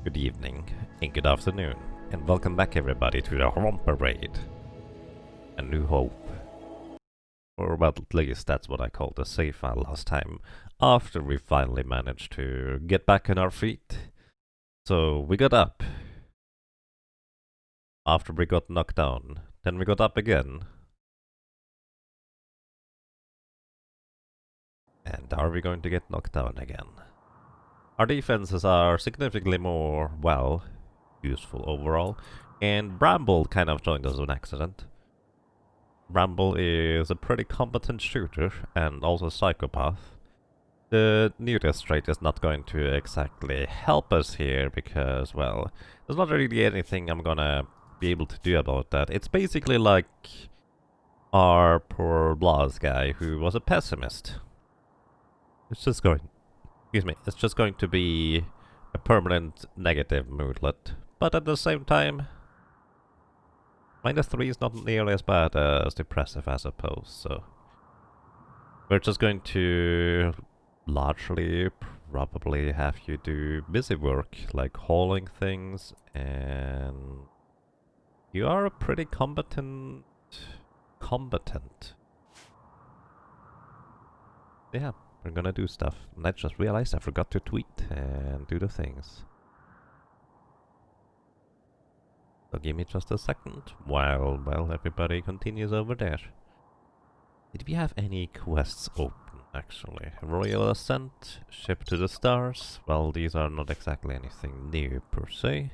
Good evening, and good afternoon, and welcome back everybody to the Home Parade. A New Hope. Or well, at least that's what I called the save file last time, after we finally managed to get back on our feet. So we got up. After we got knocked down, then we got up again. And are we going to get knocked down again? Our defenses are significantly more, well, useful overall, and Bramble kind of joined us as an accident. Bramble is a pretty competent shooter and also a psychopath. The nudist trait is not going to exactly help us here because, well, there's not really anything I'm gonna be able to do about that. It's basically like our poor Blas guy who was a pessimist. It's just going to be a permanent negative moodlet. But at the same time, -3 is not nearly as bad as depressive, I suppose, so we're just going to largely probably have you do busy work, like hauling things, and you are a pretty combatant. Yeah. We're gonna do stuff, and I just realized I forgot to tweet and do the things. So give me just a second while, well, everybody continues over there. Did we have any quests open, actually? Royal Ascent, Ship to the Stars. Well, these are not exactly anything new, per se.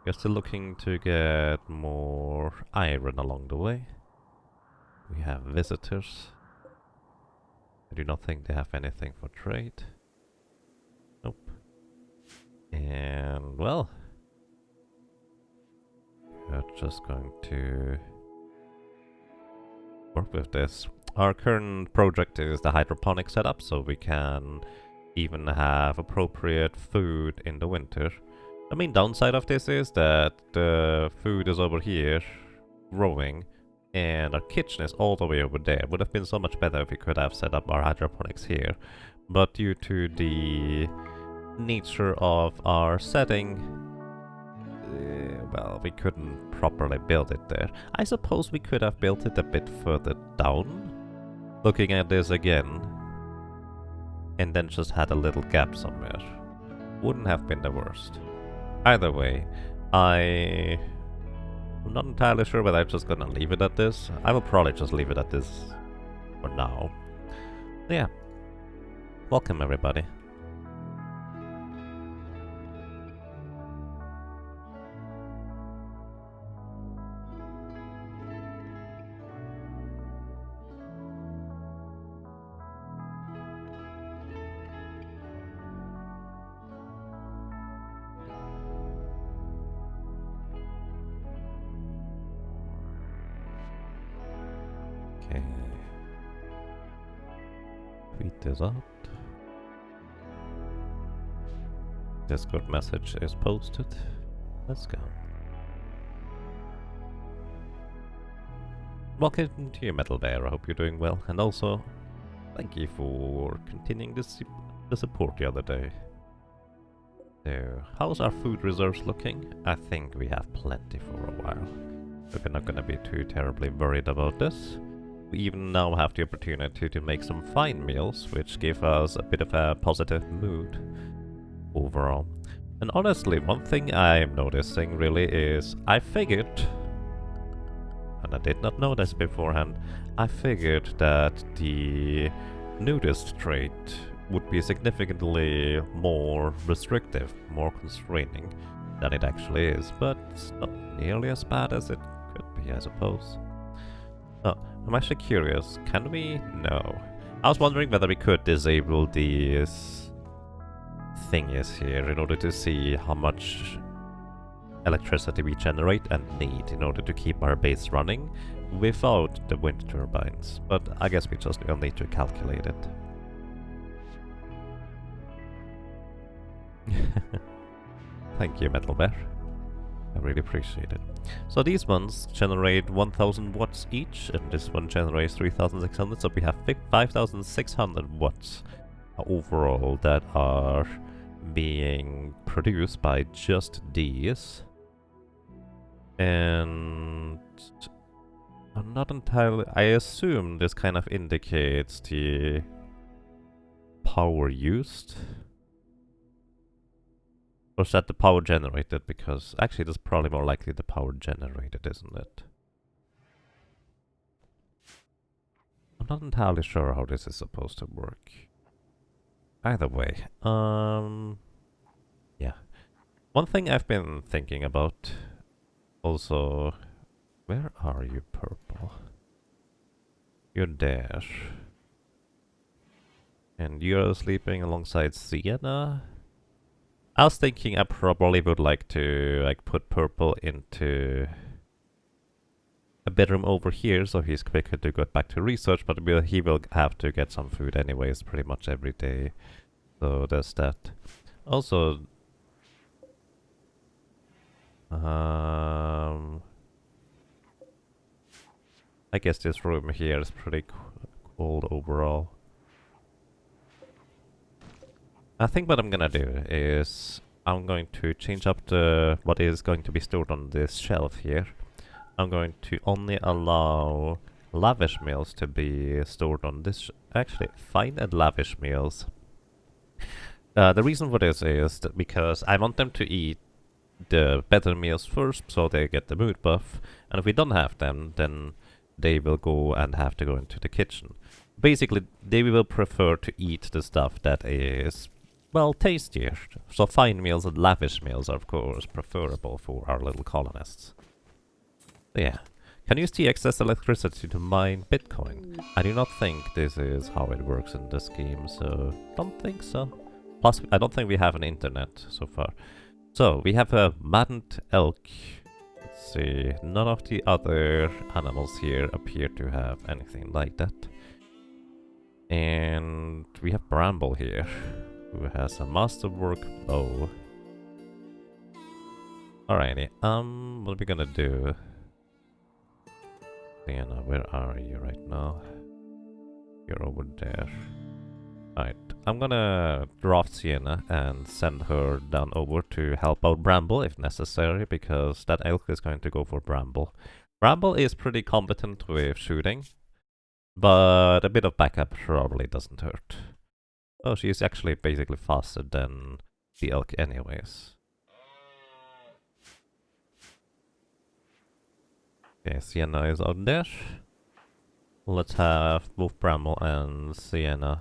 We're still looking to get more iron along the way. We have visitors. I do not think they have anything for trade. Nope. And, well, we're just going to work with this. Our current project is the hydroponic setup, so we can even have appropriate food in the winter. The main downside of this is that the food is over here, growing, and our kitchen is all the way over there. Would have been so much better if we could have set up our hydroponics here. But due to the nature of our setting, well, we couldn't properly build it there. I suppose we could have built it a bit further down, looking at this again, and then just had a little gap somewhere. Wouldn't have been the worst. Either way, I'm not entirely sure whether I'm just gonna leave it at this. I will probably just leave it at this for now. So yeah. Welcome everybody. Okay. Tweet this out. Discord message is posted. Let's go. Welcome to you, Metal Bear. I hope you're doing well. And also, thank you for continuing the support the other day. So, how's our food reserves looking? I think we have plenty for a while. So we're not gonna be too terribly worried about this. We even now have the opportunity to make some fine meals, which give us a bit of a positive mood overall. And honestly, one thing I'm noticing really is I figured, and I did not know this beforehand, I figured that the nudist trait would be significantly more restrictive, more constraining than it actually is, but it's not nearly as bad as it could be, I suppose. Oh, I'm actually curious, can we? No. I was wondering whether we could disable these thingies here in order to see how much electricity we generate and need in order to keep our base running without the wind turbines. But I guess we just will need to calculate it. Thank you, Metal Bear. I really appreciate it. So these ones generate 1000 watts each, and this one generates 3600, so we have 5600 watts overall that are being produced by just these. And I'm not entirely... I assume this kind of indicates the power used. Or is that the power generated? Because actually that's probably more likely the power generated, isn't it? I'm not entirely sure how this is supposed to work. Either way, yeah. One thing I've been thinking about also... Where are you, Purple? You're there. And you're sleeping alongside Sienna? I was thinking I probably would like to put Purple into a bedroom over here so he's quicker to get back to research, but he will have to get some food anyways pretty much every day. So there's that. Also, I guess this room here is pretty cold overall. I think what I'm gonna do is I'm going to change up what is going to be stored on this shelf here. I'm going to only allow lavish meals to be stored on this. Actually, fine and lavish meals. The reason for this is that because I want them to eat the better meals first, so they get the mood buff. And if we don't have them, then they will go and have to go into the kitchen. Basically, they will prefer to eat the stuff that is, well, tastier. So fine meals and lavish meals are, of course, preferable for our little colonists. So yeah. Can use the excess electricity to mine Bitcoin. I do not think this is how it works in this game, so don't think so. Plus, I don't think we have an internet so far. So, we have a maddened elk. Let's see, none of the other animals here appear to have anything like that. And we have Bramble here, who has a masterwork bow. Alrighty, what are we gonna do? Sienna, where are you right now? You're over there. Alright, I'm gonna draft Sienna and send her down over to help out Bramble if necessary, because that elk is going to go for Bramble. Bramble is pretty competent with shooting, but a bit of backup probably doesn't hurt. Oh, she's actually basically faster than the elk anyways. Okay, Sienna is out there. Let's have both Bramble and Sienna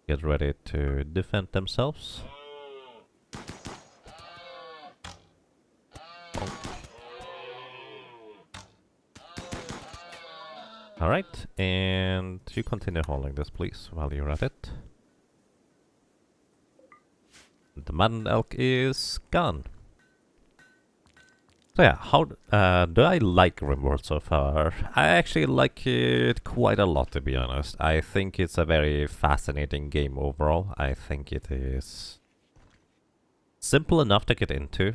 get ready to defend themselves. Oh. Alright, and you continue holding this please while you're at it. The maddened elk is gone. So yeah, how do I like Rimworld so far? I actually like it quite a lot, to be honest. I think it's a very fascinating game overall. I think it is simple enough to get into.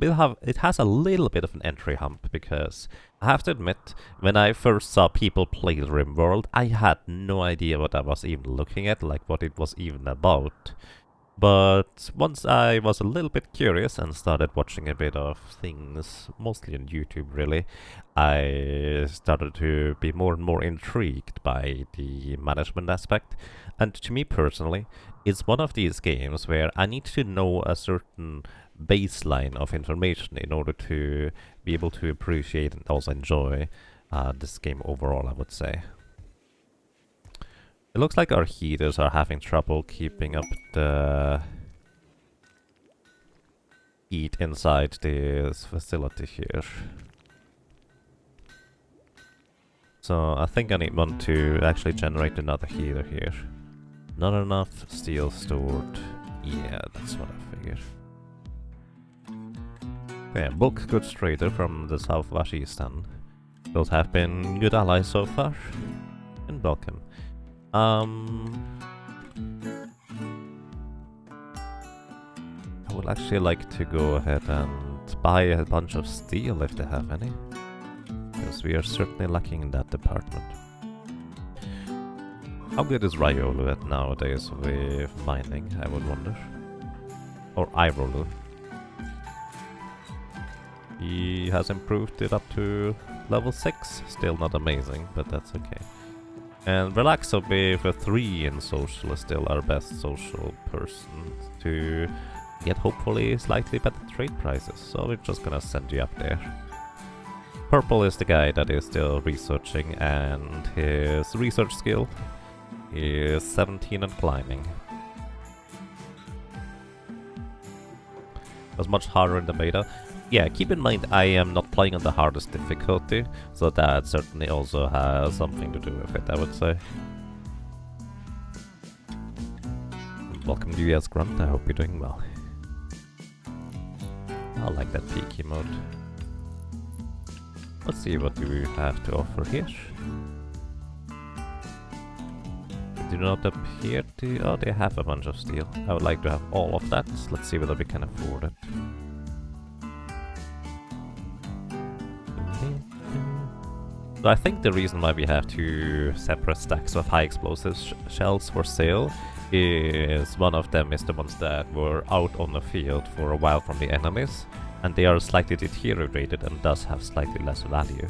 It has a little bit of an entry hump, because I have to admit, when I first saw people play Rimworld, I had no idea what I was even looking at, like what it was even about. But once I was a little bit curious and started watching a bit of things, mostly on YouTube really, I started to be more and more intrigued by the management aspect. And to me personally, it's one of these games where I need to know a certain baseline of information in order to be able to appreciate and also enjoy this game overall, I would say. It looks like our heaters are having trouble keeping up the heat inside this facility here. So I think I need one to actually generate another heater here. Not enough steel stored. Yeah, that's what I figured. Yeah, bulk goods trader from the South Vashistan. Those have been good allies so far. And welcome. I would actually like to go ahead and buy a bunch of steel if they have any, because we are certainly lacking in that department. How good is Ryolu at nowadays with mining, I would wonder? Or Irolu? He has improved it up to level 6. Still not amazing, but that's okay. And Relaxo with a 3 in social is still our best social person to get hopefully slightly better trade prices. So we're just gonna send you up there. Purple is the guy that is still researching, and his research skill is 17 and climbing. It was much harder in the beta. Yeah, keep in mind I am not playing on the hardest difficulty, so that certainly also has something to do with it, I would say. Welcome to US Grunt, I hope you're doing well. I like that peaky mode. Let's see what do we have to offer here. They do not appear to... oh, they have a bunch of steel. I would like to have all of that. Let's see whether we can afford it. So I think the reason why we have 2 separate stacks of high explosive shells for sale is one of them is the ones that were out on the field for a while from the enemies, and they are slightly deteriorated and thus have slightly less value.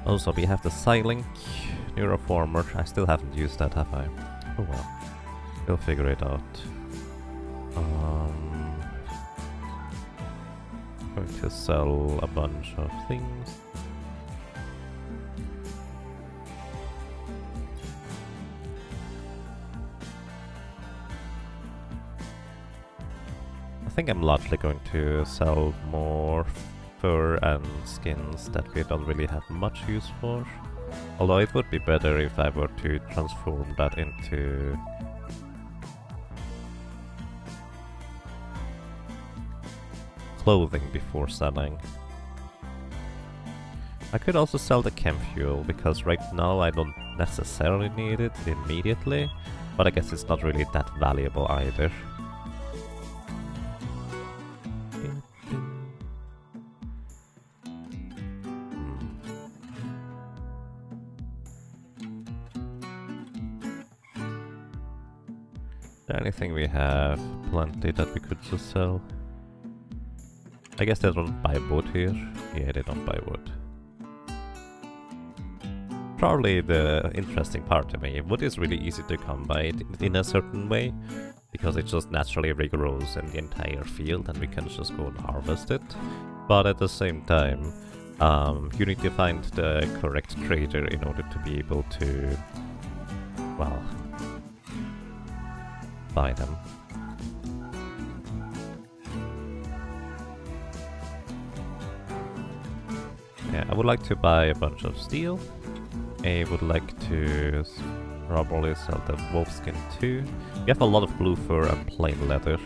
Also, we have the Psylink Neuroformer. I still haven't used that, have I? Oh well. We'll figure it out. Going to sell a bunch of things. I think I'm largely going to sell more fur and skins that we don't really have much use for. Although it would be better if I were to transform that into clothing before selling. I could also sell the chem fuel, because right now I don't necessarily need it immediately, but I guess it's not really that valuable either. Is there anything we have plenty that we could just sell? I guess they don't buy wood here. Yeah, they don't buy wood. Probably the interesting part to me. Wood is really easy to come by in a certain way, because it just naturally regrows in the entire field and we can just go and harvest it. But at the same time, you need to find the correct trader in order to be able to, well, buy them. Yeah, I would like to buy a bunch of steel. I would like to probably sell the wolfskin too. We have a lot of blue fur and plain leather.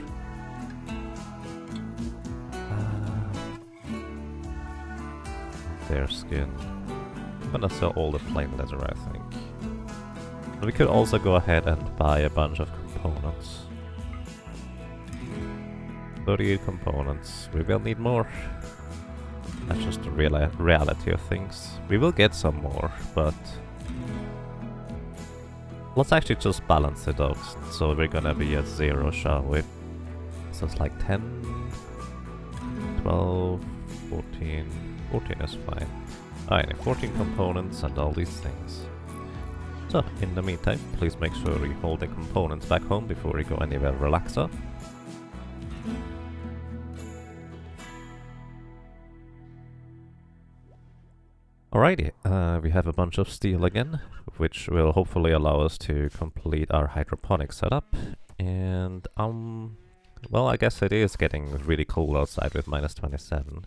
Their skin. I'm gonna sell all the plain leather, I think. And we could also go ahead and buy a bunch of components. 38 components. We will need more. That's just the reality of things. We will get some more, but let's actually just balance it out. So we're gonna be at 0, shall we? So it's like 10, 12, 14. 14 is fine. Alright, 14 components and all these things. So, in the meantime, please make sure you hold the components back home before you go anywhere relaxer. Alrighty, we have a bunch of steel again, which will hopefully allow us to complete our hydroponic setup. And, well, I guess it is getting really cold outside with -27.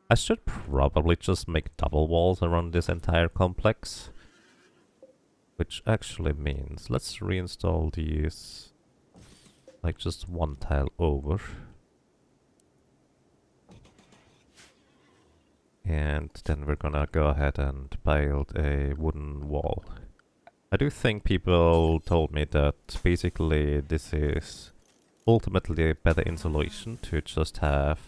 I should probably just make double walls around this entire complex. Which actually means, let's reinstall these, like just one tile over. And then we're gonna go ahead and build a wooden wall. I do think people told me that basically this is ultimately better insulation to just have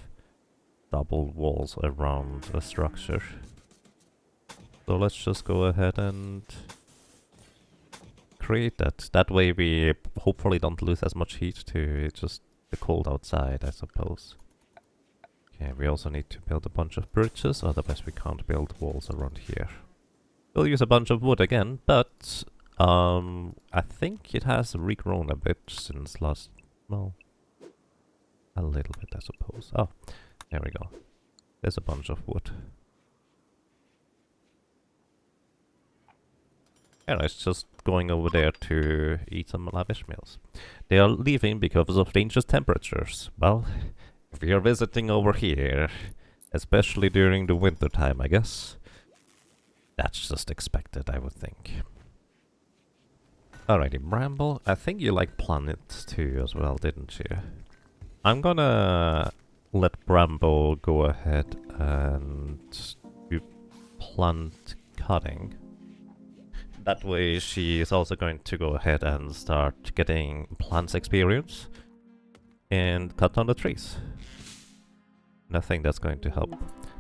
double walls around a structure. So let's just go ahead and create that. That way we hopefully don't lose as much heat to just the cold outside, I suppose. Okay, we also need to build a bunch of bridges, otherwise we can't build walls around here. We'll use a bunch of wood again, but I think it has regrown a bit since last... well, a little bit I suppose. Oh, there we go. There's a bunch of wood. Yeah, it's just going over there to eat some lavish meals. They are leaving because of dangerous temperatures. Well, if you're visiting over here, especially during the winter time, I guess, that's just expected, I would think. Alrighty, Bramble, I think you like planets too as well, didn't you? I'm gonna let Bramble go ahead and do plant cutting. That way she is also going to go ahead and start getting plants experience and cut down the trees. And I think that's going to help.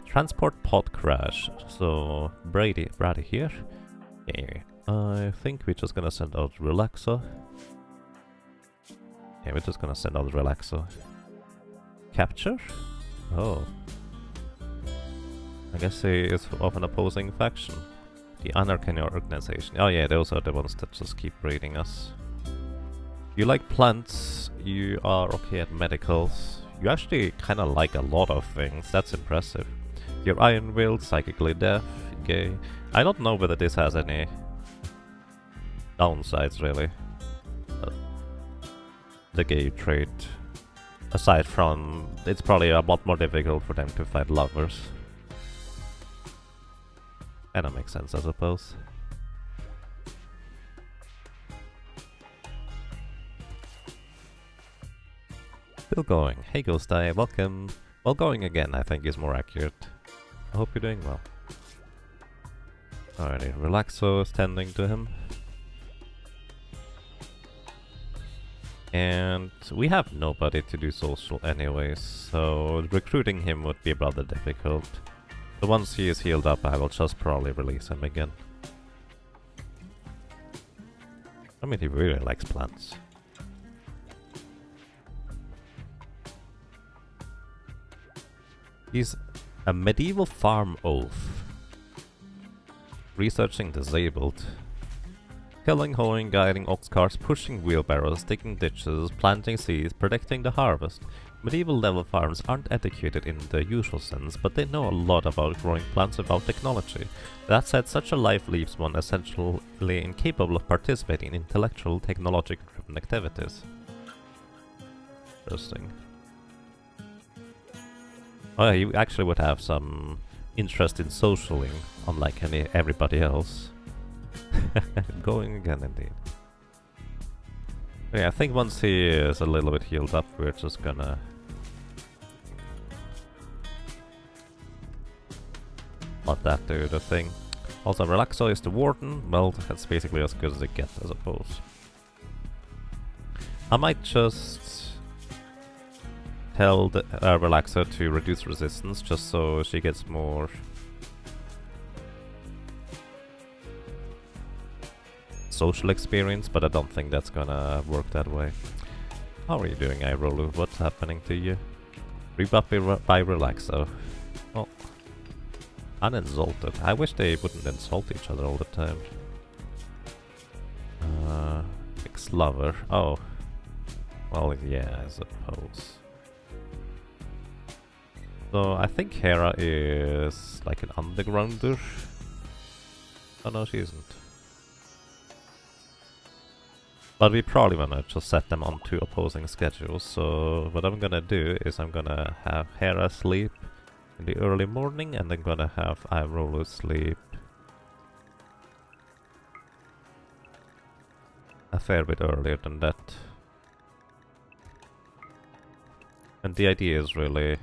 Transport pod crash. So Brady here. Okay, I think we're just gonna send out Relaxo. Yeah, we're just gonna send out Relaxo. Capture? Oh. I guess he is of an opposing faction. The Anarchy organization. Oh yeah, those are the ones that just keep raiding us. You like plants, you are okay at medicals. You actually kinda like a lot of things, that's impressive. You're iron-willed, psychically deaf, gay. I don't know whether this has any downsides really. The gay trait. Aside from, it's probably a lot more difficult for them to find lovers. And that makes sense, I suppose. Still going. Hey Ghost Eye, welcome. Well, going again, I think is more accurate. I hope you're doing well. Alrighty, Relaxo is tending to him. And we have nobody to do social anyways, so recruiting him would be rather difficult. So once he is healed up, I will just probably release him again. I mean, he really likes plants. He's a medieval farm oaf. Researching disabled. Killing, hoeing, guiding ox carts, pushing wheelbarrows, digging ditches, planting seeds, predicting the harvest. Medieval level farms aren't educated in the usual sense, but they know a lot about growing plants without technology. That said, such a life leaves one essentially incapable of participating in intellectual, technology-driven activities. Interesting. Oh yeah, you actually would have some interest in socialing, unlike everybody else. Going again, indeed. Yeah, I think once he is a little bit healed up, we're just gonna... let that do the thing. Also, Relaxo is the warden. Well, that's basically as good as it gets, I suppose. I might just tell the Relaxo to reduce resistance, just so she gets more... social experience, but I don't think that's gonna work that way. How are you doing, Irolu? What's happening to you? Rebuff by Relaxo. Well, uninsulted. I wish they wouldn't insult each other all the time. Ex-lover. Oh. Well, yeah, I suppose. So, I think Hera is like an undergrounder. Oh no, she isn't. But we probably wanna just set them on two opposing schedules, so what I'm gonna do is I'm gonna have Hera sleep in the early morning, and then gonna have Irolu sleep a fair bit earlier than that. And the idea is really...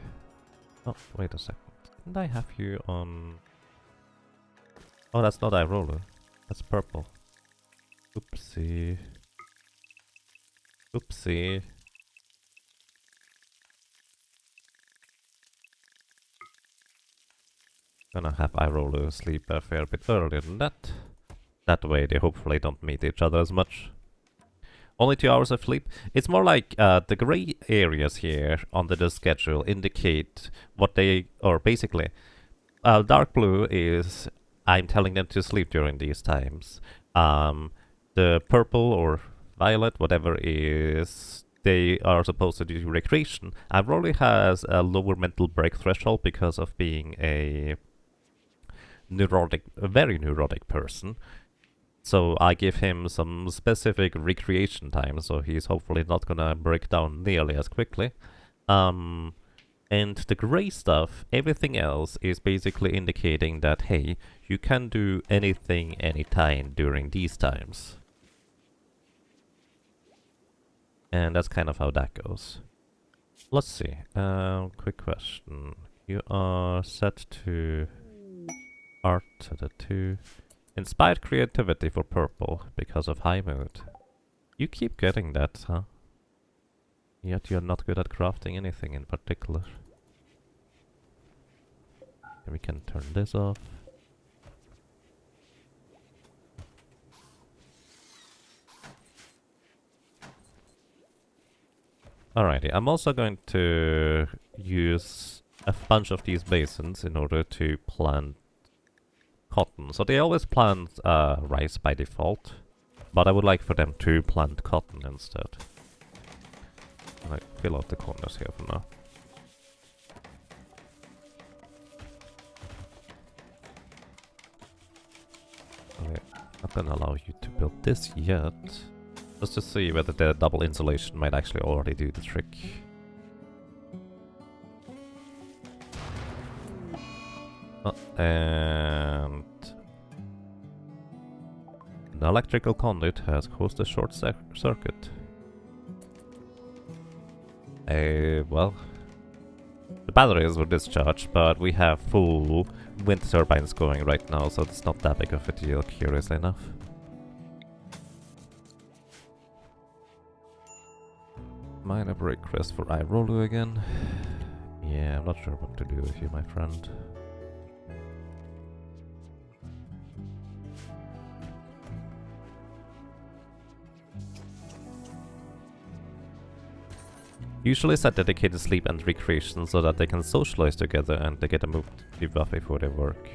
oh, wait a second. Didn't I have you on... oh, that's not Irolu. That's purple. Oopsie. Oopsie. Gonna have Irola sleep a fair bit earlier than that. That way they hopefully don't meet each other as much. Only 2 hours of sleep. It's more like the gray areas here under the schedule indicate what they, or basically, dark blue is I'm telling them to sleep during these times. The purple or violet, whatever, is they are supposed to do recreation. Irola has a lower mental break threshold because of being a very neurotic person. So I give him some specific recreation time, so he's hopefully not gonna break down nearly as quickly. And the gray stuff, everything else, is basically indicating that, hey, you can do anything, anytime during these times. And that's kind of how that goes. Let's see. Quick question. You are set to art to the 2. Inspired creativity for purple because of high mood. You keep getting that, huh? Yet you're not good at crafting anything in particular. And we can turn this off. Alrighty, I'm also going to use a bunch of these basins in order to plant cotton. So they always plant rice by default, but I would like for them to plant cotton instead. I fill out the corners here for now. Okay, not gonna allow you to build this yet. Just to see whether the double insulation might actually already do the trick. And the electrical conduit has caused a short circuit. Well, the batteries were discharged, but we have full wind turbines going right now, so it's not that big of a deal, curiously enough. Minor break request for Irolu again. Yeah, I'm not sure what to do with you, my friend. Usually set dedicated sleep and recreation so that they can socialize together and they get a mood debuff before they work.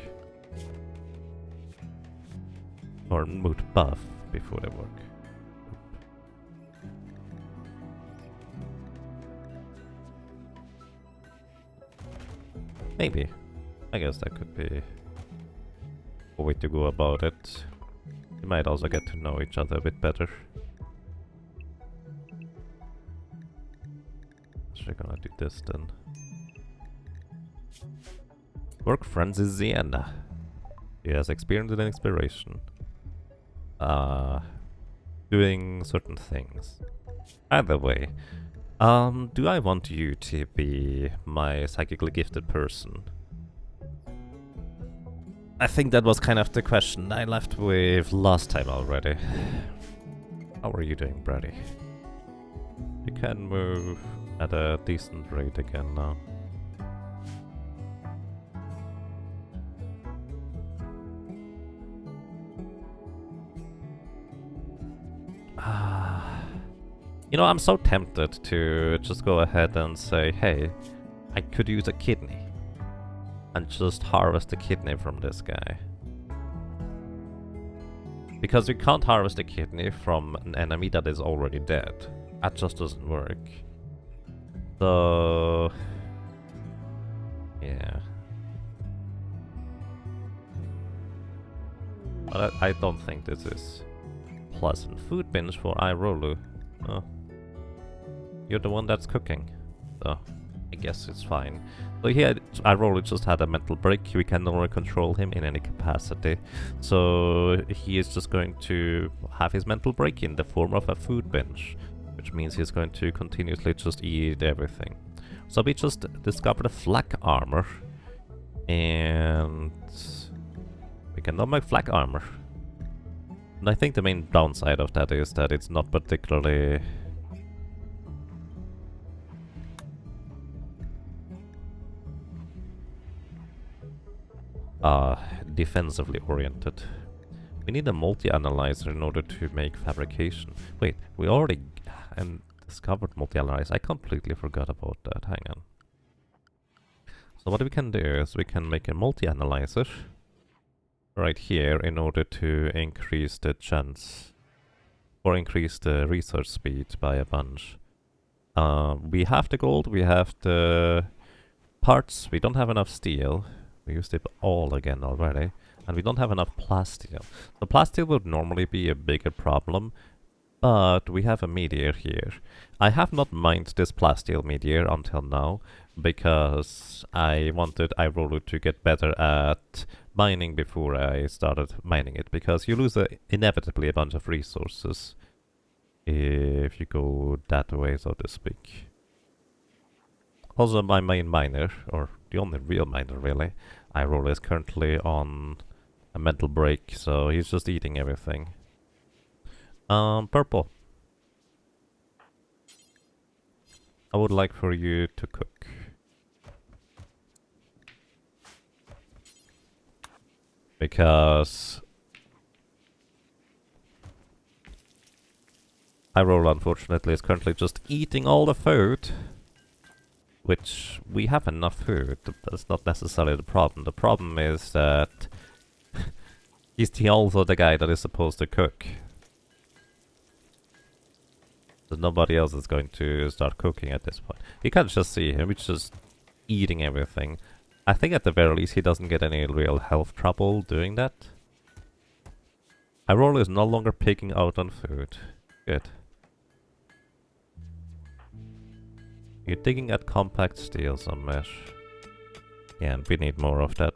Or mood buff before they work. Maybe. I guess that could be a way to go about it. You might also get to know each other a bit better. So we're gonna do this then. Work Frenzy Sienna. He has experience and inspiration. Doing certain things. Either way, do I want you to be my psychically gifted person? I think that was kind of the question I left with last time already. How are you doing, Brady? You can move at a decent rate again now. You know, I'm so tempted to just go ahead and say, hey, I could use a kidney. And just harvest a kidney from this guy. Because you can't harvest a kidney from an enemy that is already dead. That just doesn't work. So... yeah. But I don't think this is pleasant. Food binge for Irolu. Oh. You're the one that's cooking. So, I guess it's fine. So Irolu just had a mental break. We can no longer control him in any capacity. So, he is just going to have his mental break in the form of a food binge. Which means he's going to continuously just eat everything. So we just discovered a flak armor. And we can now make flak armor. And I think the main downside of that is that it's not particularly... defensively oriented. We need a multi-analyzer in order to make fabrication. Wait, we already discovered multi-analyzer. I completely forgot about that. Hang on. So what we can do is we can make a multi-analyzer right here in order to increase the chance or increase the research speed by a bunch. We have the gold, we have the parts, we don't have enough steel. We used it all again already. And we don't have enough plasteel. The plasteel would normally be a bigger problem, but we have a meteor here. I have not mined this plasteel meteor until now, because I wanted iRoller to get better at mining before I started mining it, because you lose inevitably a bunch of resources if you go that way, so to speak. Also, my main miner, or the only real miner really, iRoller, is currently on a mental break, so he's just eating everything. Purple. I would like for you to cook. Because iRoll, unfortunately, is currently just eating all the food. Which, we have enough food, that's not necessarily the problem. The problem is that he's also the guy that is supposed to cook. So nobody else is going to start cooking at this point. You can't just see him, he's just eating everything. I think at the very least he doesn't get any real health trouble doing that. iRoll is no longer picking out on food. Good. You're digging at compact steel, some mesh. Yeah, and we need more of that.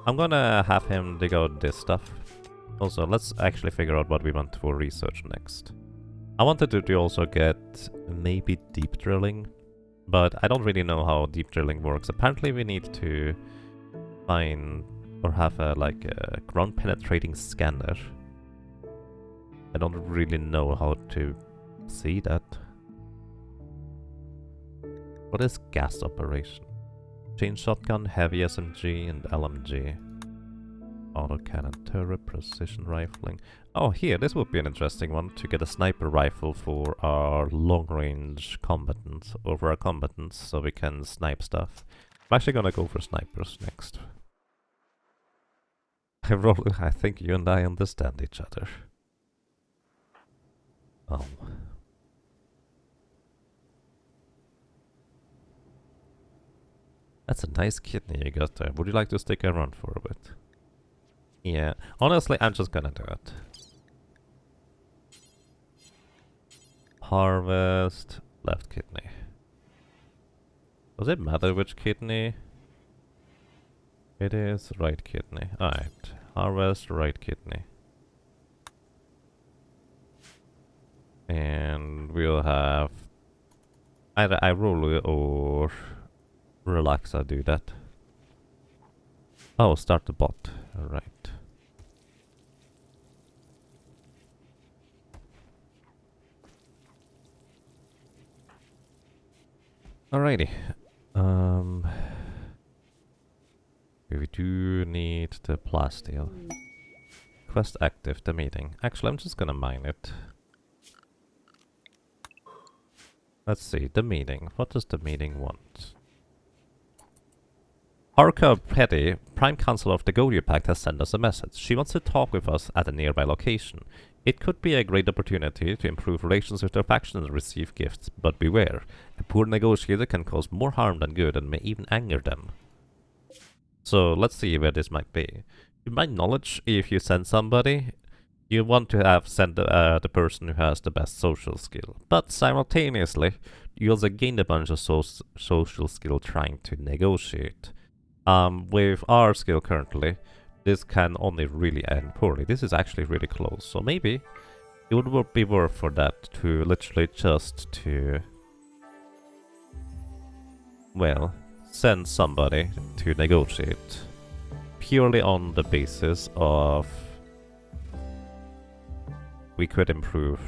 I'm gonna have him dig out this stuff. Also, let's actually figure out what we want for research next. I wanted to also get maybe deep drilling, but I don't really know how deep drilling works. Apparently we need to find or have a ground penetrating scanner. I don't really know how to see that. What is gas operation? Chain shotgun, heavy SMG, and LMG. Autocannon turret, precision rifling. Oh, here, this would be an interesting one, to get a sniper rifle for our long-range combatants, or for our combatants, so we can snipe stuff. I'm actually gonna go for snipers next. I think you and I understand each other. Oh. That's a nice kidney you got there. Would you like to stick around for a bit? Yeah, honestly, I'm just gonna do it. Harvest, left kidney. Does it matter which kidney? It is right kidney. Alright, harvest, right kidney. And we'll have either iRoll or Relaxa do that. Oh, start the bot. Alright. Alrighty. We do need the plasteel. Quest active, the meeting. Actually, I'm just gonna mine it. Let's see, the meeting. What does the meeting want? Harka Petty, Prime Council of the Goryeo Pact, has sent us a message. She wants to talk with us at a nearby location. It could be a great opportunity to improve relations with their faction and receive gifts, but beware. A poor negotiator can cause more harm than good and may even anger them. So let's see where this might be. To my knowledge, if you send somebody, you want to have sent the person who has the best social skill. But simultaneously, you also gain a bunch of social skill trying to negotiate. With our skill currently, this can only really end poorly. This is actually really close, so maybe it would be worth for that to literally just to, well, send somebody to negotiate purely on the basis of we could improve,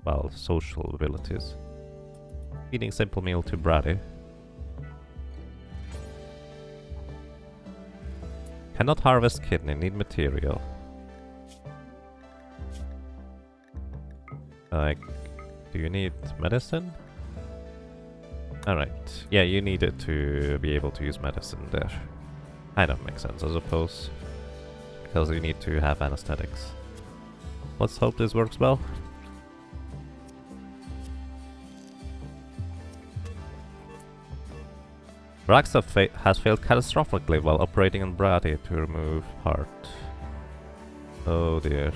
well, social abilities. Feeding simple meal to Brady. Cannot harvest kidney, need material. Like, do you need medicine? Alright, yeah, you need it to be able to use medicine there. Kind of makes sense, I suppose. Because you need to have anesthetics. Let's hope this works well. Raxa has failed catastrophically while operating on Brady to remove heart. Oh dear.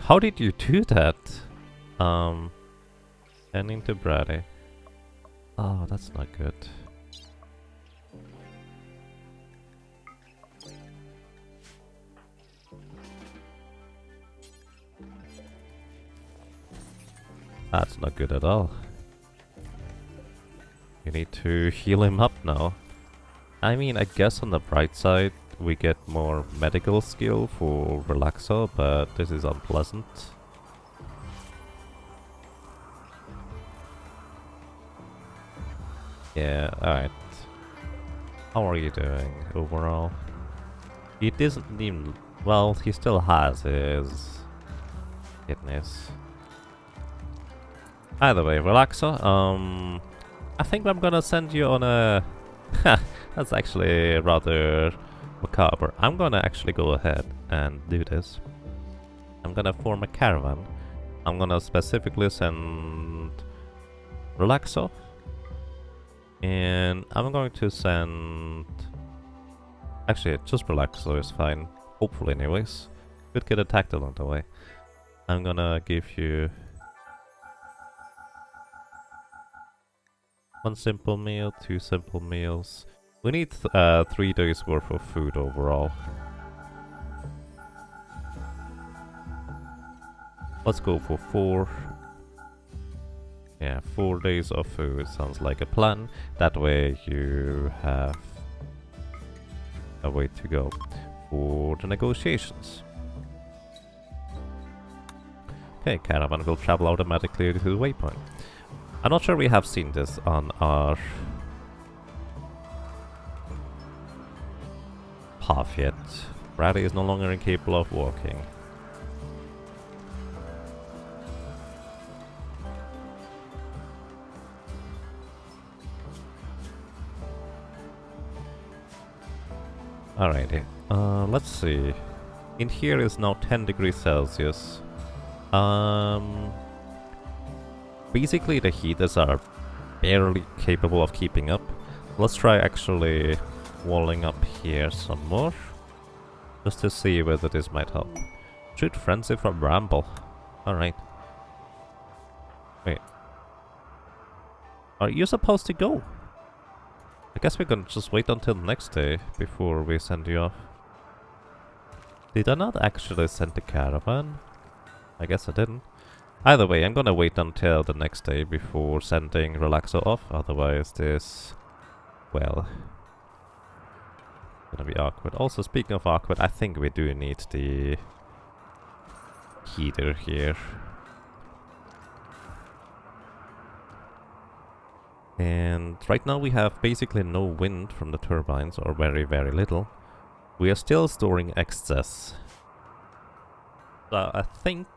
How did you do that? Sending to Brady. Oh, that's not good. That's not good at all. You need to heal him up now. I mean, I guess on the bright side, we get more medical skill for Relaxo, but this is unpleasant. Yeah, alright. How are you doing overall? He doesn't even... Well, he still has his kidneys. Either way, Relaxo, I think I'm gonna send you on a... That's actually rather macabre. I'm gonna actually go ahead and do this. I'm gonna form a caravan. I'm gonna specifically send Relaxo. And I'm going to send... Actually, just Relaxo is fine. Hopefully anyways. Could get attacked along the way. I'm gonna give you... 1 simple meal, 2 simple meals. We need 3 days worth of food overall. Let's go for 4. Yeah, 4 days of food sounds like a plan. That way you have a way to go for the negotiations. Okay, caravan will travel automatically to the waypoint. I'm not sure we have seen this on our path yet. Brady is no longer incapable of walking. Alrighty, let's see. In here is now 10 degrees Celsius. Basically the heaters are barely capable of keeping up. Let's try actually walling up here some more. Just to see whether this might help. Shoot frenzy from Bramble. Alright. Wait. Are you supposed to go? I guess we can just wait until the next day before we send you off. Did I not actually send the caravan? I guess I didn't. Either way, I'm gonna wait until the next day before sending Relaxo off, otherwise this... well... gonna be awkward. Also, speaking of awkward, I think we do need the... heater here. And right now we have basically no wind from the turbines, or very, very little. We are still storing excess. So I think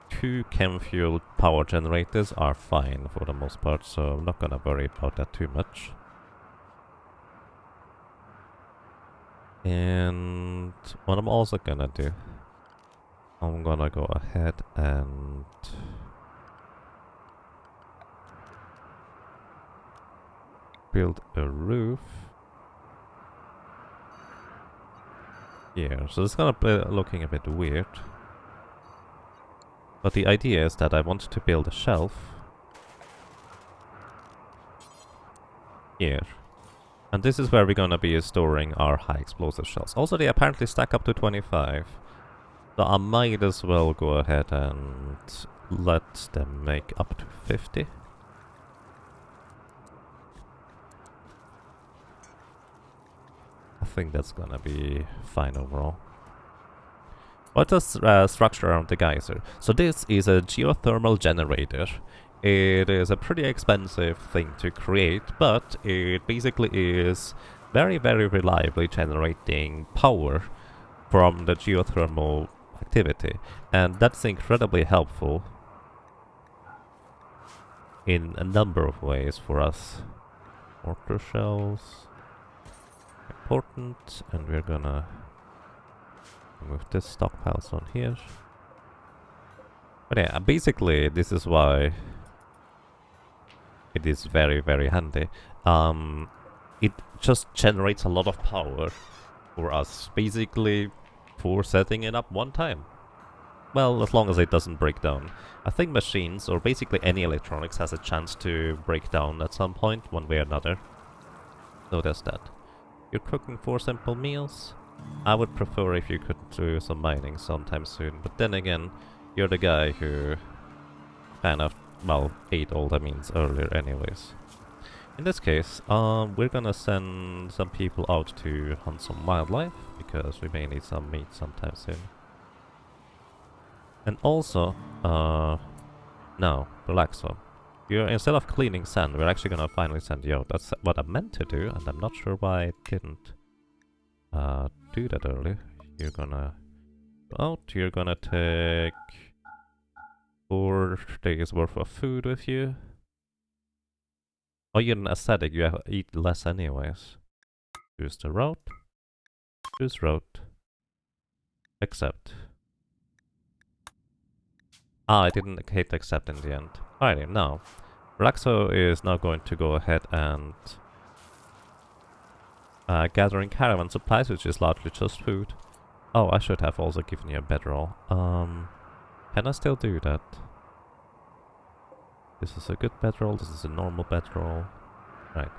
2 chem fuel power generators are fine for the most part, so I'm not gonna worry about that too much. And what I'm also gonna do, I'm gonna go ahead and build a roof here. So it's gonna be looking a bit weird. But the idea is that I want to build a shelf here. And this is where we're gonna be storing our high explosive shells. Also, they apparently stack up to 25. So I might as well go ahead and let them make up to 50. I think that's gonna be fine overall. What's the structure around the geyser? So this is a geothermal generator. It is a pretty expensive thing to create, but it basically is very, very reliably generating power from the geothermal activity, and that's incredibly helpful in a number of ways for us. Mortar shells, important, and we're gonna move this stockpiles on here. But yeah, basically this is why it is very, very handy. It just generates a lot of power for us, basically for setting it up one time. Well, as long as it doesn't break down. I think machines, or basically any electronics, has a chance to break down at some point, one way or another. So there's that. You're cooking 4 simple meals. I would prefer if you could do some mining sometime soon, but then again, you're the guy who kind of, well, ate all the means earlier anyways. In this case, we're gonna send some people out to hunt some wildlife, because we may need some meat sometime soon. And also, no, relaxo. You're, instead of cleaning sand, we're actually gonna finally send you out. That's what I meant to do, and I'm not sure why I didn't do that earlier. You're gonna go out, you're gonna take 4 days worth of food with you. Oh, you're an ascetic, you eat less anyways. Choose the route. Choose route. Accept. Ah, I didn't hit accept in the end. Alrighty, now. Relaxo is now going to go ahead and gathering caravan supplies, which is largely just food. Oh, I should have also given you a bedroll. Can I still do that? This is a good bedroll, this is a normal bedroll. Right.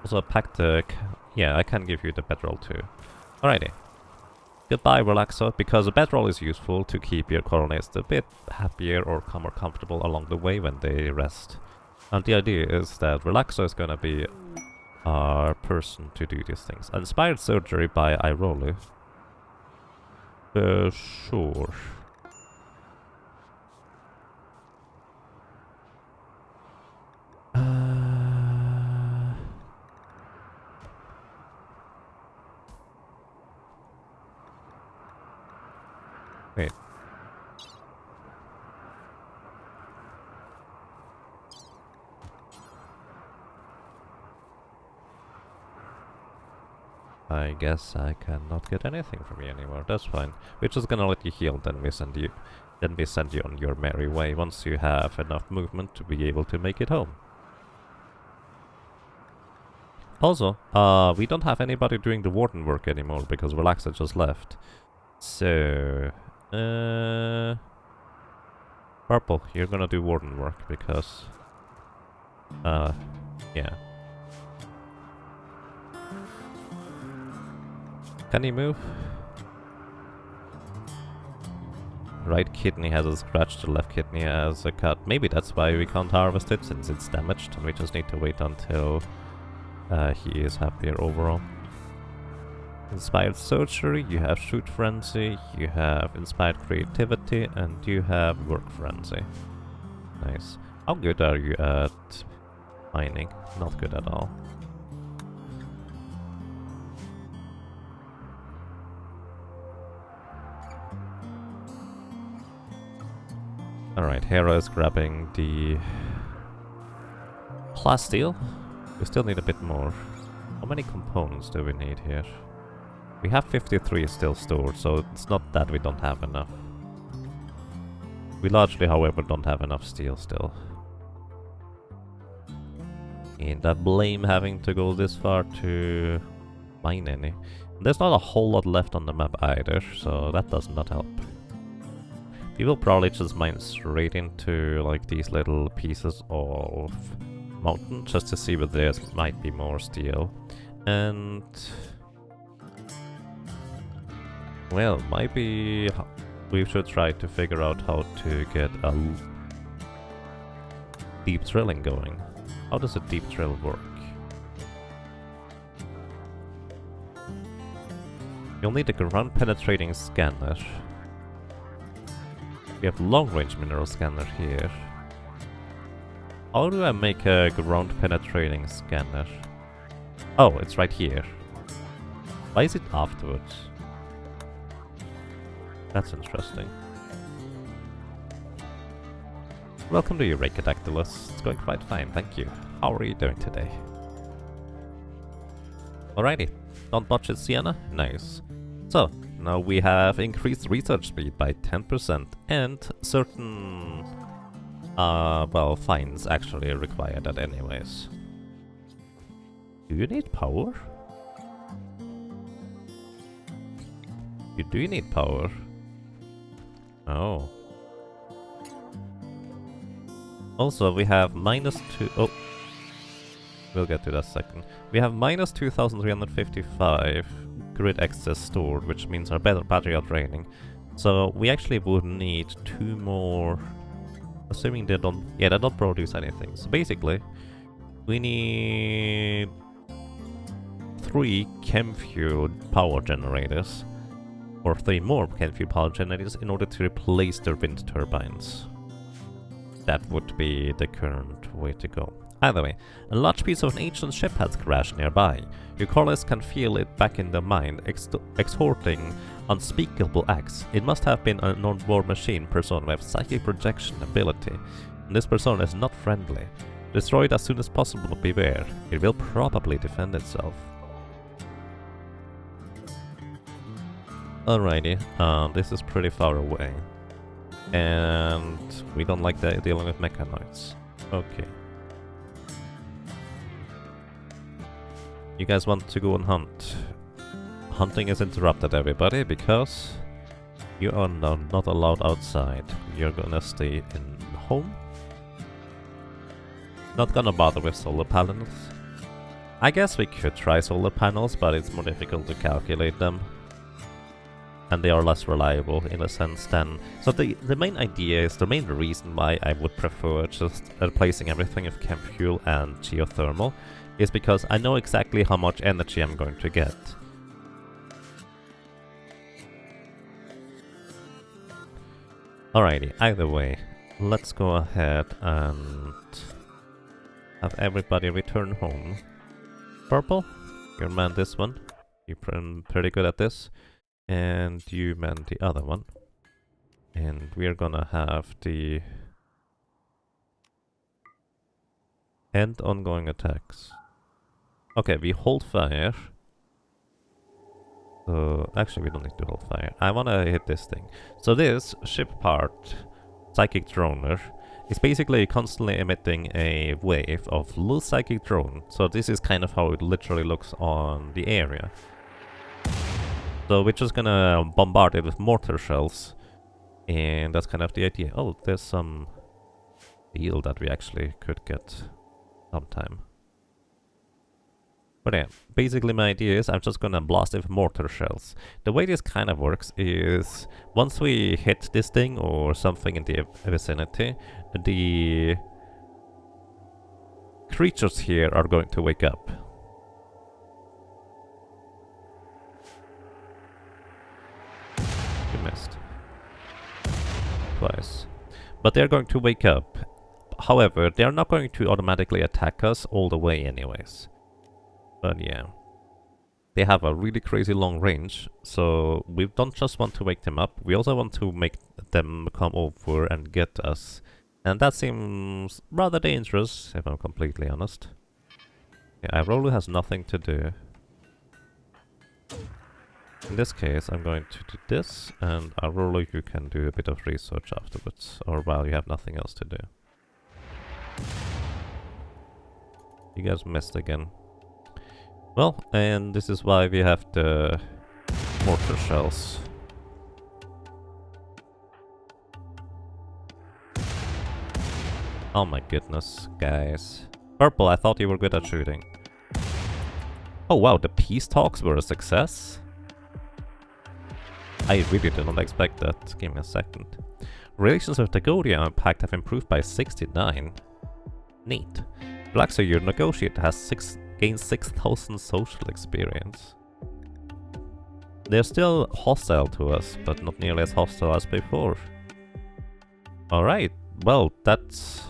Also pack the... yeah, I can give you the bedroll too. Alrighty. Goodbye, Relaxo, because a bedroll is useful to keep your colonists a bit happier or more comfortable along the way when they rest. And the idea is that Relaxo is gonna be our person to do these things. Inspired surgery by Irolu. Sure. Wait. I guess I cannot get anything from you anymore. That's fine. We're just gonna let you heal, then we send you on your merry way once you have enough movement to be able to make it home. Also, we don't have anybody doing the warden work anymore because Relaxa just left. So, Purple, you're gonna do warden work because, yeah. Can he move? Right kidney has a scratch, the left kidney has a cut. Maybe that's why we can't harvest it, since it's damaged, and we just need to wait until he is happier overall. Inspired surgery, you have shoot frenzy, you have inspired creativity, and you have work frenzy. Nice. How good are you at mining? Not good at all. Alright, Hera is grabbing the plasteel. We still need a bit more. How many components do we need here? We have 53 still stored, so it's not that we don't have enough. We largely, however, don't have enough steel still. And I blame having to go this far to mine any. There's not a whole lot left on the map either, so that does not help. We will probably just mine straight into like these little pieces of mountain just to see whether there might be more steel. And well, maybe we should try to figure out how to get a deep drilling going. How does a deep drill work? You'll need a ground penetrating scanner. We have long-range mineral scanner here. How do I make a ground penetrating scanner? Oh, it's right here. Why is it afterwards? That's interesting. Welcome to you, Racodactylus. It's going quite fine, thank you. How are you doing today? Alrighty. Don't botch it, Sienna? Nice. So, now we have increased research speed by 10% and certain, well, fines actually require that anyways. Do you need power? You do need power. Oh. Also, we have -2... Oh. We'll get to that second. We have minus 2,355 grid excess stored, which means our battery are draining. So we actually would need 2 more... Assuming they don't... Yeah, they don't produce anything. So basically, we need 3 chem-fueled power generators. Or 3 more chem-fueled power generators in order to replace their wind turbines. That would be the current way to go. Either way, a large piece of an ancient ship has crashed nearby. Your callers can feel it back in their mind, extorting unspeakable acts. It must have been an onboard machine persona with psychic projection ability. And this persona is not friendly. Destroy it as soon as possible, beware. It will probably defend itself. Alrighty, this is pretty far away. And we don't like dealing with mechanoids. Okay. You guys want to go and hunt. Hunting is interrupted, everybody, because you are not allowed outside. You're gonna stay in home. Not gonna bother with solar panels. I guess we could try solar panels, but it's more difficult to calculate them. And they are less reliable in a sense than... So the main idea is, the main reason why I would prefer just replacing everything with chem fuel and geothermal is because I know exactly how much energy I'm going to get. Alrighty, either way, let's go ahead and have everybody return home. Purple, you man this one. You're pretty good at this. And you man the other one. And we're gonna have the end ongoing attacks. Okay, we hold fire. So actually we don't need to hold fire. I wanna hit this thing. So this ship part psychic droner is basically constantly emitting a wave of little psychic drone. So this is kind of how it literally looks on the area. So we're just gonna bombard it with mortar shells. And that's kind of the idea. Oh, there's some deal that we actually could get sometime. But yeah, basically my idea is I'm just gonna blast it with mortar shells. The way this kind of works is once we hit this thing or something in the vicinity, the creatures here are going to wake up. You missed. Twice. But they're going to wake up. However, they're not going to automatically attack us all the way anyways. But yeah, they have a really crazy long range, so we don't just want to wake them up, we also want to make them come over and get us. And that seems rather dangerous, if I'm completely honest. Yeah, Irolu has nothing to do. In this case, I'm going to do this, and Irolu, you can do a bit of research afterwards, or while you have nothing else to do. You guys missed again. Well, and this is why we have the mortar shells. Oh my goodness, guys. Purple, I thought you were good at shooting. Oh wow, the peace talks were a success? I really did not expect that. Give me a second. Relations with the Godia Pact have improved by 69. Neat. Relaxo, your negotiator has gained 6,000 social experience. They're still hostile to us, but not nearly as hostile as before. Alright, well, that's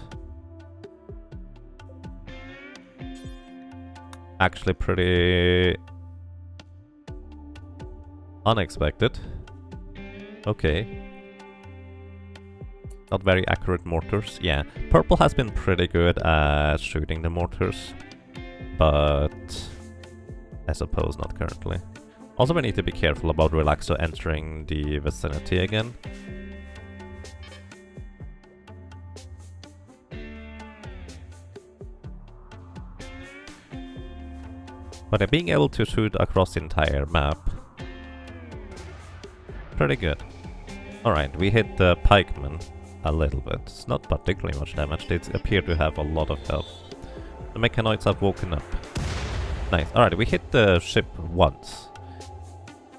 actually pretty unexpected. Okay. Not very accurate mortars. Yeah, purple has been pretty good at shooting the mortars, but I suppose not currently. Also, we need to be careful about Relaxo entering the vicinity again. But being able to shoot across the entire map, pretty good. Alright, we hit the pikemen a little bit. It's not particularly much damage, they appear to have a lot of health. The mechanoids have woken up. Nice. Alright, we hit the ship once.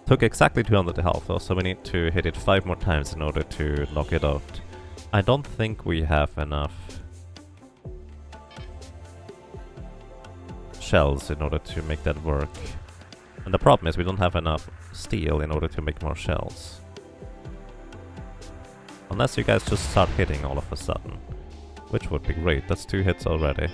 Took exactly 200 health though, so we need to hit it 5 more times in order to knock it out. I don't think we have enough shells in order to make that work. And the problem is we don't have enough steel in order to make more shells. Unless you guys just start hitting all of a sudden. Which would be great, that's 2 hits already.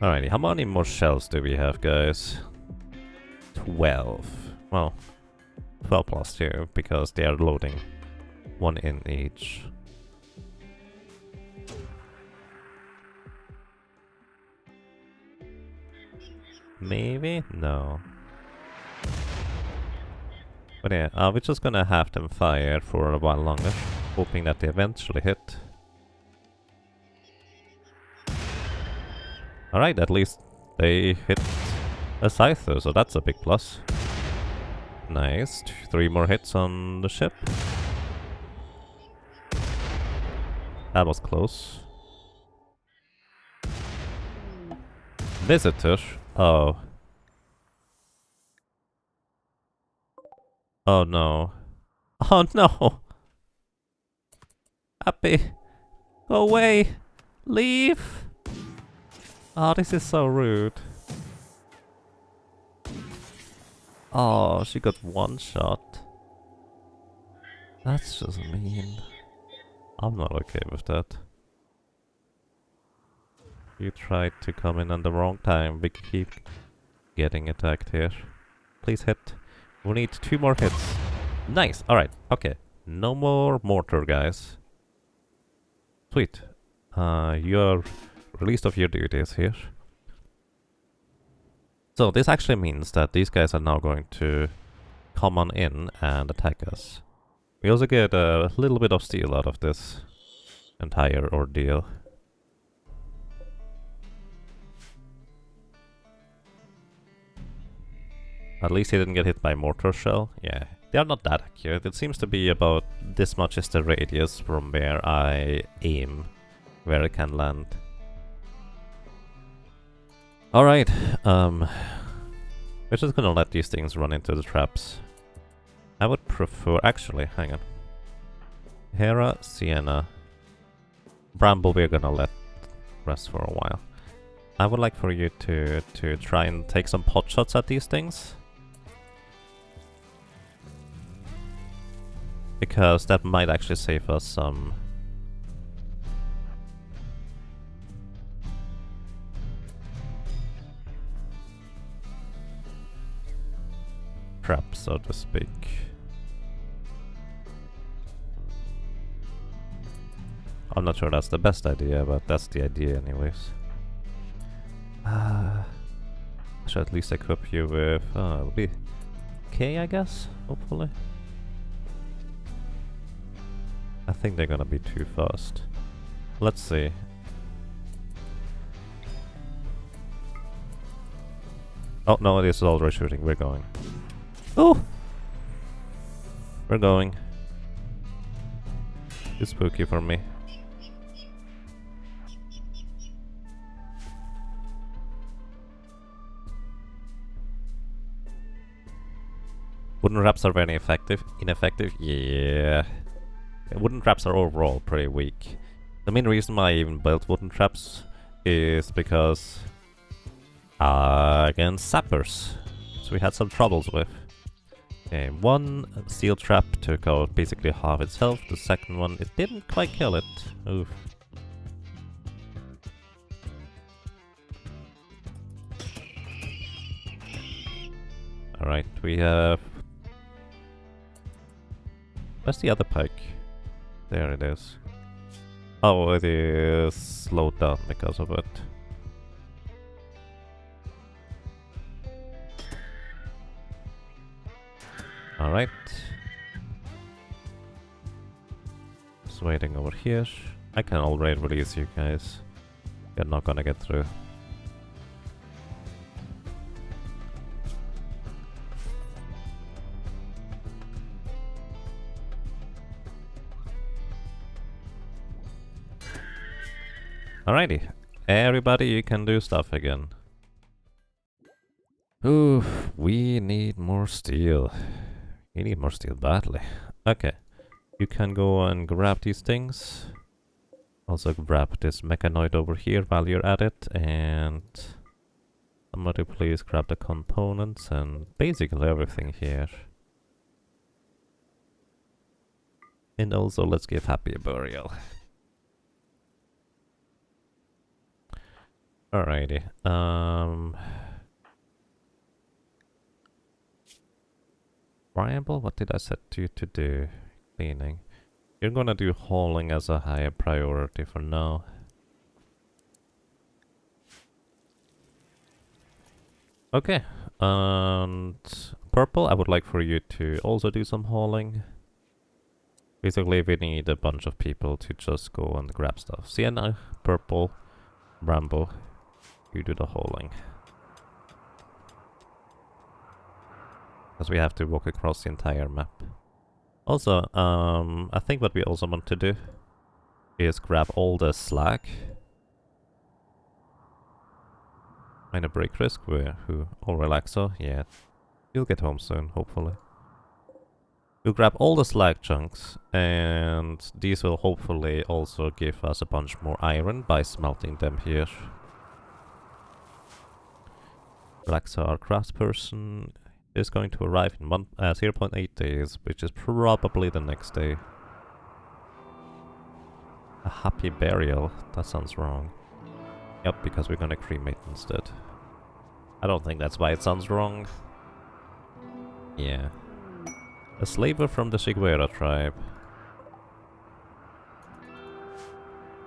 Alrighty, how many more shells do we have, guys? 12. Well, 12 plus 2, because they are loading 1 in each. Maybe? No. But yeah, we're just gonna have them fire for a while longer, hoping that they eventually hit. Alright, at least they hit a scyther, so that's a big plus. Nice. 3 more hits on the ship. That was close. Visitor? Oh. Oh no. Oh no! Happy! Go away! Leave! Oh, this is so rude. Oh, she got 1 shot. That's just mean. I'm not okay with that. You tried to come in at the wrong time. We keep getting attacked here. Please hit. We need 2 more hits. Nice! Alright, okay. No more mortar, guys. Sweet. You're released of your duties here. So this actually means that these guys are now going to come on in and attack us. We also get a little bit of steel out of this entire ordeal. At least he didn't get hit by mortar shell. Yeah, they are not that accurate. It seems to be about this much is the radius from where I aim, where it can land. Alright, we're just gonna let these things run into the traps. I would prefer... Actually, hang on. Hera, Sienna, Bramble we're gonna let rest for a while. I would like for you to try and take some pot shots at these things. Because that might actually save us some... traps, so to speak. I'm not sure that's the best idea, but that's the idea anyways. I should at least equip you with... it'll be K, I guess, hopefully. I think they're gonna be too fast. Let's see. Oh no, this is already shooting, we're going. Oh! We're going. It's spooky for me. Wooden wraps are very effective. Ineffective? Yeah. Wooden traps are overall pretty weak. The main reason why I even built wooden traps is because against sappers, so we had some troubles with. Okay, one steel trap took out basically half its health. The second one, it didn't quite kill it. Oof. Alright, we have... Where's the other pike? There it is. Oh, it is slowed down because of it. Alright. Just waiting over here. I can already release you guys. You're not gonna get through. Alrighty. Everybody, you can do stuff again. Oof, we need more steel. We need more steel badly. Okay. You can go and grab these things. Also grab this mechanoid over here while you're at it. And somebody please grab the components and basically everything here. And also let's give Happy a burial. Alrighty. Variable, what did I set you to do? Cleaning. You're gonna do hauling as a higher priority for now. Okay. And purple, I would like for you to also do some hauling. Basically, we need a bunch of people to just go and grab stuff. Sienna, purple, Rambo. You do the hauling. Because we have to walk across the entire map. Also, I think what we also want to do is grab all the slag. Minor break risk, who? Or relaxo, yeah. You'll get home soon, hopefully. We'll grab all the slag chunks, and these will hopefully also give us a bunch more iron by smelting them here. Relaxo, our craftsperson, is going to arrive in 0.8 days, which is probably the next day. A happy burial? That sounds wrong. Yep, because we're gonna cremate instead. I don't think that's why it sounds wrong. Yeah. A slaver from the Shiguera tribe.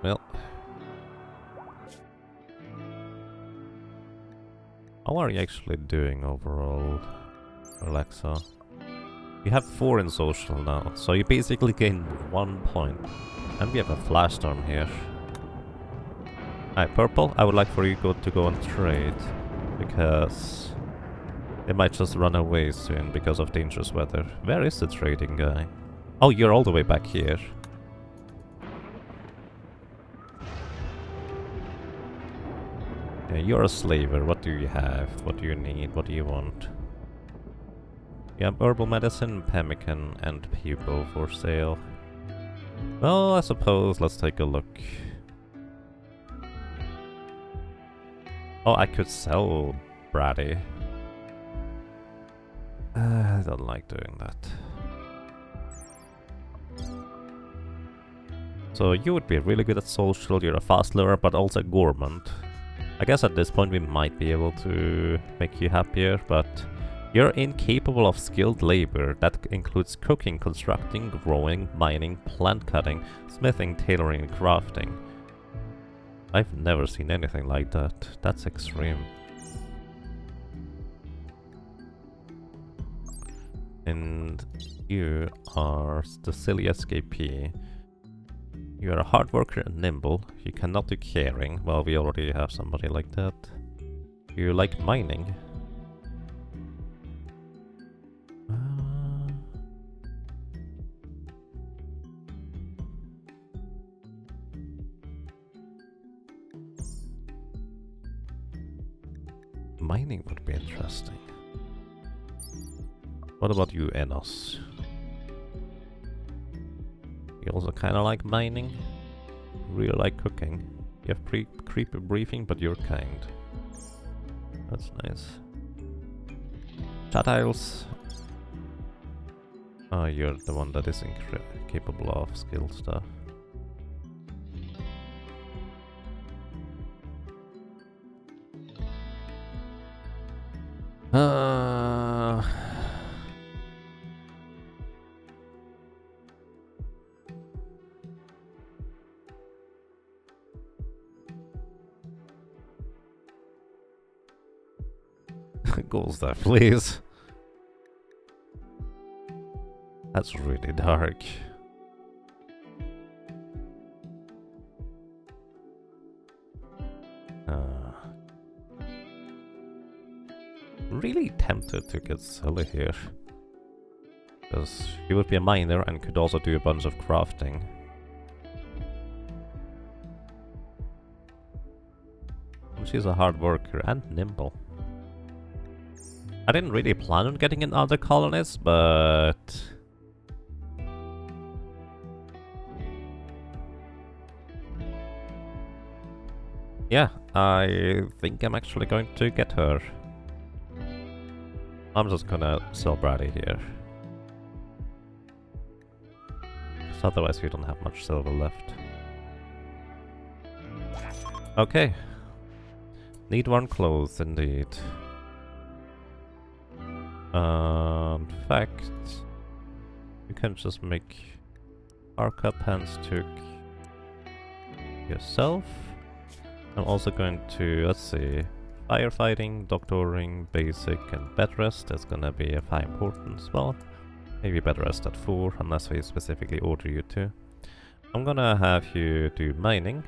Well. How are you actually doing overall, Alexa? You have 4 in social now, so you basically gain 1 point. And we have a flash storm here. Alright, purple, I would like for you to go and trade, because they might just run away soon because of dangerous weather. Where is the trading guy? Oh, you're all the way back here. Yeah, you're a slaver. What do you have? What do you need? What do you want? You have herbal medicine, pemmican, and pupil for sale. Well, I suppose let's take a look. Oh, I could sell Brady. I don't like doing that. So you would be really good at social, you're a fast learner, but also gourmand. I guess at this point we might be able to make you happier, but you're incapable of skilled labor. That includes cooking, constructing, growing, mining, plant cutting, smithing, tailoring, and crafting. I've never seen anything like that. That's extreme. And you are the silly escapee. You are a hard worker and nimble. You cannot do caring. Well, we already have somebody like that. You like mining. Mining would be interesting. What about you, Enos? You also kind of like mining? Really like cooking. You have creepy briefing, but you're kind. That's nice. Chat tiles. Oh, you're the one that is capable of skill stuff. Goals there, please. That's really dark. Really tempted to get Silly here. Because he would be a miner and could also do a bunch of crafting. And she's a hard worker and nimble. I didn't really plan on getting another colonist, but... yeah, I think I'm actually going to get her. I'm just gonna sell Brady here. Because otherwise we don't have much silver left. Okay. Need one clothes, indeed. In fact, you can just make Arca pants took yourself. I'm also going to, let's see, firefighting, doctoring, basic, and bed rest. That's gonna be of high importance. Well, maybe bed rest at 4, unless we specifically order you to. I'm gonna have you do mining.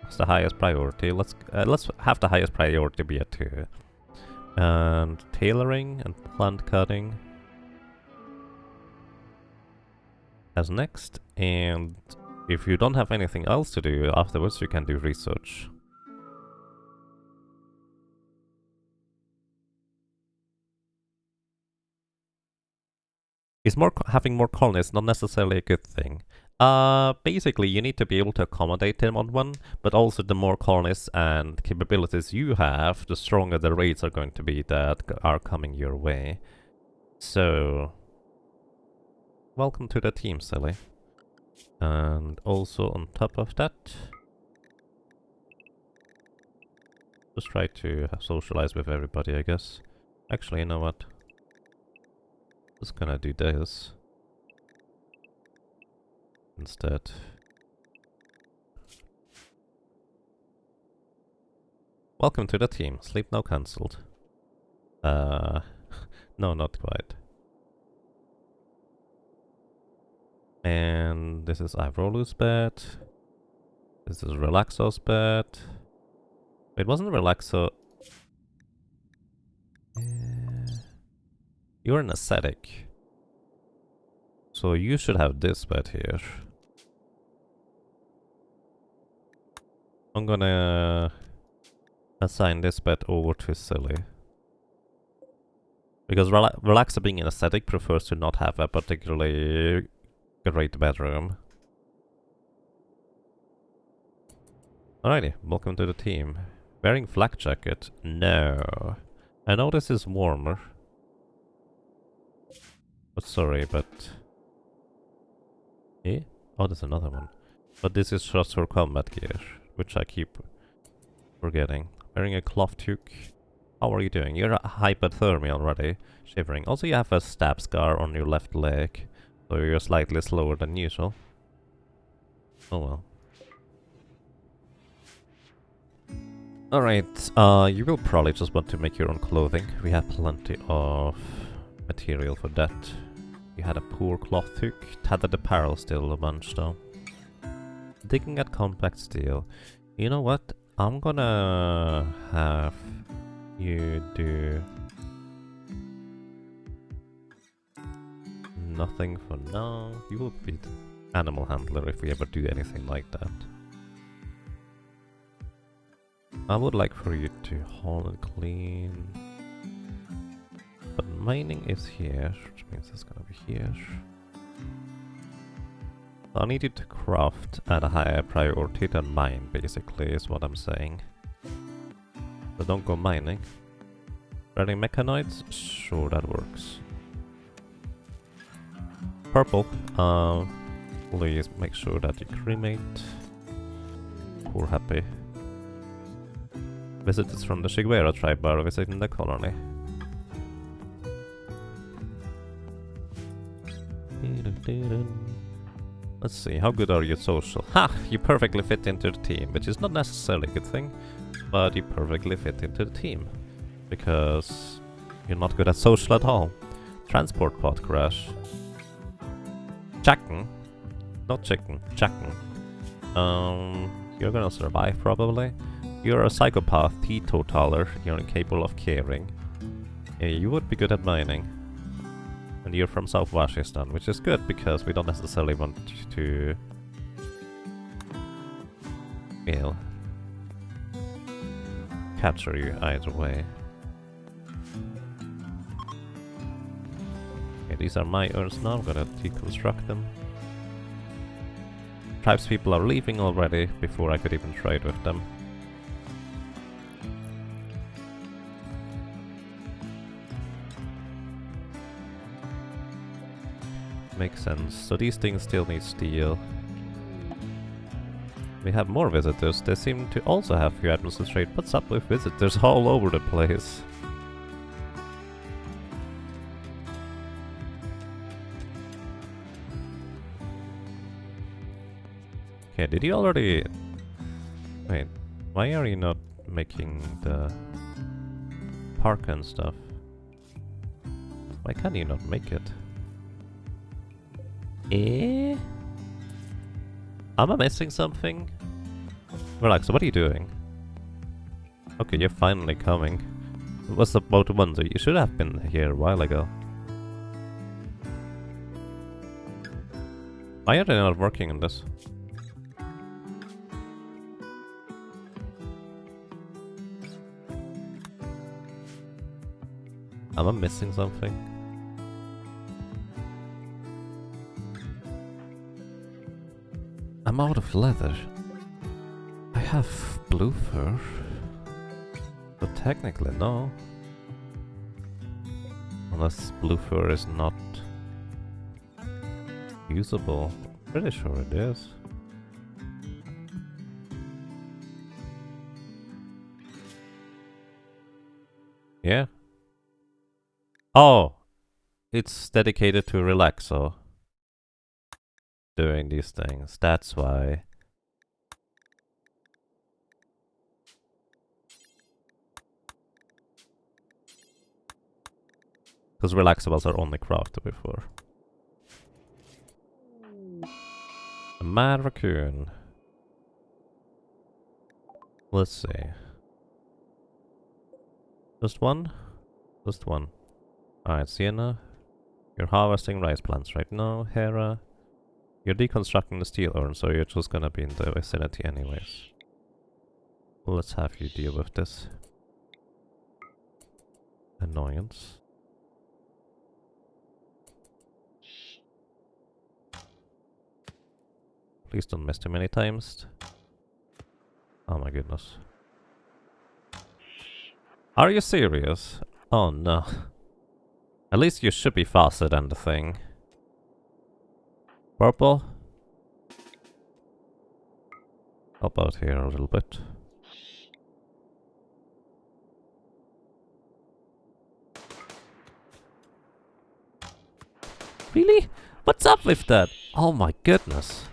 It's the highest priority. Let's have the highest priority be a 2. And tailoring and plant cutting as next. And if you don't have anything else to do afterwards, you can do research. Is having more colonists not necessarily a good thing? Basically, you need to be able to accommodate them on one, but also the more colonists and capabilities you have, the stronger the raids are going to be that are coming your way. So, welcome to the team, Silly. And also on top of that, just try to socialize with everybody, I guess. Actually, you know what? Just gonna do this instead. Welcome to the team. Sleep now cancelled. No, not quite. And this is Ivrolu's bed. This is Relaxo's bed. Wait, wasn't Relaxo... You're an ascetic. So you should have this bed here. I'm gonna assign this bed over to Silly. Because Relaxo being an ascetic prefers to not have a particularly great bedroom. Alrighty, welcome to the team. Wearing flak jacket? No. I know this is warmer. But sorry, but... eh? Oh, there's another one. But this is just for combat gear, which I keep forgetting. Wearing a cloth toque. How are you doing? You're hypothermia already. Shivering. Also, you have a stab scar on your left leg. So you're slightly slower than usual. Oh well. Alright, you will probably just want to make your own clothing. We have plenty of material for that. You had a poor cloth toque. Tattered apparel still a bunch though. Digging at compact steel. You know what? I'm gonna have you do nothing for now. You will be the animal handler if we ever do anything like that. I would like for you to haul and clean. But mining is here, which means it's gonna be here. I need you to craft at a higher priority than mine, basically, is what I'm saying. So don't go mining. Running mechanoids? Sure, that works. Purple, please make sure that you cremate. Poor Happy. Visitors from the Shiguera tribe are visiting the colony. Let's see, how good are you social? Ha! You perfectly fit into the team, which is not necessarily a good thing, but you perfectly fit into the team. Because you're not good at social at all. Transport pod crash. Chacken. Not chicken, chacken. You're gonna survive probably. You're a psychopath, teetotaler, you're incapable of caring. You would be good at mining. And you're from South Washington, which is good because we don't necessarily want to... well, capture you either way. Okay, these are my urns now, I'm gonna deconstruct them. Tribespeople are leaving already before I could even trade with them. Makes sense. So these things still need steel. We have more visitors. They seem to also have few items to trade. What's up with visitors all over the place? Okay, did you already... wait, why are you not making the park and stuff? Why can you not make it? Eh? Am I missing something? Relax, what are you doing? Okay, you're finally coming. What's about the wonder? You should have been here a while ago. Why are they not working on this? Am I missing something? I'm out of leather. I have blue fur. But technically no. Unless blue fur is not usable. Pretty sure it is. Yeah. Oh! It's dedicated to Relaxo. Doing these things, that's why. Because Relaxables are only crafted before. A mad raccoon. Let's see. Just one? Just one. Alright, Sienna. You're harvesting rice plants right now, Hera. You're deconstructing the steel urn, so you're just gonna be in the vicinity anyways. Let's have you deal with this annoyance. Please don't miss too many times. Oh my goodness. Are you serious? Oh no. At least you should be faster than the thing. Purple? Help out here a little bit. Really? What's up with that? Oh my goodness.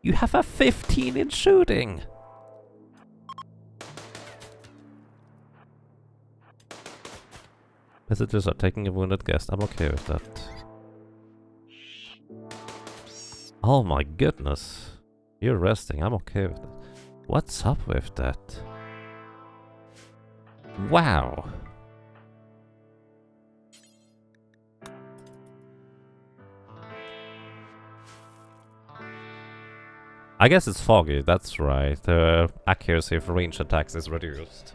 You have a 15 in shooting! Visitors are taking a wounded guest. I'm okay with that. Oh my goodness. You're resting. I'm okay with that. What's up with that? Wow. I guess it's foggy, that's right. The accuracy of range attacks is reduced.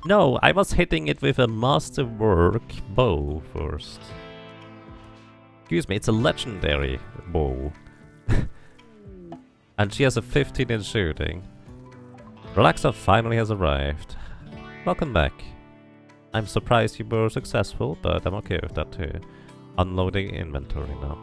No, I was hitting it with a masterwork bow first. Excuse me, it's a legendary bow. And she has a 15 in shooting. Relaxa finally has arrived. Welcome back. I'm surprised you were successful, but I'm okay with that too. Unloading inventory now.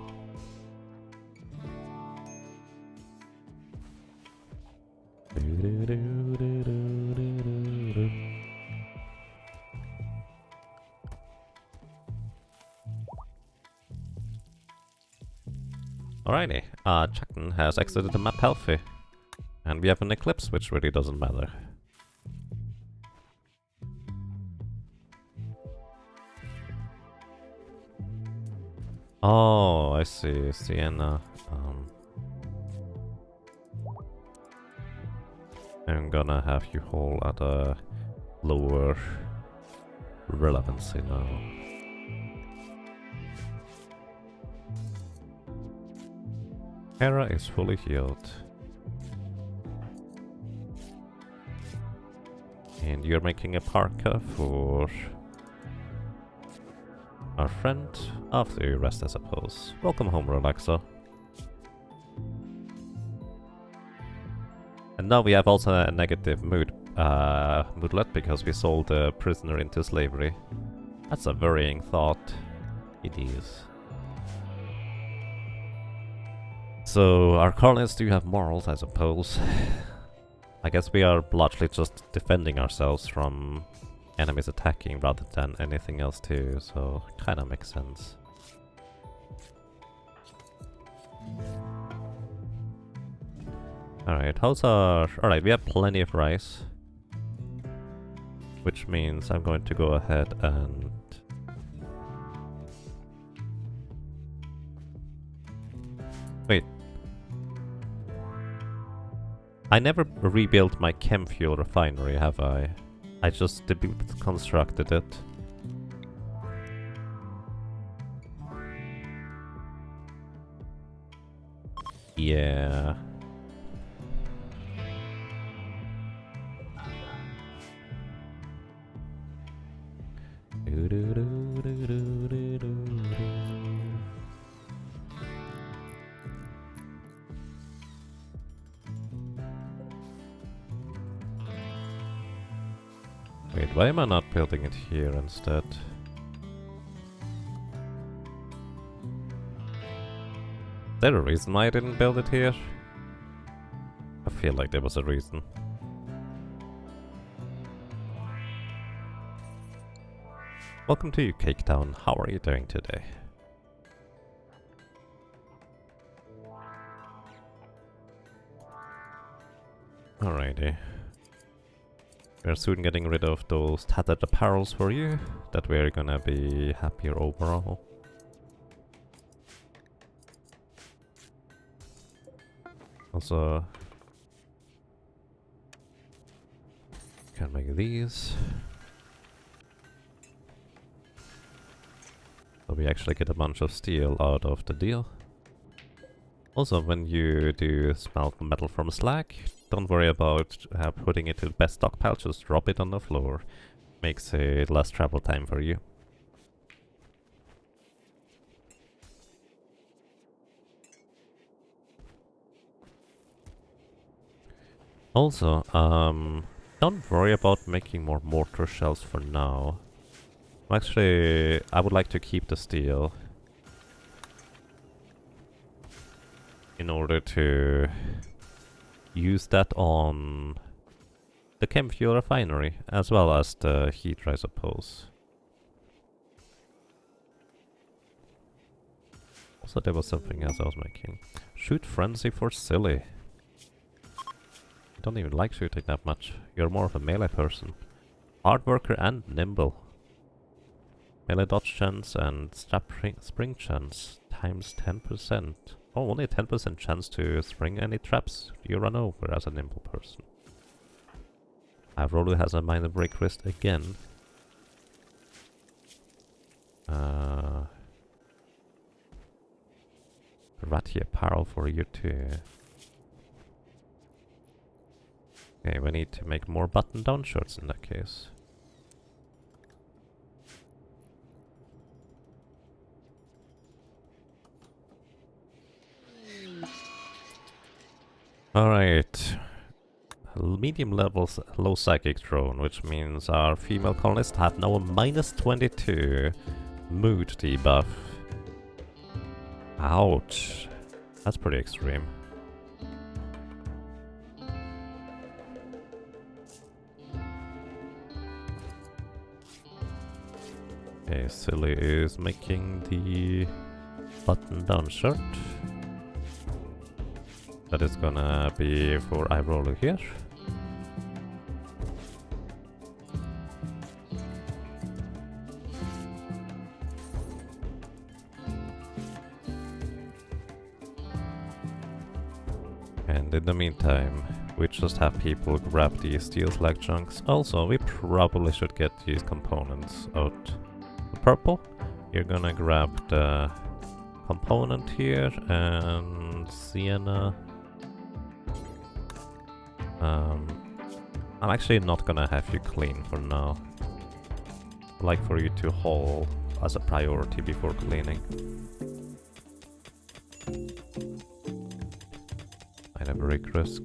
Alrighty, Chuckton has exited the map healthy. And we have an eclipse, which really doesn't matter. Oh, I see, Sienna. I'm gonna have you hold at a lower relevancy now. Hera is fully healed. And you're making a parka for our friend after you rest, I suppose. Welcome home, Relaxa. And now we have also a negative moodlet because we sold the prisoner into slavery. That's a worrying thought. It is. So our colonists do have morals, I suppose. I guess we are largely just defending ourselves from enemies attacking rather than anything else too, so kinda makes sense. Alright, how's our... Alright, we have plenty of rice. Which means I'm going to go ahead and... Wait. I never rebuilt my chem fuel refinery, have I? I just constructed it. Yeah. Wait, why am I not building it here instead? Is there a reason why I didn't build it here? I feel like there was a reason. Welcome to Cake Town. How are you doing today? Alrighty. We're soon getting rid of those tattered apparels for you. That we're gonna be happier overall. Also, can make these. So we actually get a bunch of steel out of the deal. Also, when you do smelt metal from slag, don't worry about putting it to the best stockpile, just drop it on the floor. Makes it less travel time for you. Also, don't worry about making more mortar shells for now. Actually, I would like to keep the steel in order to use that on the chem fuel refinery, as well as the heater, I suppose. Also, there was something else I was making. Shoot frenzy for silly. I don't even like shooting that much. You're more of a melee person. Hard worker and nimble. Melee dodge chance and spring chance times 10%. Oh, only a 10% chance to spring any traps you run over as a nimble person. Avrolu has a minor break wrist again. Ratty apparel for you too. Okay, we need to make more button-down shirts in that case. Alright. Medium levels, low psychic drone, which means our female colonists have now a -22 mood debuff. Ouch. That's pretty extreme. Okay, Silly is making the button-down shirt. That is gonna be for eye roller here. And in the meantime, we just have people grab these steel slag chunks. Also, we probably should get these components out. The purple, you're gonna grab the component here, and Sienna. I'm actually not gonna have you clean for now. I'd like for you to haul as a priority before cleaning. I never take risk.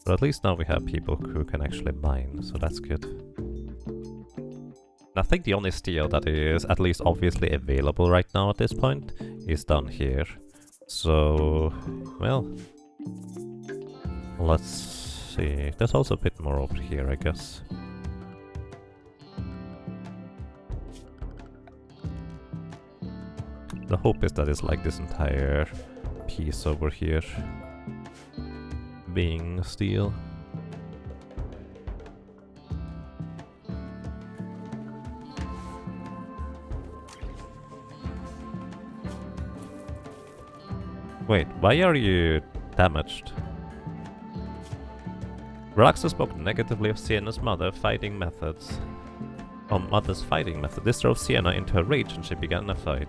But at least now we have people who can actually mine, so that's good. I think the only steel that is at least obviously available right now at this point is down here. So, well, let's see. There's also a bit more over here, I guess. The hope is that it's like this entire piece over here being steel. Wait, why are you damaged? Relaxer spoke negatively of Sienna's mother's fighting methods. This drove Sienna into a rage and she began a fight.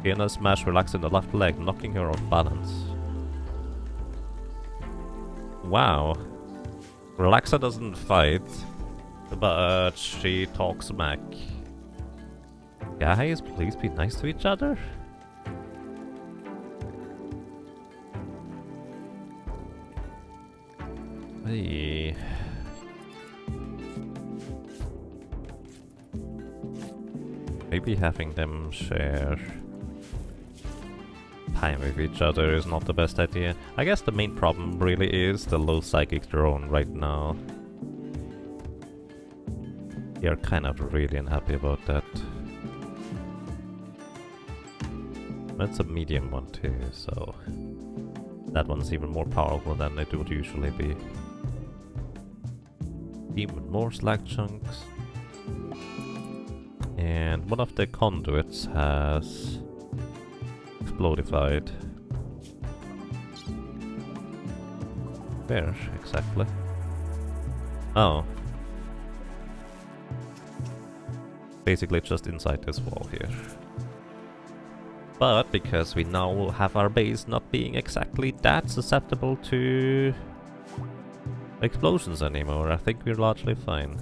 Sienna smashed Relaxer in the left leg, knocking her off balance. Wow. Relaxer doesn't fight, but she talks smack. Guys, please be nice to each other. Hey. Maybe having them share time with each other is not the best idea. I guess the main problem really is the low psychic drone right now. They're kind of really unhappy about that. That's a medium one too, so that one's even more powerful than it would usually be. Even more slag chunks. And one of the conduits has explodified. Where exactly? Oh. Basically just inside this wall here. But because we now have our base not being exactly that susceptible to explosions anymore, I think we're largely fine.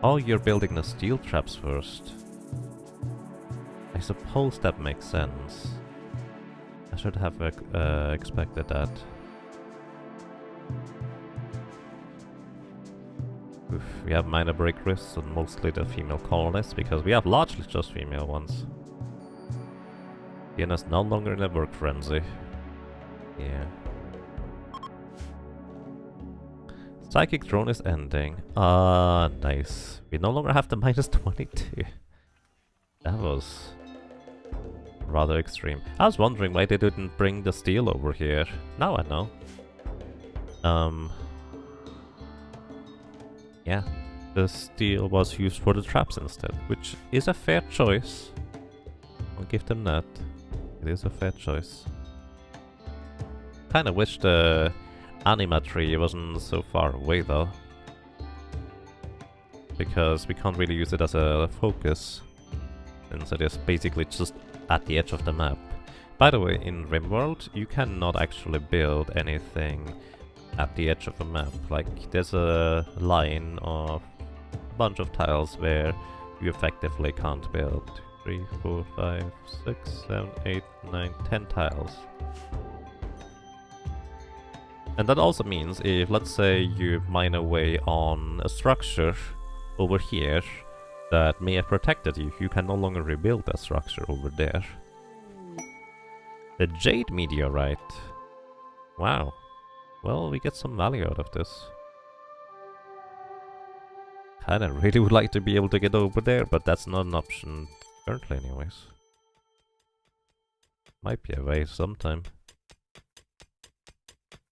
Oh, you're building the steel traps first. I suppose that makes sense. I should have expected that. Oof, we have minor break risks on mostly the female colonists, because we have largely just female ones. Sienna's no longer in a work frenzy. Yeah. Psychic drone is ending. Ah, nice. We no longer have the -22. That was rather extreme. I was wondering why they didn't bring the steel over here. Now I know. Yeah, the steel was used for the traps instead, which is a fair choice. I'll give them that. It is a fair choice. Kinda wish the anima tree wasn't so far away though, because we can't really use it as a focus, since it is basically just at the edge of the map. By the way, in Rimworld you cannot actually build anything at the edge of a map. Like, there's a line of a bunch of tiles where you effectively can't build. 3, 4, 5, 6, 7, 8, 9, 10 tiles. And that also means if, let's say, you mine away on a structure over here that may have protected you, you can no longer rebuild that structure over there. The Jade Meteorite. Wow. Well, we get some value out of this. Kinda really would like to be able to get over there, but that's not an option currently anyways. Might be a way sometime.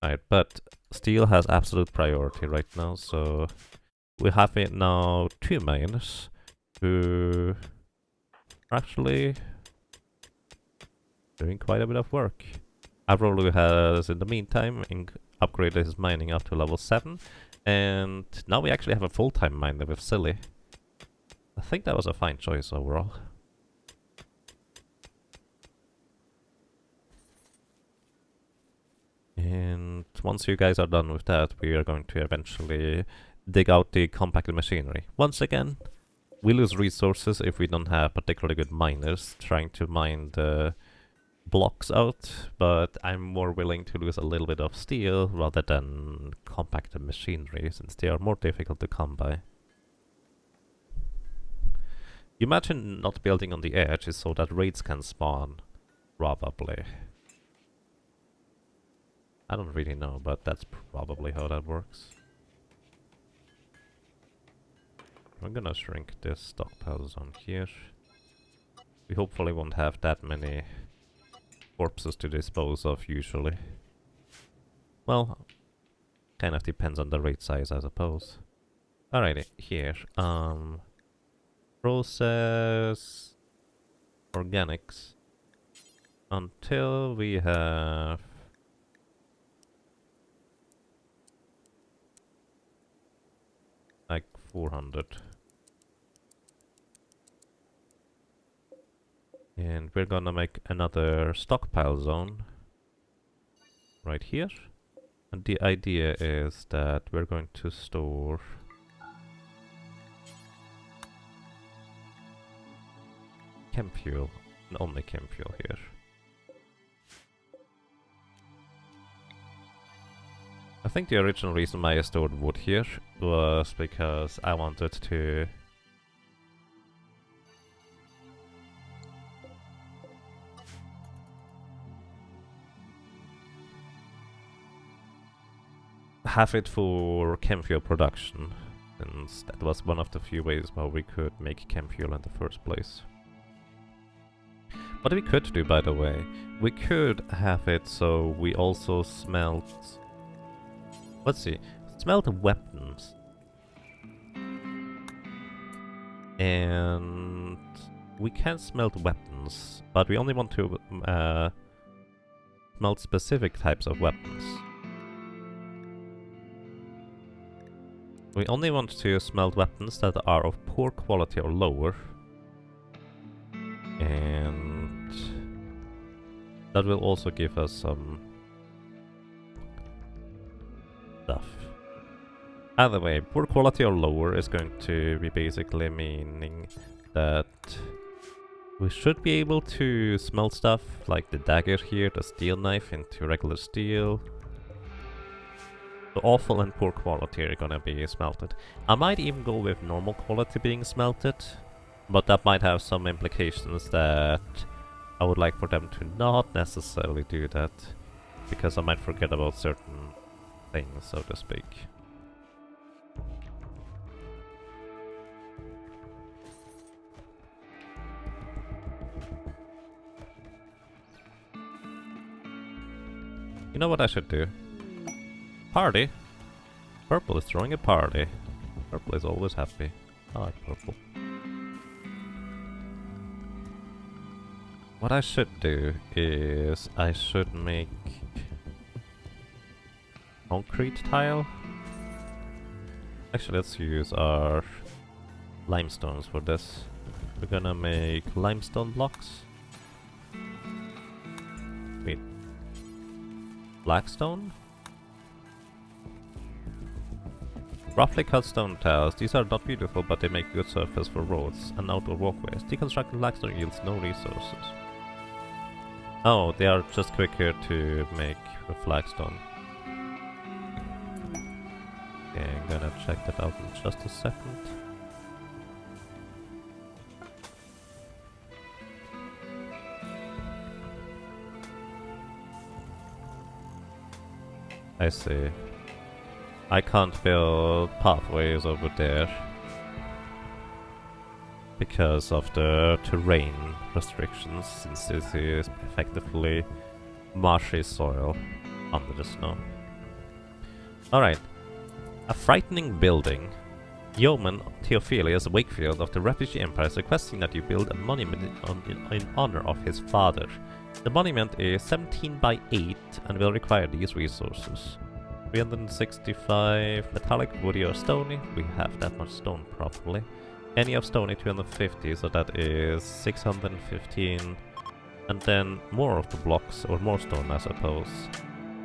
Alright, but steel has absolute priority right now, so we have it now 2 miners who are actually doing quite a bit of work. Avrolu has in the meantime upgraded his mining up to level 7, and now we actually have a full-time miner with Silly. I think that was a fine choice overall. And once you guys are done with that, we are going to eventually dig out the compacted machinery. Once again, we lose resources if we don't have particularly good miners trying to mine the blocks out, but I'm more willing to lose a little bit of steel rather than compacted machinery, since they are more difficult to come by. You imagine not building on the edge is so that raids can spawn, probably. I don't really know, but that's probably how that works. I'm gonna shrink this stockpile zone here. We hopefully won't have that many corpses to dispose of usually. Well, kind of depends on the raid size, I suppose. Alrighty, here. Process organics until we have like 400. And we're gonna make another stockpile zone right here. And the idea is that we're going to store chem fuel, and only chem fuel here. I think the original reason why I stored wood here was because I wanted to have it for chem fuel production, since that was one of the few ways how we could make chem fuel in the first place. What we could do, by the way, we could have it so we also smelt... Let's see, smelt weapons. And we can smelt weapons, but we only want to smelt specific types of weapons. We only want to smelt weapons that are of poor quality or lower. And that will also give us some stuff. Either way, poor quality or lower is going to be basically meaning that we should be able to smelt stuff like the dagger here, the steel knife into regular steel. The awful and poor quality are gonna be smelted. I might even go with normal quality being smelted, but that might have some implications that I would like for them to not necessarily do that, because I might forget about certain things, so to speak. You know what I should do? Party? Purple is throwing a party. Purple is always happy. I like purple. What I should do is I should make concrete tile. Actually, let's use our limestones for this. We're gonna make limestone blocks. Wait. Blackstone? Roughly cut stone tiles. These are not beautiful, but they make good surface for roads and outdoor walkways. Deconstructed blackstone yields no resources. Oh, they are just quicker to make a flagstone. Okay, I'm gonna check that out in just a second. I see. I can't build pathways over there because of the terrain restrictions, since this is effectively marshy soil under the snow. Alright. A frightening building. Yeoman Theophilus Wakefield of the Refugee Empire is requesting that you build a monument in honor of his father. The monument is 17 by 8 and will require these resources. 365 metallic, woody or stony. We have that much stone probably. Any of stony 250, so that is 615. And then more of the blocks, or more stone I suppose.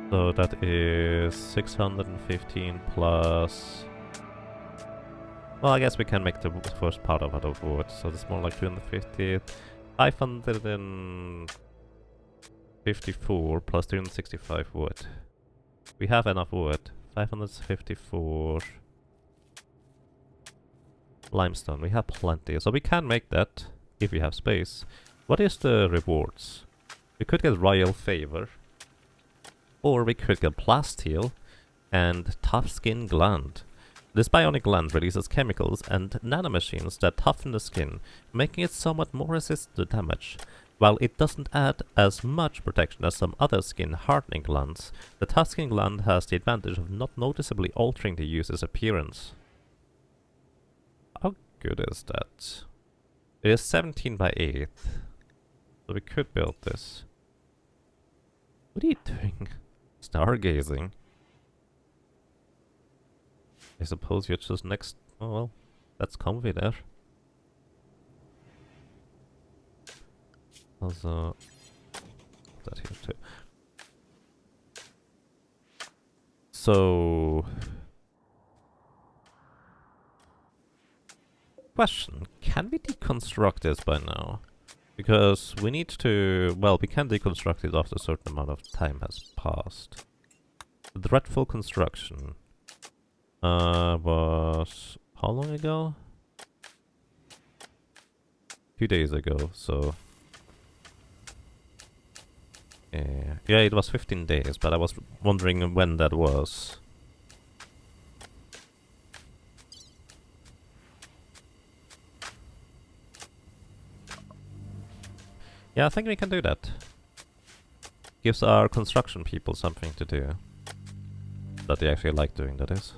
So that is 615 plus... Well, I guess we can make the first part of it of wood, so it's more like 250. 554 plus 365 wood. We have enough wood. 554 limestone. We have plenty, so we can make that if we have space. What is the rewards? We could get royal favor, or we could get plasteel and tough skin gland. This bionic gland releases chemicals and nanomachines that toughen the skin, making it somewhat more resistant to damage. While it doesn't add as much protection as some other skin hardening glands, the tough skin gland has the advantage of not noticeably altering the user's appearance. How good is that? It is 17 by 8, so we could build this. What are you doing? Stargazing. I suppose you're just next... Oh well, that's comfy there. Also... that here too. So... Question, can we deconstruct this by now? Because we need to... Well, we can deconstruct it after a certain amount of time has passed. The dreadful construction was... how long ago? 2 days ago, so... Yeah, it was 15 days, but I was wondering when that was. Yeah, I think we can do that. Gives our construction people something to do. That they actually like doing, that is.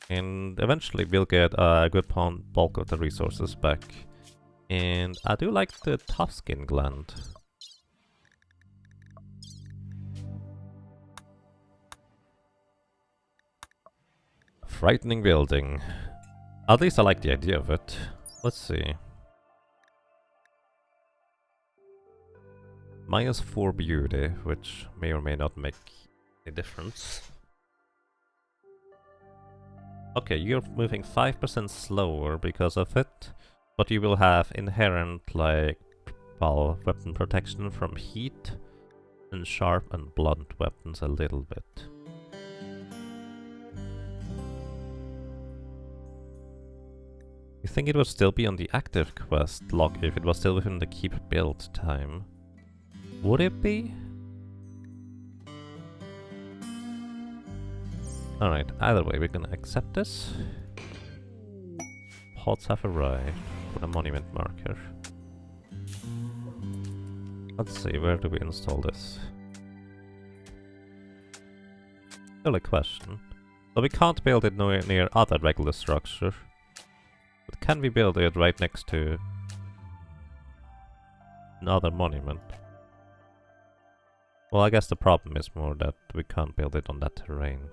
And eventually we'll get a good bulk of the resources back. And I do like the tough skin gland. Frightening building. At least I like the idea of it. Let's see. -4 beauty, which may or may not make a difference. Okay, you're moving 5% slower because of it, but you will have inherent, like, well, weapon protection from heat, and sharp and blunt weapons a little bit. You think it would still be on the active quest log if it was still within the keep build time? Would it be? Alright, either way, we're gonna accept this. Pods have arrived for the monument marker. Let's see, where do we install this? Still a question. So we can't build it near other regular structure. But can we build it right next to another monument? Well, I guess the problem is more that we can't build it on that terrain.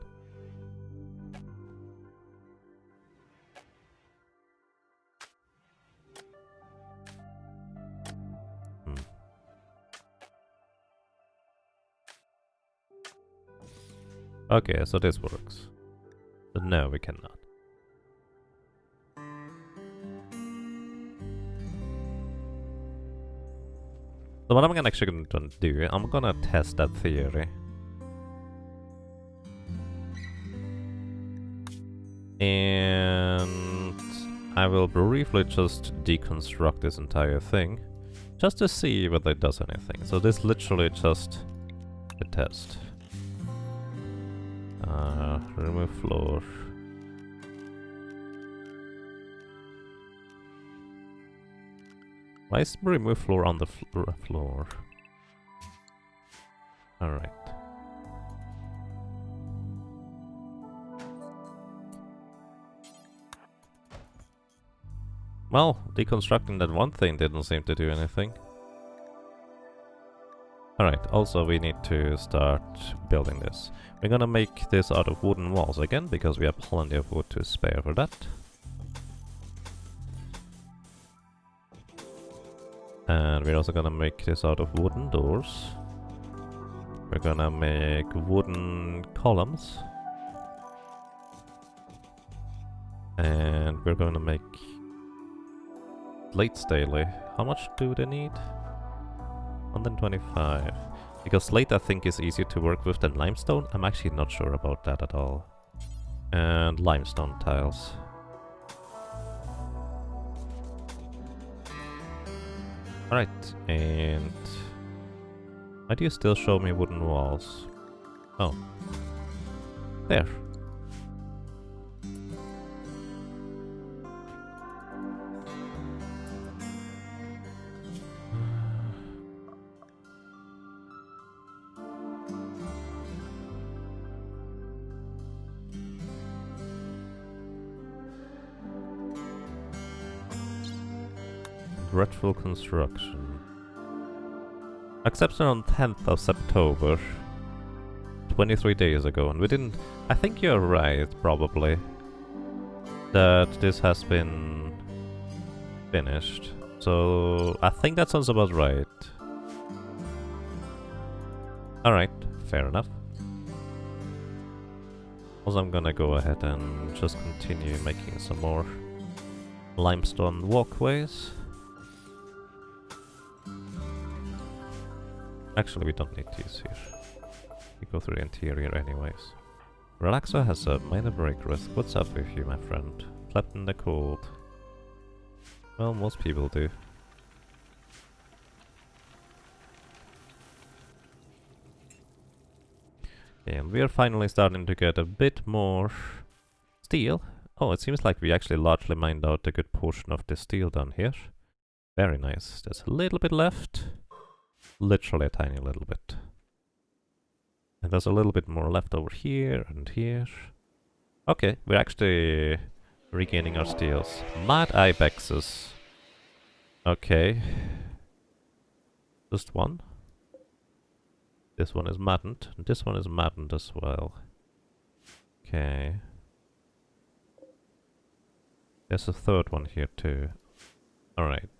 Okay, so this works. But no, we cannot. So what I'm actually gonna do, I'm gonna test that theory. And I will briefly just deconstruct this entire thing, just to see whether it does anything. So this literally just a test. Remove floor. Why is remove floor on the floor? Alright. Well, deconstructing that one thing didn't seem to do anything. Alright, also we need to start building this. We're gonna make this out of wooden walls again, because we have plenty of wood to spare for that. And we're also gonna make this out of wooden doors. We're gonna make wooden columns. And we're gonna make slates daily. How much do they need? 125. Because slate I think is easier to work with than limestone. I'm actually not sure about that at all. And limestone tiles. Alright, and why do you still show me wooden walls? Oh. There. Dreadful construction. Accepted on 10th of September. 23 days ago, and we didn't... I think you're right, probably. That this has been finished. So I think that sounds about right. Alright, fair enough. Also, I'm gonna go ahead and just continue making some more limestone walkways. Actually, we don't need these here. We go through the interior anyways. Relaxo has a minor break risk. What's up with you, my friend? Slept in the cold. Well, most people do. And we are finally starting to get a bit more steel. Oh, it seems like we actually largely mined out a good portion of the steel down here. Very nice. There's a little bit left. Literally a tiny little bit. And there's a little bit more left over here and here. Okay, we're actually regaining our steels. Mad ibexes. Okay. Just one. This one is maddened. And this one is maddened as well. Okay. There's a third one here too. Alright.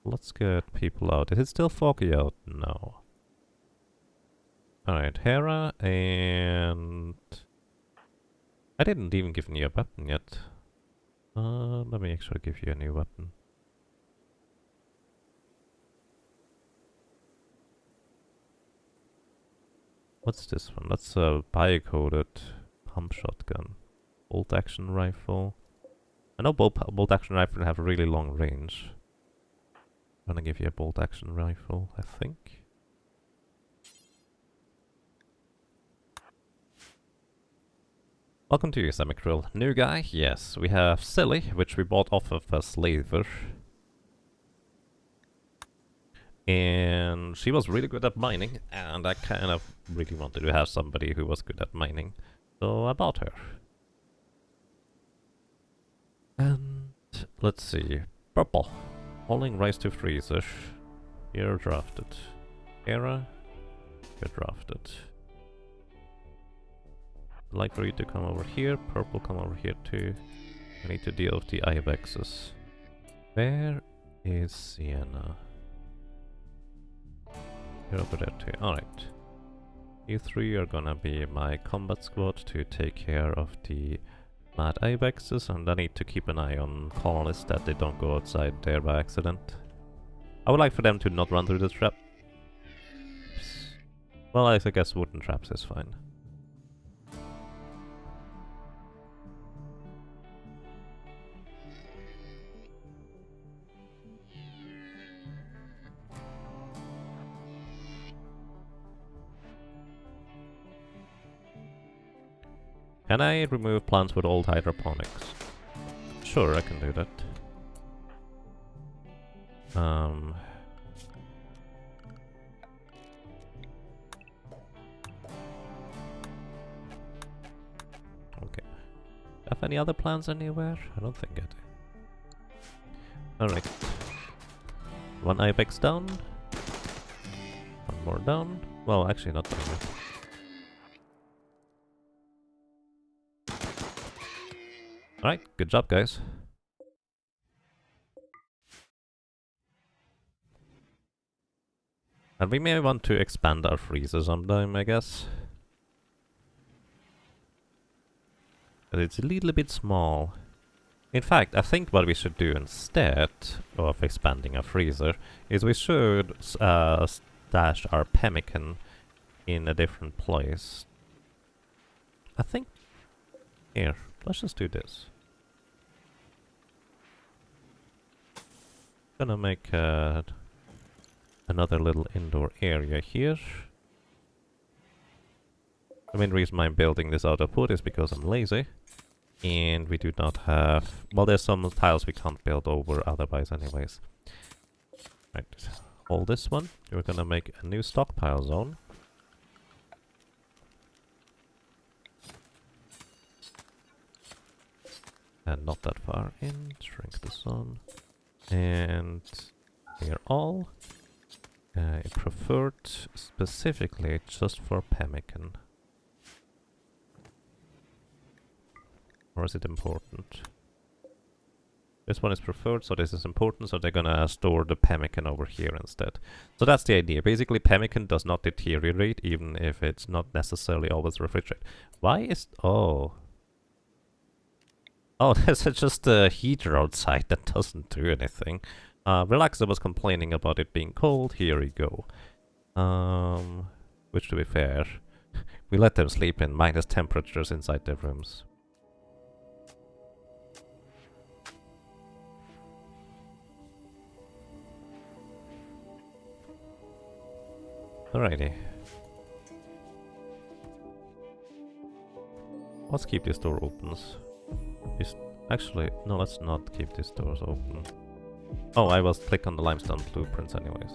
Let's get people out. Is it still foggy out? No. Alright, Hera and... I didn't even give you a weapon yet. Let me actually give you a new weapon. What's this one? That's a bio-coded pump shotgun. Bolt action rifle. I know bolt action rifle have a really long range. I'm gonna give you a bolt action rifle, I think. Welcome to you, Rimworld. New guy? Yes, we have Silly, which we bought off of a slaver. And she was really good at mining, and I kind of really wanted to have somebody who was good at mining. So I bought her. And let's see. Purple. Holding rise to freezer. You're drafted. Hera, you're drafted. I'd like for you to come over here. Purple, come over here too. I need to deal with the ibexes. Where is Sienna? You're over there too. Alright. You three are gonna be my combat squad to take care of the mad ibexes, and I need to keep an eye on colonists that they don't go outside there by accident. I would like for them to not run through the trap. Well, I guess wooden traps is fine. Can I remove plants with old hydroponics? Sure, I can do that. Okay. Have any other plants anywhere? I don't think I do. Alright. One ibex down. One more down. Well, actually not down yet. Alright, good job guys. And we may want to expand our freezer sometime, I guess. But it's a little bit small. In fact, I think what we should do instead of expanding our freezer is we should stash our pemmican in a different place. I think... Here, let's just do this. Gonna make another little indoor area here. The main reason I'm building this out of wood is because I'm lazy. And we do not have... Well, there's some tiles we can't build over otherwise anyways. Right, hold this one. We're gonna make a new stockpile zone. And not that far in. Shrink this on. And here all. Preferred specifically just for pemmican. Or is it important? This one is preferred, so this is important, so they're gonna store the pemmican over here instead. So that's the idea. Basically, pemmican does not deteriorate, even if it's not necessarily always refrigerated. Why is... Oh. Oh, there's just a heater outside that doesn't do anything. Relaxer was complaining about it being cold. Here we go. Which, to be fair, we let them sleep in minus temperatures inside their rooms. Alrighty. Let's keep this door open. Actually, no, let's not keep these doors open. Oh, I will click on the limestone blueprints anyways.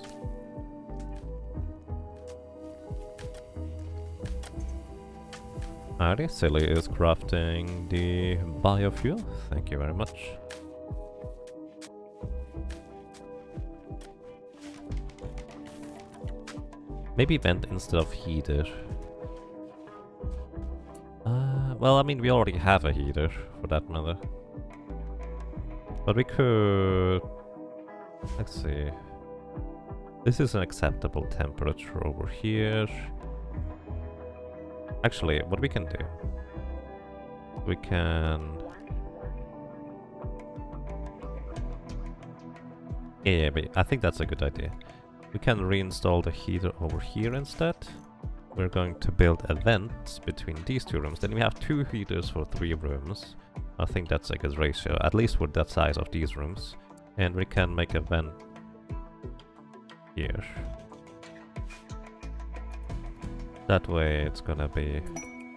Alrighty, Silly is crafting the biofuel. Thank you very much. Maybe vent instead of heater. Well, I mean, we already have a heater, for that matter. But we could... Let's see. This is an acceptable temperature over here. Actually, what we can do... We can... Yeah, I think that's a good idea. We can reinstall the heater over here instead. We're going to build a vent between these two rooms. Then we have 2 heaters for 3 rooms. I think that's a good ratio, at least for that size of these rooms. And we can make a vent here. That way it's gonna be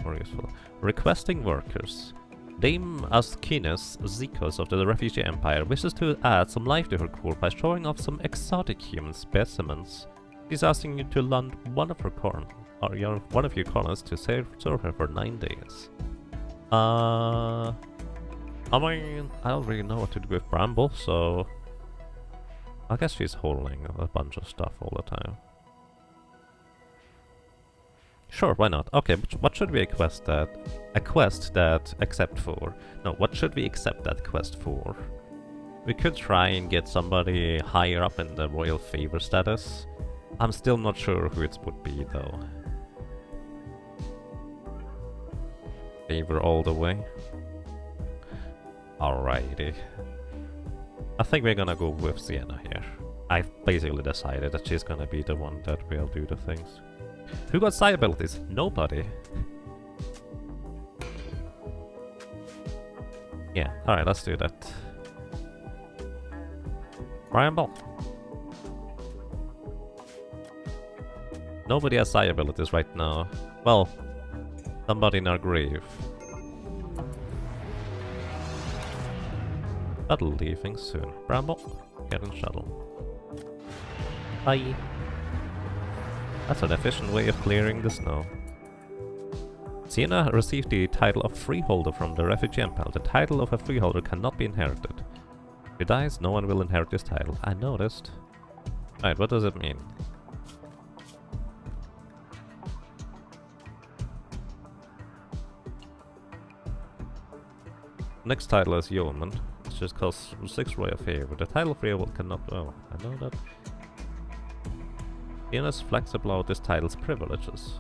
more useful. Requesting workers. Dame Askinis Zikos of the Refugee Empire wishes to add some life to her court by showing off some exotic human specimens. She's asking you to lend one of her one of your colonists to serve her for 9 days. I mean, I don't really know what to do with Bramble, so I guess she's holding a bunch of stuff all the time. Sure, why not? Okay, what should we request that? A quest that accept for? No, what should we accept that quest for? We could try and get somebody higher up in the royal favor status. I'm still not sure who it would be though. Favor all the way. Alrighty. I think we're gonna go with Sienna here. I've basically decided that she's gonna be the one that will do the things. Who got psi abilities? Nobody. Yeah, alright, let's do that. Bramble. Nobody has psi abilities right now. Well, somebody in our grave. Shuttle leaving soon. Bramble, get in shuttle. Bye. That's an efficient way of clearing the snow. Sienna received the title of freeholder from the refugee empire. The title of a freeholder cannot be inherited. If he dies, no one will inherit this title. I noticed. Right, what does it mean? Next title is Yeoman. It just costs 6 royal favor. The title of freeholder cannot... Oh, I know that. Sienna's flexible about this title's privileges.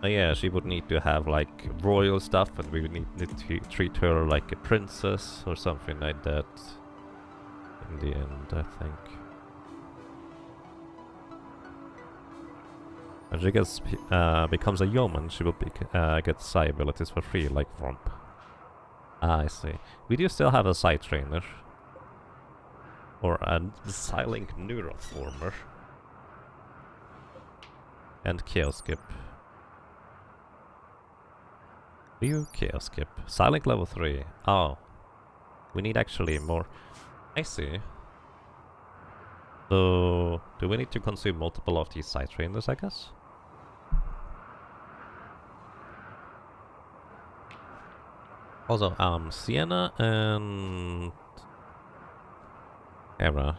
Yeah, she would need to have like royal stuff, and we would need to treat her like a princess or something like that. In the end, I think. When she gets becomes a yeoman, she will get psi abilities for free, like Romp. Ah, I see. We do still have a psi trainer. Or a Psylink Neuroformer. And Chaos Skip. View Chaos Skip. Psylink level 3. Oh. We need actually more. I see. So, do we need to consume multiple of these side trainers, I guess? Also, Sienna and Hera.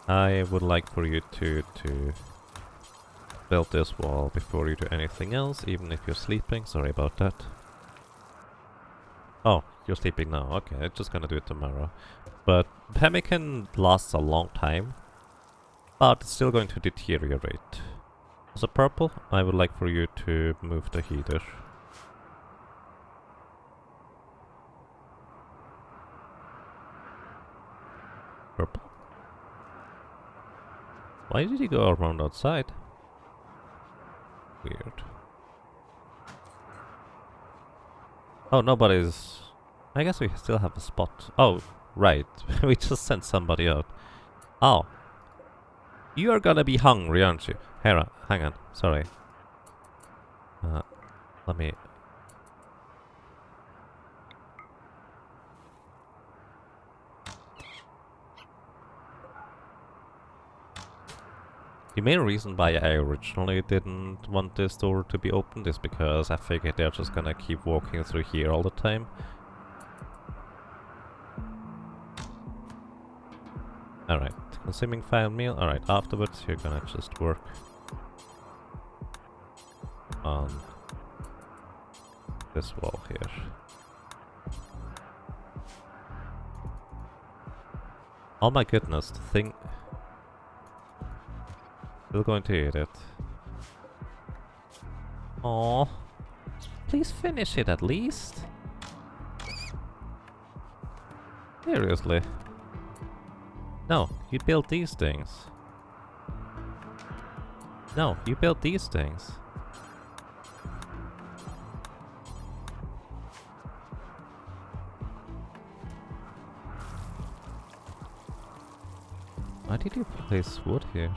I would like for you to build this wall before you do anything else, even if you're sleeping. Sorry about that. Oh, you're sleeping now. Okay, I'm just gonna do it tomorrow. But Pemmican lasts a long time, but it's still going to deteriorate. So purple, I would like for you to move the heater. Purple. Why did he go around outside? Weird. Oh, nobody's... I guess we still have a spot. Oh, right. We just sent somebody out. Oh. You are gonna be hungry, aren't you? Hera, hang on. Sorry. Let me... The main reason why I originally didn't want this door to be opened is because I figured they're just gonna keep walking through here all the time. Alright, consuming fine meal. Alright, afterwards you're gonna just work on this wall here. Oh my goodness, the thing... Still going to eat it. Aww. Please finish it at least. Seriously. No, you built these things. No, you built these things. Why did you place wood here?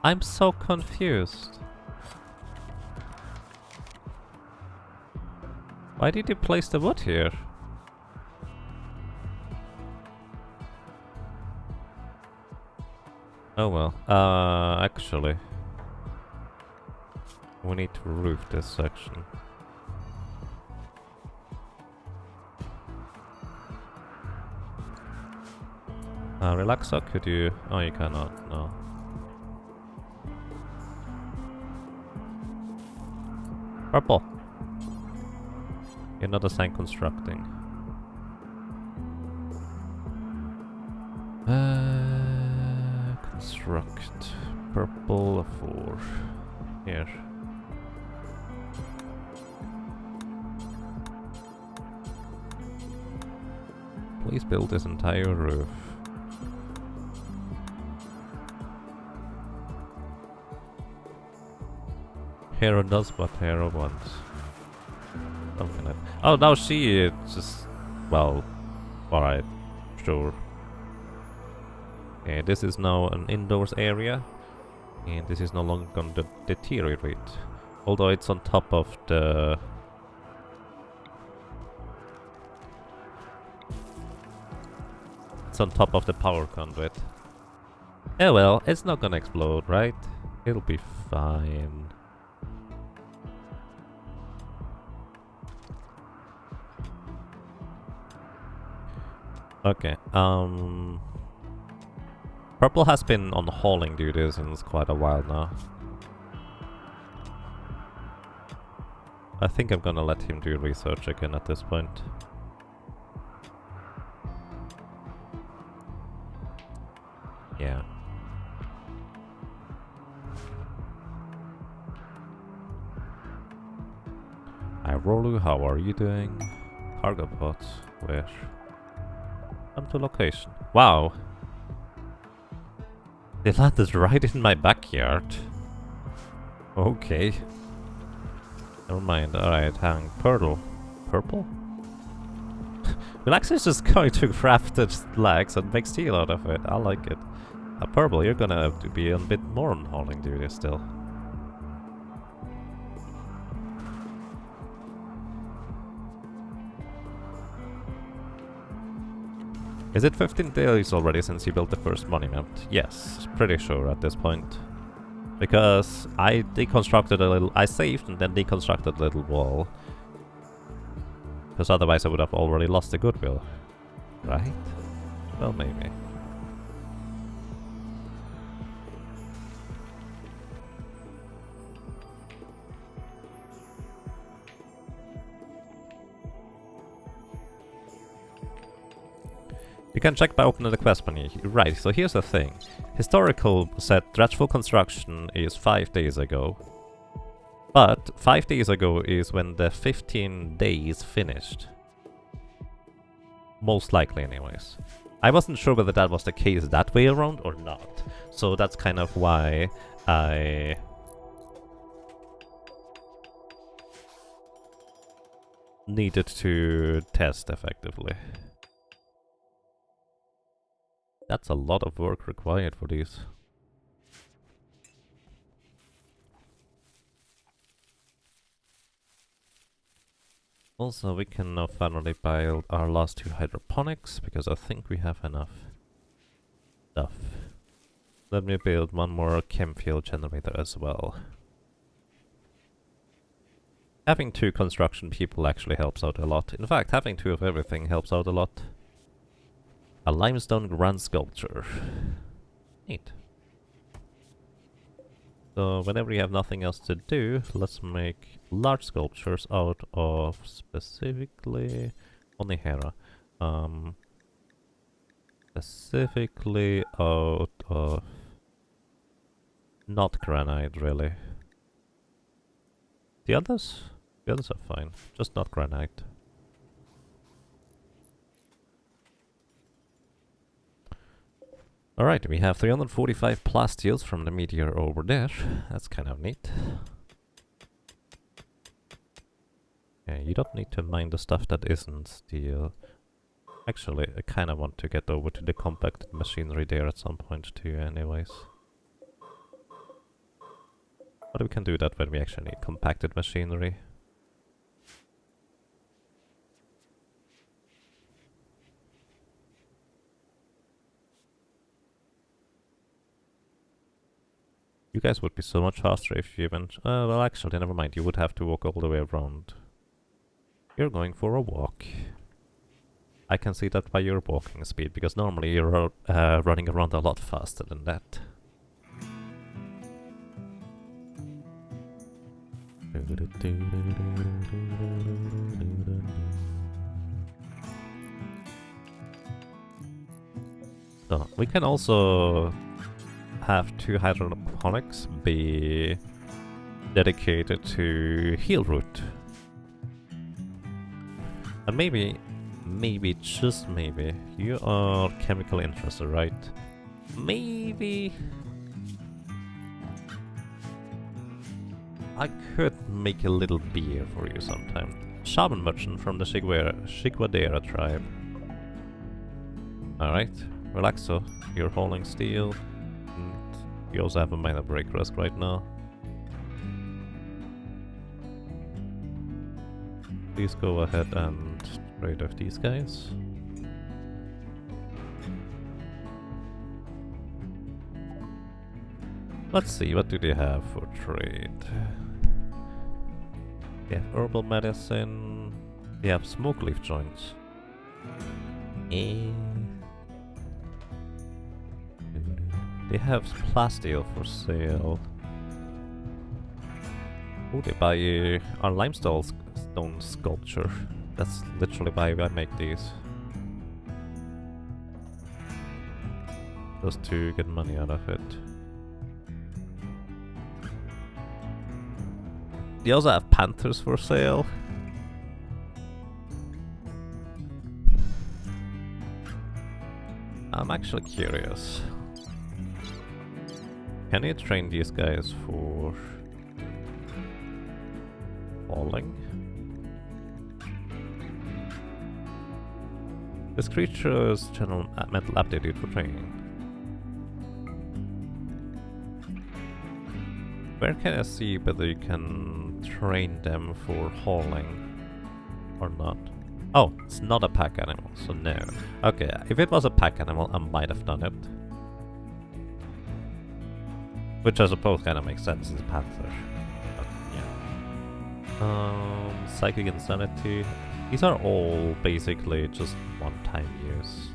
I'm so confused. Why did you place the wood here? Oh well, actually, we need to roof this section. Relaxo, could you... Oh, you cannot, no. Purple. You're not assigned constructing. Construct. Purple 4. Here. Please build this entire roof. Hero does what Hero wants. Something like. Oh, now she is just. Well. Alright. Sure. This is now an indoors area. And this is no longer going to deteriorate. Although it's on top of the. It's on top of the power conduit. Oh well, it's not gonna explode, right? It'll be fine. Okay, Purple has been on hauling duty since quite a while now. I think I'm gonna let him do research again at this point. Yeah. Hi Rolu, how are you doing? Cargo pods, where? Come to location. Wow! They landed right in my backyard. Okay. Never mind, alright, hang. Purple. Purple? We'll actually just going to craft the legs and make steel out of it. I like it. Purple, you're gonna have to be a bit more on hauling duty still. Is it 15 days already since you built the first monument? Yes, pretty sure at this point. Because I deconstructed a little... I saved and then deconstructed a little wall. Because otherwise I would have already lost the goodwill. Right? Well, maybe. You can check by opening the quest menu. Right, so here's the thing. Historical said dreadful construction is 5 days ago. But 5 days ago is when the 15 days finished. Most likely anyways. I wasn't sure whether that was the case that way around or not. So that's kind of why I... needed to test effectively. That's a lot of work required for these. Also, we can now finally build our last 2 hydroponics, because I think we have enough stuff. Let me build one more chem fuel generator as well. Having 2 construction people actually helps out a lot. In fact, having 2 of everything helps out a lot. A limestone grand sculpture. Neat. So whenever you have nothing else to do, let's make large sculptures out of specifically Onihera. Specifically out of not granite, really. The others are fine, just not granite. Alright, we have 345 plastios from the meteor over there. That's kind of neat. Yeah, you don't need to mine the stuff that isn't steel. Actually, I kind of want to get over to the compacted machinery there at some point too, anyways. But we can do that when we actually need compacted machinery. You guys would be so much faster if you went... well, actually, never mind. You would have to walk all the way around. You're going for a walk. I can see that by your walking speed, because normally you're running around a lot faster than that. So, we can also have 2 hydroponics be dedicated to heal root. And maybe, just maybe, you are chemically interested, right? Maybe I could make a little beer for you sometime. Shaman merchant from the Shigwadera tribe. Alright, Relaxo, you're hauling steel. And you also have a minor break risk right now. Please go ahead and trade off these guys. Let's see, what do they have for trade? They have herbal medicine. They have smoke leaf joints. They have plasteel for sale. Oh, they buy our limestone sculpture. That's literally why I make these. Just to get money out of it. They also have panthers for sale. I'm actually curious. Can you train these guys for falling? This creature's general mental aptitude for training. Where can I see whether you can train them for hauling or not? Oh, it's not a pack animal, so no. Okay, if it was a pack animal, I might have done it. Which I suppose kind of makes sense, it's a panther. But yeah. Psychic Insanity. These are all basically just one-time use.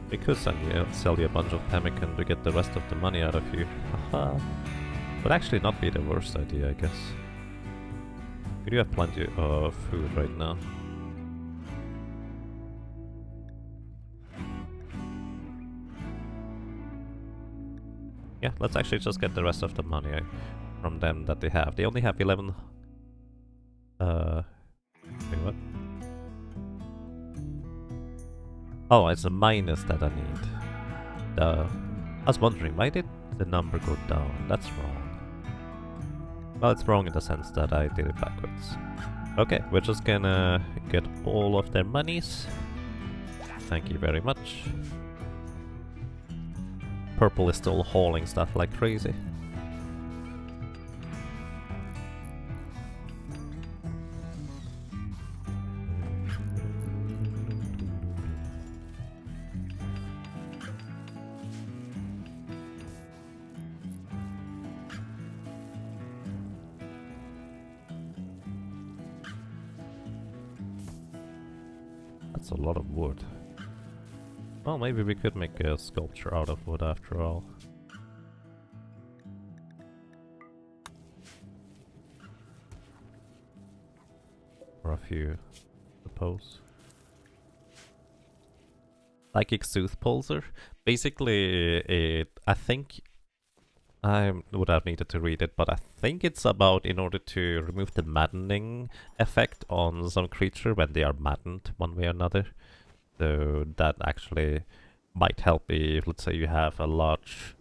We could sell you a bunch of pemmican to get the rest of the money out of you. Haha. Would actually not be the worst idea, I guess. We do have plenty of food right now. Yeah, let's actually just get the rest of the money from them that they have. They only have 11... wait, what? Oh, it's a minus that I need. I was wondering, why did the number go down? That's wrong. Well, it's wrong in the sense that I did it backwards. Okay, we're just gonna get all of their monies. Thank you very much. Purple is still hauling stuff like crazy. That's a lot of wood. Well, maybe we could make a sculpture out of wood after all. Or a few, I suppose. Psychic Sooth Pulsar. Basically, I think I would have needed to read it, but I think it's about in order to remove the maddening effect on some creature when they are maddened one way or another. So that actually might help if, let's say, you have a large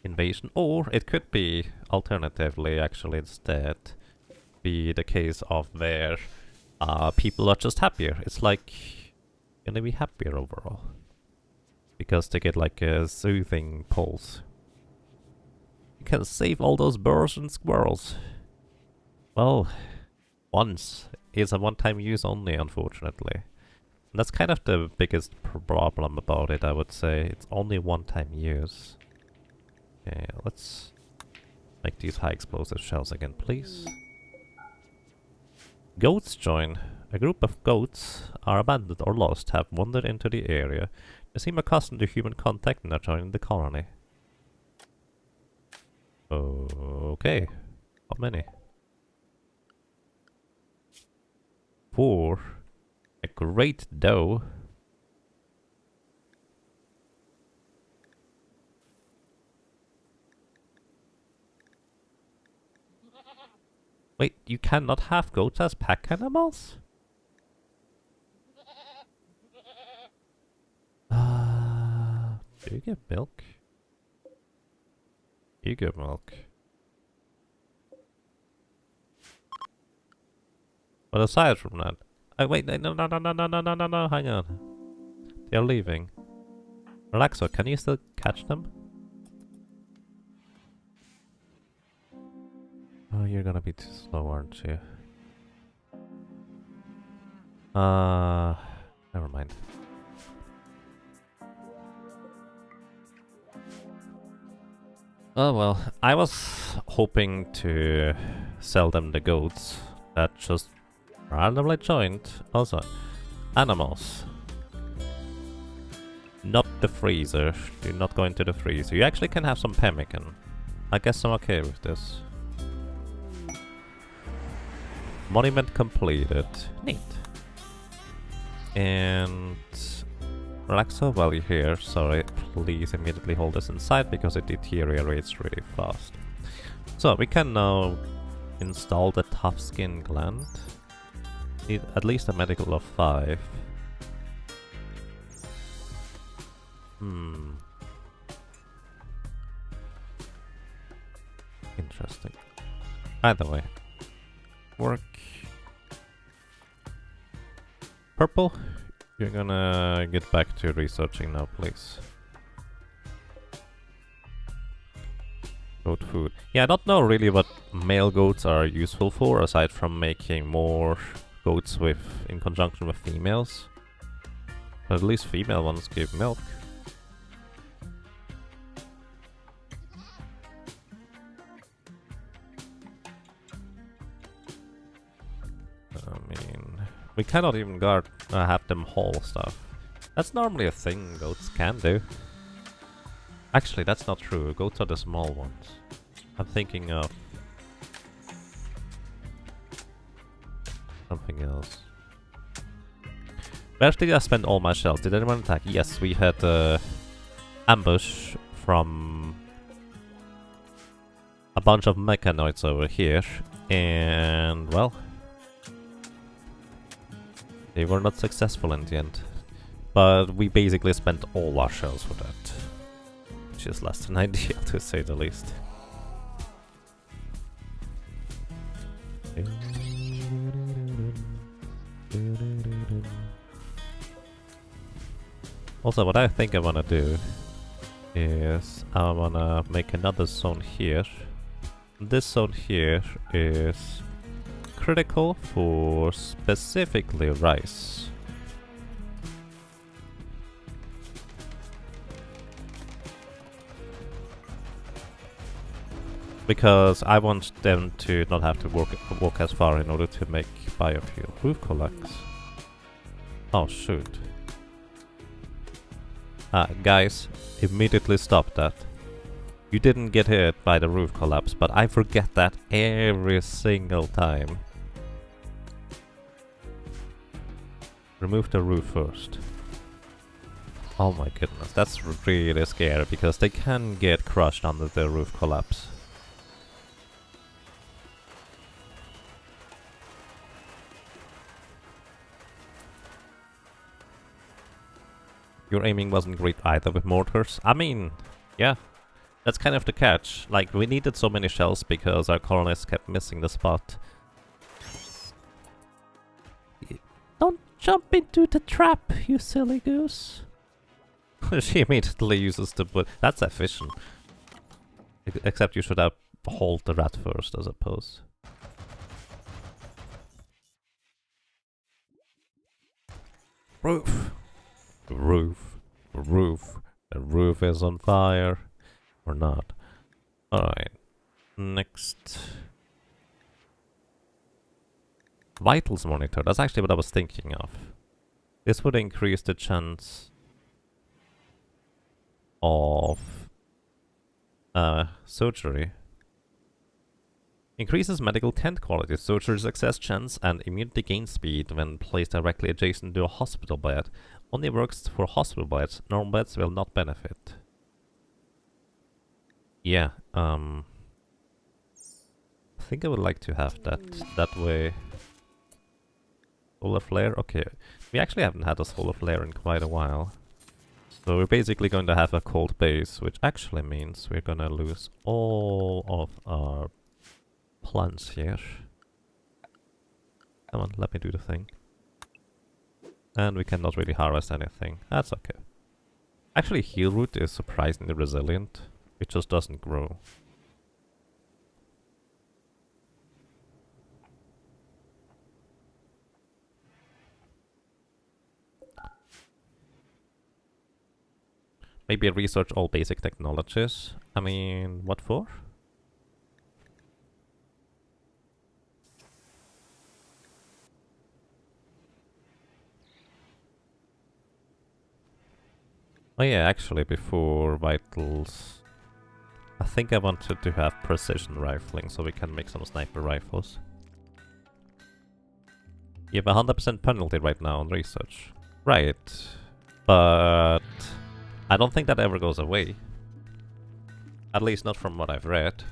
invasion. Or it could be, alternatively, actually instead, be the case of where people are just happier. It's like, gonna be happier overall. Because they get like a soothing pulse. You can save all those birds and squirrels. Well, once. It's a one-time use only, unfortunately. And that's kind of the biggest problem about it, I would say. It's only one-time use. Okay, let's make these high explosive shells again, please. Goats join. A group of goats are abandoned or lost, have wandered into the area. They seem accustomed to human contact and are joining the colony. Okay. How many? 4. A great dough. Wait, you cannot have goats as pack animals? Do you get milk? You get milk. But aside from that... Oh wait, no, hang on. They're leaving. Relaxo, can you still catch them? Oh, you're gonna be too slow, aren't you? Never mind. Oh well, I was hoping to sell them the goats that just randomly joined. Also, animals. Not the freezer. Do not go into the freezer. You actually can have some pemmican. I guess I'm okay with this. Monument completed. Neat. And... Relaxo, while you're here, sorry, please immediately hold this inside because it deteriorates really fast. So, we can now install the tough skin gland. Need at least a medical of 5. Interesting. Either way. Work. Purple. You're gonna get back to researching now, please. Goat food. Yeah, I don't know really what male goats are useful for, aside from making more goats with in conjunction with females. But at least female ones give milk. We cannot even have them haul stuff. That's normally a thing goats can do. Actually, that's not true. Goats are the small ones. I'm thinking of something else. Where did I spend all my shells? Did anyone attack? Yes, we had ambush from a bunch of mechanoids over here, and well, they were not successful in the end. But we basically spent all our shells for that. Which is less than ideal, to say the least. Also, what I think I wanna do is I wanna make another zone here. This zone here is critical for specifically rice. Because I want them to not have to walk as far in order to make biofuel. Roof collapse. Oh shoot. Guys, immediately stop that. You didn't get hit by the roof collapse, but I forget that every single time. Remove the roof first. Oh my goodness, that's really scary because they can get crushed under the roof collapse. Your aiming wasn't great either with mortars. I mean, yeah, that's kind of the catch. Like, we needed so many shells because our colonists kept missing the spot. Don't jump into the trap, you silly goose. She immediately uses the wood. That's efficient. Except you should have hauled the rat first, I suppose. Roof! The roof. The roof. The roof is on fire. Or not. Alright. Next. Vitals monitor. That's actually what I was thinking of. This would increase the chance of surgery. Increases medical tent quality, surgery success chance, and immunity gain speed when placed directly adjacent to a hospital bed. Only works for hospital beds. Normal beds will not benefit. Yeah, I think I would like to have that. That way... Solar flare? Okay. We actually haven't had a solar flare in quite a while. So we're basically going to have a cold base, which actually means we're gonna lose all of our plants here. Come on, let me do the thing. And we cannot really harvest anything. That's okay. Actually, healroot is surprisingly resilient. It just doesn't grow. Maybe research all basic technologies. I mean, what for? Oh yeah, actually, before vitals, I think I wanted to have precision rifling so we can make some sniper rifles. You have a 100% penalty right now on research. Right. But I don't think that ever goes away. At least not from what I've read.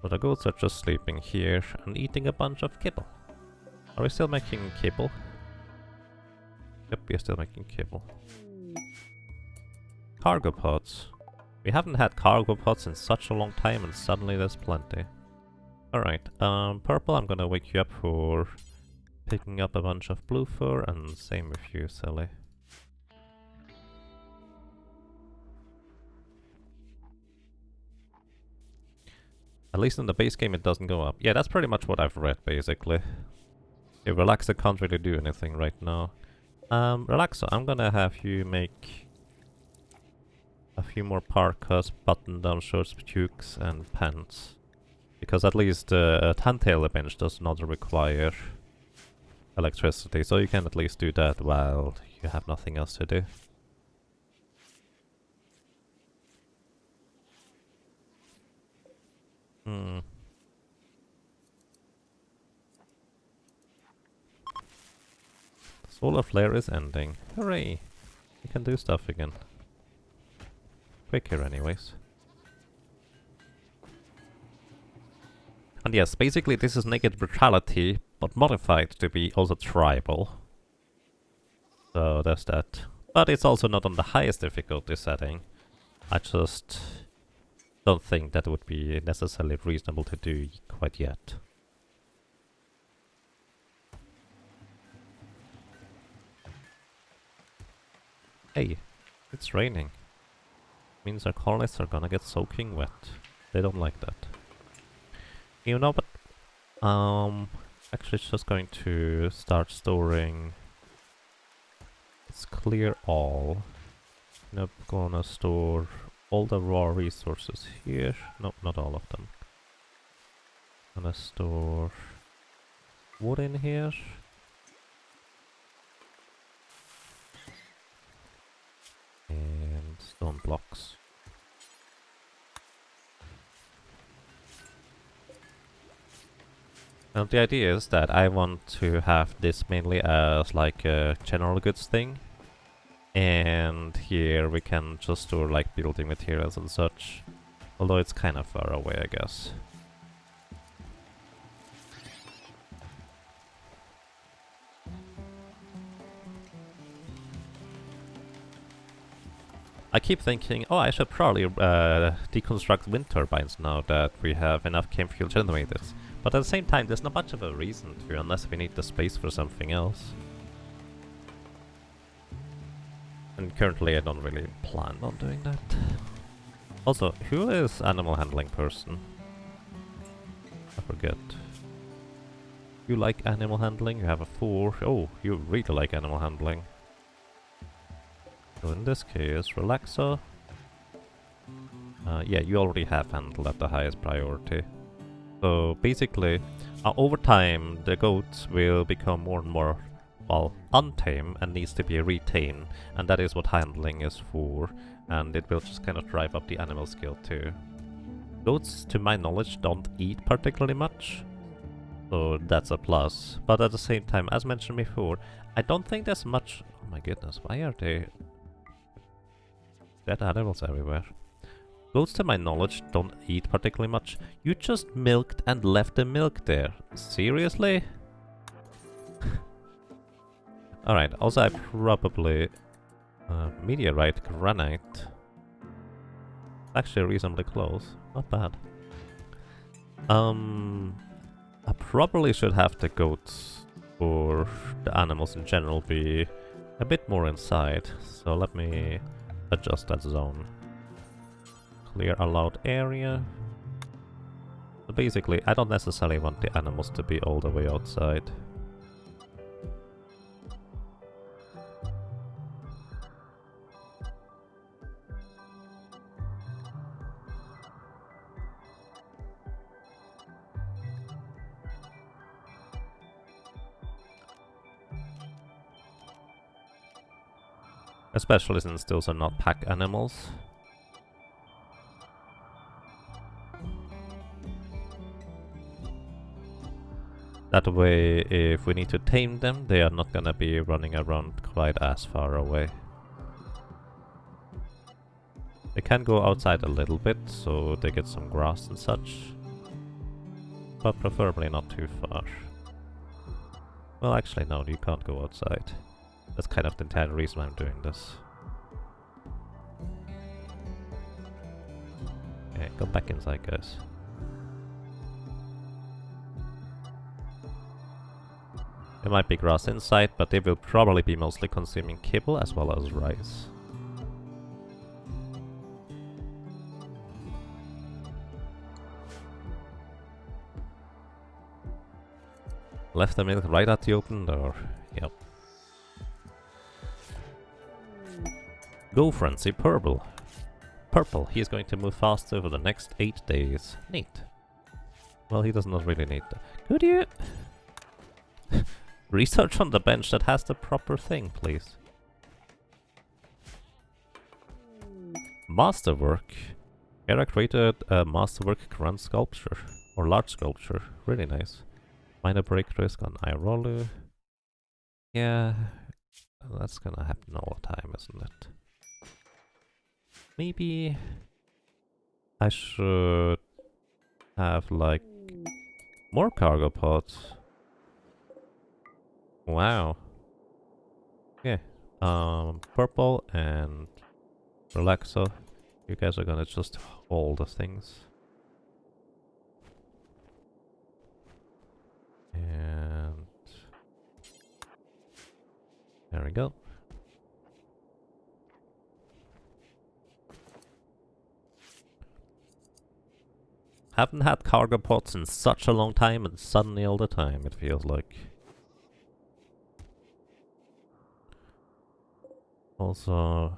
So the goats are just sleeping here and eating a bunch of kibble. Are we still making kibble? Yep, we are still making kibble. Cargo pods. We haven't had cargo pods in such a long time and suddenly there's plenty. Alright, Purple, I'm gonna wake you up for picking up a bunch of blue fur, and same with you, Sally. At least in the base game it doesn't go up. Yeah, that's pretty much what I've read, basically. Yeah, Relaxer can't really do anything right now. Relaxer, I'm gonna have you make a few more parkas, button-down shirts, tukes, and pants. Because at least a tan-tailor bench does not require electricity, so you can at least do that while you have nothing else to do. Solar flare is ending. Hooray! We can do stuff again. Quicker anyways. And yes, basically this is naked brutality, but modified to be also tribal. So there's that. But it's also not on the highest difficulty setting. I just don't think that would be necessarily reasonable to do quite yet. Hey, it's raining. Means our colonists are gonna get soaking wet. They don't like that. You know, but actually it's just going to start storing. Let's clear all. Nope, gonna store all the raw resources here. Nope, not all of them. Gonna store wood in here. And stone blocks. Now the idea is that I want to have this mainly as like a general goods thing. And here we can just store like building materials and such. Although it's kind of far away, I guess. I keep thinking, oh, I should probably deconstruct wind turbines now that we have enough chem fuel generators. But at the same time, there's not much of a reason to, unless we need the space for something else. And currently I don't really plan on doing that. Also, who is animal handling person? I forget. You like animal handling? You have a 4. Oh, you really like animal handling. So in this case, Relaxer. Yeah, you already have handled at the highest priority. So basically, over time, the goats will become more and more well, untamed and needs to be retamed, and that is what handling is for, and it will just kind of drive up the animal skill too. Goats, to my knowledge, don't eat particularly much, so that's a plus. But at the same time, as mentioned before, I don't think there's much... Oh my goodness, why are they... dead animals everywhere? Goats, to my knowledge, don't eat particularly much. You just milked and left the milk there. Seriously? Alright, also I probably... meteorite, granite. Actually reasonably close. Not bad. I probably should have the goats or the animals in general be a bit more inside. So let me adjust that zone. Clear allowed area. So basically, I don't necessarily want the animals to be all the way outside. Especially since those are not pack animals. That way, if we need to tame them, they are not gonna be running around quite as far away. They can go outside a little bit, so they get some grass and such. But preferably not too far. Well, actually no, you can't go outside. That's kind of the entire reason I'm doing this. Okay, go back inside, guys. There might be grass inside, but they will probably be mostly consuming kibble as well as rice. Left the milk right at the open door. Yep. Go Frenzy Purple. Purple, he is going to move faster for the next 8 days. Neat. Well, he does not really need that. Could you... research on the bench that has the proper thing, please. Masterwork. Era created a Masterwork grand sculpture. Or large sculpture. Really nice. Minor break risk on Irolu. Yeah, that's gonna happen all the time, isn't it? Maybe I should have like more cargo pods. Wow. Okay. Purple and Relaxo. You guys are gonna just hold the things. And there we go. Haven't had cargo pods in such a long time, and suddenly all the time it feels like. Also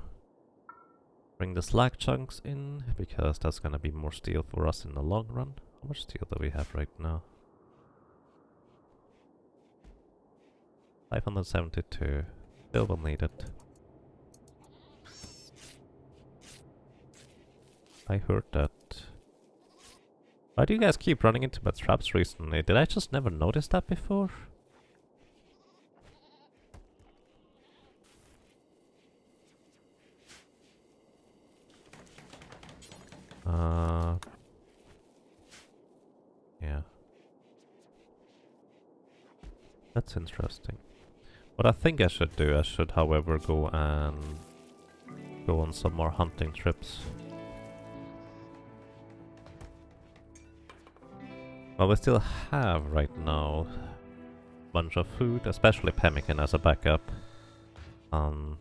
bring the slag chunks in, because that's gonna be more steel for us in the long run. How much steel do we have right now? 572. Still will need it. I heard that. Why do you guys keep running into my traps recently? Did I just never notice that before? Yeah. That's interesting. What I think I should do, I should however go on some more hunting trips. Well, we still have right now a bunch of food, especially pemmican as a backup. Going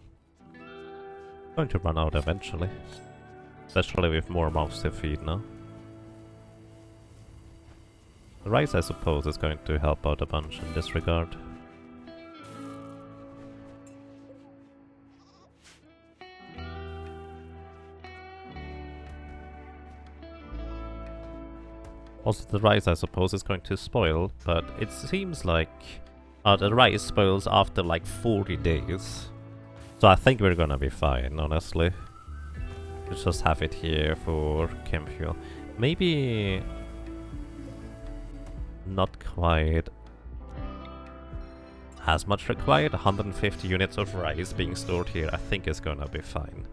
to run out eventually. Especially with more mouths to feed now. The rice, I suppose, is going to help out a bunch in this regard. Also, the rice, I suppose, is going to spoil, but it seems like The rice spoils after like 40 days. So I think we're gonna be fine, honestly. Let's just have it here for camp fuel. Maybe not quite as much required. 150 units of rice being stored here, I think is gonna be fine.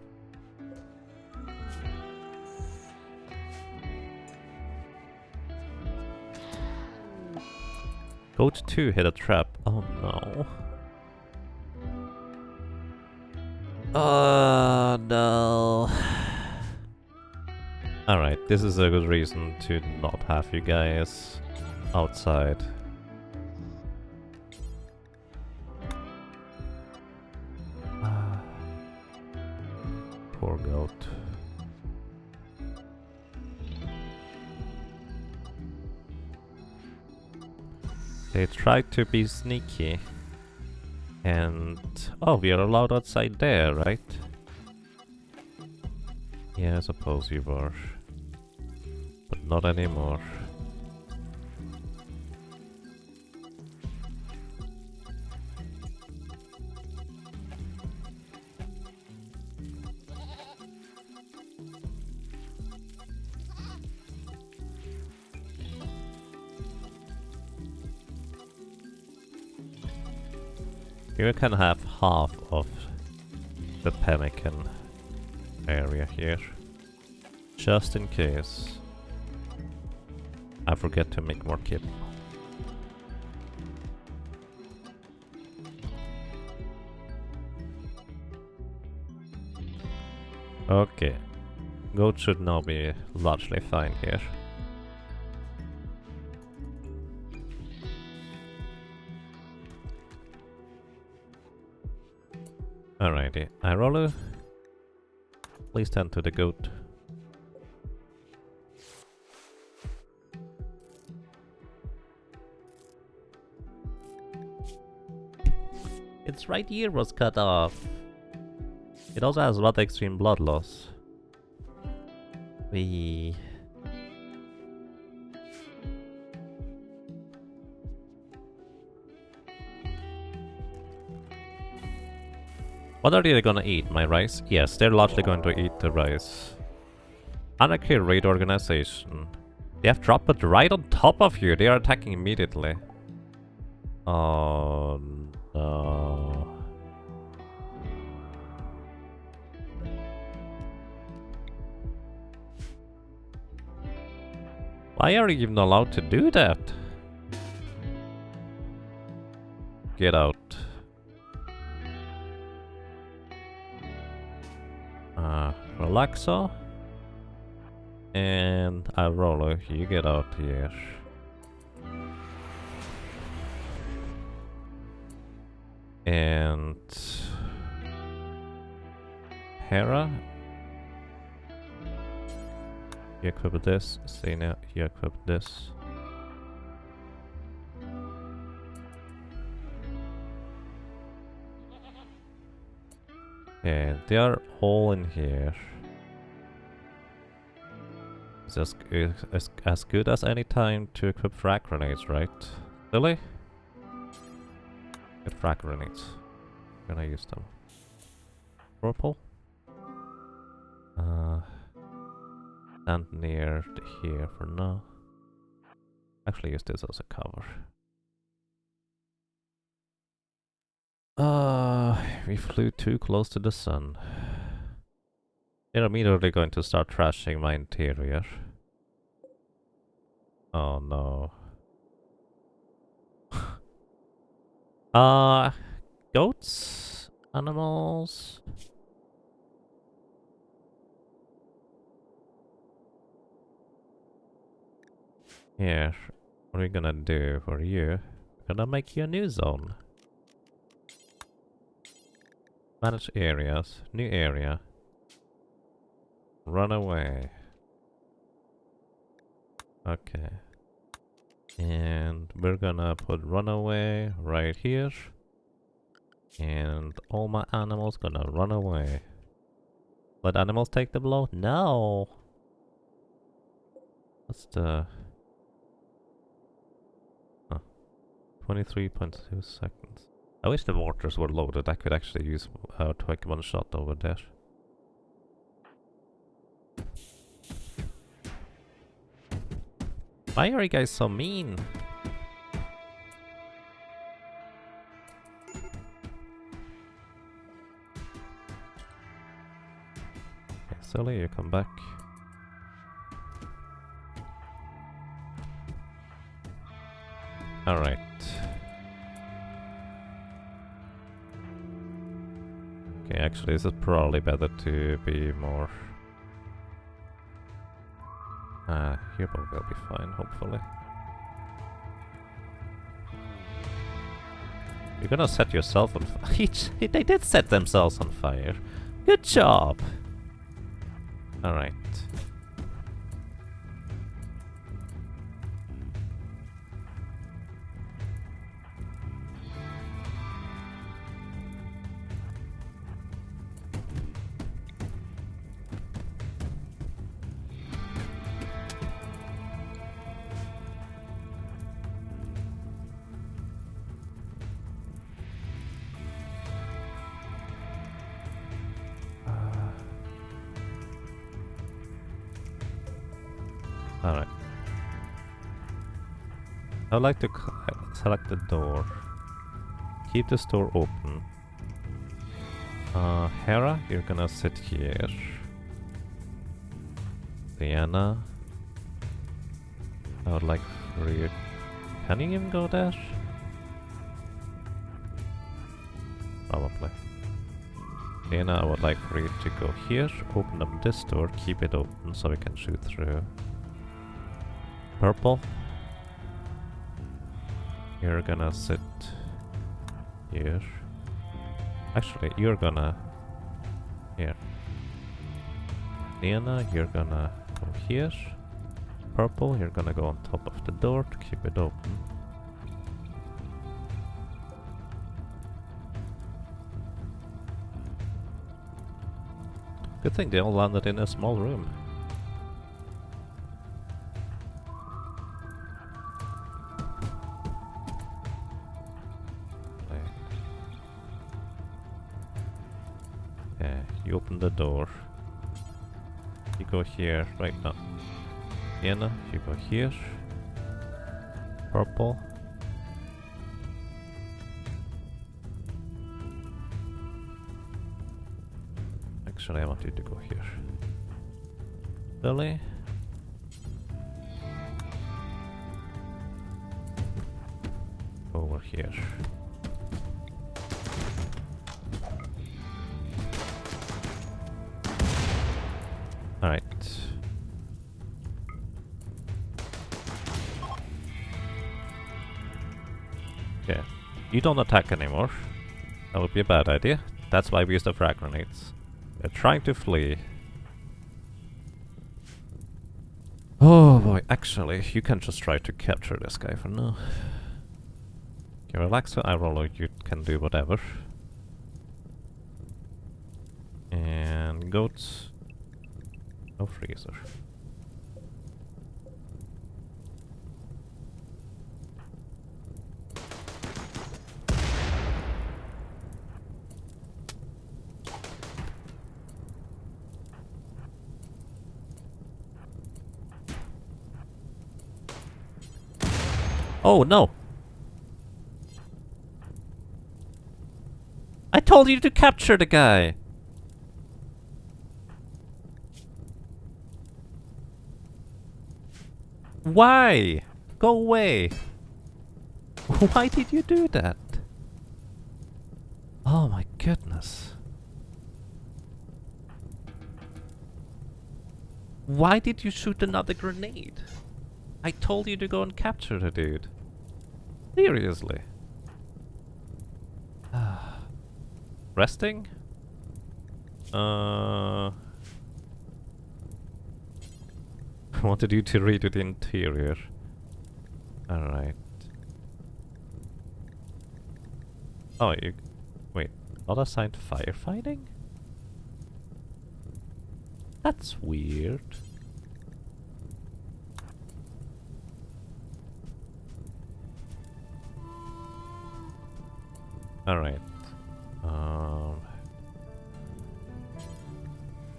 Goat 2 hit a trap. Oh no. Oh no. Alright, this is a good reason to not have you guys outside. Poor goat. They tried to be sneaky. And... oh, we are allowed outside there, right? Yeah, I suppose you were. But not anymore. You can have half of the pemmican area here. Just in case I forget to make more kip. Okay. Goat should now be largely fine here. Alrighty, Irolu, please tend to the goat. Its right ear was cut off. It also has a lot of extreme blood loss. We... what are they gonna eat? My rice? Yes, they're largely going to eat the rice. Anarchy raid organization. They have dropped it right on top of you. They are attacking immediately. Oh no. Why are you even allowed to do that? Get out. Relaxo. And Aurora, you get out here. And Hera, you equip this. Sena, you equip this. And they are all in here. It's as good as any time to equip frag grenades, right? Really? Get frag grenades. Can I use them? Purple? Stand near here for now. Actually use this as a cover. We flew too close to the sun. They're immediately going to start trashing my interior. Oh no. Goats? Animals? Yeah, what are we gonna do for you? We're gonna make you a new zone. Manage areas. New area. Run away. Okay. And we're gonna put runaway right here. And all my animals gonna run away. Let animals take the blow? No! What's the... huh. 23.2 seconds. I wish the mortars were loaded. I could actually use take one shot over there. Why are you guys so mean? Okay, Sully, you come back. Alright. Okay, actually this is probably better to be more... Hero will be fine, hopefully. You're gonna set yourself on fire. They did set themselves on fire. Good job! Alright. Alright. I would like to select the door. Keep this door open. Hera, you're gonna sit here. Diana, I would like for you... Can you even go there? Probably. Diana, I would like for you to go here, open up this door, keep it open so we can shoot through. Purple, you're gonna sit here. Actually, you're gonna... Here. Diana, you're gonna go here. Purple, you're gonna go on top of the door to keep it open. Good thing they all landed in a small room. You open the door. You go here right now. Diana, you go here. Purple. Actually, I want you to go here. Billy. Over here. Alright. Okay. You don't attack anymore. That would be a bad idea. That's why we use the frag grenades. They're trying to flee. Oh boy, actually, you can just try to capture this guy for now. Okay, relax the eye roller, you can do whatever. And goats. No freezer. Oh no! I told you to capture the guy! Why? Go away! Why did you do that? Oh my goodness. Why did you shoot another grenade? I told you to go and capture the dude. Seriously. Resting? I wanted you to redo the interior. Alright. Oh, you... Wait. Not assigned firefighting? That's weird. Alright.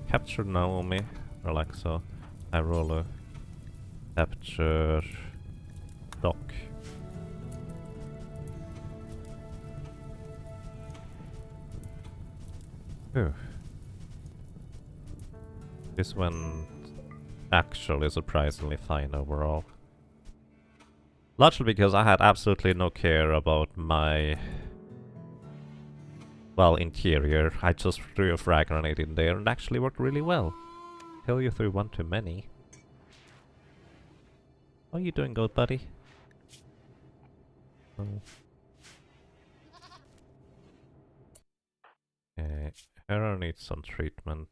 Capture Naomi, Relaxo, Irola, capture Doc. Ooh. This went actually surprisingly fine overall. Largely because I had absolutely no care about my, well, interior. I just threw a frag grenade in there and it actually worked really well. Hell, you threw one too many. How are you doing, good buddy? Oh. Okay, Hera needs some treatment.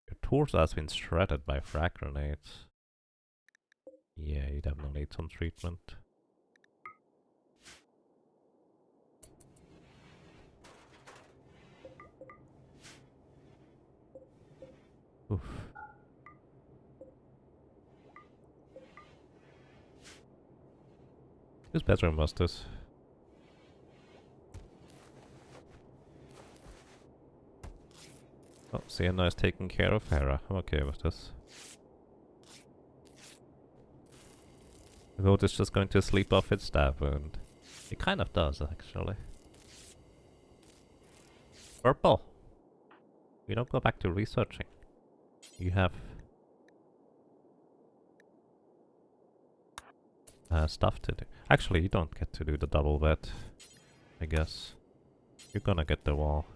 Your torso has been shredded by frag grenades. Yeah, you definitely need some treatment. Oof. Whose bedroom was this? Oh, Sienna is taking care of Hera. I'm okay with this. The goat is just going to sleep off its stab wound. It kind of does, actually. Purple! You don't go back to researching. You have stuff to do. Actually, you don't get to do the double bet, I guess. You're gonna get the wall.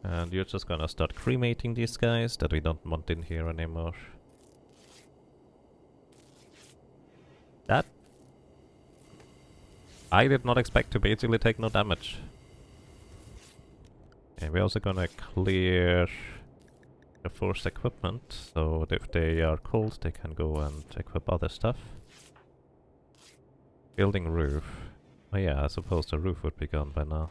And you're just gonna start cremating these guys that we don't want in here anymore. That I did not expect to basically take no damage. And we're also gonna clear the forced equipment, so if they are cold they can go and equip other stuff. Building roof. Oh yeah, I suppose the roof would be gone by now.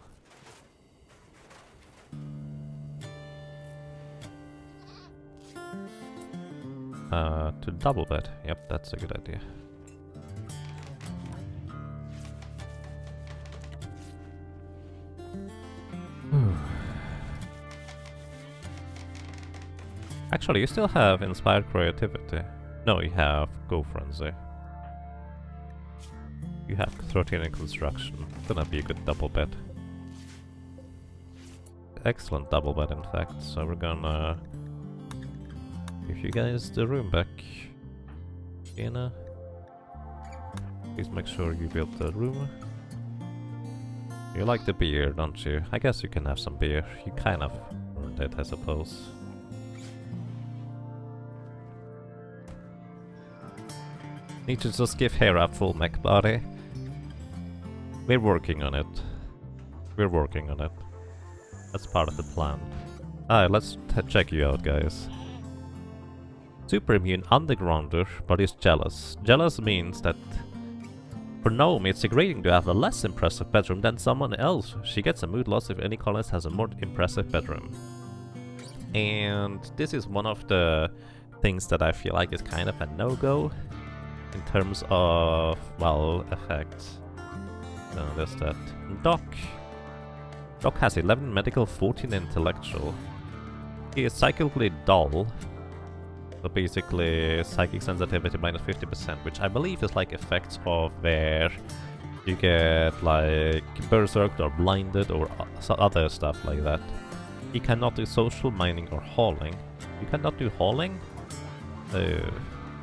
To double bed. Yep, that's a good idea. Actually, you still have inspired creativity. No, you have Go Frenzy. You have 13 in construction. Gonna be a good double bed. Excellent double bed, in fact. So we're gonna give you guys the room back. Sienna, please make sure you build the room. You like the beer, don't you? I guess you can have some beer. You kind of earned it, I suppose. Need to just give Hera a full mech body. We're working on it. We're working on it. That's part of the plan. Alright, let's check you out, guys. Super immune undergrounder, but is jealous. Jealous means that for Naomi it's degrading to have a less impressive bedroom than someone else. She gets a mood loss if any colonist has a more impressive bedroom. And this is one of the things that I feel like is kind of a no-go in terms of, well, effects. So there's that. Doc. Doc has 11 medical, 14 intellectual. He is psychically dull. So basically, psychic sensitivity minus 50%, which I believe is like effects of where you get like berserked or blinded or other stuff like that. He cannot do social, mining, or hauling. You cannot do hauling?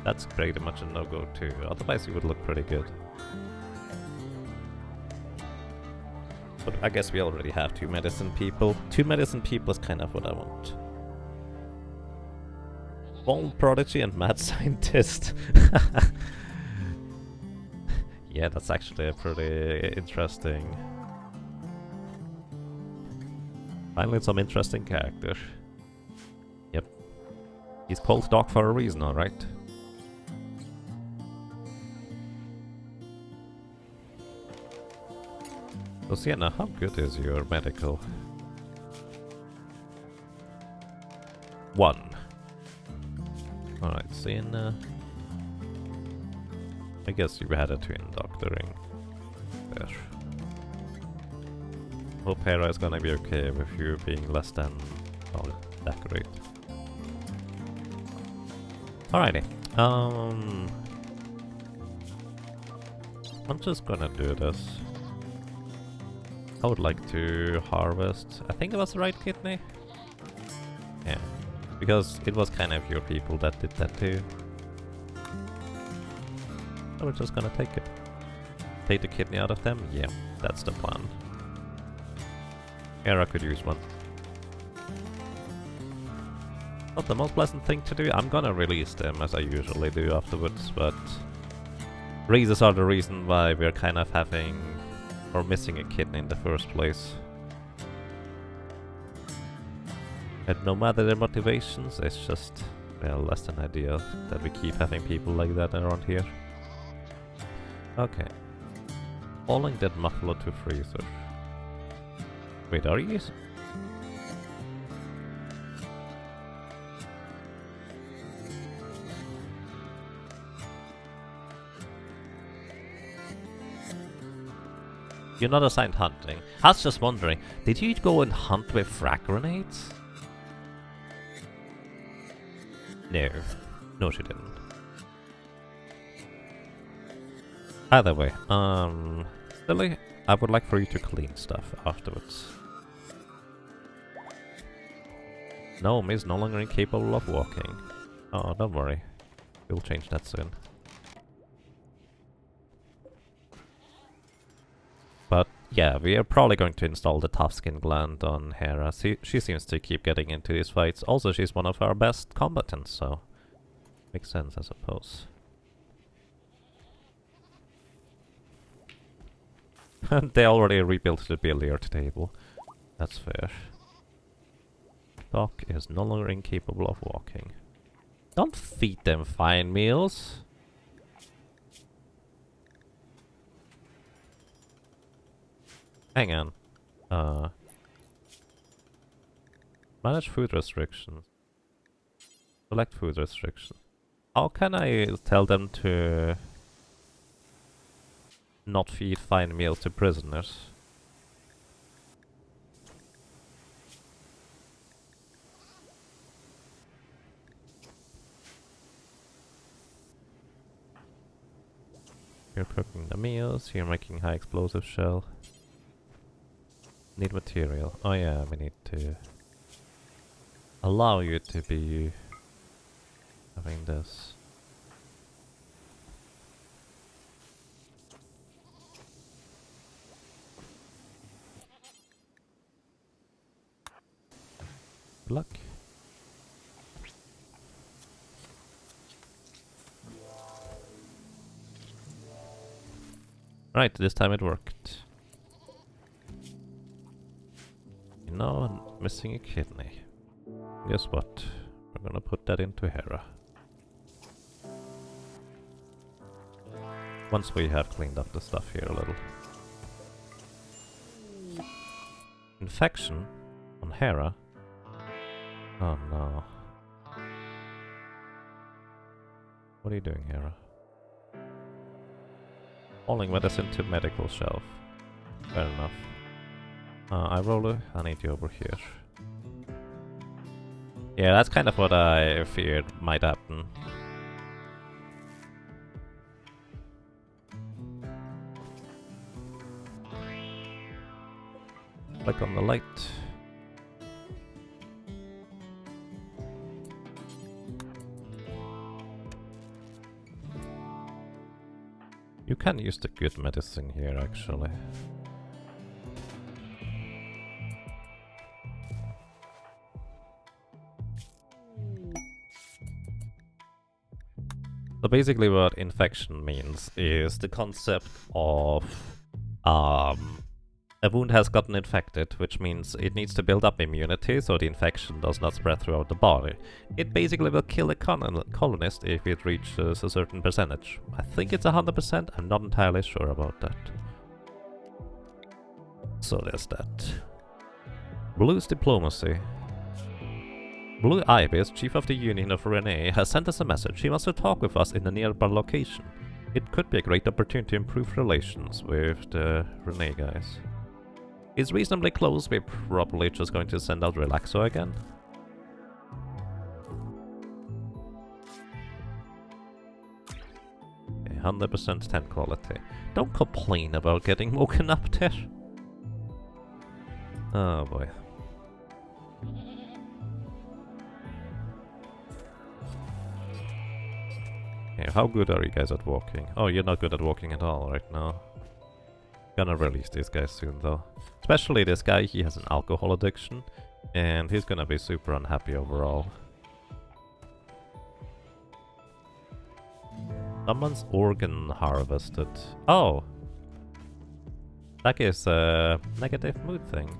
That's pretty much a no-go too. Otherwise, you would look pretty good. But I guess we already have 2 medicine people. 2 medicine people is kind of what I want. Bold prodigy and mad scientist. Yeah, that's actually a pretty interesting. Finally, some interesting character. Yep. He's called Doc for a reason, alright? So Sienna, how good is your medical? 1. Alright, Sin. I guess you had a twin doctoring there. Hope Hera is gonna be okay with you being less than, well, decorate. Alrighty. I'm just gonna do this. I would like to harvest. I think it was the right kidney. Yeah, because it was kind of your people that did that too. So we're just gonna take it. Take the kidney out of them? Yeah, that's the plan. Hera could use one. Not the most pleasant thing to do. I'm gonna release them as I usually do afterwards, but raises are the reason why we're kind of having or missing a kidney in the first place. And no matter their motivations, it's just, well, less than ideal that we keep having people like that around here. Okay. Falling dead muffler to freezer. Wait, are you? You're not assigned hunting. I was just wondering, did you go and hunt with frag grenades? No. No, she didn't. Either way, Silly, I would like for you to clean stuff afterwards. No, Miss no longer incapable of walking. Oh, don't worry. We'll change that soon. But yeah, we are probably going to install the tough skin gland on Hera. She seems to keep getting into these fights. Also, she's one of our best combatants, so makes sense, I suppose. They already rebuilt the billiard table. That's fair. Doc is no longer incapable of walking. Don't feed them fine meals. Hang on. Manage food restrictions. Select food restrictions. How can I tell them to not feed fine meals to prisoners? You're cooking the meals, you're making high explosive shell. Need material. Oh yeah, we need to allow you to be having this. Good luck. Right, this time it worked. You know, I'm missing a kidney. Guess what? We're gonna put that into Hera. Once we have cleaned up the stuff here a little. Infection on Hera? Oh no. What are you doing, Hera? Falling medicine to medical shelf. Fair enough. Eye roller, I need you over here. Yeah, that's kind of what I feared might happen. Click on the light. You can use the good medicine here, actually. So basically what infection means is the concept of a wound has gotten infected, which means it needs to build up immunity so the infection does not spread throughout the body. It basically will kill a colonist if it reaches a certain percentage. I think it's 100%, I'm not entirely sure about that. So there's that. Blues diplomacy. Blue Ibis, chief of the Union of Renee, has sent us a message. He wants to talk with us in a nearby location. It could be a great opportunity to improve relations with the Renee guys. He's reasonably close. We're probably just going to send out Relaxo again. 100% 10 quality. Don't complain about getting woken up there. Oh boy. Okay, how good are you guys at walking? Oh, you're not good at walking at all right now. Gonna release these guys soon though. Especially this guy, he has an alcohol addiction. And he's gonna be super unhappy overall. Someone's organ harvested. Oh! That is a negative mood thing.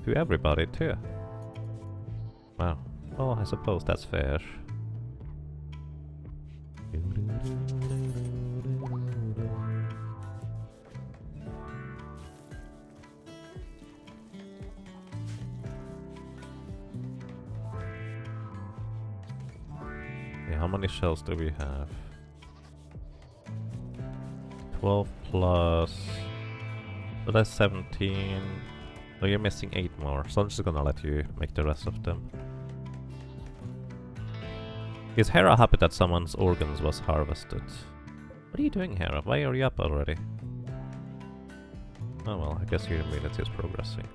To everybody too. Wow. Oh, I suppose that's fair. Yeah, how many shells do we have? 12 plus... So that's 17... So you're missing 8 more, so I'm just gonna let you make the rest of them. Is Hera happy that someone's organs was harvested? What are you doing, Hera? Why are you up already? Oh well, I guess your immunity is progressing.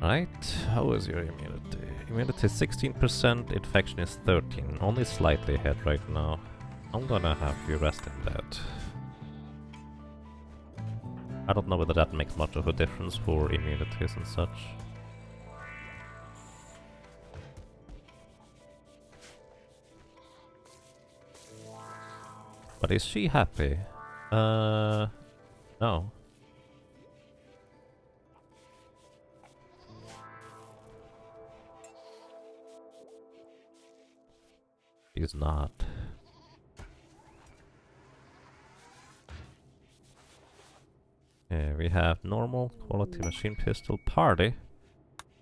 Right, how is your immunity? Immunity is 16%, infection is 13. Only slightly ahead right now. I'm gonna have you rest in bed. I don't know whether that makes much of a difference for immunities and such. But is she happy? No. She's not. Yeah, we have normal quality machine pistol party.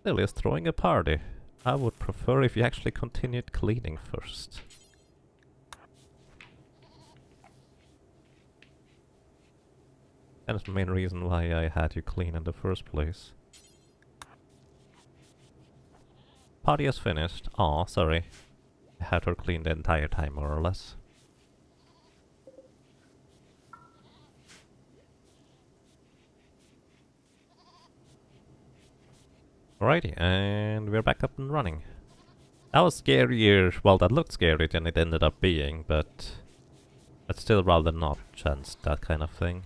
Lily is throwing a party. I would prefer if you actually continued cleaning first. That's the main reason why I had you clean in the first place. Party is finished. Aw, sorry. I had her clean the entire time, more or less. Alrighty, and we're back up and running. That was scarier, well that looked scarier than it ended up being, but I'd still rather not chance that kind of thing.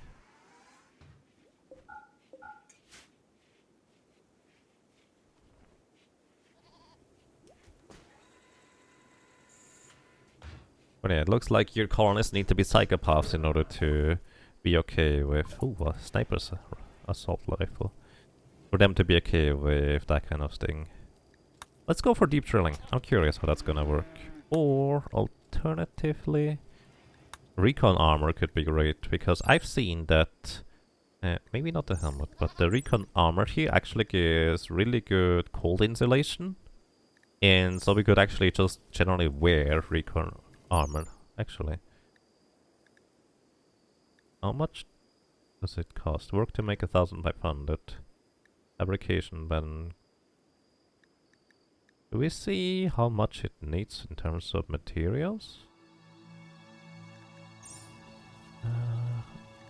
But yeah, it looks like your colonists need to be psychopaths in order to be okay with... Ooh, a sniper's assault rifle. For them to be okay with that kind of thing. Let's go for deep drilling. I'm curious how that's gonna work. Or, alternatively, recon armor could be great, because I've seen that... maybe not the helmet, but the recon armor here actually gives really good cold insulation. And so we could actually just generally wear recon armor, actually. How much does it cost? Work to make 1,500. Fabrication then. Do we see how much it needs in terms of materials?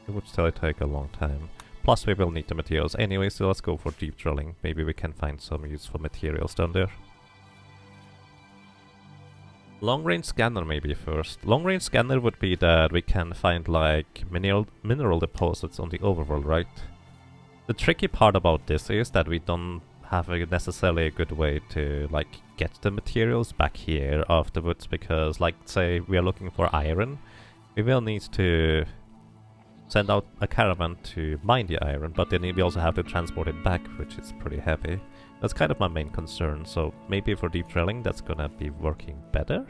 It would still take a long time. Plus we will need the materials anyway, so let's go for deep drilling. Maybe we can find some useful materials down there. Long range scanner maybe first. Long range scanner would be that we can find like mineral deposits on the overworld, right? The tricky part about this is that we don't have necessarily a good way to like get the materials back here afterwards, because like say we are looking for iron, we will need to send out a caravan to mine the iron, but then we also have to transport it back, which is pretty heavy. That's kind of my main concern, so maybe for deep drilling that's gonna be working better?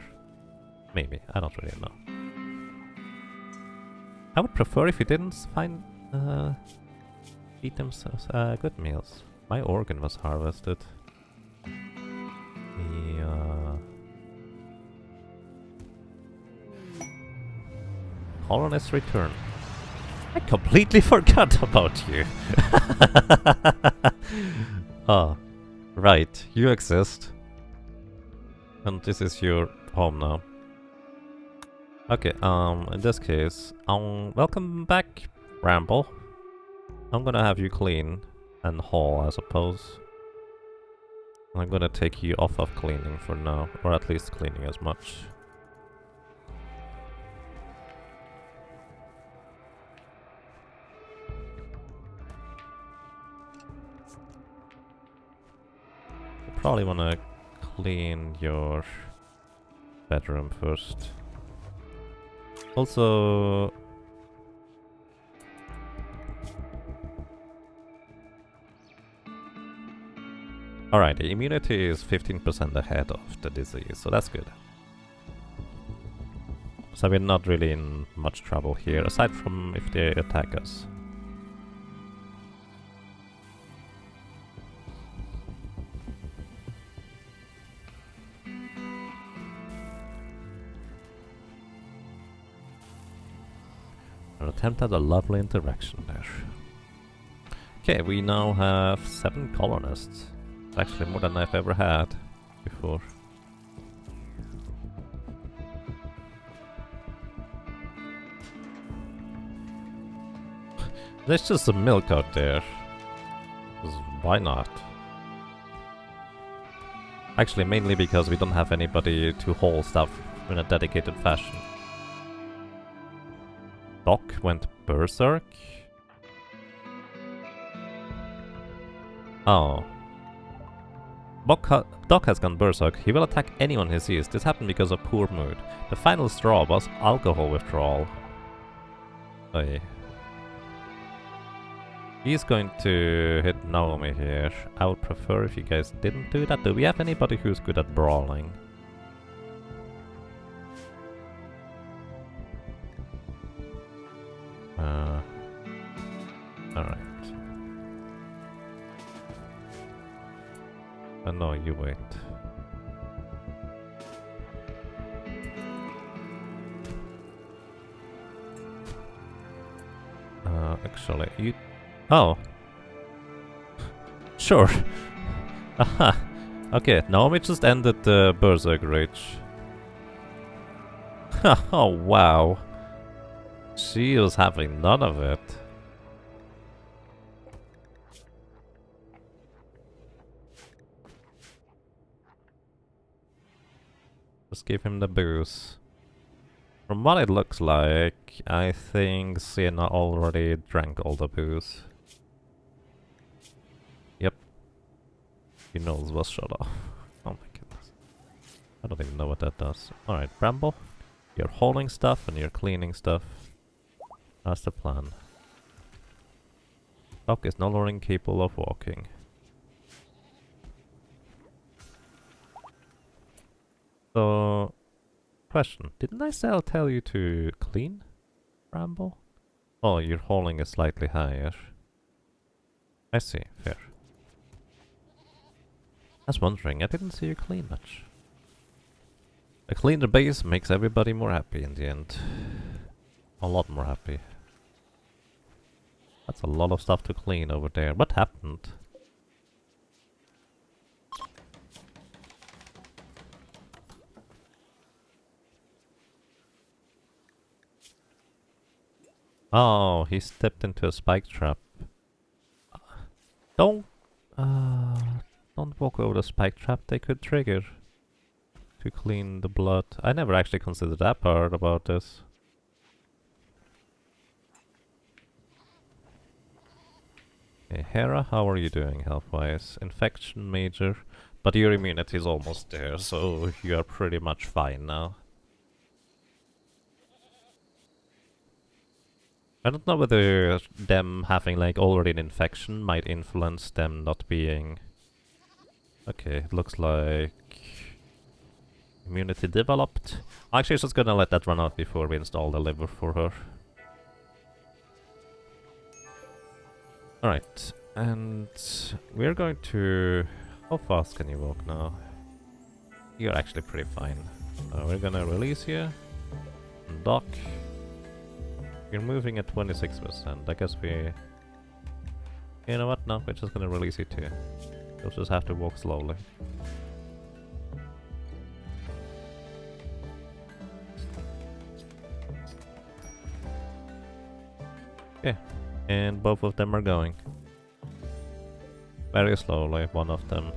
Maybe, I don't really know. I would prefer if we didn't find eat themselves good meals. My organ was harvested. colonists return. I completely forgot about you. Oh, right, you exist. And this is your home now. Okay, in this case, welcome back, Bramble. I'm gonna have you clean and haul, I suppose. I'm gonna take you off of cleaning for now, or at least cleaning as much. You probably wanna clean your bedroom first. Also, alright, the immunity is 15% ahead of the disease, so that's good. So we're not really in much trouble here, aside from if they attack us. An attempt at a lovely interaction there. Okay, we now have 7 colonists. It's actually more than I've ever had before. There's just some milk out there. 'Cause why not? Actually, mainly because we don't have anybody to haul stuff in a dedicated fashion. Doc went berserk? Oh. Doc has gone berserk. He will attack anyone he sees. This happened because of poor mood. The final straw was alcohol withdrawal. Oy. He's going to hit Naomi here. I would prefer if you guys didn't do that. Do we have anybody who's good at brawling? Alright. No, you wait. Actually, you... Oh! Sure! Aha! Okay, Naomi just ended the Berserk Rage. Oh, wow! She was having none of it. Just give him the booze. From what it looks like, I think Sienna already drank all the booze. Yep. Your nose was shut off. Oh my goodness. I don't even know what that does. Alright, Bramble. You're hauling stuff and you're cleaning stuff. That's the plan. Doc is no longer capable of walking. So, question. Didn't I tell you to clean, Bramble? Oh, your hauling is slightly higher. I see, fair. I was wondering, I didn't see you clean much. A cleaner base makes everybody more happy in the end. A lot more happy. That's a lot of stuff to clean over there. What happened? Oh, he stepped into a spike trap. Don't walk over the spike trap. They could trigger to clean the blood. I never actually considered that part about this. Okay, Hera, how are you doing health-wise? Infection major, but your immunity is almost there, so you are pretty much fine now. I don't know whether them having like already an infection might influence them not being... Okay, it looks like... Immunity developed. Actually, I'm just gonna let that run out before we install the liver for her. Alright, and we're going to... How fast can you walk now? You're actually pretty fine. We're gonna release you. And dock. We're moving at 26%. I guess we... You know what? No, we're just gonna release you too. You'll just have to walk slowly. Okay, and both of them are going. Very slowly, one of them.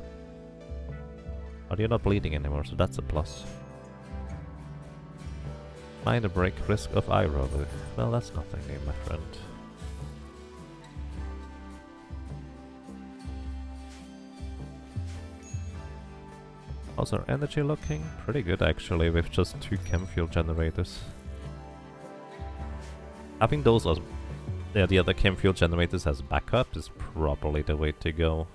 But you're not bleeding anymore, so that's a plus. Minor break, risk of eye roll. Well, that's nothing new, my friend. How's our energy looking? Pretty good actually, with just 2 chem fuel generators. Having those as the other chem fuel generators as backup is probably the way to go.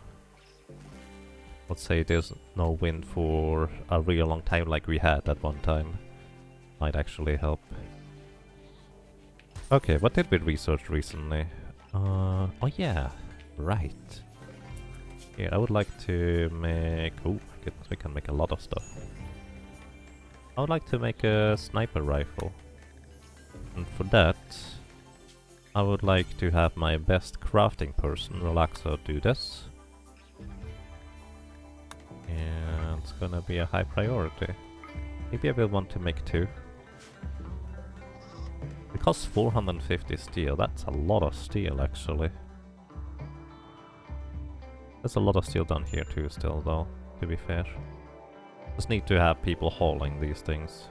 Let's say there's no wind for a real long time like we had at one time. Might actually help. Okay, what did we research recently? Oh yeah, right. Yeah, I would like to make... Oh, we can make a lot of stuff. I would like to make a sniper rifle. And for that, I would like to have my best crafting person, Relaxo, do this. And it's gonna be a high priority. Maybe I will want to make 2. It costs 450 steel, that's a lot of steel actually. There's a lot of steel down here too still though, to be fair. Just need to have people hauling these things.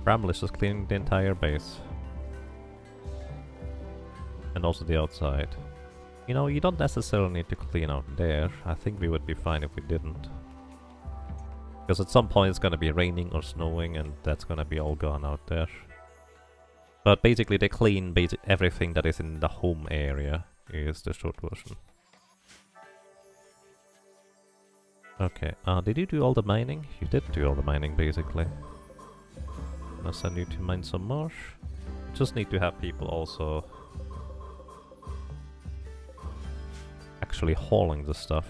Bramble is cleaning the entire base. And also the outside. You know, you don't necessarily need to clean out there. I think we would be fine if we didn't. Because at some point it's gonna be raining or snowing and that's gonna be all gone out there. But basically they clean everything that is in the home area, is the short version. Okay, did you do all the mining? You did do all the mining basically. I'll send you to mine some more. Just need to have people also actually hauling the stuff.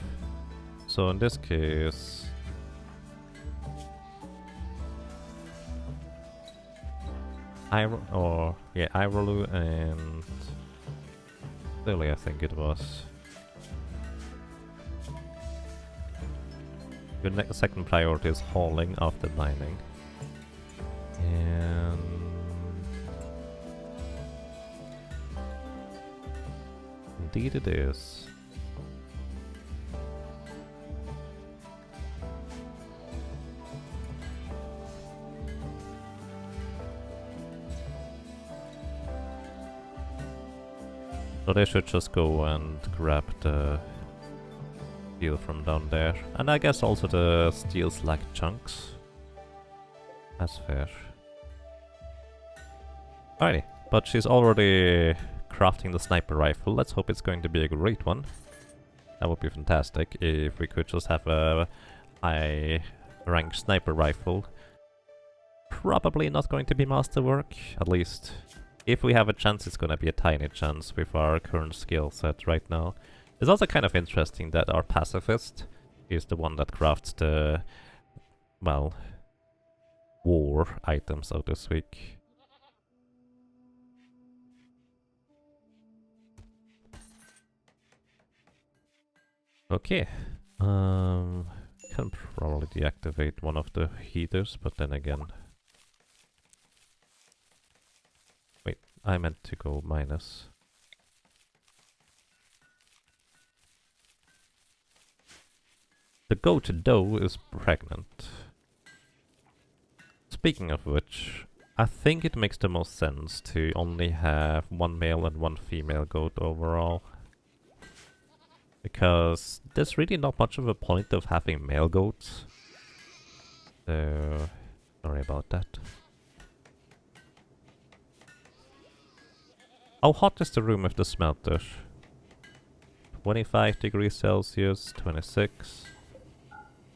So in this case, Irolu and Lily, I think it was. Your second priority is hauling after mining. And indeed it is. So they should just go and grab the steel from down there. And I guess also the steel slag chunks. That's fair. Alrighty, but she's already crafting the sniper rifle. Let's hope it's going to be a great one. That would be fantastic if we could just have a high rank sniper rifle. Probably not going to be masterwork, at least if we have a chance it's gonna be a tiny chance with our current skill set right now. It's also kind of interesting that our pacifist is the one that crafts the, well, war items, so to speak. Okay, can probably deactivate one of the heaters, but then again... Wait, I meant to go minus. The goat doe is pregnant. Speaking of which, I think it makes the most sense to only have one male and one female goat overall. Because there's really not much of a point of having male goats. So, sorry about that. How hot is the room with the smelter? 25 degrees Celsius, 26.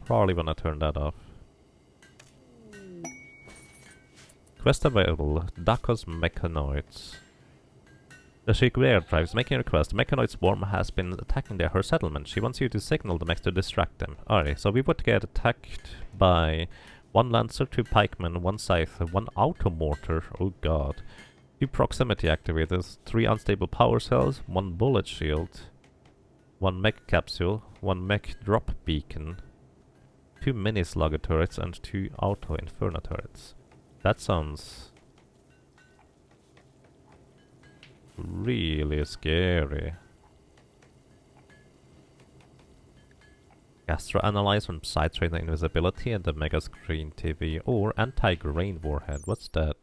Probably wanna turn that off. Quest available, Dakos Mechanoids. The Shigware tribe is making a request. The Mechanoid swarm has been attacking her settlement. She wants you to signal the mechs to distract them. Alright, so we would get attacked by 1 lancer, 2 pikemen, 1 scythe, 1 auto mortar, oh god. 2 proximity activators, 3 unstable power cells, 1 bullet shield, 1 mech capsule, 1 mech drop beacon, 2 mini slugger turrets, and 2 auto inferno turrets. That sounds really scary. Gastro Analyzer and Side Trainer Invisibility and the Mega Screen TV or Anti-Grain Warhead. What's that?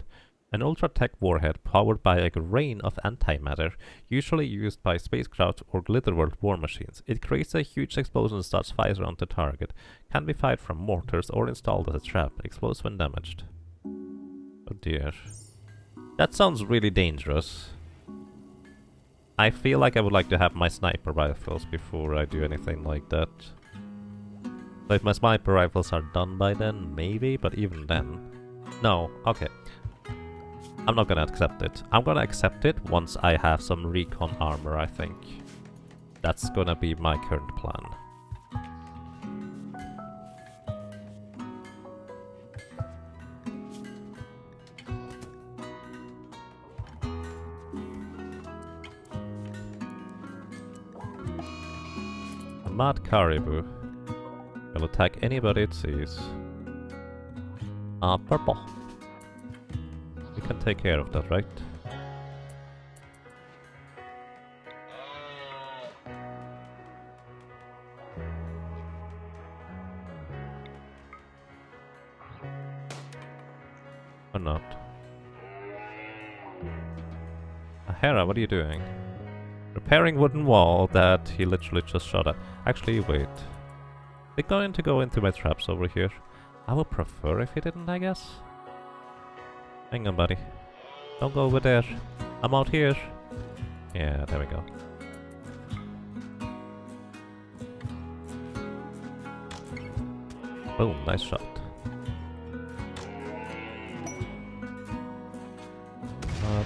An ultra-tech warhead powered by a grain of antimatter, usually used by spacecraft or Glitterworld war machines. It creates a huge explosion and starts fires around the target. Can be fired from mortars or installed as a trap. Explodes when damaged. Oh dear. That sounds really dangerous. I feel like I would like to have my sniper rifles before I do anything like that. So if my sniper rifles are done by then, maybe, but even then... No, okay. I'm not gonna accept it. I'm gonna accept it once I have some recon armor, I think. That's gonna be my current plan. A mad caribou will attack anybody it sees. Purple. We can take care of that, right? Or not? Hera, what are you doing? Repairing wooden wall that he literally just shot at. Actually, wait. They're going to go into my traps over here. I would prefer if he didn't, I guess. Hang on, buddy. Don't go over there. I'm out here. Yeah, there we go. Boom, nice shot.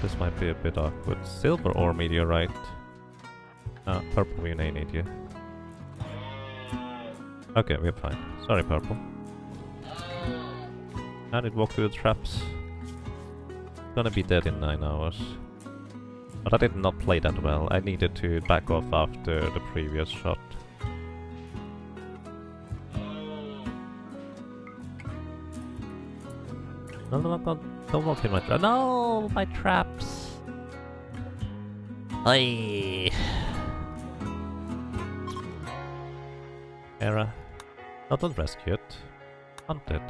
This might be a bit awkward. Silver ore meteorite. Purple, we need you. Okay, we're fine. Sorry, purple. I did walk through the traps. Gonna be dead in 9 hours. But I did not play that well. I needed to back off after the previous shot. No, don't walk in my trap. No, my traps. Aye. Hera. No, don't rescue it. Hunt it.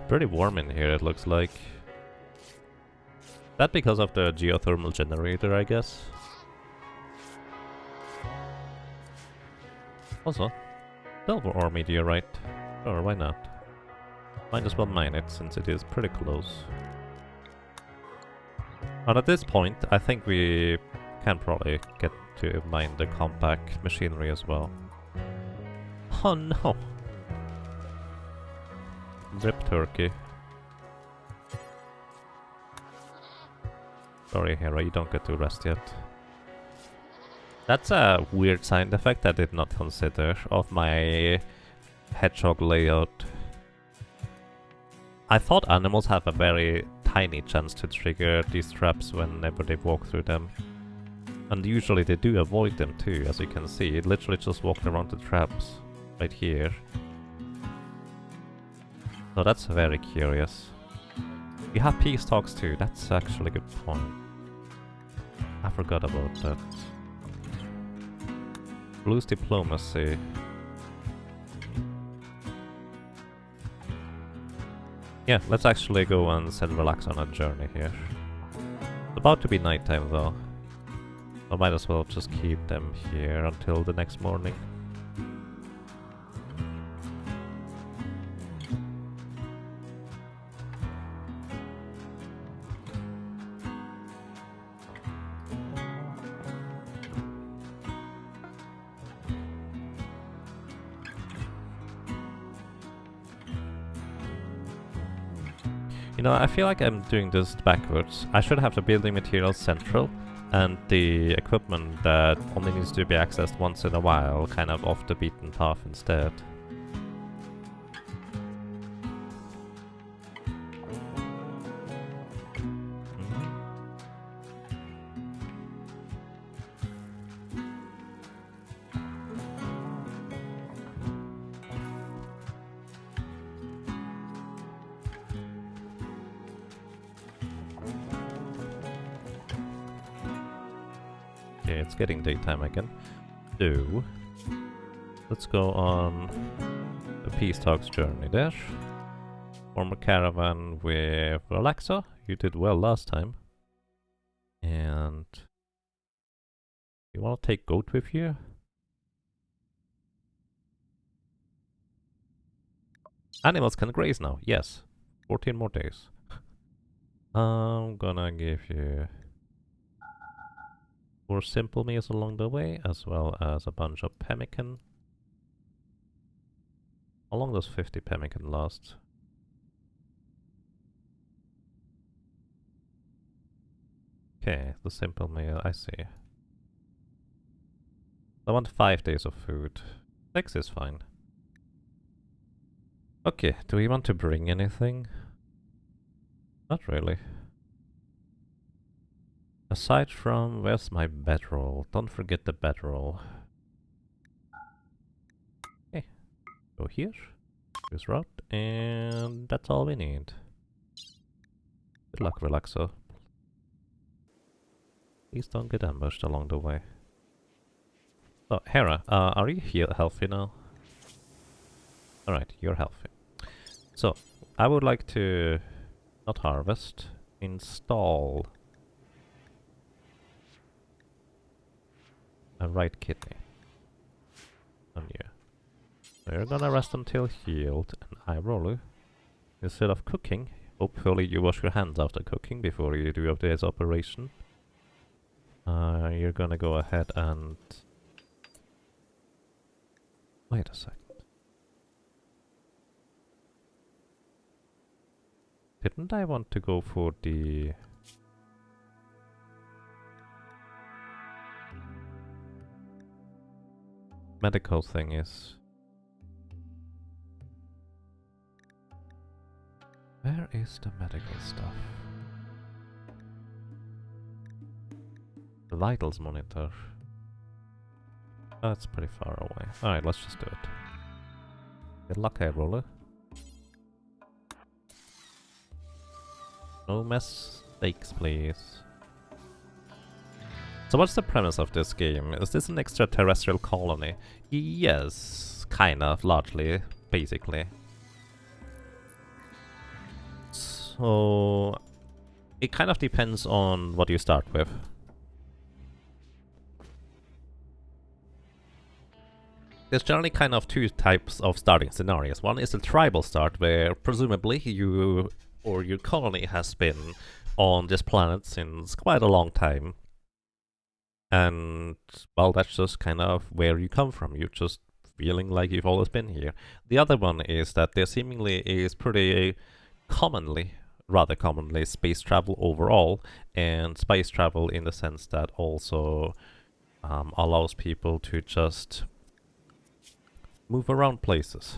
Pretty warm in here, it looks like. That because of the geothermal generator, I guess. Also, silver ore meteorite. Sure, why not? Might as well mine it, since it is pretty close. And at this point, I think we can probably get to mine the compact machinery as well. Oh no! Rip turkey. Sorry, Hera, you don't get to rest yet. That's a weird sound effect I did not consider of my hedgehog layout. I thought animals have a very tiny chance to trigger these traps whenever they walk through them. And usually they do avoid them too, as you can see. It literally just walked around the traps right here. So that's very curious. You have peace talks too, that's actually a good point. I forgot about that. Blues diplomacy. Yeah, let's actually go and relax on a journey here. It's about to be nighttime though. I might as well just keep them here until the next morning. You know, I feel like I'm doing this backwards. I should have the building materials central and the equipment that only needs to be accessed once in a while kind of off the beaten path instead. Okay, it's getting daytime again. So, let's go on the Peace Talks journey there. Form a caravan with Relaxa. You did well last time. And you want to take Goat with you? Animals can graze now, yes. 14 more days. I'm gonna give you 4 simple meals along the way, as well as a bunch of pemmican. How long does 50 pemmican last? Okay, the simple meal, I see. I want 5 days of food. 6 is fine. Okay, do we want to bring anything? Not really. Aside from, where's my bedroll? Don't forget the bedroll. Okay, go here, this route, and that's all we need. Good luck, Relaxo. Please don't get ambushed along the way. Oh, Hera, are you healthy now? Alright, you're healthy. So, I would like to not harvest, install a right kidney on you. So you're gonna rest until healed, and I roll you. Instead of cooking, hopefully you wash your hands after cooking before you do this operation. You're gonna go ahead and... Wait a second. Didn't I want to go for the... medical thing is... Where is the medical stuff? The vitals monitor. That's pretty far away. Alright, let's just do it. Good luck, High Roller. No mistakes, please. So what's the premise of this game? Is this an extraterrestrial colony? Yes, kind of, largely, basically. So... it kind of depends on what you start with. There's generally kind of 2 types of starting scenarios. One is a tribal start, where presumably you or your colony has been on this planet since quite a long time. And, well, that's just kind of where you come from. You're just feeling like you've always been here. The other one is that there seemingly is pretty commonly, rather commonly, space travel overall, and space travel in the sense that also allows people to just move around places.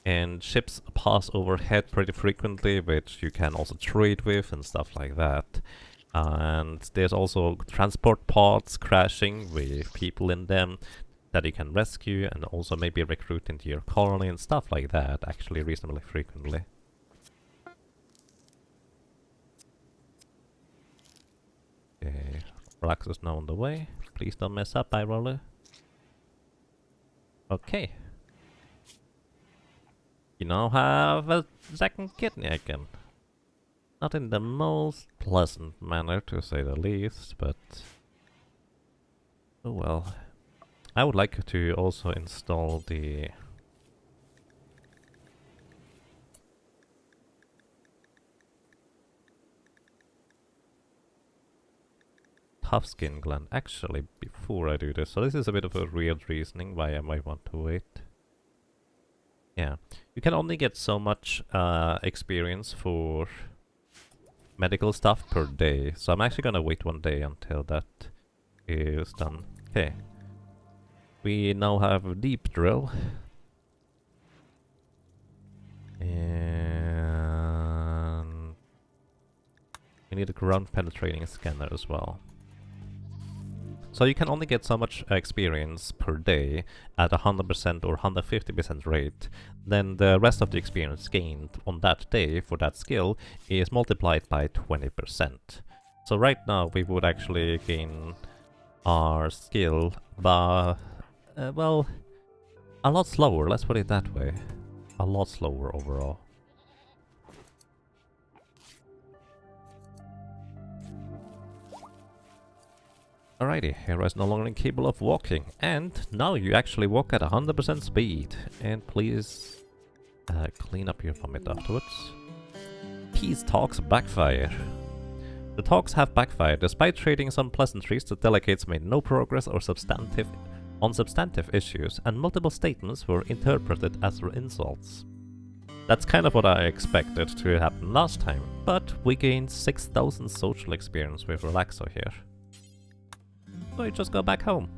And ships pass overhead pretty frequently, which you can also trade with and stuff like that. And there's also transport pods crashing with people in them that you can rescue and also maybe recruit into your colony and stuff like that, actually reasonably frequently. Okay, Relax is now on the way. Please don't mess up, Roller. Okay. You now have a second kidney again. Not in the most pleasant manner, to say the least, but... oh well. I would like to also install the... tough skin gland, actually, before I do this. So this is a bit of a weird reasoning why I might want to wait. Yeah, you can only get so much experience for medical stuff per day, so I'm actually gonna wait 1 day until that is done. Okay. We now have a deep drill. And we need a ground penetrating scanner as well. So you can only get so much experience per day at 100% or 150% rate. Then the rest of the experience gained on that day for that skill is multiplied by 20%. So right now we would actually gain our skill by, well, a lot slower, let's put it that way. A lot slower overall. Alrighty, Hera is no longer incapable of walking, and now you actually walk at 100% speed. And please clean up your vomit afterwards. Peace talks backfire. The talks have backfired. Despite trading some pleasantries, the delegates made no progress or substantive issues, and multiple statements were interpreted as insults. That's kind of what I expected to happen last time, but we gained 6,000 social experience with Relaxo here. So you just go back home.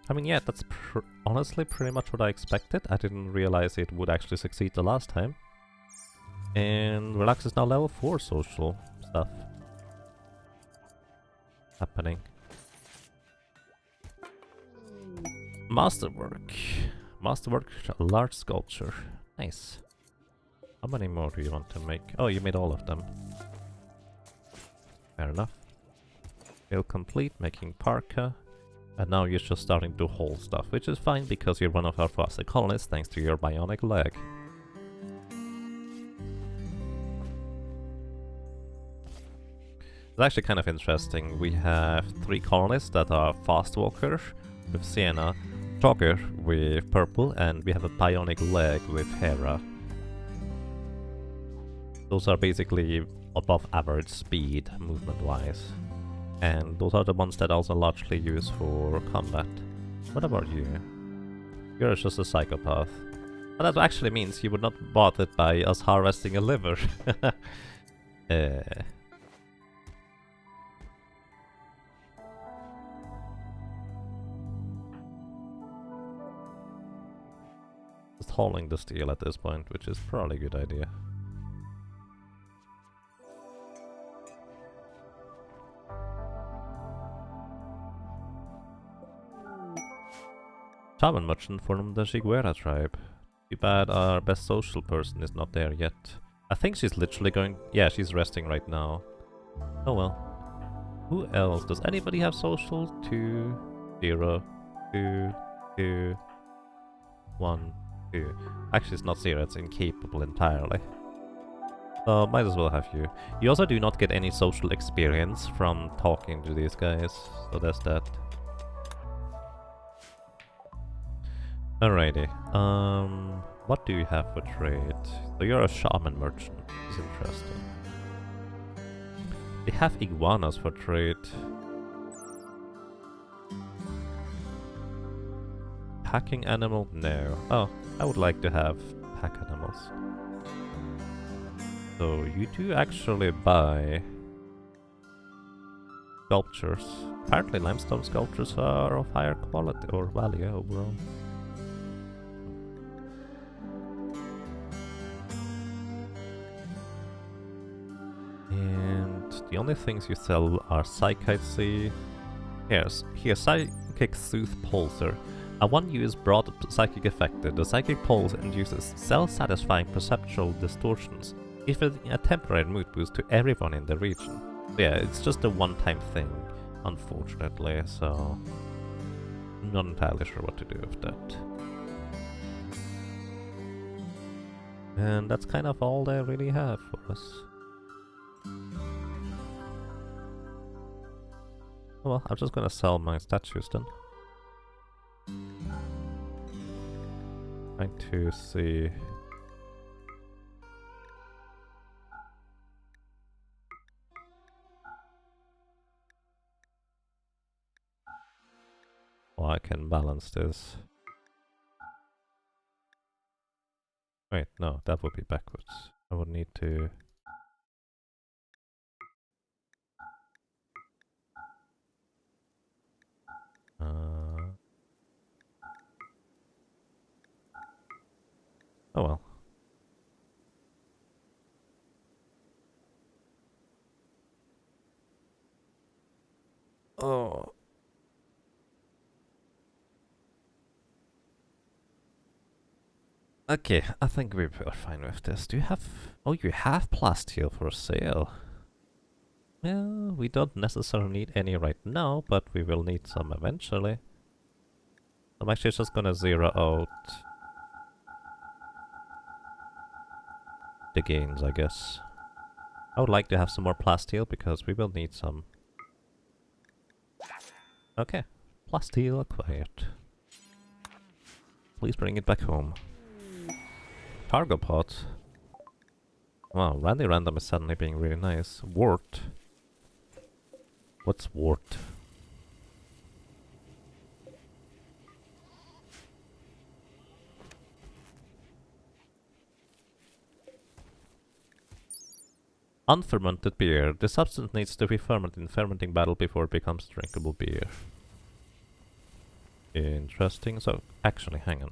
I mean, yeah, that's honestly pretty much what I expected. I didn't realize it would actually succeed the last time. And Relax is now level 4 social stuff happening. Masterwork. Masterwork, large sculpture. Nice. How many more do you want to make? Oh, you made all of them. Fair enough. Build complete, making parka. And now you're just starting to haul stuff, which is fine because you're one of our fastest colonists thanks to your bionic leg. It's actually kind of interesting. We have 3 colonists that are fast walkers with Sienna, jogger with purple, and we have a bionic leg with Hera. Those are basically above average speed, movement-wise. And those are the ones that also largely use for combat. What about you? You're just a psychopath. But that actually means you would not be bothered by us harvesting a liver. Just hauling the steel at this point, which is probably a good idea. Shaman merchant from the Shiguera tribe. Too bad our best social person is not there yet. I think she's literally going... Yeah, she's resting right now. Oh well. Who else? Does anybody have social? 2, 0, 2, 2, 1, 2. Actually, it's not 0, it's incapable entirely. So, might as well have you. You also do not get any social experience from talking to these guys, so that's that. Alrighty, what do you have for trade? So you're a shaman merchant, this is interesting. They have iguanas for trade. Packing animal? No. Oh, I would like to have pack animals. So you do actually buy sculptures. Apparently limestone sculptures are of higher quality or value overall. And the only things you sell are Psychite Sea. Here's Psychic Sooth Pulsar. A one-use broad psychic effect. The psychic pulse induces self-satisfying perceptual distortions, giving a temporary mood boost to everyone in the region. Yeah, it's just a one-time thing, unfortunately, so I'm not entirely sure what to do with that. And that's kind of all they really have for us. Well, I'm just gonna sell my statues then. Trying to see... I can balance this. Wait, no, that would be backwards. I would need to... Oh well. Oh. Okay, I think we are fine with this. Do you have... Oh, you have plasteel for sale. Well, we don't necessarily need any right now, but we will need some eventually. I'm actually just gonna zero out the gains, I guess. I would like to have some more plasteel because we will need some. Okay, plasteel acquired. Please bring it back home. Cargo pod. Wow, Randy Random is suddenly being really nice. Wart. What's wart? Unfermented beer. The substance needs to be fermented in fermenting battle before it becomes drinkable beer. Interesting. So, actually, hang on.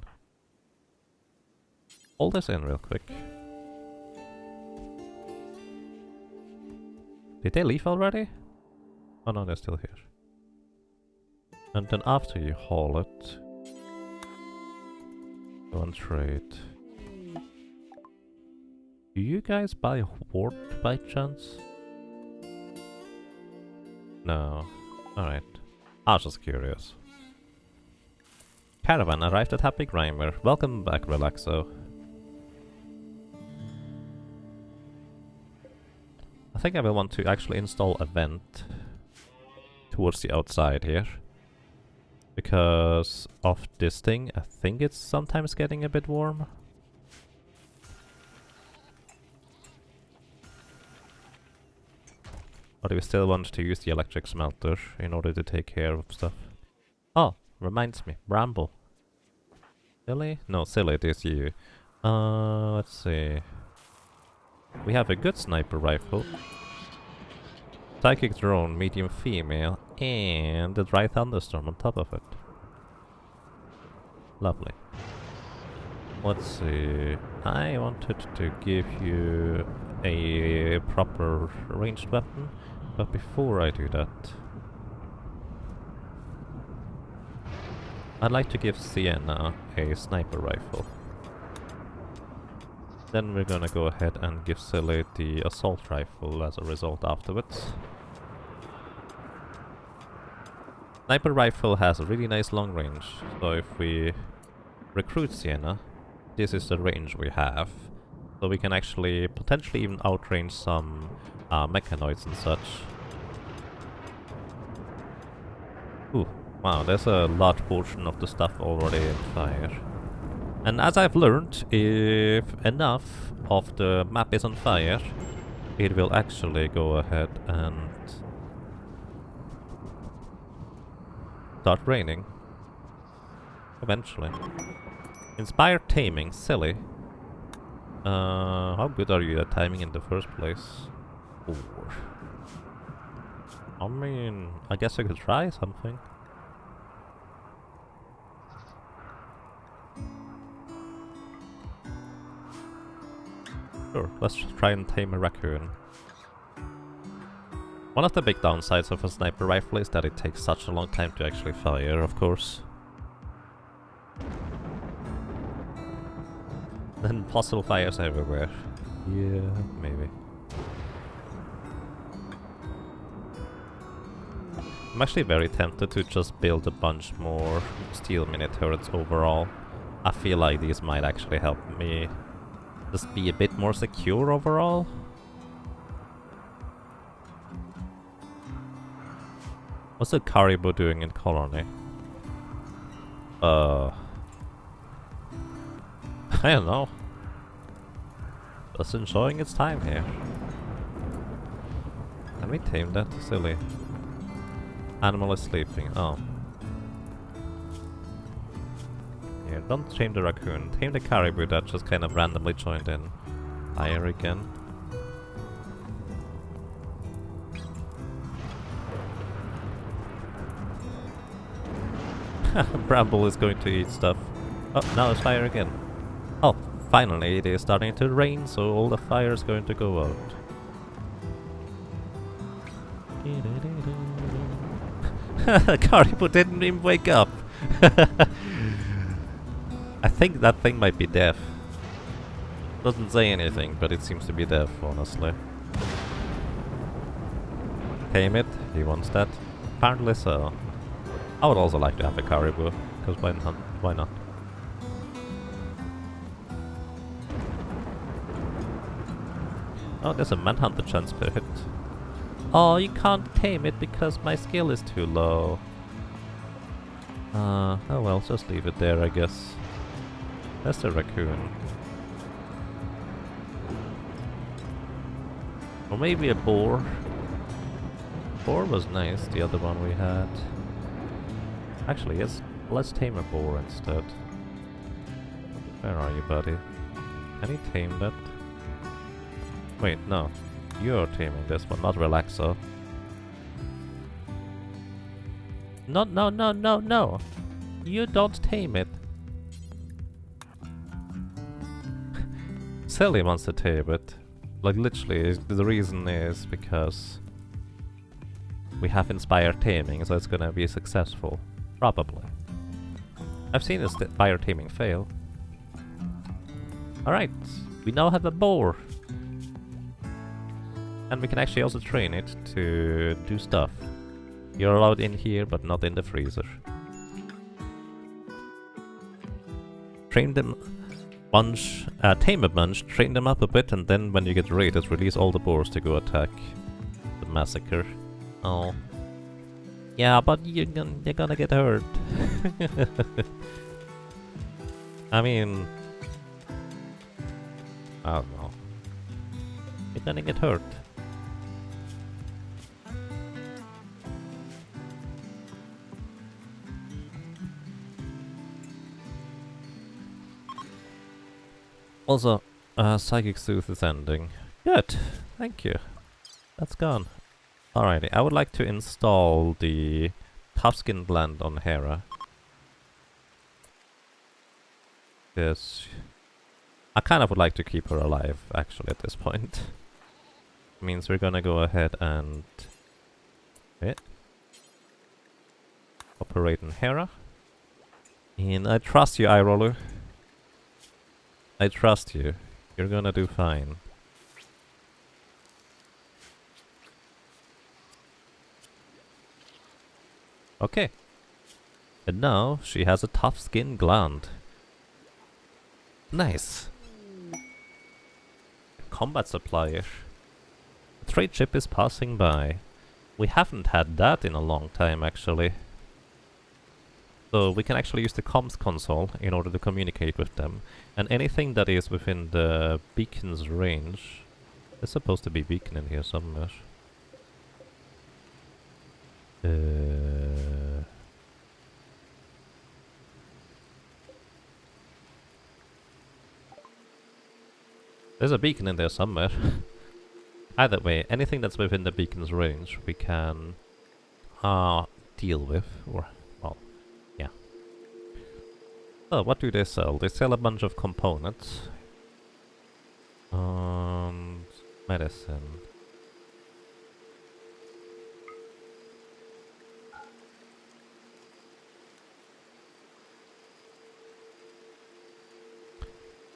Hold this in real quick. Did they leave already? Oh no, they're still here. And then after you haul it, go and trade. Do you guys buy wort by chance? No. Alright. I was just curious. Caravan arrived at Happy Grimer. Welcome back, Relaxo. I think I will want to actually install a vent towards the outside here. Because of this thing, I think it's sometimes getting a bit warm. Or do we still want to use the electric smelter in order to take care of stuff? Oh, reminds me, Bramble. Silly? No, Silly, it is you. Let's see. We have a good sniper rifle. Psychic drone, medium female, and the dry thunderstorm on top of it. Lovely. Let's see. I wanted to give you a proper ranged weapon, but before I do that, I'd like to give Sienna a sniper rifle. Then we're gonna go ahead and give Silly the assault rifle as a result afterwards. Sniper rifle has a really nice long range, so if we recruit Sienna, this is the range we have. So we can actually potentially even outrange some mechanoids and such. Ooh, wow, there's a large portion of the stuff already in fire. And as I've learned, if enough of the map is on fire, it will actually go ahead and start raining. Eventually. Inspired taming, silly. How good are you at timing in the first place? 4. I mean, I guess I could try something. Sure, let's try and tame a raccoon. One of the big downsides of a sniper rifle is that it takes such a long time to actually fire, of course. Then possible fires everywhere. Yeah, maybe. I'm actually very tempted to just build a bunch more steel mini turrets overall. I feel like these might actually help me just be a bit more secure overall. What's the caribou doing in Colony? I don't know. Just enjoying its time here. Can we tame that? Silly. Animal is sleeping. Oh. here. Don't tame the raccoon. Tame the caribou that just kind of randomly joined in. Fire again. Bramble is going to eat stuff. Oh, now it's fire again. Oh, finally it is starting to rain, so all the fire is going to go out. Caribou didn't even wake up. I think that thing might be deaf. Doesn't say anything, but it seems to be deaf, honestly. Tame it, he wants that. Apparently so. I would also like to have a caribou, because why not? Oh, there's a manhunter chance per hit. Oh, you can't tame it because my skill is too low. Oh well, just leave it there, I guess. That's the raccoon. Or maybe a boar. Boar was nice, the other one we had. Actually, yes, let's tame a boar instead. Where are you, buddy? Can you tame that? Wait, no. You're taming this one, not Relaxo. No, no, no, no, no! You don't tame it! Sally wants to tame it. Like, literally, the reason is because we have inspired taming, so it's gonna be successful. Probably. I've seen this fire taming fail. Alright, we now have a boar. And we can actually also train it to do stuff. You're allowed in here, but not in the freezer. Train them tame a bunch, train them up a bit, and then when you get raided, release all the boars to go attack the massacre. Oh. Yeah, but you're gonna get hurt. I mean... I don't know. You're gonna get hurt. Also, Psychic Sooth is ending. Good, thank you. That's gone. Alrighty, I would like to install the tough-skinned blend on Hera. Yes. I kind of would like to keep her alive, actually, at this point. Means we're gonna go ahead and... operate on Hera. And I trust you, iRoller. I trust you. You're gonna do fine. Okay. And now she has a tough skin gland. Nice. Combat supplier. A trade ship is passing by. We haven't had that in a long time, actually. So we can actually use the comms console in order to communicate with them. And anything that is within the beacon's range... There's supposed to be a beacon in here somewhere. There's a beacon in there somewhere. Either way, anything that's within the beacon's range we can deal with, or, well, yeah. So, what do they sell? They sell a bunch of components. And medicine.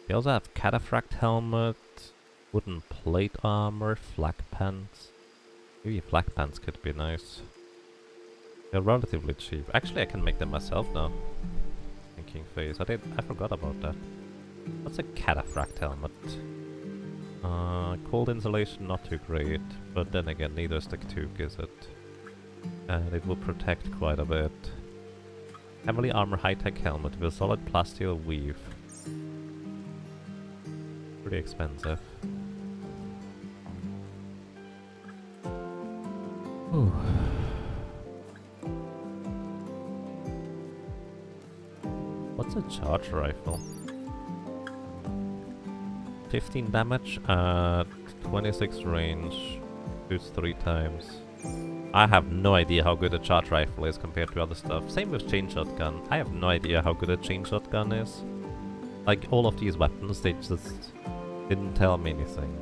They also have cataphract helmet, wooden plate armor, flak pants. Maybe flak pants could be nice. They're relatively cheap. Actually, I can make them myself now. Thinking phase. I forgot about that. What's a cataphract helmet? Cold insulation, not too great. But then again, neither is the Tuk, is it? And it will protect quite a bit. Heavily armor high-tech helmet with a solid plasteel weave. Pretty expensive. Ooh. What's a charge rifle? 15 damage at 26 range. Shoots 3 times. I have no idea how good a charge rifle is compared to other stuff. Same with chain shotgun. I have no idea how good a chain shotgun is. Like, all of these weapons, they just didn't tell me anything.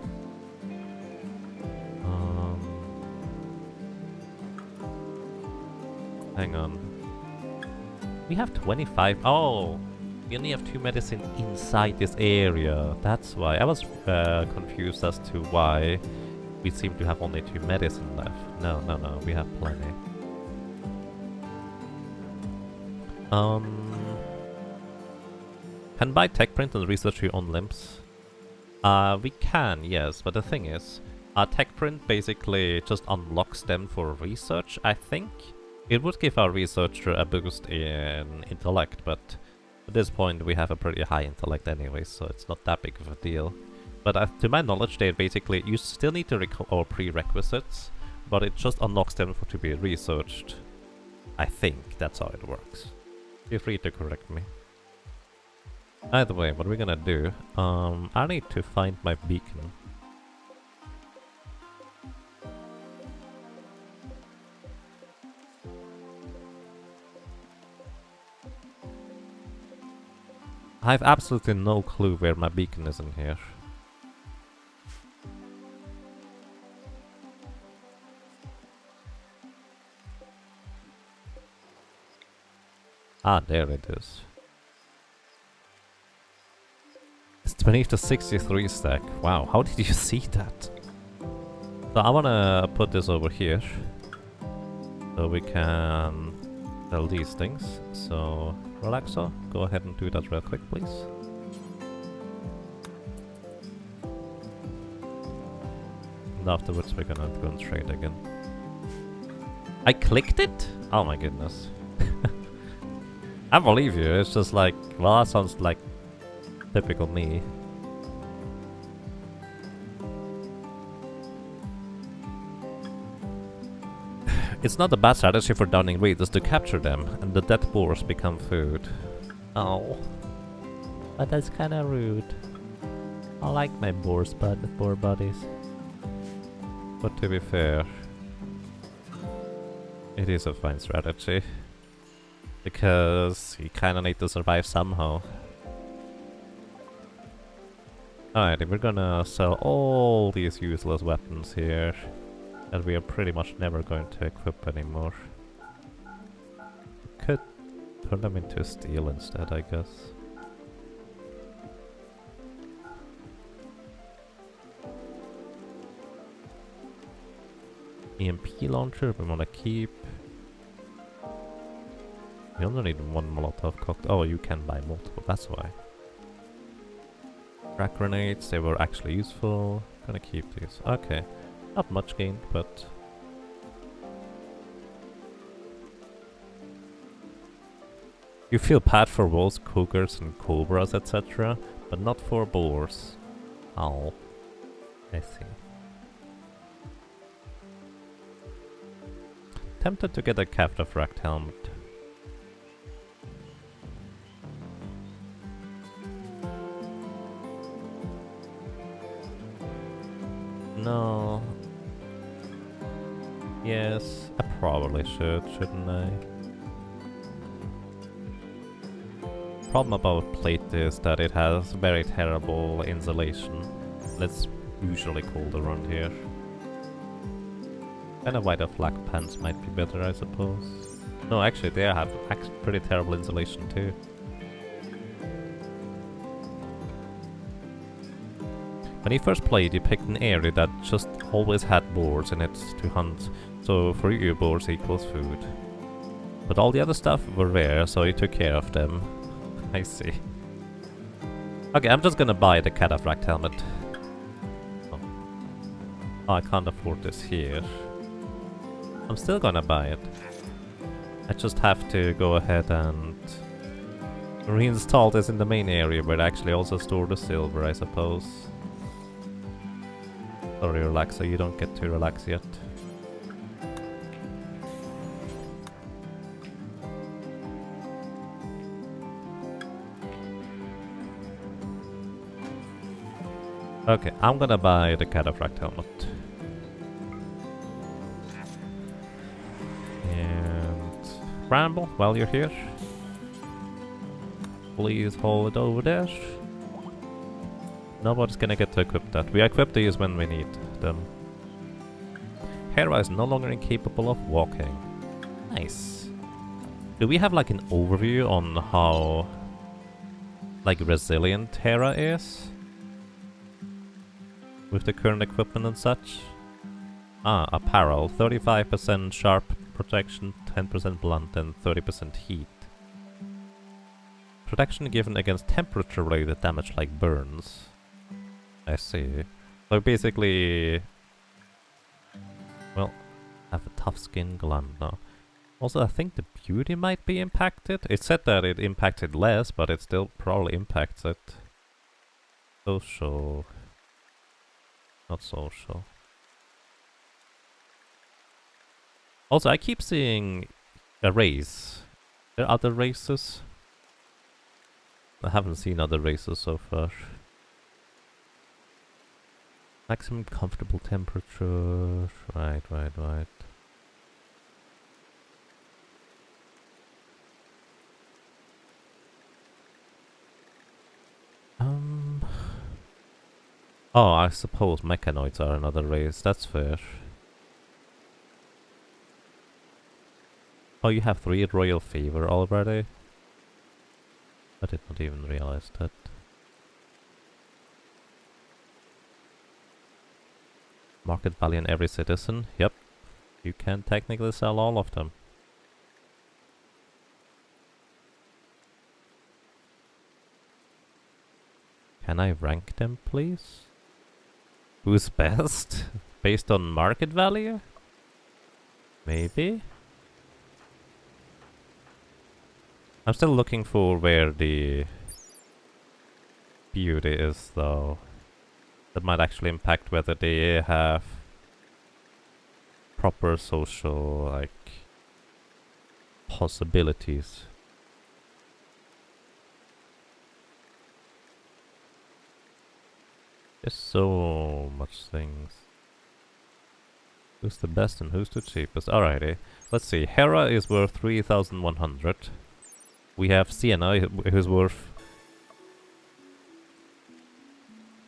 Hang on. We have 25. Oh! We only have 2 medicine inside this area. That's why. I was confused as to why we seem to have only 2 medicine left. No, no, no. We have plenty. Can buy tech print and research your own limbs? We can, yes. But the thing is, tech print basically just unlocks them for research, I think. It would give our researcher a boost in intellect, but at this point we have a pretty high intellect anyway, so it's not that big of a deal. But to my knowledge, they basically, you still need to or prerequisites, but it just unlocks them to be researched. I think that's how it works. Feel free to correct me. Either way, what we're gonna do, I need to find my beacon. I have absolutely no clue where my beacon is in here. Ah, there it is. It's beneath the 63 stack. Wow, how did you see that? So I wanna put this over here. So we can sell these things. So, Relaxo, go ahead and do that real quick, please. And afterwards we're gonna go and trade again. I clicked it? Oh my goodness. I believe you, it's just like, well, that sounds like typical me. It's not a bad strategy for downing raiders to capture them, and the dead boars become food. Oh. But that's kinda rude. I like my boar buddies. But to be fair, it is a fine strategy. Because you kinda need to survive somehow. Alright, we're gonna sell all these useless weapons here that we are pretty much never going to equip anymore. We could turn them into steel instead, I guess. EMP launcher we wanna keep. We only need one Molotov cocktail. Oh, you can buy multiple, that's why. Crack grenades, they were actually useful. Gonna keep these. Okay. Not much gained, but... You feel bad for wolves, cougars and cobras, etc. But not for boars. Oh. I see. Tempted to get a cataphracts helmet. No. Yes, I probably should, shouldn't I? Problem about plate is that it has very terrible insulation. It's usually cold around here. And a white or black pants might be better, I suppose. No, actually they have pretty terrible insulation too. When you first played, you picked an area that just always had boars in it to hunt, so for you boars equals food. But all the other stuff were rare, so you took care of them. I see. Okay, I'm just gonna buy the cataphracts helmet. Oh, I can't afford this here. I'm still gonna buy it. I just have to go ahead and reinstall this in the main area where I actually also store the silver, I suppose. Sorry, Relaxo, you don't get to relax yet. Okay, I'm gonna buy the cataphract helmet. And Bramble, while you're here, please hold it over there. Nobody's gonna get to equip that. We equip these when we need them. Hera is no longer incapable of walking. Nice. Do we have like an overview on how like resilient Hera is? With the current equipment and such? Ah, apparel. 35% sharp protection, 10% blunt and 30% heat. Protection given against temperature-related damage like burns. I see. So basically... Well, have a tough skin gland now. Also, I think the beauty might be impacted. It said that it impacted less, but it still probably impacts it. Social... Not social. Also, I keep seeing a race. There are other races? I haven't seen other races so far. Maximum comfortable temperature. Right. Oh, I suppose mechanoids are another race. That's fair. Oh, you have 3 royal favor already? I did not even realize that. Market value in every citizen. Yep. You can technically sell all of them. Can I rank them, please? Who's best? Based on market value? Maybe? I'm still looking for where the beauty is, though. That might actually impact whether they have proper social, like, possibilities. There's so much things. Who's the best and who's the cheapest? Alrighty. Let's see. Hera is worth 3,100. We have Sienna, who's worth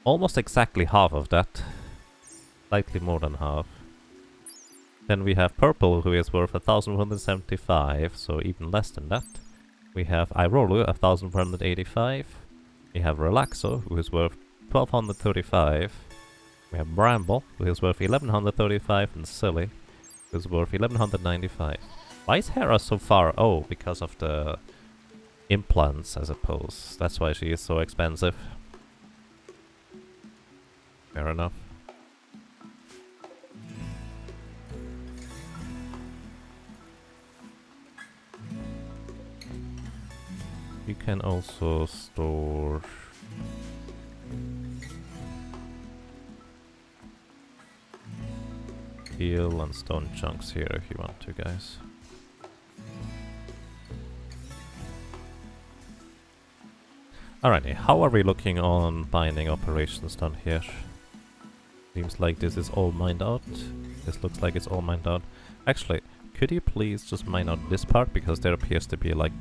almost exactly half of that. Slightly more than half. Then we have Purple, who is worth 1,175, so even less than that. We have Irolu, 1,485. We have Relaxo, who is worth 1,235. We have Bramble, who is worth 1,135, and Silly, who is worth 1,195. Why is Hera so far? Oh, because of the implants, I suppose. That's why she is so expensive. Fair enough. You can also store steel and stone chunks here if you want to, guys. Alrighty, how are we looking on mining operations down here? Seems like this is all mined out. This looks like it's all mined out. Actually, could you please just mine out this part, because there appears to be like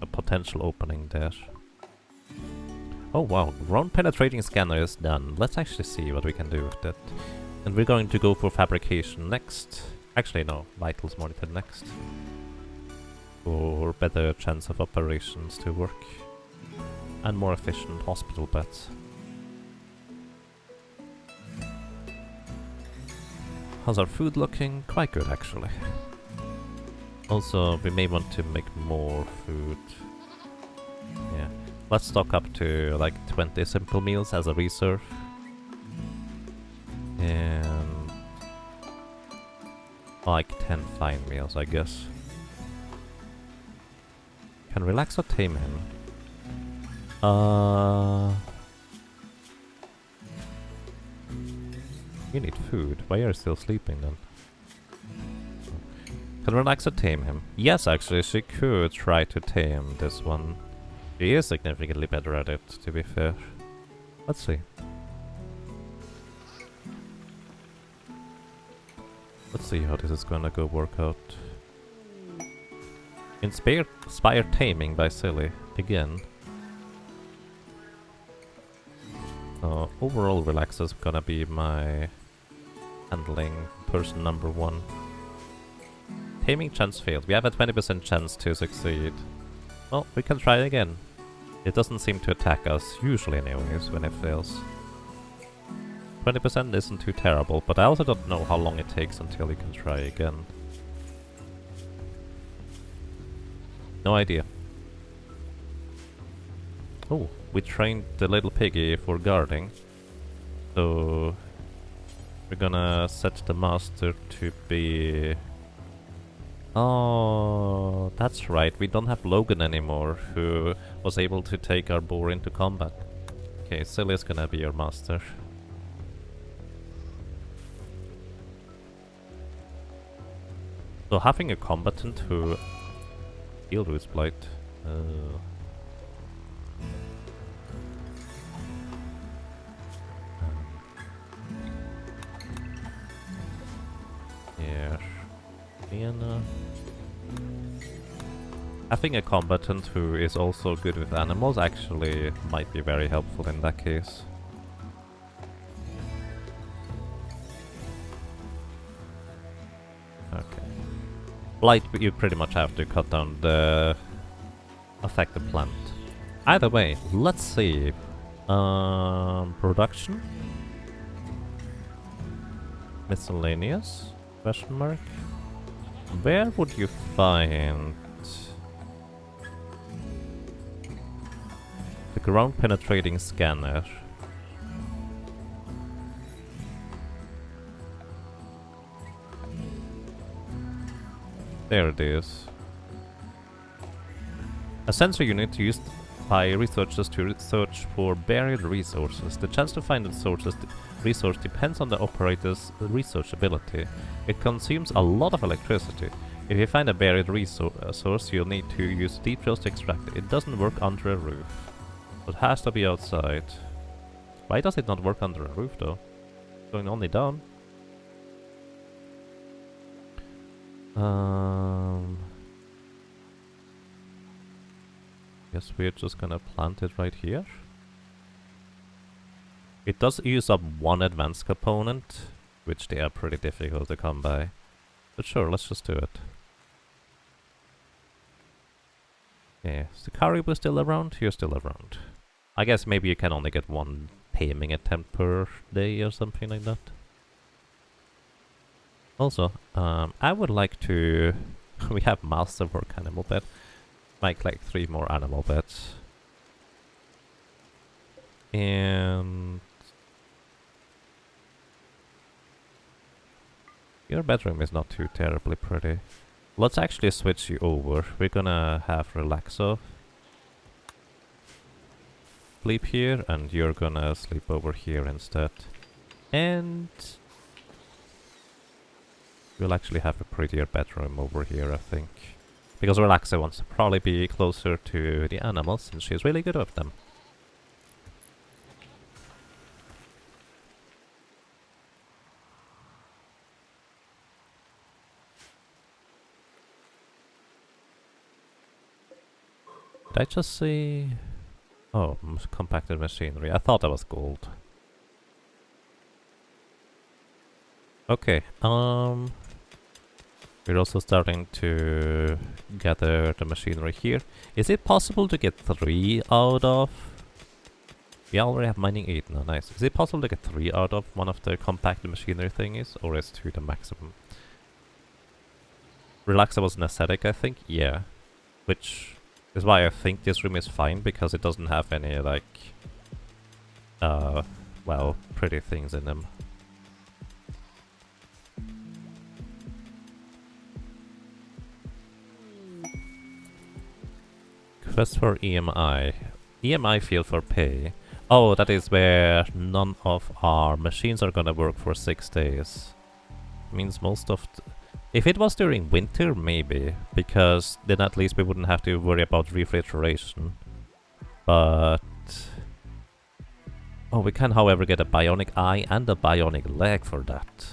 a potential opening there. Oh wow, ground penetrating scanner is done. Let's actually see what we can do with that. And we're going to go for fabrication next. Actually no, vitals monitor next. For better chance of operations to work. And more efficient hospital beds. How's our food looking? Quite good actually. Also, we may want to make more food. Yeah. Let's stock up to like 20 simple meals as a reserve. And like 10 fine meals, I guess. Can relax or tame him? You need food. Why are you still sleeping then? Can relax or tame him? Yes, actually, she could try to tame this one. She is significantly better at it, to be fair. Let's see. Let's see how this is gonna go work out. Inspire taming by Silly again. Overall, Relax is gonna be my handling person number 1. Taming chance failed. We have a 20% chance to succeed. Well, we can try again. It doesn't seem to attack us, usually anyways, when it fails. 20% isn't too terrible, but I also don't know how long it takes until you can try again. No idea. Oh, we trained the little piggy for guarding. So we're gonna set the master to be... Oh, that's right, we don't have Logan anymore, who was able to take our boar into combat. Okay, Silly's gonna be your master. So having a combatant who healed with Blight. Yeah. Vienna. Having a combatant who is also good with animals actually might be very helpful in that case. Okay. Blight, you pretty much have to cut down the affected plant. Either way, let's see. Production? Miscellaneous? Question mark? Where would you find the ground penetrating scanner? There it is. A sensor unit used by researchers to search for buried resources. The chance to find the resource depends on the operator's research ability. It consumes a lot of electricity. If you find a buried resource, you'll need to use deep drills to extract it. It doesn't work under a roof. It has to be outside. Why does it not work under a roof though? Going only down. Guess we're just gonna plant it right here. It does use up one advanced component, which they are pretty difficult to come by. But sure, let's just do it. Yeah, is the Caribou still around? You're still around. I guess maybe you can only get one taming attempt per day or something like that. Also, I would like to... we have masterwork animal bed. Might collect 3 more animal beds. And... your bedroom is not too terribly pretty. Let's actually switch you over. We're gonna have Relaxo sleep here, and you're gonna sleep over here instead. And... we'll actually have a prettier bedroom over here, I think. Because Relaxa wants to probably be closer to the animals, since she's really good with them. Did I just see... oh, compacted machinery. I thought that was gold. Okay, we're also starting to gather the machinery here. Is it possible to get 3 out of... we already have mining 8 now, nice. Is it possible to get 3 out of one of the compacted machinery thingies, or is 2 the maximum? Relaxa was an aesthetic, I think, yeah. Which is why I think this room is fine, because it doesn't have any, like... well, pretty things in them. Quest for EMI. EMI field for pay. Oh, that is where none of our machines are gonna work for 6 days. Means most of... if it was during winter, maybe. Because then at least we wouldn't have to worry about refrigeration. But... oh, we can however get a bionic eye and a bionic leg for that.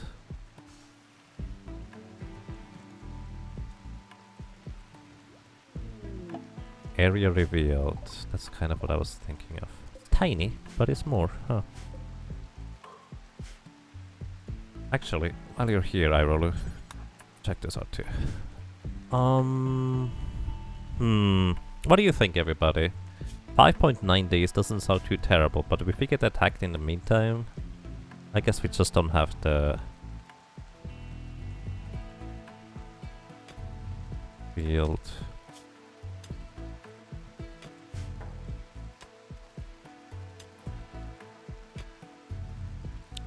Area revealed. That's kind of what I was thinking of. It's tiny, but it's more, huh? Actually, while you're here, I will check this out too. What do you think, everybody? 5.9 days doesn't sound too terrible, but if we get attacked in the meantime, I guess we just don't have the field.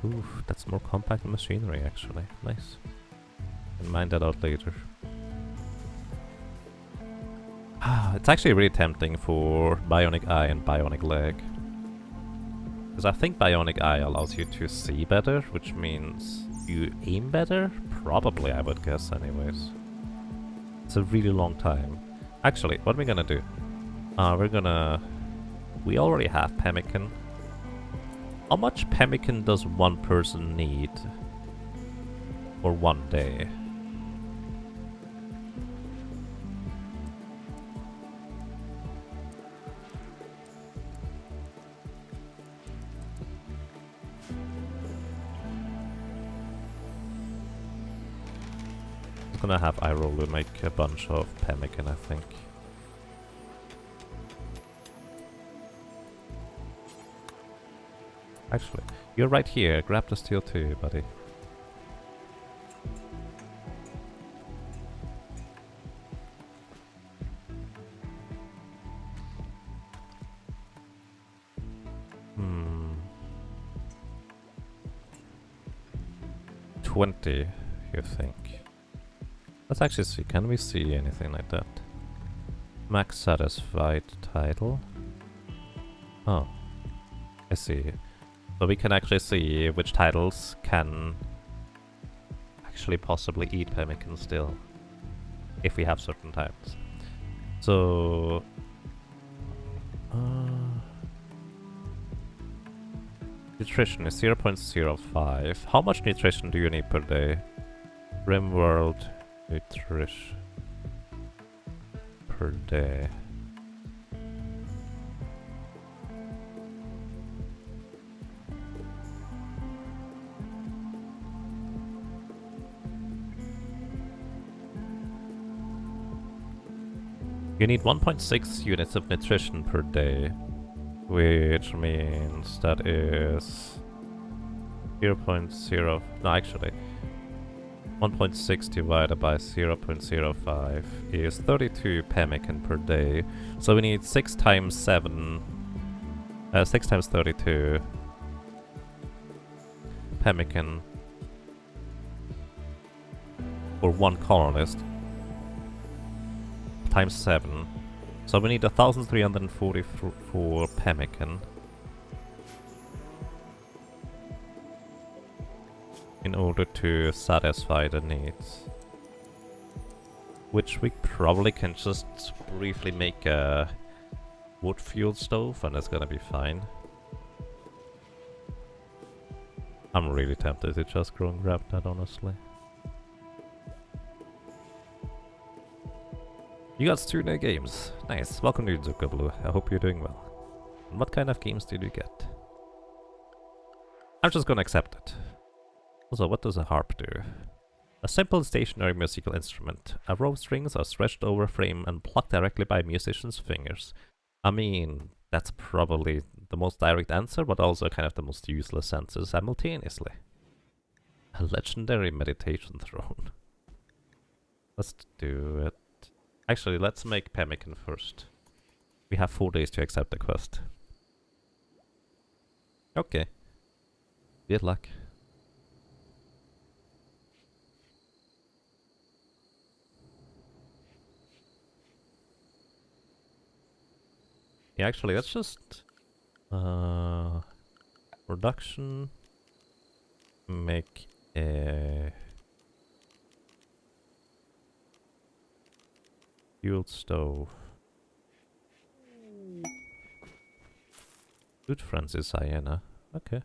Oof, that's more compact machinery actually. Nice. Can mine that out later. It's actually really tempting for Bionic Eye and Bionic Leg. Because I think Bionic Eye allows you to see better, which means you aim better? Probably, I would guess anyways. It's a really long time. Actually, what are we gonna do? We already have pemmican. How much pemmican does one person need for one day? I'm gonna have iRoller make a bunch of pemmican, I think. Actually, you're right here. Grab the steel too, buddy. Hmm. 20, you think? Let's actually see. Can we see anything like that? Max satisfied title. Oh, I see. So we can actually see which titles can actually possibly eat pemmican still, if we have certain types. So... nutrition is 0.05. How much nutrition do you need per day? Rimworld nutrition per day. You need 1.6 units of nutrition per day, which means that is 0.0... no, actually, 1.6 divided by 0.05 is 32 pemmican per day. So we need 6 times 7... 6 times 32 pemmican for one colonist. Times 7. So we need 1,344 pemmican in order to satisfy the needs. Which we probably can just briefly make a wood-fueled stove and it's gonna be fine. I'm really tempted to just go and grab that, honestly. You got 2 new games. Nice. Welcome to Zuka Blue. I hope you're doing well. And what kind of games did you get? I'm just gonna accept it. Also, what does a harp do? A simple stationary musical instrument. A row of strings are stretched over a frame and plucked directly by a musician's fingers. I mean, that's probably the most direct answer, but also kind of the most useless answer simultaneously. A legendary meditation throne. Let's do it. Actually, let's make pemmican first. We have 4 days to accept the quest. Okay. Good luck. Yeah, actually, let's just... production... make a... fueled stove. Good Francis Hyena. Okay.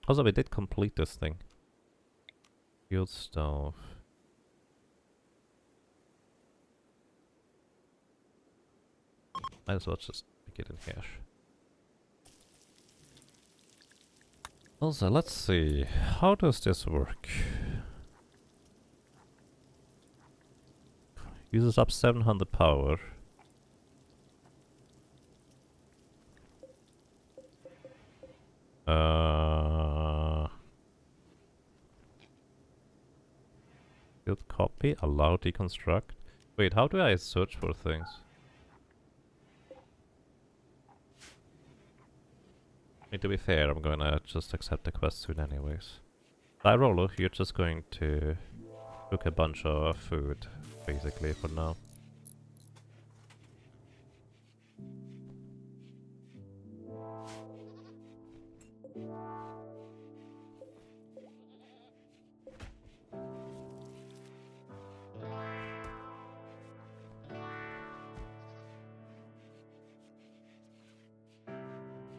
Also, we did complete this thing. Fueled stove. Might as well just pick it in here. Also, let's see. How does this work? Uses up 700 power. Build copy, allow deconstruct. Wait, how do I search for things? I mean, to be fair, I'm gonna just accept the quest soon anyways. Rolo, you're just going to cook a bunch of food, basically, for now.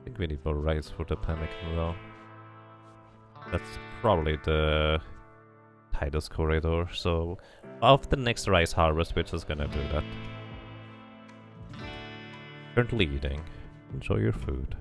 I think we need more rice for the pemmican though. That's probably the tightest corridor, so after the next rice harvest we're just gonna do that. Currently eating. Enjoy your food.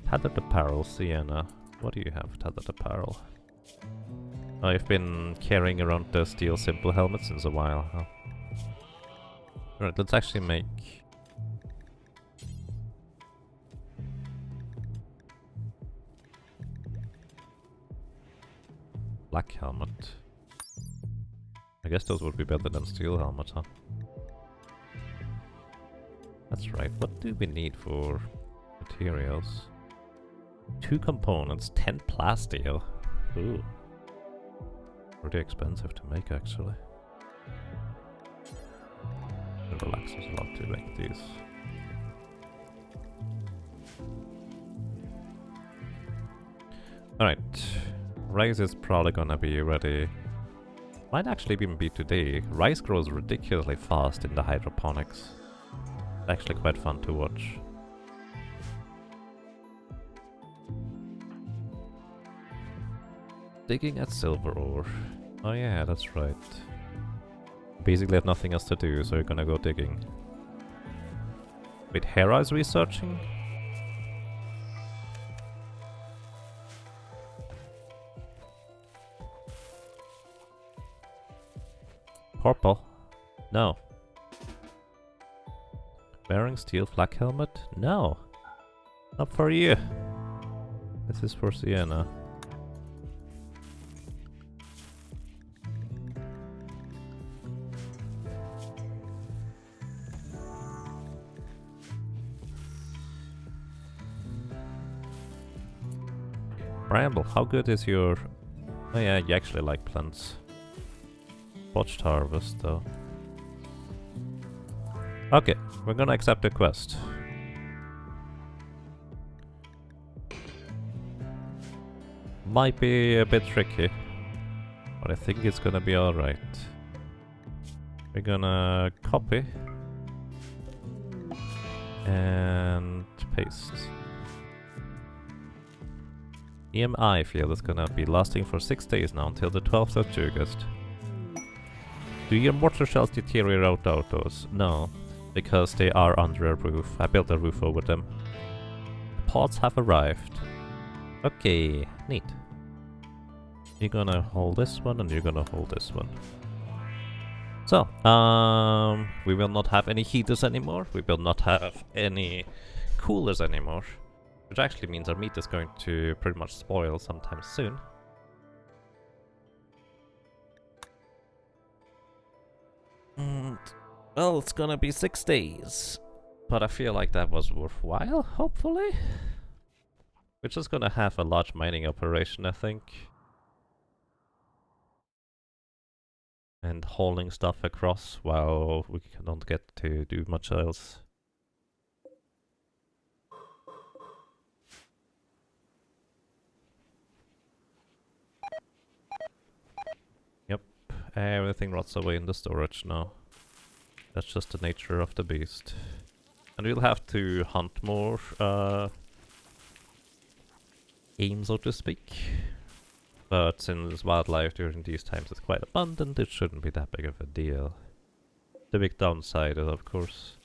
Tethered apparel, Sienna. What do you have, tethered apparel? I've been carrying around the steel simple helmet since a while. Huh? Alright, let's actually make... black helmet. I guess those would be better than steel helmets, huh? That's right, what do we need for materials? 2 components, 10 plasteel. Ooh. Pretty expensive to make, actually. Relax us a lot to make these. Alright. Rice is probably gonna be ready. Might actually even be today. Rice grows ridiculously fast in the hydroponics. It's actually quite fun to watch. Digging at silver ore. Oh yeah, that's right. Basically have nothing else to do, so you're gonna go digging. Wait, Hera is researching? Purple? No. Wearing steel flak helmet? No. Not for you. This is for Sienna. Bramble, how good is your... Oh yeah, you actually like plants. Botched harvest, though. Okay, we're gonna accept the quest. Might be a bit tricky, but I think it's gonna be alright. We're gonna copy and paste. EMI field is gonna be lasting for 6 days now until the 12th of August. Do your mortar shells deteriorate outdoors? No, because they are under a roof. I built a roof over them. The pods have arrived. Okay, neat. You're gonna hold this one and you're gonna hold this one. So, we will not have any heaters anymore. We will not have any coolers anymore. Which actually means our meat is going to pretty much spoil sometime soon. And, well, it's gonna be 6 days. But I feel like that was worthwhile, hopefully. We're just gonna have a large mining operation, I think. And hauling stuff across while we don't get to do much else. Yep, Everything rots away in the storage now. That's just the nature of the beast. And we'll have to hunt more game, so to speak. But since wildlife during these times is quite abundant, it shouldn't be that big of a deal. The big downside is, of course,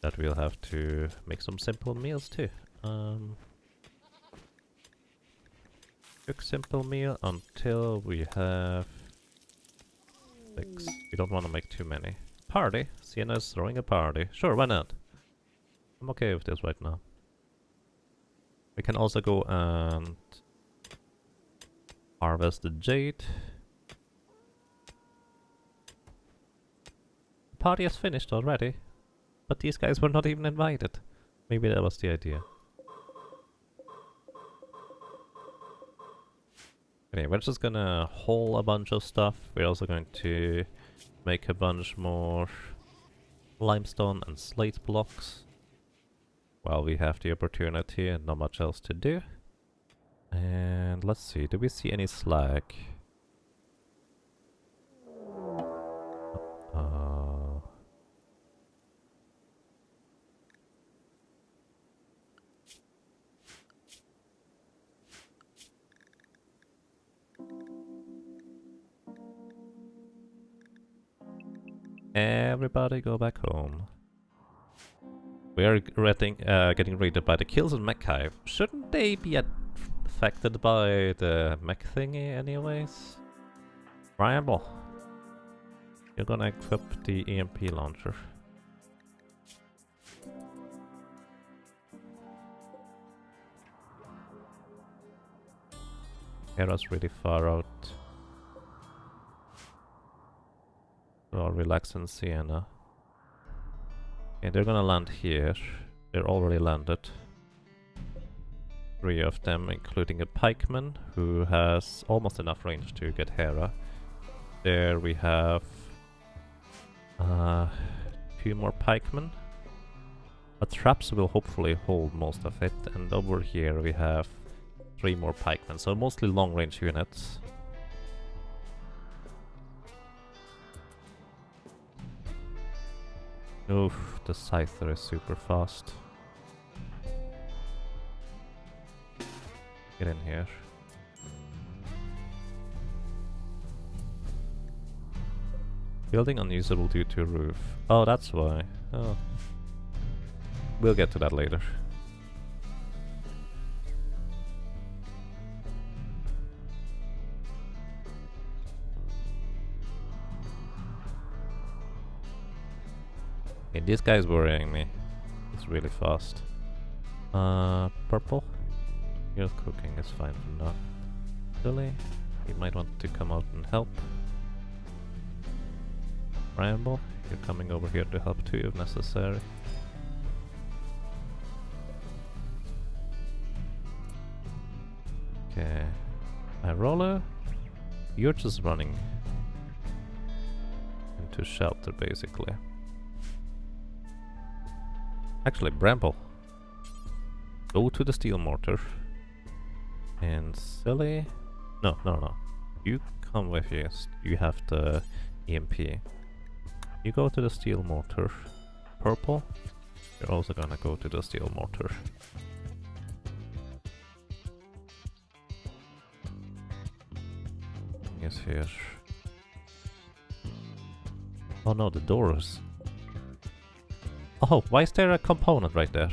that we'll have to make some simple meals too. Cook simple meal until we have 6. We don't want to make too many. Party? Siena's throwing a party. Sure, why not? I'm okay with this right now. We can also go and harvest the jade. The party is finished already, but these guys were not even invited. Maybe that was the idea. Anyway, we're just gonna haul a bunch of stuff. We're also going to make a bunch more limestone and slate blocks while we have the opportunity and not much else to do. And let's see, do we see any slag? Everybody go back home. We are getting raided by the kills in Mech Hive. Shouldn't they be affected by the mech thingy anyways? Bramble, you're gonna equip the EMP launcher. Hera's really far out. So relax in Sienna. Okay, they're gonna land here. They're already landed. 3 of them, including a pikeman, who has almost enough range to get Hera. There we have 2 more pikemen. But traps will hopefully hold most of it, and over here we have 3 more pikemen, so mostly long range units. Oof, the scyther is super fast. Get in here. Building unusable due to roof. Oh, that's why. Oh. We'll get to that later. Okay, this guy's worrying me. It's really fast. Purple? Your cooking is fine for now. Billy, you might want to come out and help. Bramble, you're coming over here to help too if necessary. Okay. Irola, you're just running into shelter basically. Actually, Bramble, go to the steel mortar. And Silly, no. You come with us. You have the EMP. You go to the steel mortar. Purple, you're also gonna go to the steel mortar. Is here. Oh no, the doors. Oh, why is there a component right there?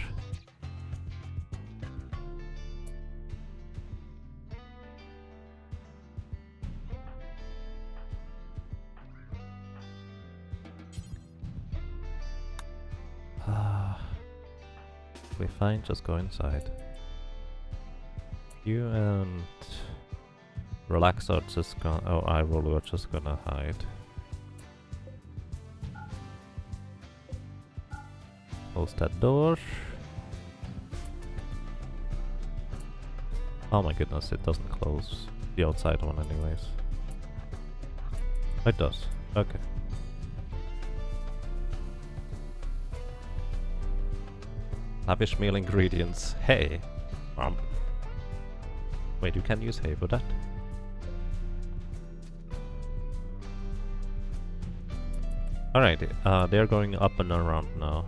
We're fine, just go inside. You and Relax are just gonna... Oh, Irola are just gonna hide. Close that door. Oh my goodness, it doesn't close the outside one anyways. It does. Okay. Lavish meal ingredients. Hay. Wait, you can use hay for that? Alright, they're going up and around now.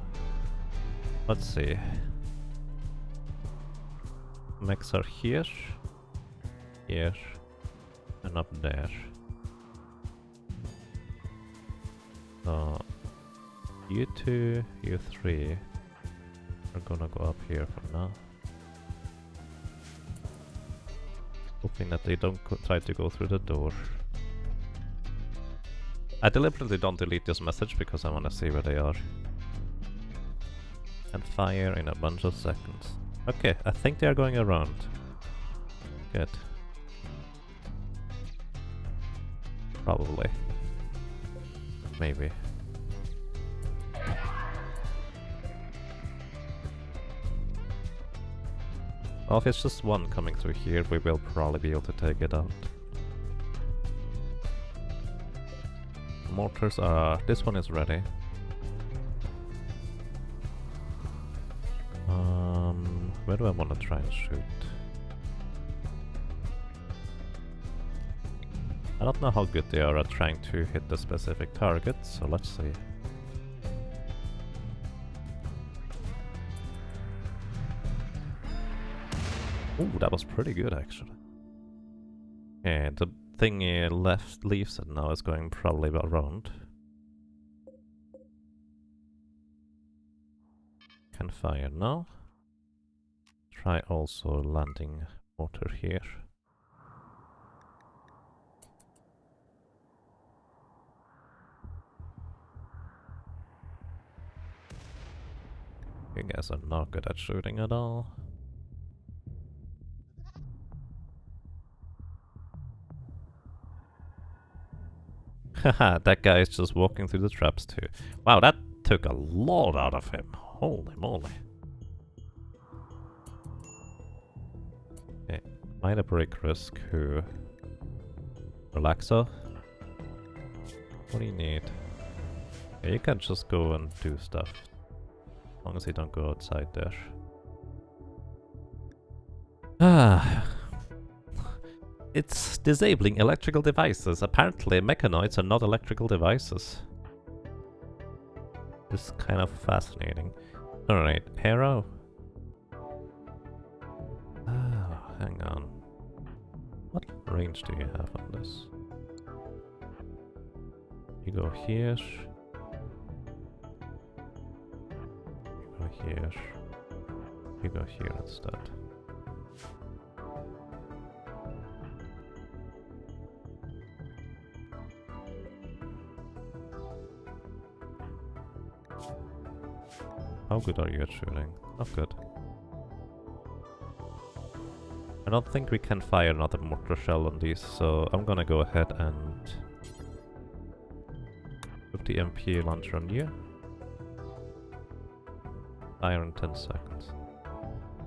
Let's see. Mechs are here, here, and up there. So, you two, you three are gonna go up here for now. Hoping that they don't try to go through the door. I deliberately don't delete this message because I want to see where they are. And fire in a bunch of seconds. Okay, I think they are going around. Good. Probably. Maybe. Well, if it's just one coming through here, we will probably be able to take it out. Mortars are... this one is ready. Where do I want to try and shoot? I don't know how good they are at trying to hit the specific targets, so let's see. Ooh, that was pretty good actually. And the thingy left leaves it now is going probably around. Can fire now. Try also landing mortar here. You guys are not good at shooting at all. Haha, that guy is just walking through the traps too. Wow, that took a lot out of him. Holy moly. Okay, might have break risk who... Relaxo? What do you need? Yeah, you can just go and do stuff. As long as you don't go outside there. Ah. It's disabling electrical devices. Apparently mechanoids are not electrical devices. This is kind of fascinating. Alright, Hero. Ah, hang on. What range do you have on this? You go here. You go here. You go here instead. How good are you at shooting? Not good. I don't think we can fire another mortar shell on these, so I'm gonna go ahead and put the MP launcher on you. Fire in 10 seconds.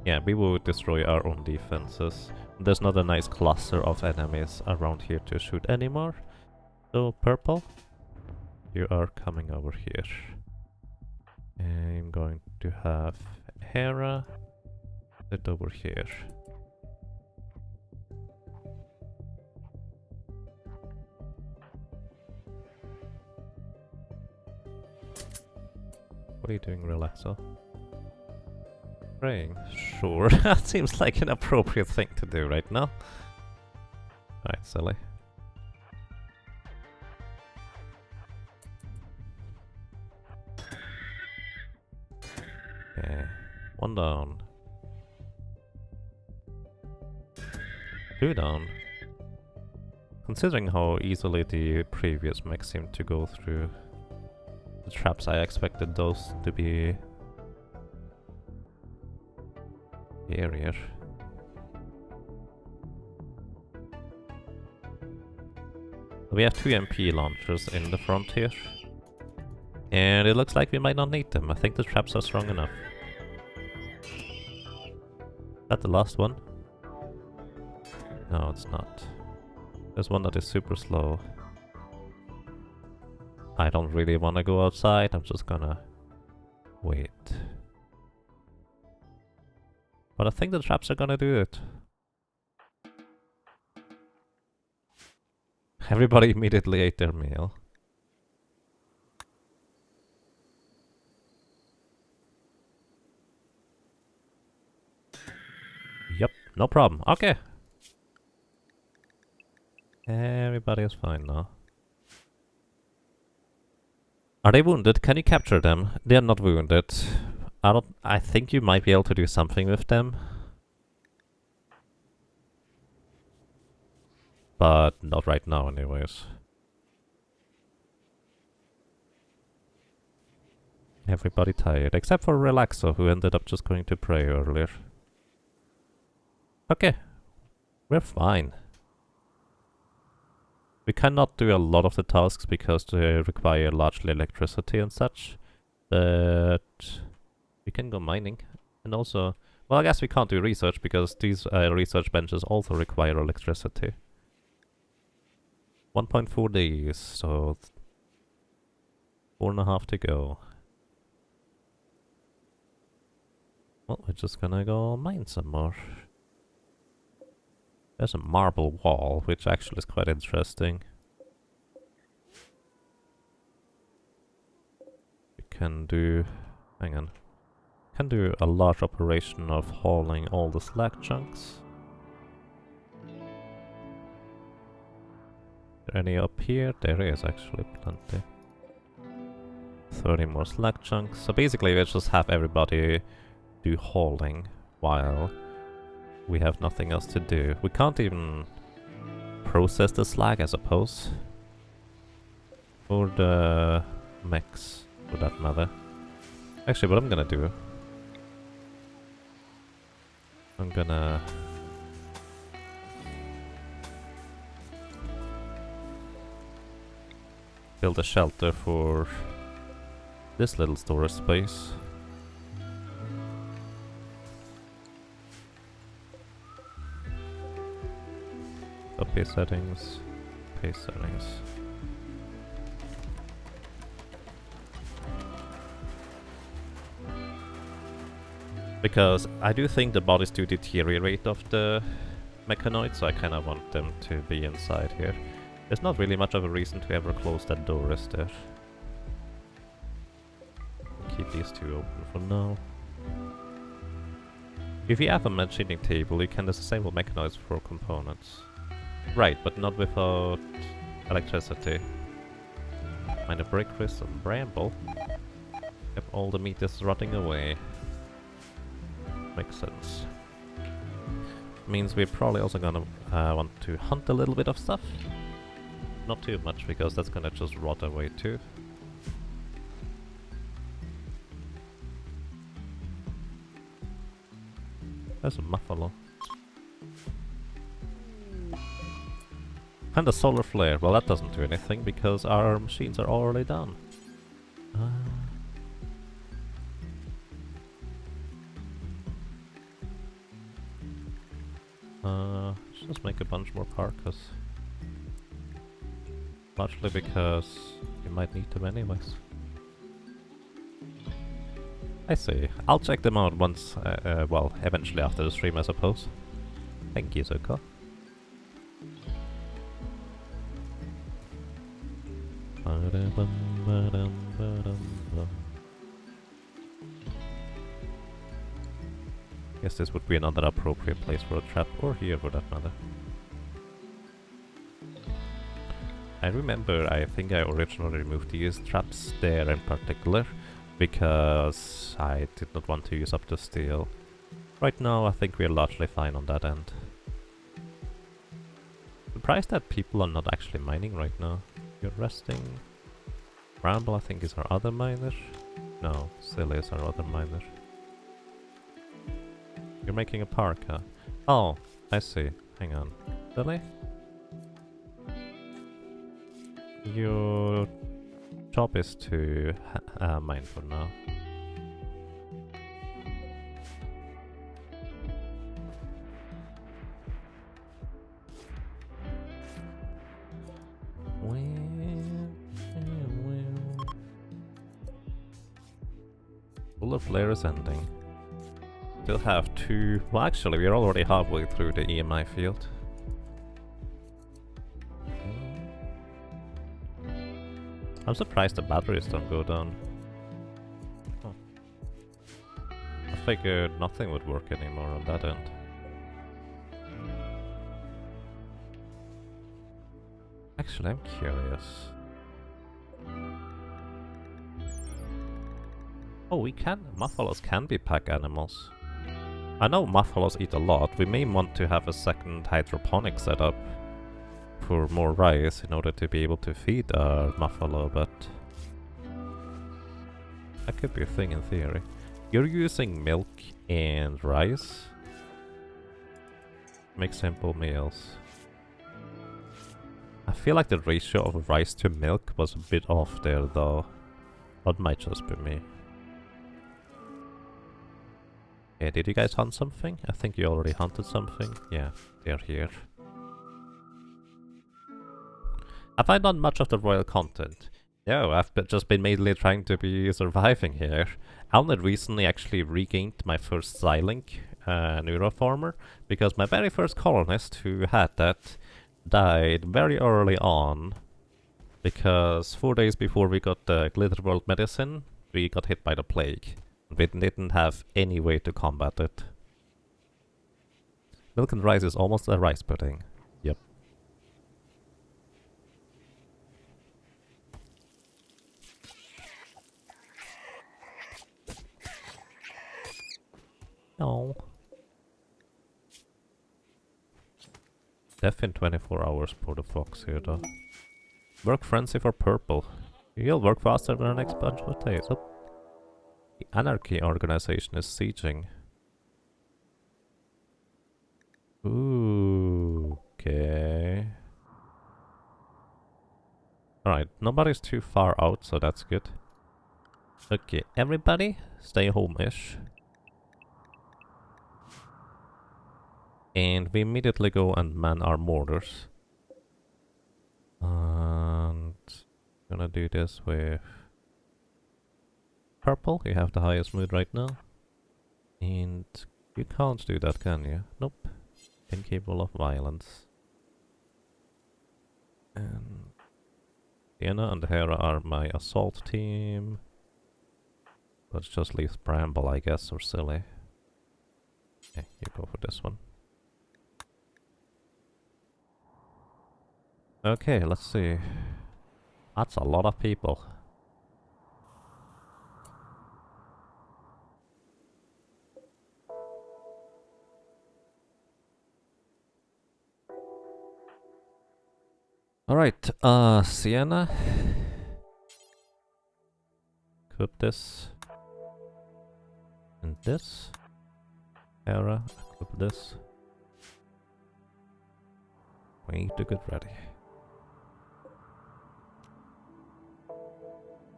Yeah, we will destroy our own defenses. There's not a nice cluster of enemies around here to shoot anymore. So, purple, you are coming over here. I'm going to have Hera sit over here. What are you doing, Relaxo? Praying? Sure. That seems like an appropriate thing to do right now. Alright, silly. Okay, one down. Two down. Considering how easily the previous mech seemed to go through the traps, I expected those to be scarier. We have two MP launchers in the front here. And it looks like we might not need them. I think the traps are strong enough. Is that the last one? No, it's not. There's one that is super slow. I don't really want to go outside. I'm just gonna wait. But I think the traps are gonna do it. Everybody immediately ate their meal. no problem. Okay. Everybody is fine now. Are they wounded? Can you capture them? They are not wounded. I think you might be able to do something with them. But not right now anyways. Everybody tired, except for Relaxo, who ended up just going to pray earlier. Okay, we're fine. We cannot do a lot of the tasks because they require largely electricity and such, but we can go mining. And also, well, I guess we can't do research because these research benches also require electricity. 1.4 days, so 4.5 to go. Well, we're just gonna go mine some more. There's a marble wall, which actually is quite interesting. We can do... hang on. Can do a large operation of hauling all the slag chunks. Is there any up here? There is actually plenty. 30 more slag chunks. So basically we just have everybody do hauling while we have nothing else to do. We can't even process the slag, I suppose. Or the mechs, for that matter. Actually, what I'm gonna do... I'm gonna... build a shelter for this little storage space. Pace settings, pace settings. Because I do think the bodies do deteriorate of the mechanoids, so I kind of want them to be inside here. There's not really much of a reason to ever close that door, is there? Keep these two open for now. If you have a machining table, you can disassemble mechanoids for components. Right, but not without electricity. Find a brick crystal and bramble. If all the meat is rotting away. Makes sense. Means we're probably also gonna want to hunt a little bit of stuff. Not too much, because that's gonna just rot away too. There's a muffalo. And a solar flare. Well, that doesn't do anything because our machines are already done. Let's just make a bunch more parkas. Largely because you might need them anyways. I see. I'll check them out once, well, eventually after the stream, I suppose. Thank you, Zuko. Guess this would be another appropriate place for a trap, or here for that matter. I remember, I think I originally removed these traps there in particular, because I did not want to use up the steel. Right now I think we're largely fine on that end. Surprised that people are not actually mining right now. You're resting. Bramble I think is our other miner. No, Silly is our other miner. You're making a park, huh? Oh, I see. Hang on. Silly? Your job is to mine for now. Solar flare is ending. Still have two... Well, actually, we're already halfway through the EMI field. I'm surprised the batteries don't go down. Huh. I figured nothing would work anymore on that end. Actually, I'm curious. Oh, Muffalos can be pack animals. I know Muffalos eat a lot. We may want to have a second hydroponic setup for more rice in order to be able to feed our Muffalo, but that could be a thing in theory. You're using milk and rice? Make simple meals. I feel like the ratio of rice to milk was a bit off there though. That might just be me. Yeah, did you guys hunt something? I think you already hunted something. Yeah, they're here. Have I done much of the royal content? No, I've just been mainly trying to be surviving here. I only recently actually regained my first Xylink neuroformer, because my very first colonist who had that died very early on, because 4 days before we got the Glitterworld medicine, we got hit by the plague. We didn't have any way to combat it. Milk and rice is almost a rice pudding. Yep. No. Death in 24 hours for the fox here though. Work frenzy for purple. He'll work faster than the next bunch of days. Oh. The anarchy organization is sieging. Ooh, okay. Alright, nobody's too far out, so that's good. Okay, everybody, stay home-ish. And we immediately go and man our mortars. And gonna do this with purple. You have the highest mood right now. And you can't do that, can you? Nope. Incapable of violence. And Diana and Hera are my assault team. Let's just leave Bramble, I guess, or Silly. Okay, you go for this one. Okay, let's see. That's a lot of people. Alright, Sienna. Equip this. And this. Hera, equip this. We need to get ready.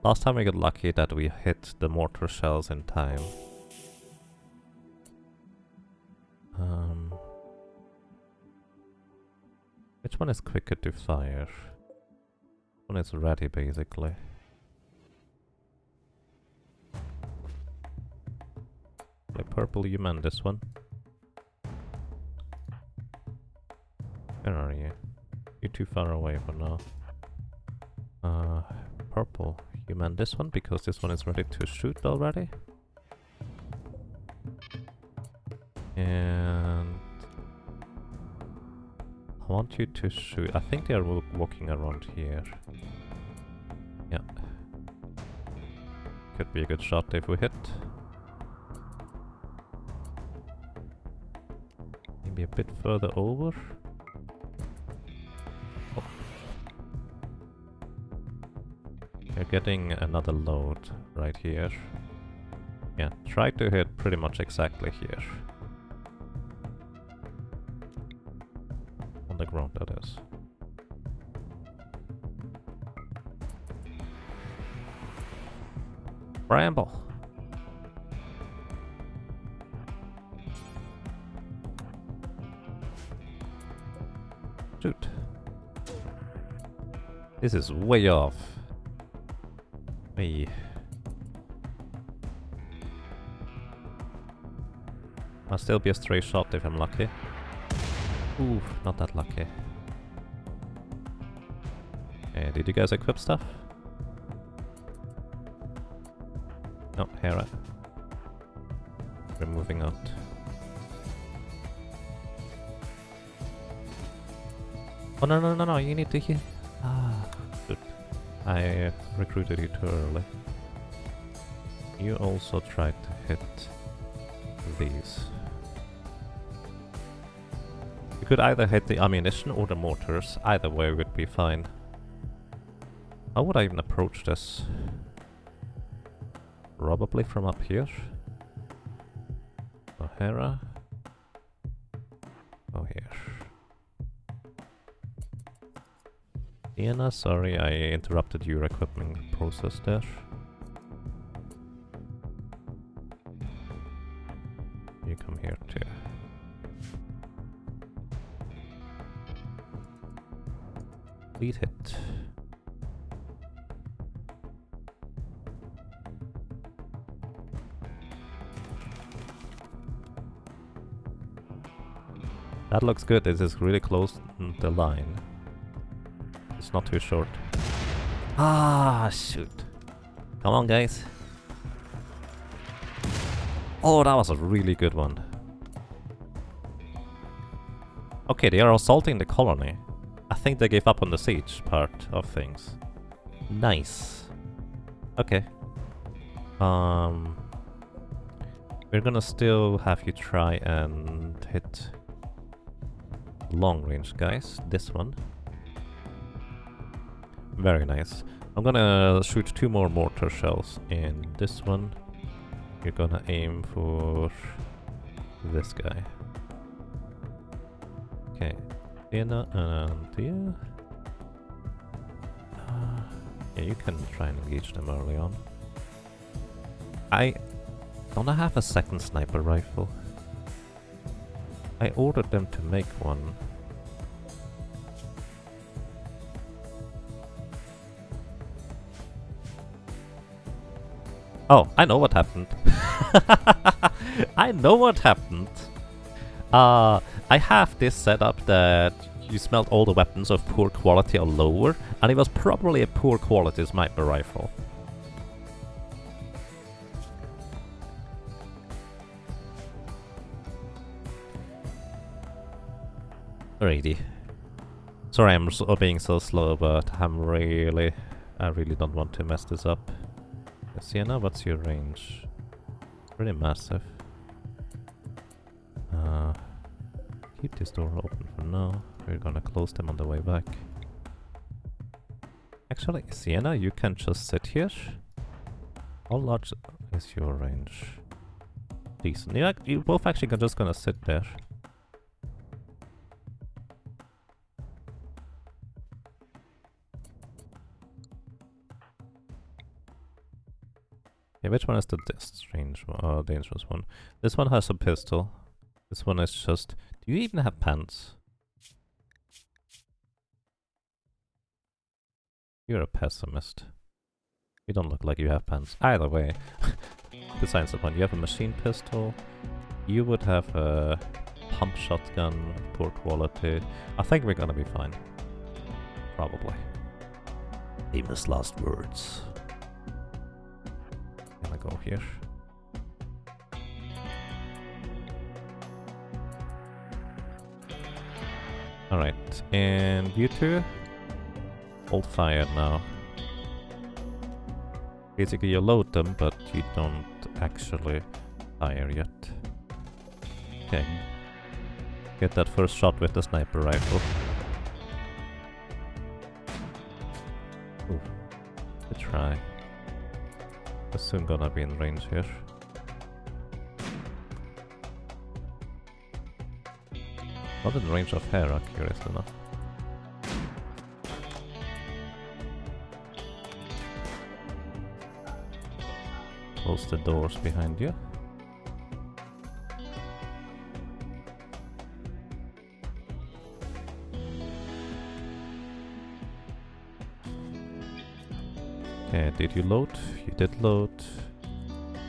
Last time we got lucky that we hit the mortar shells in time. Which one is quicker to fire? One is ready, basically. Okay, purple, you man this one. Where are you? You're too far away for now. Purple, you man this one because this one is ready to shoot already. And I want you to shoot. I think they are walking around here. Yeah. Could be a good shot if we hit. Maybe a bit further over. Oh. You're getting another load right here. Yeah, try to hit pretty much exactly here. On the ground, that is. Bramble! Shoot. This is way off. Hey. Must still be a stray shot if I'm lucky. Ooh, not that lucky. Okay, did you guys equip stuff? No, Hera. We're moving out. Oh no, you need to I recruited you too early. You also tried to hit these. You could either hit the ammunition or the mortars. Either way would be fine. How would I even approach this? Probably from up here. O'Hara. Oh, here. Iana, sorry I interrupted your equipment process there. You come here too. Lead hit. That looks good. This is really close to the line. It's not too short. Ah, shoot. Come on, guys. Oh, that was a really good one. Okay, they are assaulting the colony. I think they gave up on the siege part of things. Nice. Okay. We're gonna still have you try and hit long range guys. This one. Very nice. I'm gonna shoot 2 more mortar shells in this one. You're gonna aim for this guy. Okay. Diana and you. Yeah, you can try and engage them early on. I don't have a second sniper rifle. I ordered them to make one. Oh, I know what happened. I know what happened. I have this setup that you smelt all the weapons of poor quality or lower, and it was probably a poor quality sniper rifle. Alrighty. Sorry I'm being so slow, but I really don't want to mess this up. Sienna, what's your range? Pretty massive. Keep this door open for now. We're gonna close them on the way back. Actually, Sienna, you can just sit here. How large is your range? Decent. You both actually are just gonna sit there. Yeah, which one is the strange one? Dangerous one. This one has a pistol. This one is just... Do you even have pants? You're a pessimist. You don't look like you have pants. Either way. Besides the point, you have a machine pistol. You would have a pump shotgun, poor quality. I think we're gonna be fine. Probably. Famous last words. Gonna go here. Alright, and you two hold fire now. Basically you load them, but you don't actually fire yet. Okay. Get that first shot with the sniper rifle. Ooh, good try. We're soon gonna be in range here. Not in range of Hera, curious enough. Close the doors behind you. Okay, did you load? You did load.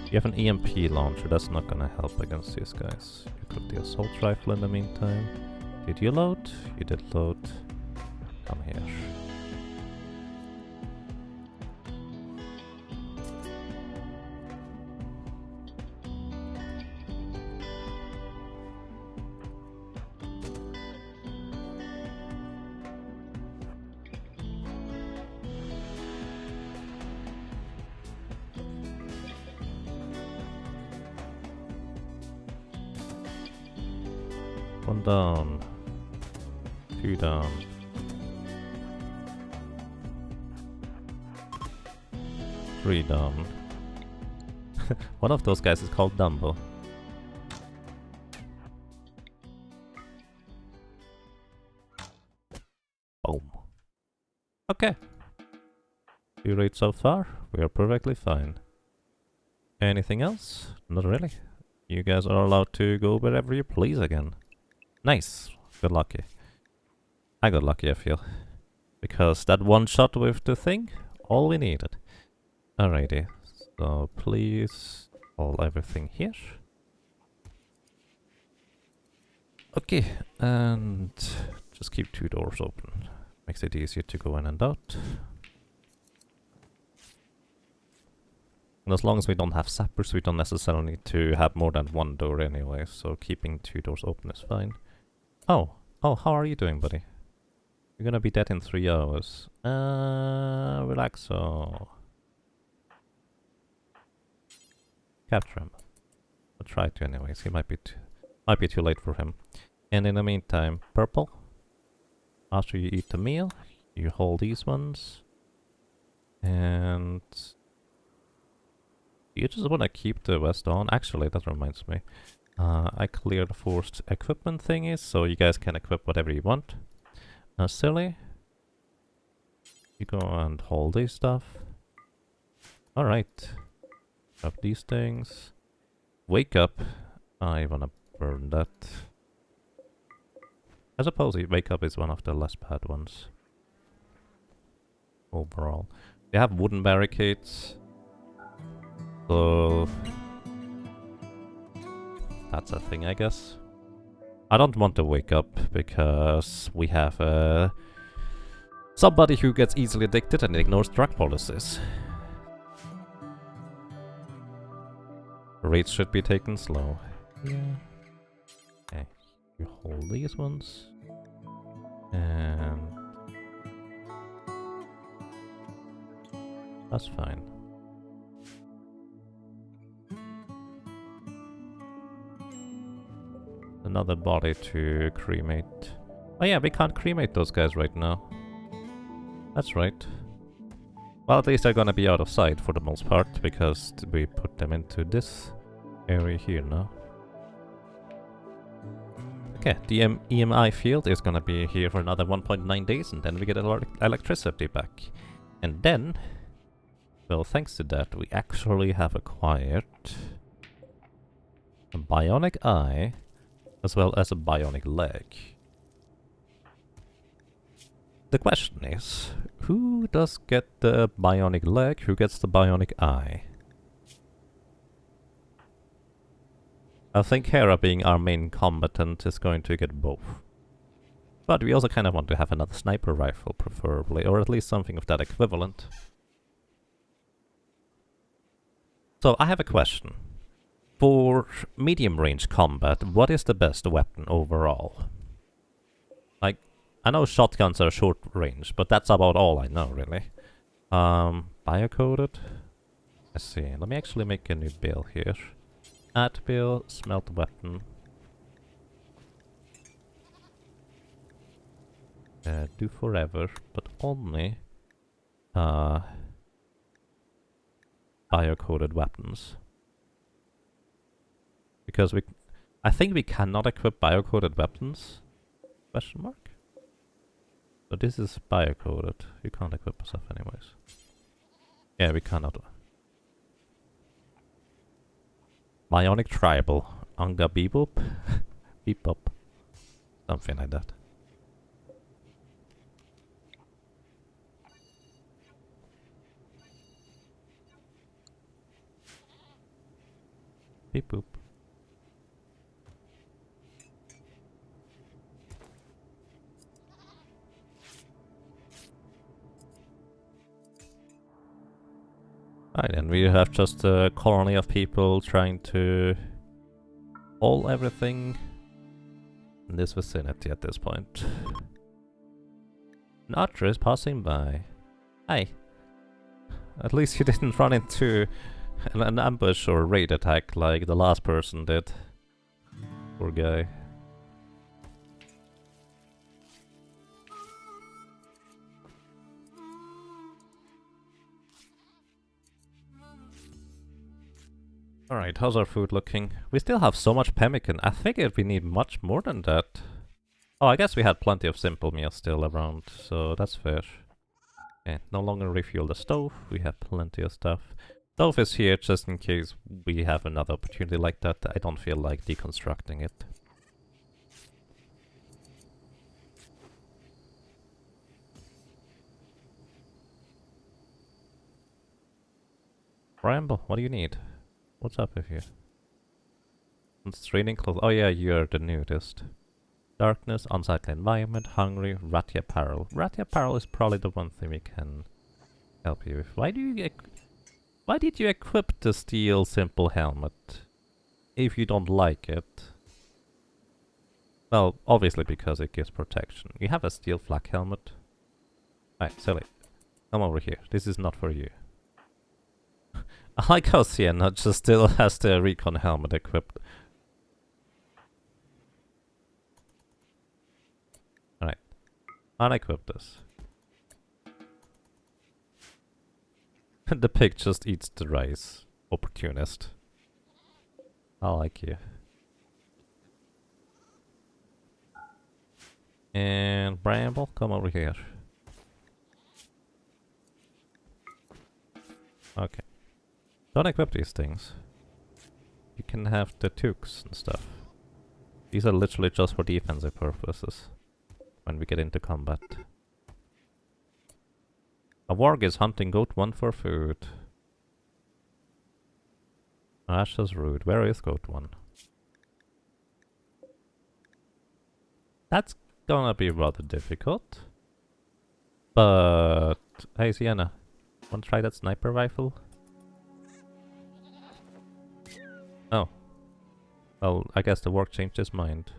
You have an EMP launcher, that's not gonna help against these guys. You got the assault rifle in the meantime. Did you load? You did load. Come here. 1 down. 2 down. 3 down. One of those guys is called Dumbo. Boom. Okay. 2 rates so far. We are perfectly fine. Anything else? Not really. You guys are allowed to go wherever you please again. Nice. Got lucky. I got lucky, I feel. Because that one shot with the thing, all we needed. Alrighty. So please hold everything here. Okay, and just keep 2 doors open. Makes it easier to go in and out. And as long as we don't have sappers, we don't necessarily need to have more than 1 door anyway, so keeping 2 doors open is fine. Oh, how are you doing, buddy? You're gonna be dead in 3 hours. Relaxo. Capture him. I'll try to anyways, he might be too late for him. And in the meantime, purple. After you eat the meal, you hold these ones. And you just want to keep the vest on. Actually, that reminds me. I cleared the forced equipment thingies, so you guys can equip whatever you want. Silly. You go and hold this stuff. Alright. Grab these things. Wake up. I wanna burn that. I suppose wake up is one of the less bad ones. Overall. They have wooden barricades. So that's a thing, I guess. I don't want to wake up because we have somebody who gets easily addicted and ignores drug policies. Rates should be taken slow. Yeah. Okay, you hold these ones. And that's fine. Another body to cremate. Oh yeah, we can't cremate those guys right now. That's right. Well, at least they're gonna be out of sight for the most part, because we put them into this area here now. Okay, the EMI field is gonna be here for another 1.9 days, and then we get electricity back. And then, well, thanks to that, we actually have acquired a bionic eye, as well as a bionic leg. The question is, who does get the bionic leg, who gets the bionic eye? I think Hera, being our main combatant, is going to get both. But we also kind of want to have another sniper rifle, preferably, or at least something of that equivalent. So, I have a question. For medium-range combat, what is the best weapon overall? Like, I know shotguns are short range, but that's about all I know, really. Biocoded? Let's see, let me actually make a new bill here. Add bill, smelt weapon. Do forever, but only biocoded weapons. Because I think we cannot equip biocoded weapons? Question mark? So this is biocoded. You can't equip stuff anyways. Yeah, we cannot. Bionic Tribal. Anga Bebop? Bebop. Something like that. Beep boop. Right, and we have just a colony of people trying to haul everything in this vicinity at this point. An archer is passing by. Hi. At least you didn't run into an ambush or raid attack like the last person did. Poor guy. Alright, how's our food looking? We still have so much pemmican. I figured we need much more than that. Oh, I guess we had plenty of simple meals still around, so that's fair. Okay, no longer refuel the stove. We have plenty of stuff. Stove is here just in case we have another opportunity like that. I don't feel like deconstructing it. Bramble, what do you need? What's up with you? It's raining clothes. Oh yeah, you're the nudist. Darkness, unsightly environment, hungry, ratty apparel. Ratty apparel is probably the one thing we can help you with. Why did you equip the steel simple helmet if you don't like it? Well, obviously because it gives protection. You have a steel flak helmet. Alright, silly. Come over here. This is not for you. I like how Sienna just still has the recon helmet equipped. Alright. Unequip this. The pig just eats the rice. Opportunist. I like you. And Bramble, come over here. Okay. Don't equip these things. You can have the toques and stuff. These are literally just for defensive purposes. When we get into combat. A warg is hunting goat 1 for food. Ash is rude. Where is goat 1? That's gonna be rather difficult. But hey Sienna, wanna try that sniper rifle? Oh. Well, I guess the warg changed his mind.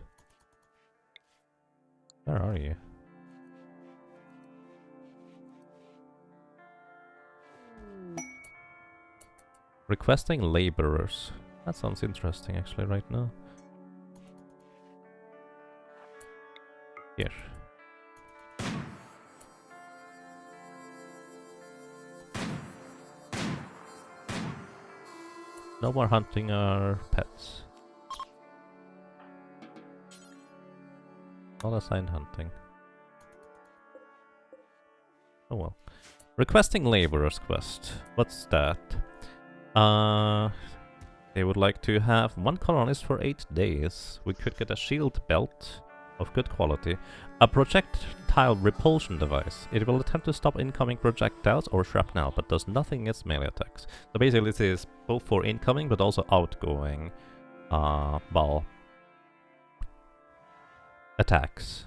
Where are you? Requesting laborers. That sounds interesting actually right now. Here. No more hunting our pets. Not assigned hunting. Oh well. Requesting laborers quest. What's that? They would like to have 1 colonist for 8 days. We could get a shield belt of good quality. A projectile repulsion device. It will attempt to stop incoming projectiles or shrapnel, but does nothing against melee attacks. So basically this is both for incoming but also outgoing ball attacks.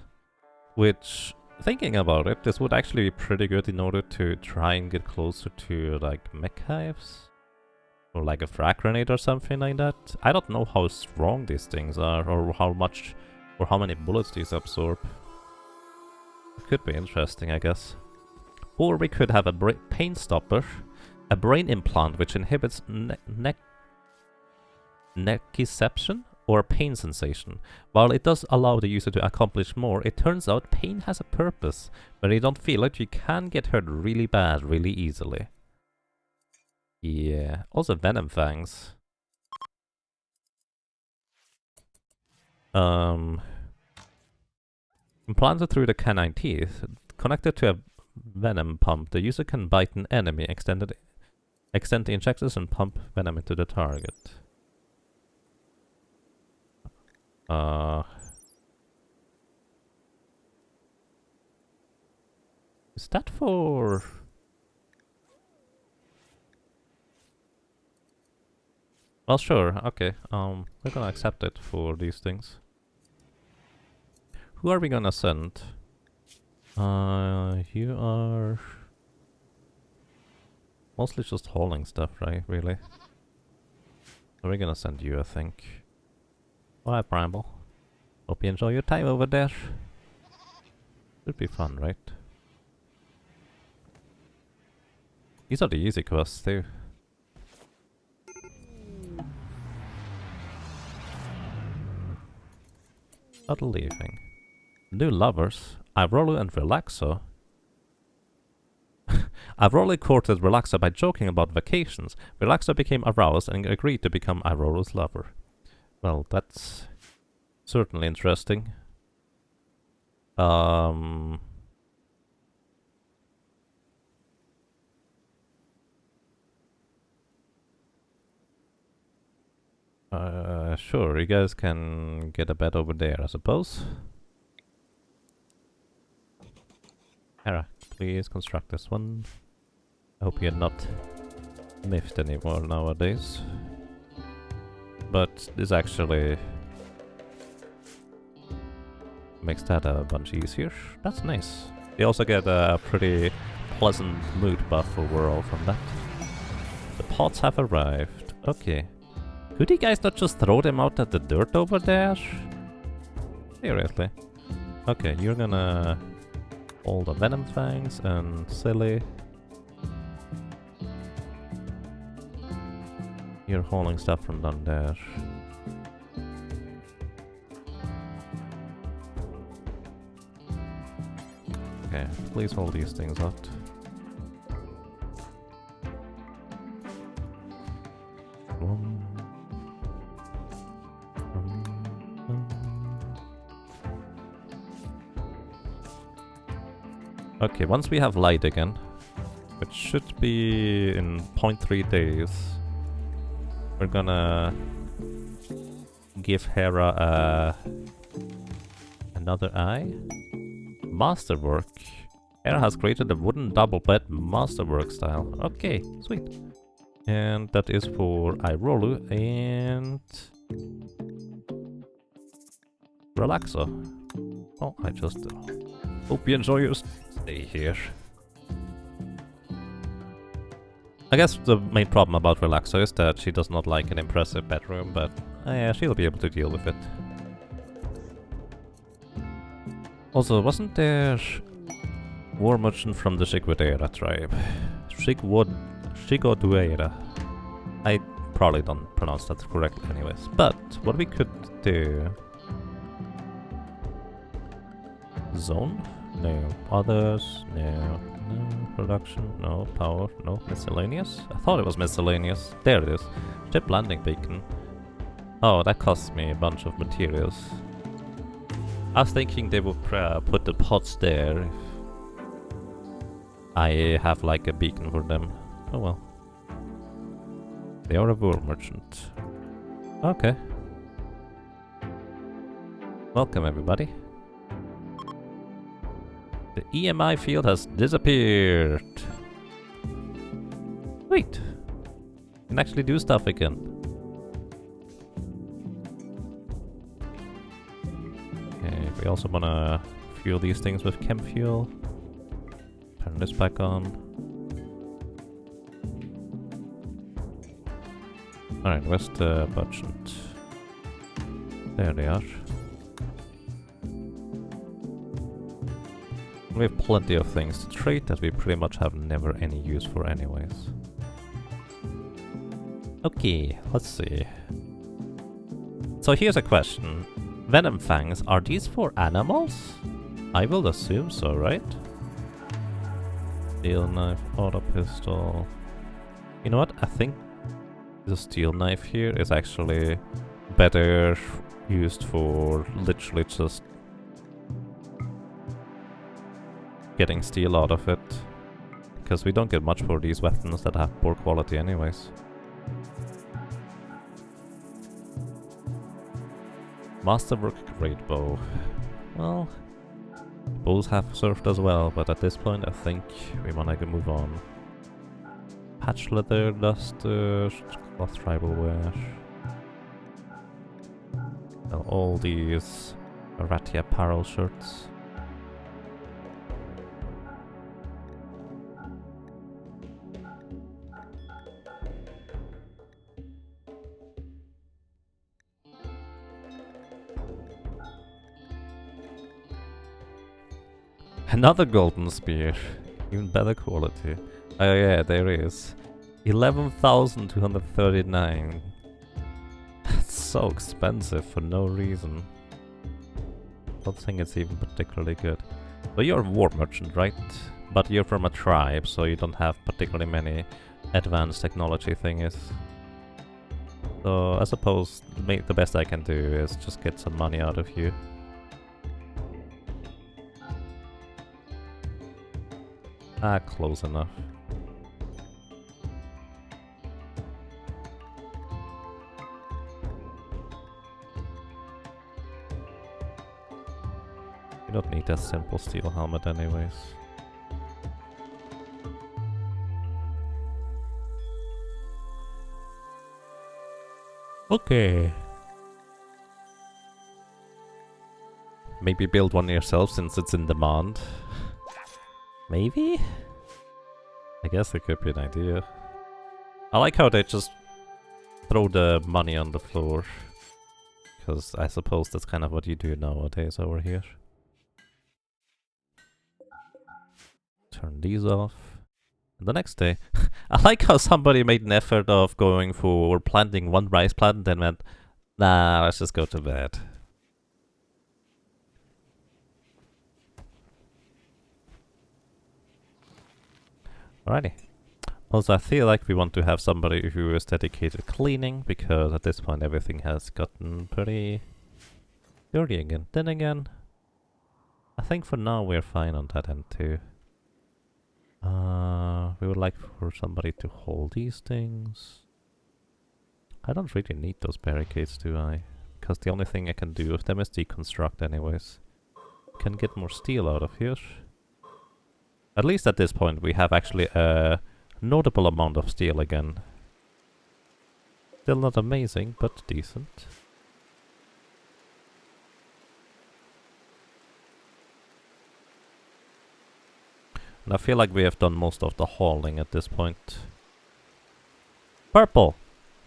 Which, thinking about it, this would actually be pretty good in order to try and get closer to like mech hives. Or like a frag grenade or something like that. I don't know how strong these things are, or how much, or how many bullets these absorb. It could be interesting, I guess. Or we could have a pain stopper, a brain implant which inhibits neciception or pain sensation. While it does allow the user to accomplish more, it turns out pain has a purpose. When you don't feel it, you can get hurt really bad, really easily. Yeah, also venom fangs. Implanted through the canine teeth, connected to a venom pump, the user can bite an enemy, extend the injectors and pump venom into the target. Is that for... Well, sure, okay. We're gonna accept it for these things. Who are we gonna send? You are... mostly just hauling stuff, right? Really? So we're gonna send you, I think. Alright, Bramble. Hope you enjoy your time over there. Should be fun, right? These are the easy quests, too. Not leaving. New lovers, Irolu and Relaxo. Irola courted Relaxa by joking about vacations. Relaxa became aroused and agreed to become Irola's lover. Well, that's certainly interesting. Sure, you guys can get a bed over there, I suppose. Hera, please construct this one. I hope you're not miffed anymore nowadays. But this actually makes that a bunch easier. That's nice. You also get a pretty pleasant mood buff overall from that. The pots have arrived. Okay. Could you guys not just throw them out at the dirt over there? Seriously. Okay, you're gonna hold the venom fangs and silly. You're hauling stuff from down there. Okay, please hold these things out. Okay, once we have light again, which should be in 0.3 days, we're gonna give Hera another eye. Masterwork. Hera has created a wooden double bed masterwork style. Okay, sweet. And that is for Irolu and Relaxo. Oh, I just hope you enjoy your stay here. I guess the main problem about Relaxo is that she does not like an impressive bedroom, but yeah, she'll be able to deal with it. Also, wasn't there war merchant from the Shigwadera tribe? Shigwadera. I probably don't pronounce that correctly anyways. But what we could do... Zone? No. Others? No. No. Production? No. Power? No. Miscellaneous? I thought it was miscellaneous. There it is. Ship landing beacon. Oh, that cost me a bunch of materials. I was thinking they would put the pots there if I have like a beacon for them. Oh well. They are a war merchant. Okay. Welcome everybody. The EMI field has disappeared. Wait. You can actually do stuff again. Okay, we also wanna fuel these things with chem fuel. Turn this back on. Alright, where's the merchant? There they are. We have plenty of things to trade that we pretty much have never any use for anyways. Okay, let's see. So here's a question. Venom fangs, are these for animals? I will assume so, right? Steel knife, auto pistol. You know what? I think the steel knife here is actually better used for literally just getting steel out of it, because we don't get much for these weapons that have poor quality anyways. Masterwork great bow. Well, bows have served as well, but at this point I think we wanna move on. Patch leather, duster, cloth tribal wear. Well, all these Aratia apparel shirts. Another golden spear, even better quality. Oh yeah, there is. 11,239. That's so expensive for no reason. Don't think it's even particularly good. But you're a war merchant, right? But you're from a tribe, so you don't have particularly many advanced technology thingies. So I suppose the best I can do is just get some money out of you. Ah, close enough. You don't need a simple steel helmet anyways. Okay. Maybe build one yourself since it's in demand. Maybe? I guess it could be an idea. I like how they just throw the money on the floor. Because I suppose that's kind of what you do nowadays over here. Turn these off. And the next day, I like how somebody made an effort of going for planting one rice plant and then went, nah, let's just go to bed. Alrighty. Also, I feel like we want to have somebody who is dedicated cleaning, because at this point everything has gotten pretty dirty again. Then again, I think for now we're fine on that end too. We would like for somebody to hold these things. I don't really need those barricades, do I? Because the only thing I can do with them is deconstruct anyways. Can get more steel out of here. At least at this point we have actually a notable amount of steel again. Still not amazing, but decent. And I feel like we have done most of the hauling at this point. Purple!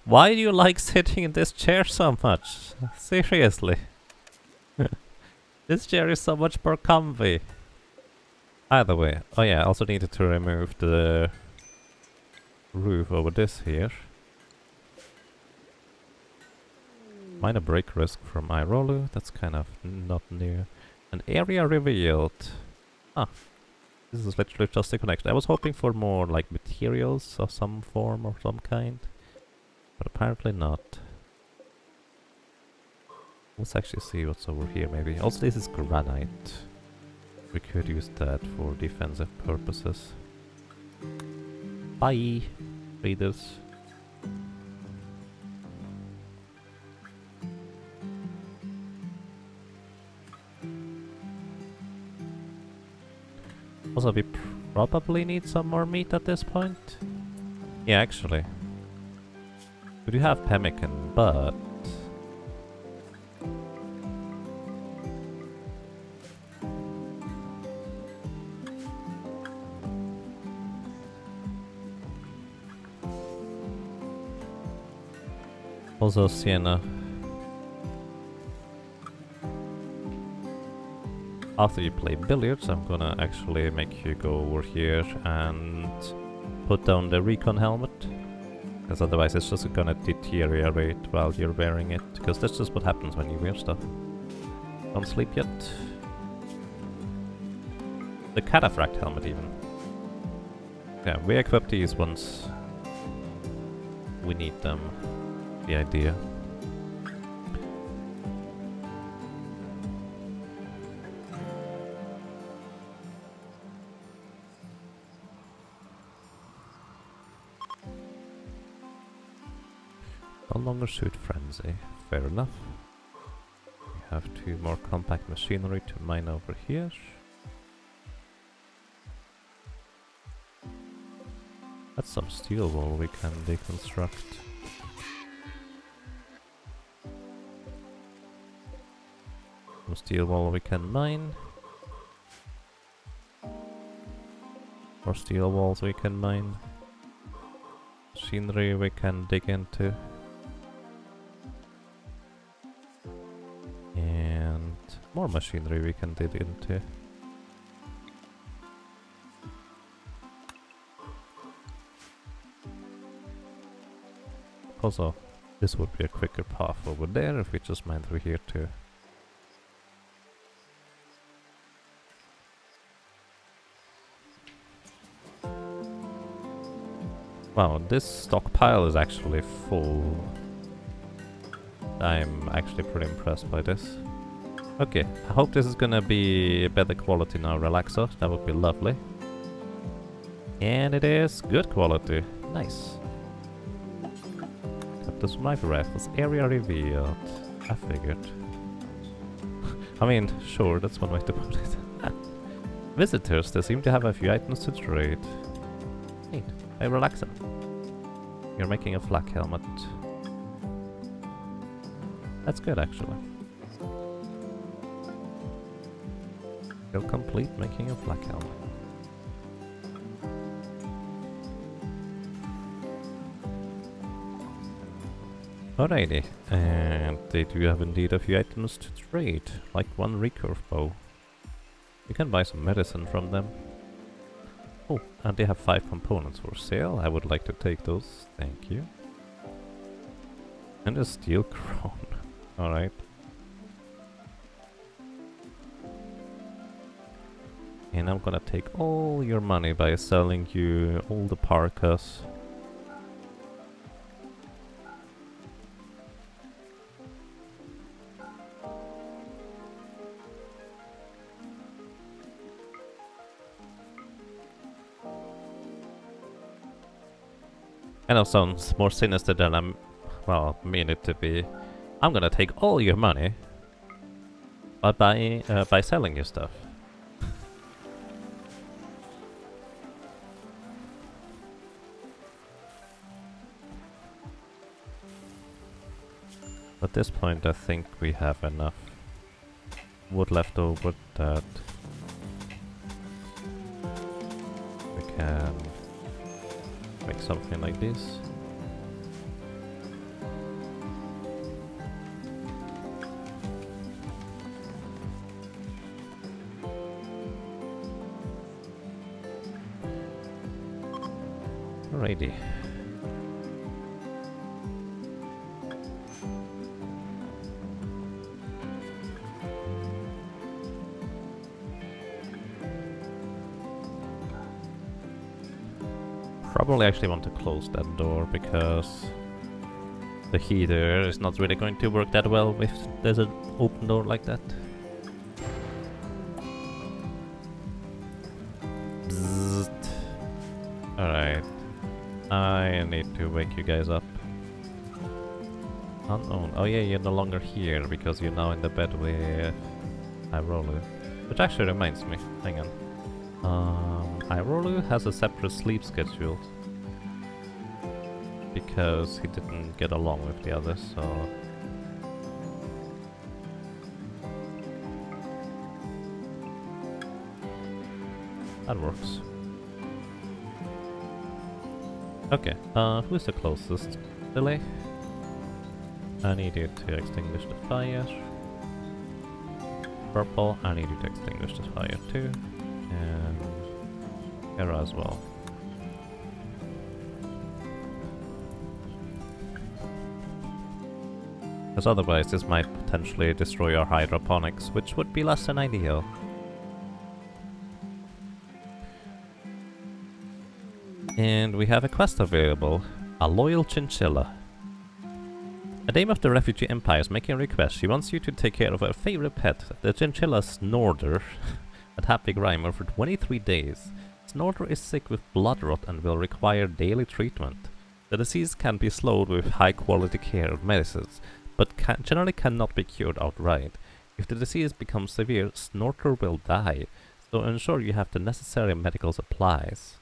Why do you like sitting in this chair so much? Seriously. This chair is so much more comfy. Either way. Oh yeah, I also needed to remove the roof over this here. Minor break risk from Irolu. That's kind of not new. An area revealed. Ah. This is literally just a connection. I was hoping for more like materials of some form or some kind. But apparently not. Let's actually see what's over here maybe. Also this is granite. We could use that for defensive purposes. Bye, readers. Also, we probably need some more meat at this point. Yeah, actually. We do have pemmican, but... Also, Sienna. After you play billiards, I'm gonna actually make you go over here and put down the recon helmet. Because otherwise it's just gonna deteriorate while you're wearing it. Because that's just what happens when you wear stuff. Don't sleep yet. The cataphract helmet even. Yeah, we equip these once we need them. The idea. No longer suit frenzy. Fair enough. We have 2 more compact machinery to mine over here. That's some steel wool we can deconstruct. Some steel wool we can mine. More steel walls we can mine. Machinery we can dig into. And more machinery we can dig into. Also, this would be a quicker path over there if we just mine through here too. Wow, this stockpile is actually full. I'm actually pretty impressed by this. Okay, I hope this is gonna be better quality now, Relaxer. That would be lovely. And it is good quality. Nice. Got the sniper rifles. Area revealed. I figured. I mean, sure, that's one way to put it. Visitors, they seem to have a few items to trade. Neat. Hey, Relaxer. You're making a flak helmet. That's good, actually. Still complete making a flak helmet. Alrighty, and they do have indeed a few items to trade, like one recurve bow. You can buy some medicine from them. Oh, and they have 5 components for sale. I would like to take those, thank you. And a steel crown. Alright. And I'm gonna take all your money by selling you all the parkas. I know, sounds more sinister than mean it to be. I'm gonna take all your money by selling your stuff. At this point, I think we have enough wood left over that we can make something like this. Alrighty. Probably actually want to close that door because the heater is not really going to work that well if there's an open door like that. Alright. I need to wake you guys up. Unknown. Oh yeah, you're no longer here because you're now in the bed with Irolu. Which actually reminds me. Hang on. Irolu has a separate sleep schedule because he didn't get along with the others, so that works. Okay, who's the closest? Delay? I need you to extinguish the fire. Purple, I need you to extinguish the fire too. And Hera as well. Because otherwise this might potentially destroy our hydroponics, which would be less than ideal. And we have a quest available. A loyal chinchilla. A dame of the refugee empire is making a request. She wants you to take care of her favorite pet, the chinchilla Snorter, at Happy Grimer for 23 days. Snorter is sick with blood rot and will require daily treatment. The disease can be slowed with high quality care of medicines, but generally cannot be cured outright. If the disease becomes severe, Snorter will die, so ensure you have the necessary medical supplies.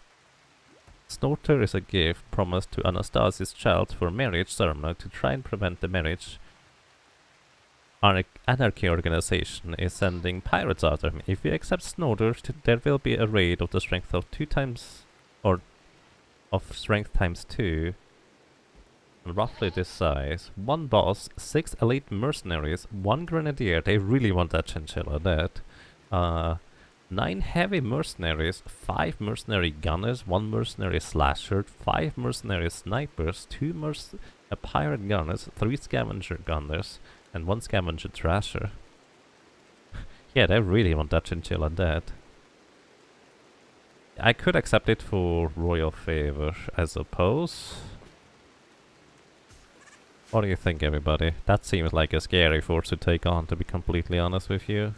Snorter is a gift promised to Anastasia's child for marriage ceremony to try and prevent the marriage. Our anarchy organization is sending pirates after him. If you accept Snorter, there will be a raid of the strength of 2 times, or of strength times 2, roughly this size. 1 boss, 6 elite mercenaries, 1 grenadier. They really want that chinchilla. That. 9 heavy mercenaries, 5 mercenary gunners, 1 mercenary slasher, 5 mercenary snipers, 2 pirate gunners, 3 scavenger gunners, and 1 scavenger trasher. Yeah, they really want that chinchilla dead. I could accept it for royal favor, I suppose. What do you think, everybody? That seems like a scary force to take on, to be completely honest with you.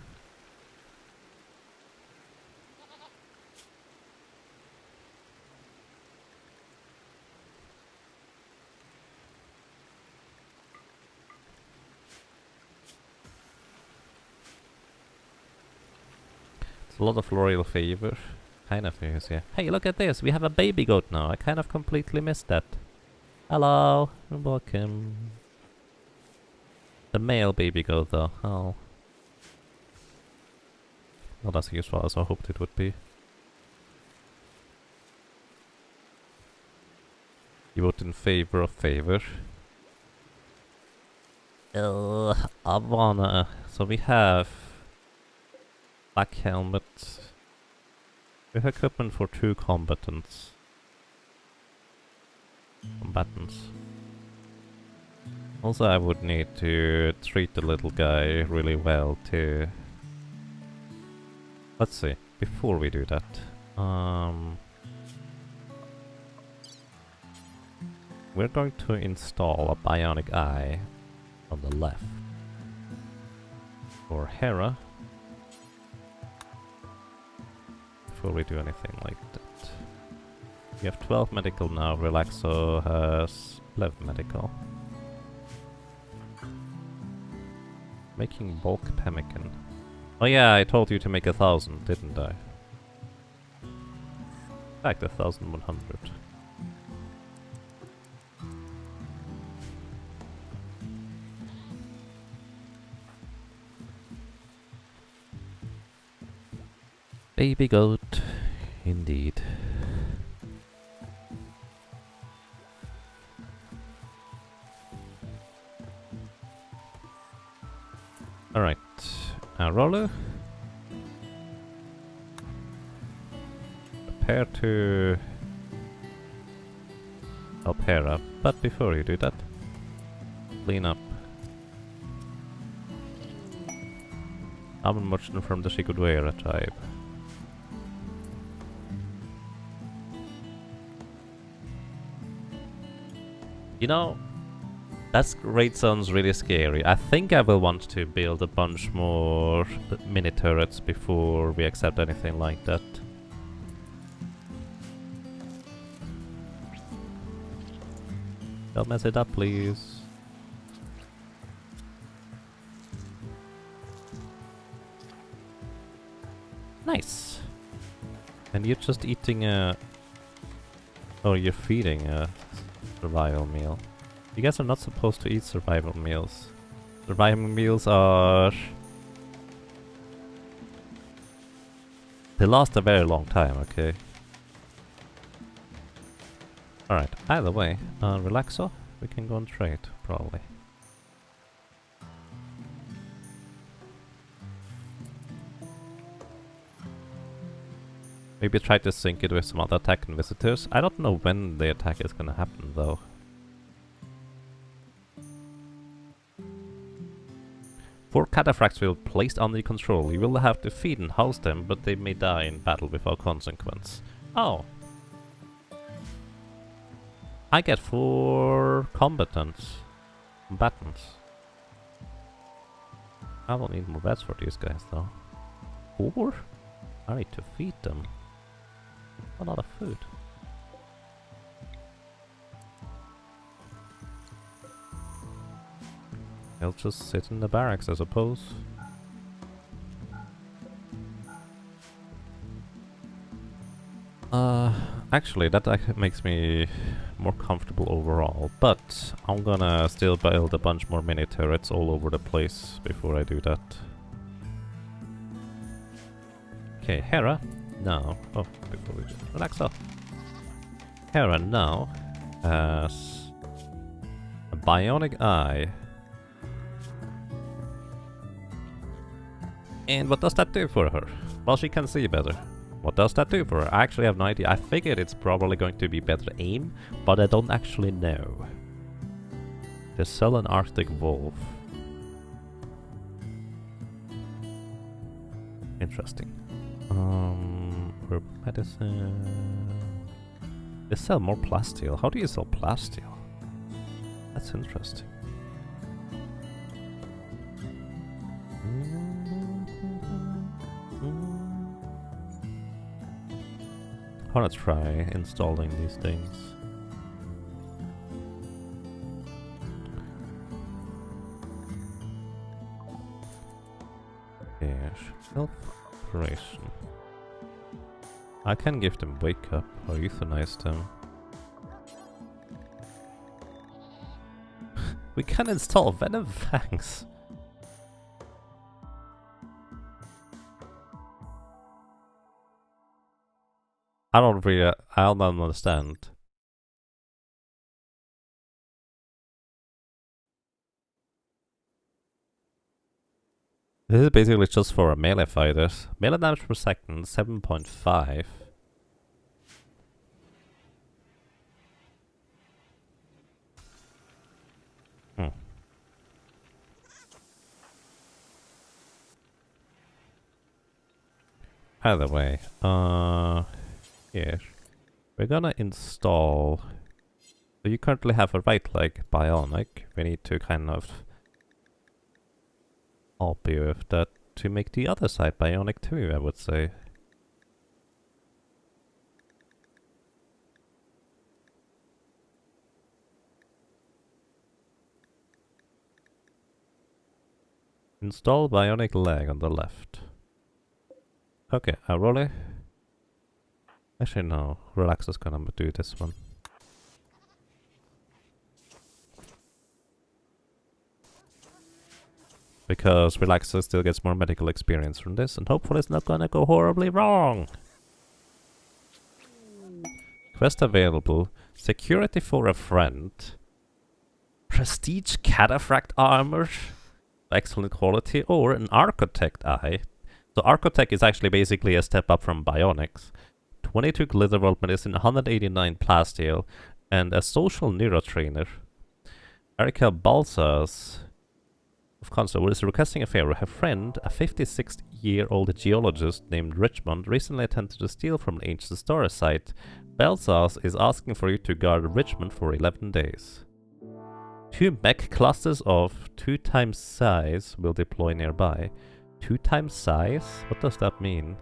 It's a lot of royal favor. Kind of is, yeah. Hey, look at this! We have a baby goat now. I kind of completely missed that. Hello, and welcome. The male baby goat, though. Oh. Not as useful as I hoped it would be. You vote in favor of favor. I wanna... So we have... Black helmet. We have equipment for 2 combatants. Also, I would need to treat the little guy really well too. Let's see, before we do that. We're going to install a bionic eye on the left. For Hera. Before we do anything like that. We have 12 medical now, Relaxo has 11 medical. Making bulk pemmican. Oh yeah, I told you to make 1,000, didn't I? In fact, 1,100. Baby goat, indeed. Alright, Rolu. Prepare to help Hera, but before you do that, clean up. I'm a merchant from the Shikudwera tribe. You know, that raid sounds really scary. I think I will want to build a bunch more mini turrets before we accept anything like that. Don't mess it up, please. Nice. And you're just eating a... Oh, you're feeding a survival meal. You guys are not supposed to eat survival meals. Survival meals are... They last a very long time, okay? Alright, either way, Relaxo, we can go and trade, probably. Maybe try to sync it with some other attack and visitors. I don't know when the attack is gonna happen, though. Four cataphracts will be placed under control. You will have to feed and house them, but they may die in battle without consequence. Oh. I get 4 combatants. I will need more beds for these guys, though. 4? I need to feed them. A lot of food. They'll just sit in the barracks, I suppose. Actually, that makes me more comfortable overall, but I'm gonna still build a bunch more mini turrets all over the place before I do that. Okay, Hera, now... Oh, before we relax up. Hera now has a bionic eye. And what does that do for her? Well, she can see better. What does that do for her? I actually have no idea. I figured it's probably going to be better aim, but I don't actually know. The Sullen Arctic Wolf. Interesting. for medicine. They sell more plasteel. How do you sell plasteel? That's interesting. I wanna try installing these things. Yeah, self-operation. I can give them wake up or euthanize them. We can install venom fangs. I don't understand. This is basically just for melee fighters. Melee damage per second, 7.5. Either way, here. We're gonna install... So you currently have a right leg bionic. We need to kind of help you with that to make the other side bionic too, I would say. Install bionic leg on the left. Okay, Rolly. Actually no, Relax is gonna do this one. Because Relaxer still gets more medical experience from this, and hopefully it's not gonna go horribly wrong. Quest available. Security for a friend. Prestige cataphract armor. Excellent quality. Or an architect eye. So architect is actually basically a step up from bionics. 22 Glitterworld medicine, 189 plasteel, and a social neurotrainer. Erica Balsas of Consul is requesting a favor. Her friend, a 56-year-old geologist named Richmond, recently attempted to steal from the ancient storage site. Balsas is asking for you to guard Richmond for 11 days. 2 mech clusters of 2 times size will deploy nearby. 2 times size? What does that mean?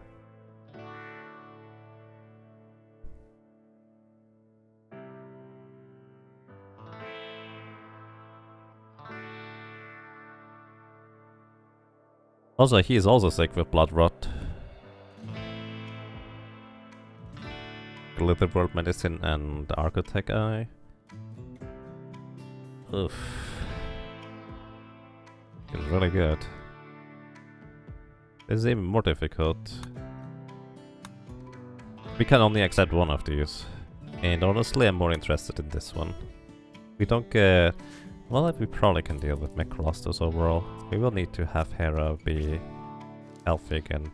Also, he is also sick with blood rot. Glitterworld medicine and architect eye. Oof. It's really good. This is even more difficult. We can only accept one of these. And honestly, I'm more interested in this one. We don't get... Well, we probably can deal with mech clusters overall. We will need to have Hera be healthy again.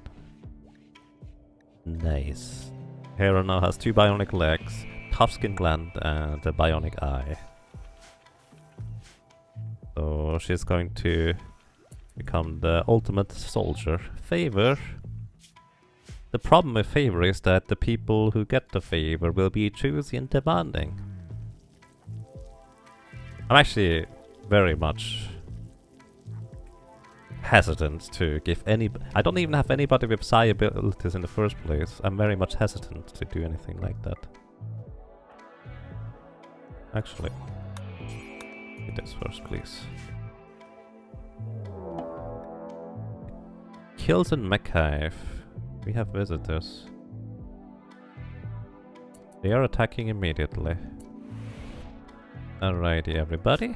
Nice. Hera now has 2 bionic legs, tough skin gland, and a bionic eye. So she's going to become the ultimate soldier. Favor. The problem with favor is that the people who get the favor will be choosy and demanding. I'm actually very much hesitant to give any... I don't even have anybody with psi abilities in the first place. I'm very much hesitant to do anything like that. Actually, do this first, please. Kills in Mechhive. We have visitors. They are attacking immediately. Alrighty, everybody.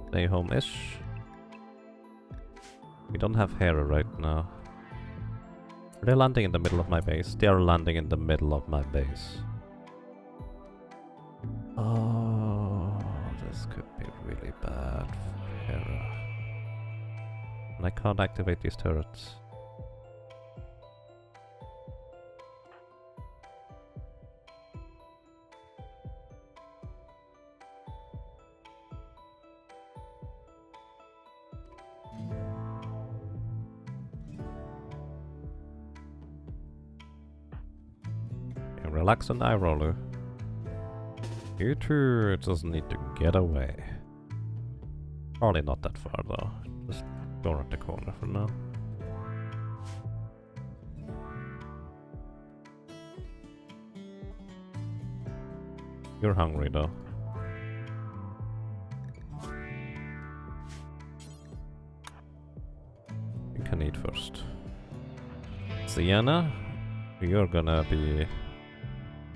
Stay home-ish. We don't have Hera right now. Are they landing in the middle of my base? They are landing in the middle of my base. Oh, this could be really bad for Hera. And I can't activate these turrets. relax and eye roller. You two just need to get away. Probably not that far though. Just go around the corner for now. You're hungry though. You can eat first. Sienna, you're gonna be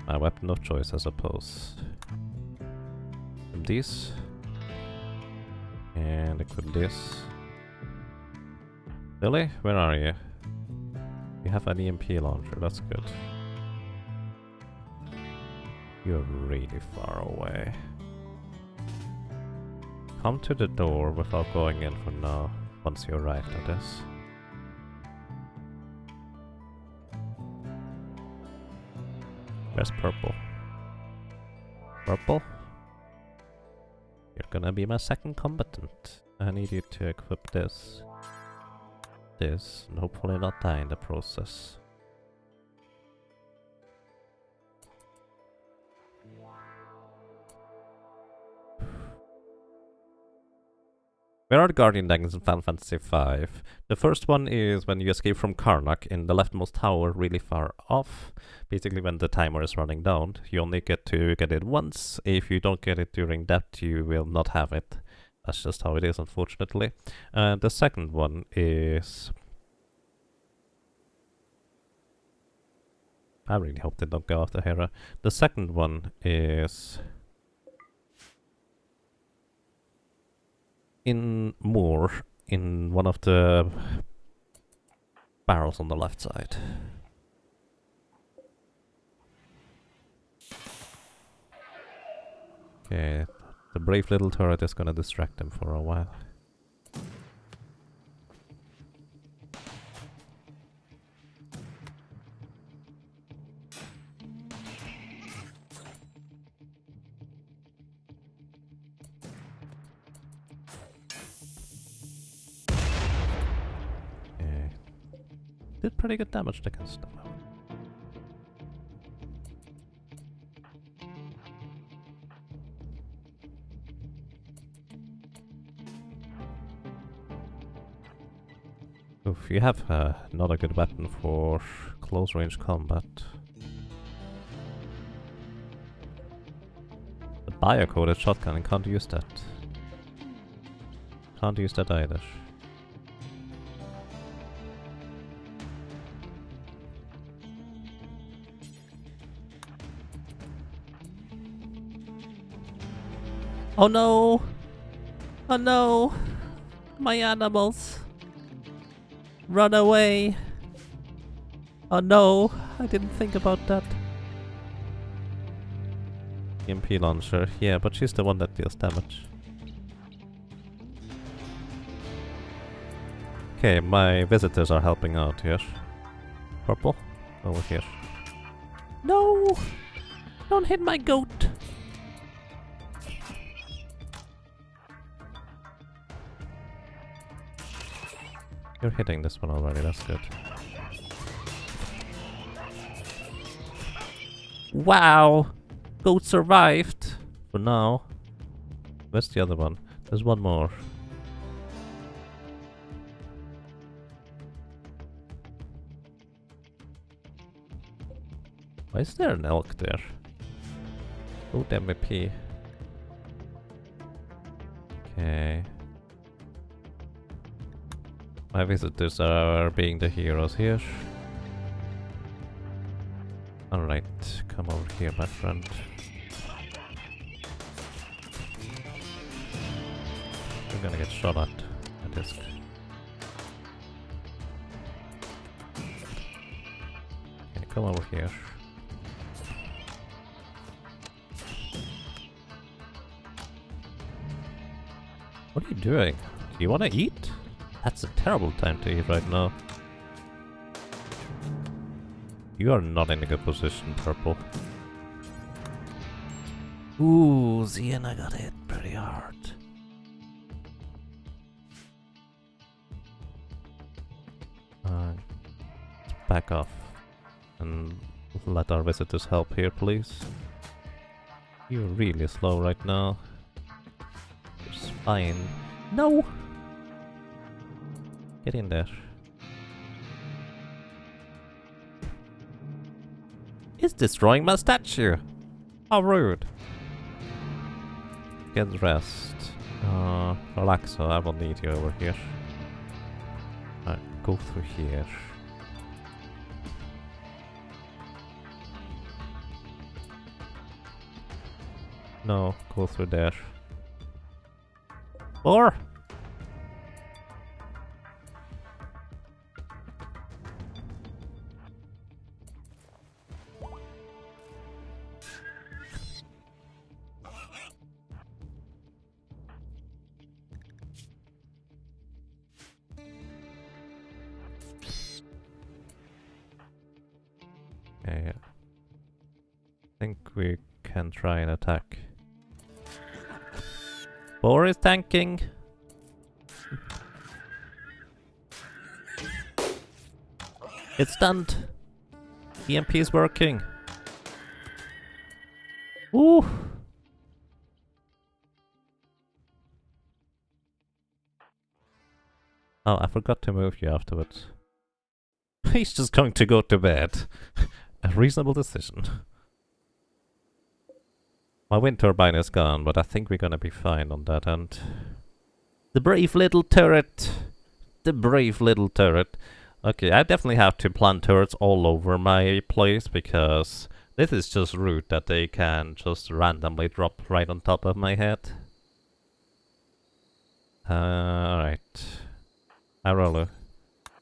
my weapon of choice, I suppose. This. And equip this. Lily, where are you? You have an EMP launcher, that's good. You're really far away. Come to the door without going in for now, once you arrive at this. Where's purple? Purple? You're gonna be my second combatant. I need you to equip this. This, and hopefully not die in the process. Where are the Guardian Dragons in Final Fantasy V? The first one is when you escape from Karnak in the leftmost tower really far off. Basically when the timer is running down. You only get to get it once. If you don't get it during that, you will not have it. That's just how it is, unfortunately. The second one is... I really hope they don't go after Hera. The second one is... in Moor, in one of the barrels on the left side. Okay, the brave little turret is gonna distract them for a while. Did pretty good damage against them. Oof, you have not a good weapon for close range combat. The bio-coded shotgun, and can't use that. Can't use that either. Oh no! Oh no! My animals! Run away! Oh no! I didn't think about that. EMP launcher, yeah, but she's the one that deals damage. Okay, my visitors are helping out here. Purple? Over here. No! Don't hit my goat! You're hitting this one already, that's good. Wow! Goat survived! For now. Where's the other one? There's one more. Why is there an elk there? Goat MVP. Okay. My visitors are being the heroes here. Alright, come over here, my friend. You're gonna get shot at a disc. Okay, come over here. What are you doing? Do you wanna eat? That's a terrible time to eat right now. You are not in a good position, Purple. Ooh, Sienna got hit pretty hard. Back off and let our visitors help here, please. You're really slow right now. You're spying. No! Get in there. It's destroying my statue! How rude! Get rest. Relaxo, I will need you over here. Go through here. No, go through there. Or! Okay, I think we can try and attack. Boar is tanking! It's stunned! EMP is working! Ooh! Oh, I forgot to move you afterwards. He's just going to go to bed. A reasonable decision. My wind turbine is gone, but I think we're gonna be fine on that end. The brave little turret! The brave little turret. Okay, I definitely have to plant turrets all over my place, because this is just rude that they can just randomly drop right on top of my head. Alright. Arolo,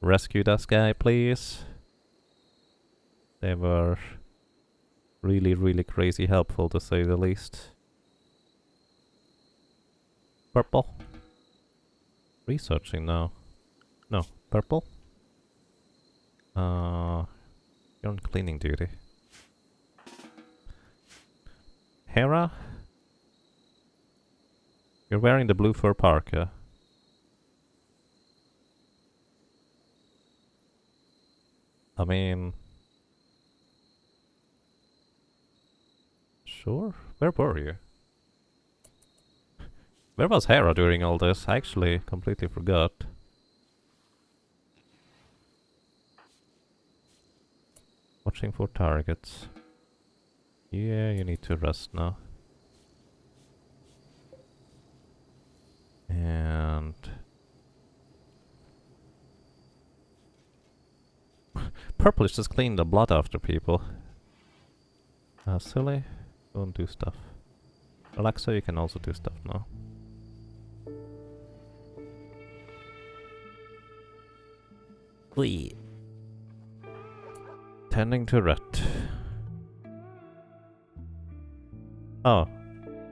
rescue this guy, please. They were really, really crazy helpful, to say the least. Purple. Researching now. No, purple. You're on cleaning duty. Hera? You're wearing the blue fur parka. I mean... Sure? Where were you? Where was Hera during all this? I actually completely forgot. Watching for targets. Yeah, you need to rest now. And... Purple is just cleaning the blood after people. Silly. Don't do stuff. Relaxo, you can also do stuff now. Wee. Tending to rat. Oh.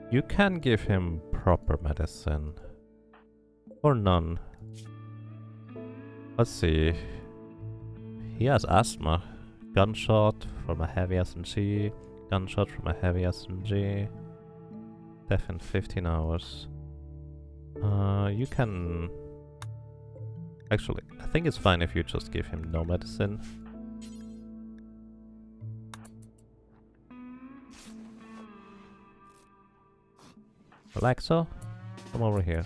You can give him proper medicine. Or none. Let's see. He has asthma. Gunshot from a heavy SMG. Gunshot from a heavy SMG. Death in 15 hours. You can... Actually, I think it's fine if you just give him no medicine. Relaxo, come over here.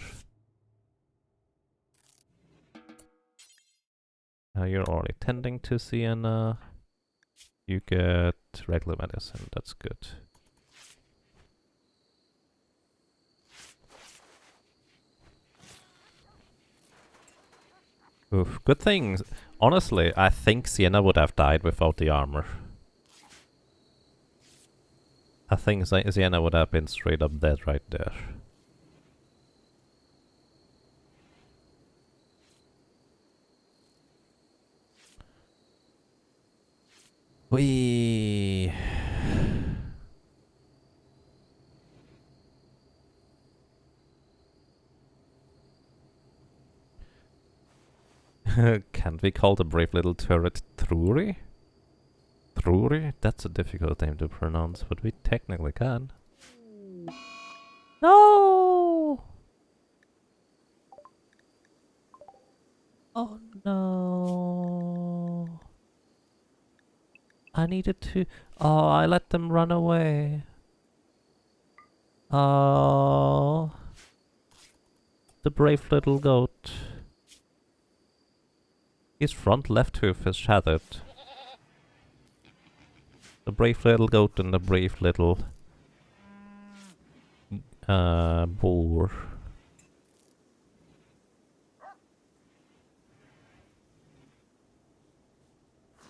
You're already tending to Sienna. You get regular medicine, that's good. Oof, good thing. Honestly, I think Sienna would have died without the armor. I think Sienna would have been straight up dead right there. Whee! Can't we call the brave little turret Truri? Truri? That's a difficult name to pronounce, but we technically can. No! Oh no! I needed to... Oh, I let them run away. Oh... The brave little goat. His front left hoof is shattered. The brave little goat and the brave little... boar.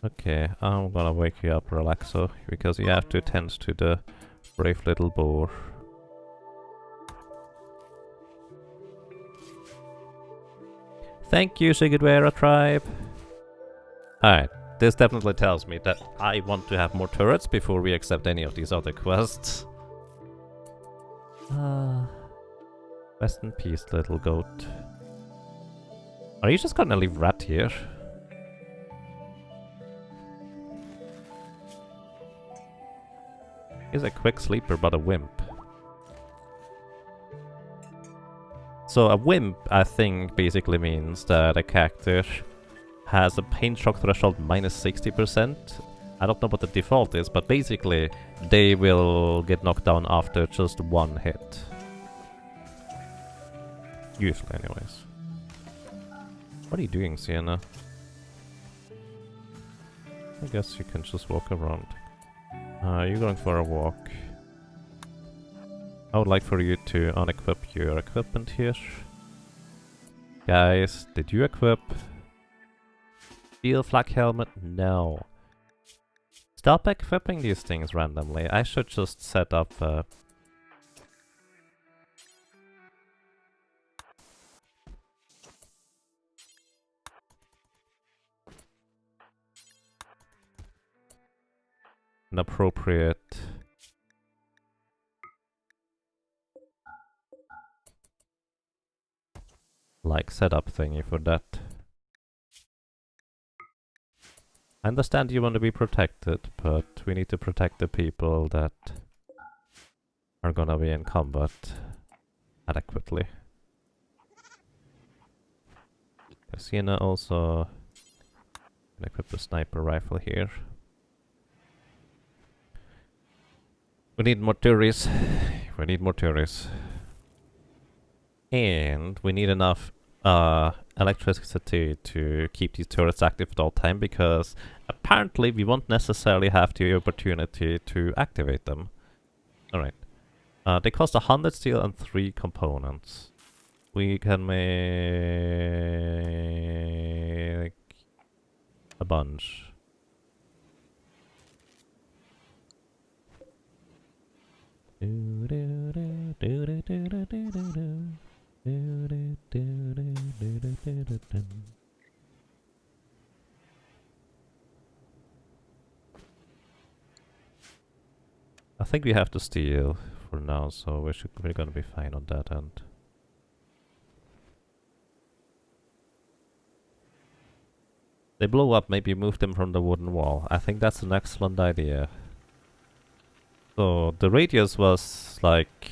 Okay, I'm gonna wake you up, Relaxo, because you have to tend to the brave little boar. Thank you, Sigurdvera tribe! Alright, this definitely tells me that I want to have more turrets before we accept any of these other quests. Rest in peace, little goat. Are you just gonna leave Rat here? He's a quick sleeper, but a wimp. So a wimp, I think, basically means that a character has a pain shock threshold minus 60%. I don't know what the default is, but basically they will get knocked down after just one hit. Usually, anyways. What are you doing, Sienna? I guess you can just walk around. You're going for a walk. I would like for you to unequip your equipment here. Guys, did you equip? Steel flak helmet? No. Stop equipping these things randomly. I should just set up an appropriate like setup thingy for that. I understand you want to be protected, but we need to protect the people that are gonna be in combat adequately. Sienna also can equip the sniper rifle here. We need more turrets. We need more turrets. And we need enough electricity to keep these turrets active at all time, because apparently we won't necessarily have the opportunity to activate them. Alright. They cost 100 steel and 3 components. We can make a bunch. I think we have to steal for now, so we're gonna be fine on that end. They blow up, maybe move them from the wooden wall. I think that's an excellent idea. So the radius was like...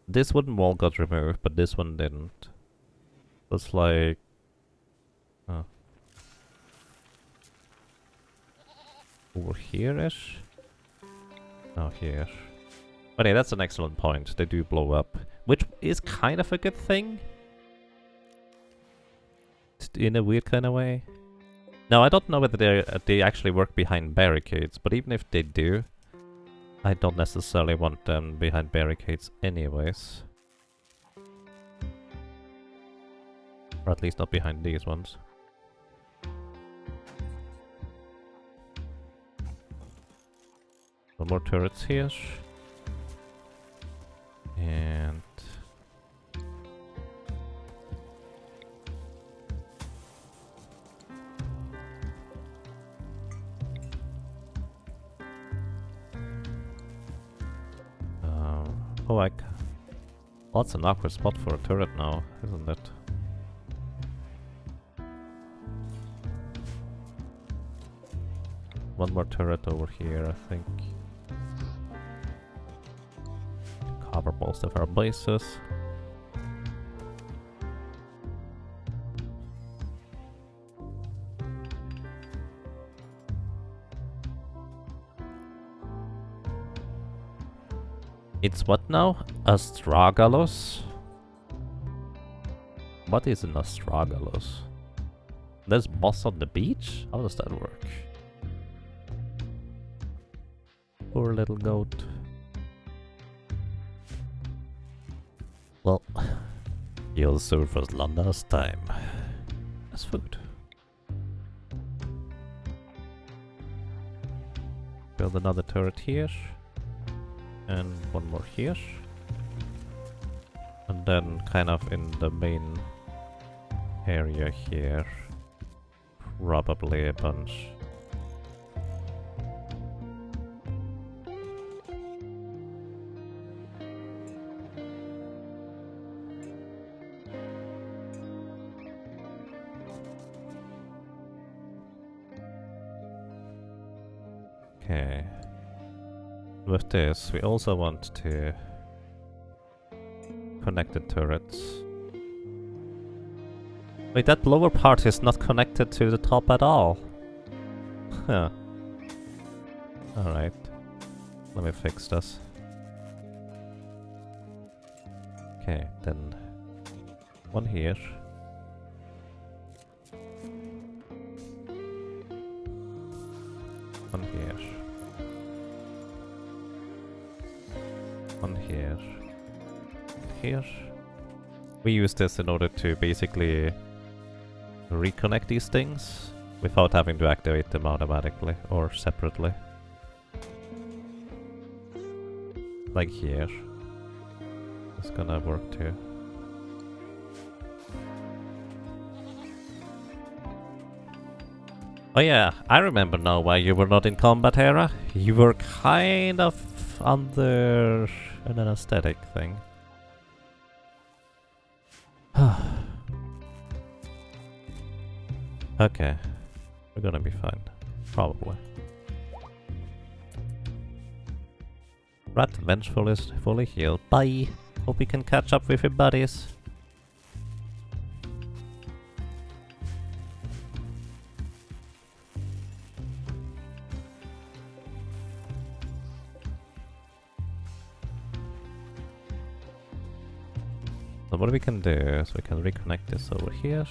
This wooden wall got removed, but this one didn't. It's like... over here-ish? No, here. But yeah, that's an excellent point. They do blow up. Which is kind of a good thing. In a weird kind of way. Now, I don't know whether they actually work behind barricades, but even if they do, I don't necessarily want them behind barricades anyways. Or at least not behind these ones. One more turrets here. And... oh, well, that's an awkward spot for a turret now, isn't it? One more turret over here, I think. Cover most of our bases. It's what now? Astragalus? What is an astragalus? There's moss on the beach? How does that work? Poor little goat. Well, you'll serve for as long as time as food. Build another turret here. And one more here. And then kind of in the main area here. Probably a bunch. Okay. With this, we also want to connect the turrets. Wait, that lower part is not connected to the top at all. Huh. Alright. Let me fix this. Okay, then one here. One here. One here. Here. We use this in order to basically reconnect these things without having to activate them automatically or separately. Like here. It's gonna work too. Oh yeah, I remember now why you were not in combat, Hera. You were kind of under an anesthetic thing. Okay, we're gonna be fine. Probably. Rat Vengeful is fully healed. Bye! Hope we can catch up with your buddies. So what we can do is we can reconnect this over here.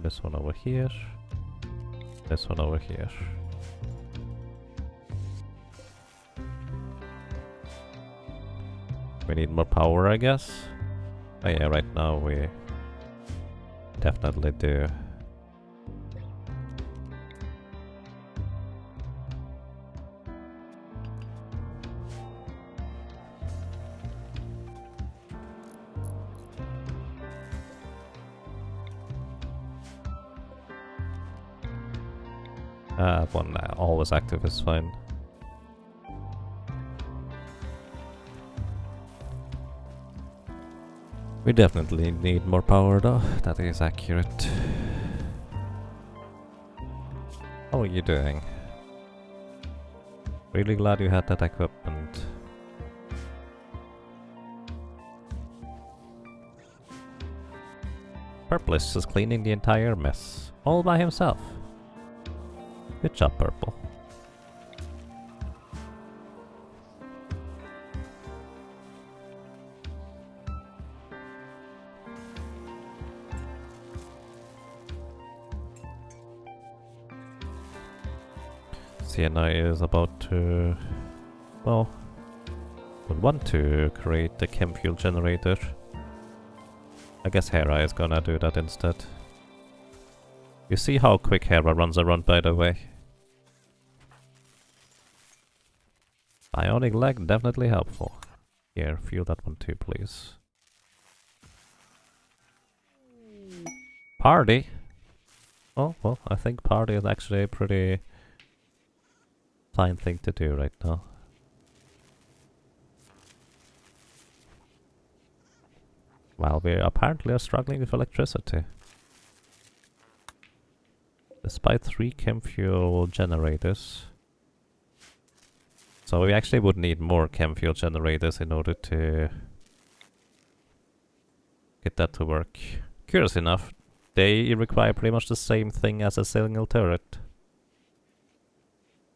This one over here. This one over here. We need more power, I guess. Oh yeah, right now we definitely do. One always active is fine. We definitely need more power though, that is accurate. How are you doing? Really glad you had that equipment. Purple is just cleaning the entire mess, all by himself. Good job, Purple. Sienna is about to, well, would want to create the chem fuel generator. I guess Hera is gonna do that instead. You see how quick Hera runs around, by the way. Bionic leg, definitely helpful. Here, fuel that one too, please. Party? Oh, well, I think party is actually a pretty fine thing to do right now. Well, we apparently are struggling with electricity. Despite 3 chem fuel generators. So we actually would need more chem fuel generators in order to get that to work. Curious enough, they require pretty much the same thing as a single turret.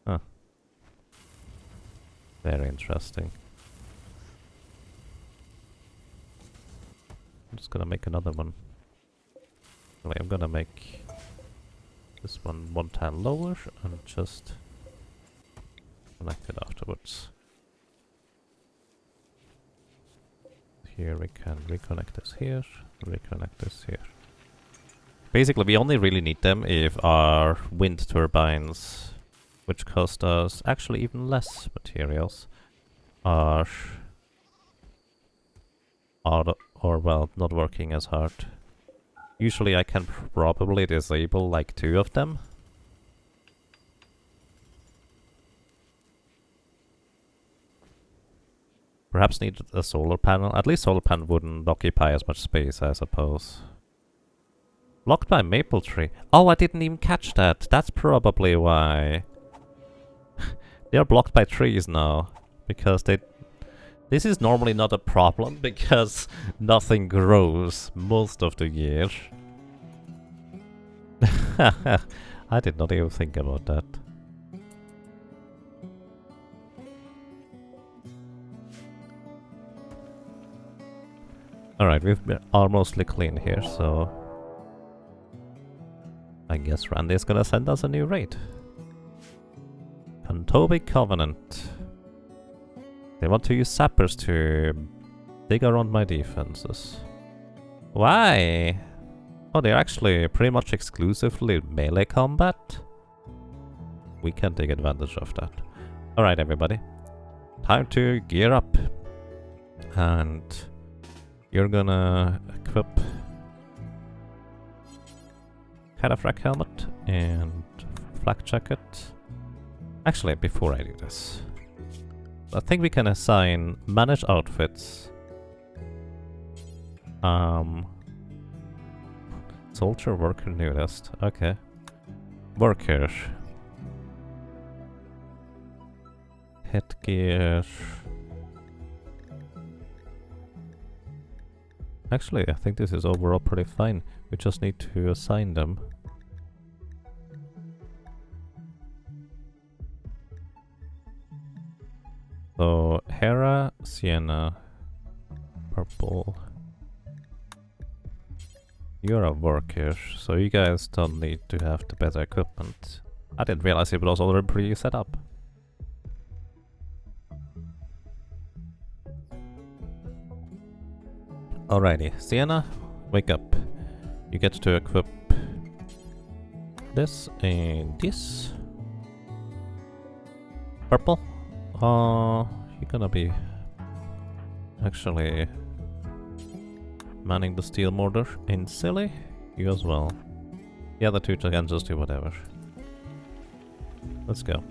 Huh. Very interesting. I'm just gonna make another one. Anyway, I'm gonna make this one tile lower and just connect it afterwards. Here we can reconnect this here, reconnect this here. Basically, we only really need them if our wind turbines, which cost us actually even less materials, are well, not working as hard. Usually I can probably disable like 2 of them. Perhaps need a solar panel. At least solar panel wouldn't occupy as much space, I suppose. Blocked by maple tree. Oh, I didn't even catch that. That's probably why. They are blocked by trees now. Because they... This is normally not a problem, because nothing grows most of the year. I did not even think about that. Alright, we've been almost clean here, so... I guess Randy is gonna send us a new raid. Cantobi Covenant. They want to use sappers to dig around my defenses. Why? Oh, they're actually pretty much exclusively melee combat? We can take advantage of that. Alright, everybody. Time to gear up. And you're gonna equip Cataphractic helmet and flak jacket. Actually, before I do this, I think we can assign manage outfits. Soldier, worker, nudist. Okay. Worker. Headgear. Actually, I think this is overall pretty fine. We just need to assign them. So, Hera, Sienna, purple. You're a worker, so you guys don't need to have the better equipment. I didn't realize it was already pre-set up. Alrighty, Sienna, wake up. You get to equip this and this. Purple. You're gonna be actually manning the steel mortar. And silly, you as well. The other two can just do whatever. Let's go.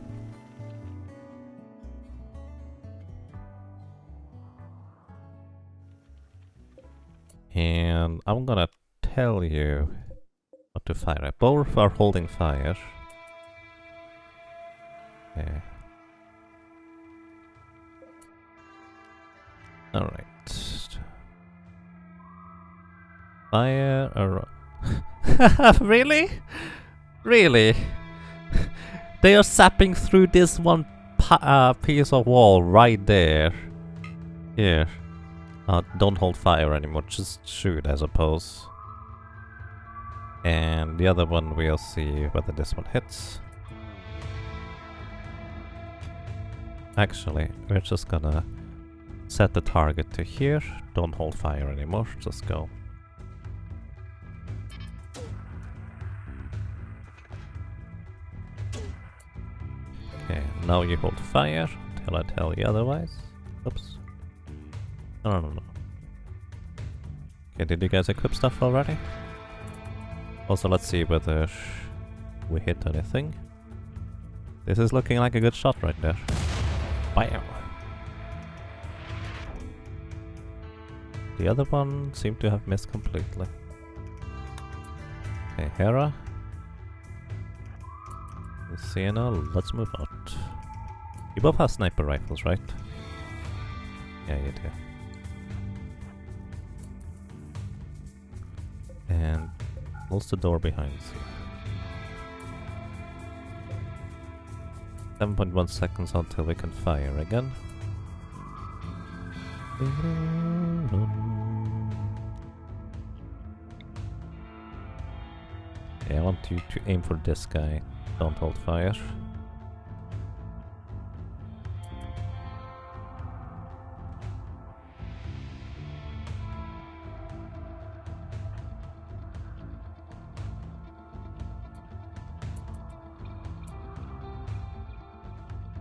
And I'm gonna tell you what to fire at. Both are holding fire. Okay. Alright. Fire around. Really? Really? They are sapping through this one piece of wall right there. Here. Don't hold fire anymore, just shoot, I suppose. And the other one, we'll see whether this one hits. Actually, we're just gonna set the target to here. Don't hold fire anymore, just go. Okay, now you hold fire till I tell you otherwise. Oops. No. Okay, did you guys equip stuff already? Also, let's see whether we hit anything. This is looking like a good shot right there. Bam! The other one seemed to have missed completely. Okay, Hera. Sienna, let's move out. You both have sniper rifles, right? Yeah, you do. And close the door behind you. 7.1 seconds until we can fire again. Yeah, I want you to aim for this guy. Don't hold fire.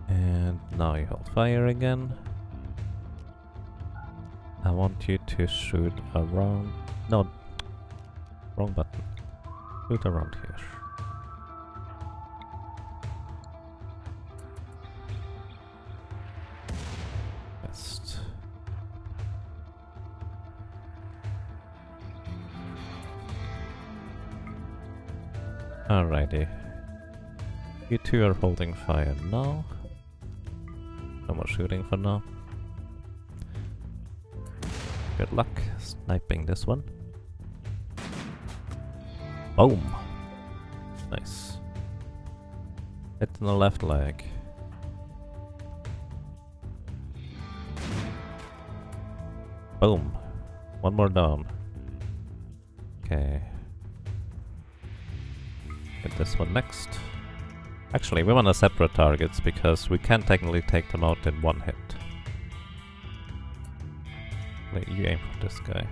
And now you hold fire again. I want you to shoot around... No, wrong button. Shoot around here. Best. Alrighty. You two are holding fire now. No more shooting for now. Good luck sniping this one. Boom! Nice. Hit in the left leg. Boom! One more down. Okay. Hit this one next. Actually, we want to separate targets because we can technically take them out in one hit. You aim for this guy.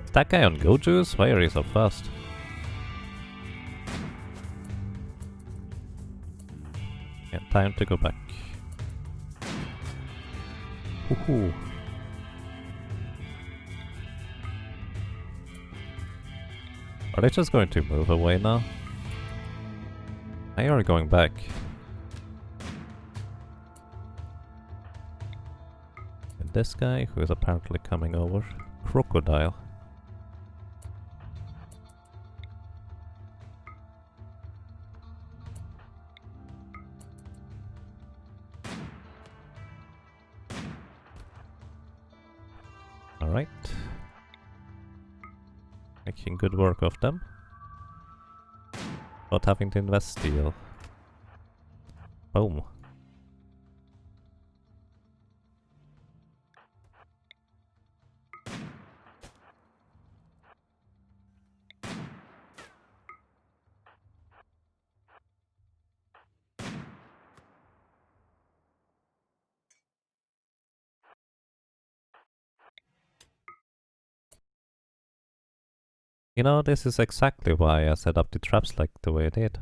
Is that guy on go juice? Why are you so fast? Yeah, time to go back. Woohoo! Are they just going to move away now? They are going back. And this guy, who is apparently coming over. Crocodile. Alright. Making good work of them. Not having to invest steel. Boom. You know, this is exactly why I set up the traps like the way I did.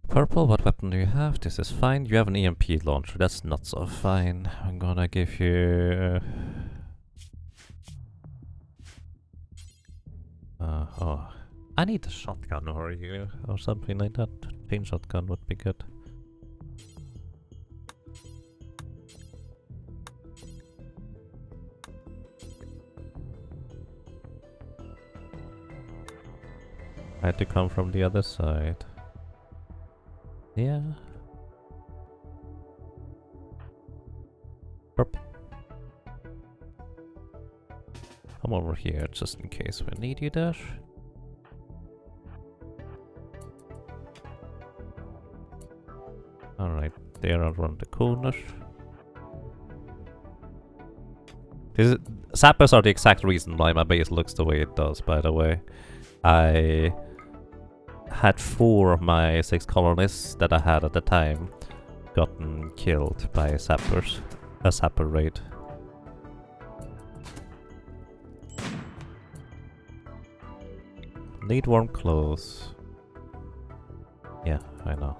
Purple, what weapon do you have? This is fine. You have an EMP launcher. That's not so fine. I'm gonna give you... oh. I need a shotgun or something like that. Chain shotgun would be good. I had to come from the other side. Yeah. Burp. Come over here just in case we need you there. Alright, they're around the corner. Sappers are the exact reason why my base looks the way it does, by the way. I had 4 of my 6 colonists that I had at the time gotten killed by sappers. A sapper raid. Need warm clothes. Yeah, I know.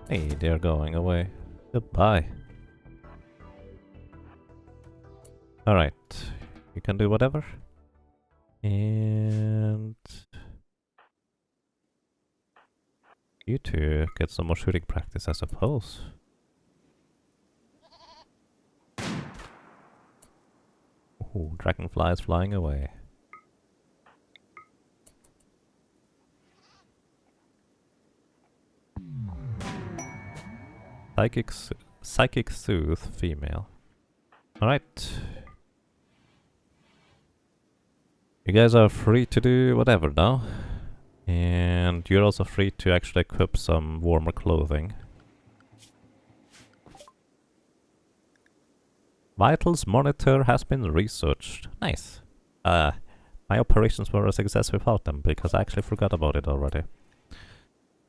Hey, they're going away. Goodbye. Alright, you can do whatever. And... you two get some more shooting practice, I suppose. Ooh, dragonflies flying away. Psychics Psychic Soothe, female. Alright. You guys are free to do whatever now. And you're also free to actually equip some warmer clothing. Vitals monitor has been researched. Nice. My operations were a success without them, because I actually forgot about it already.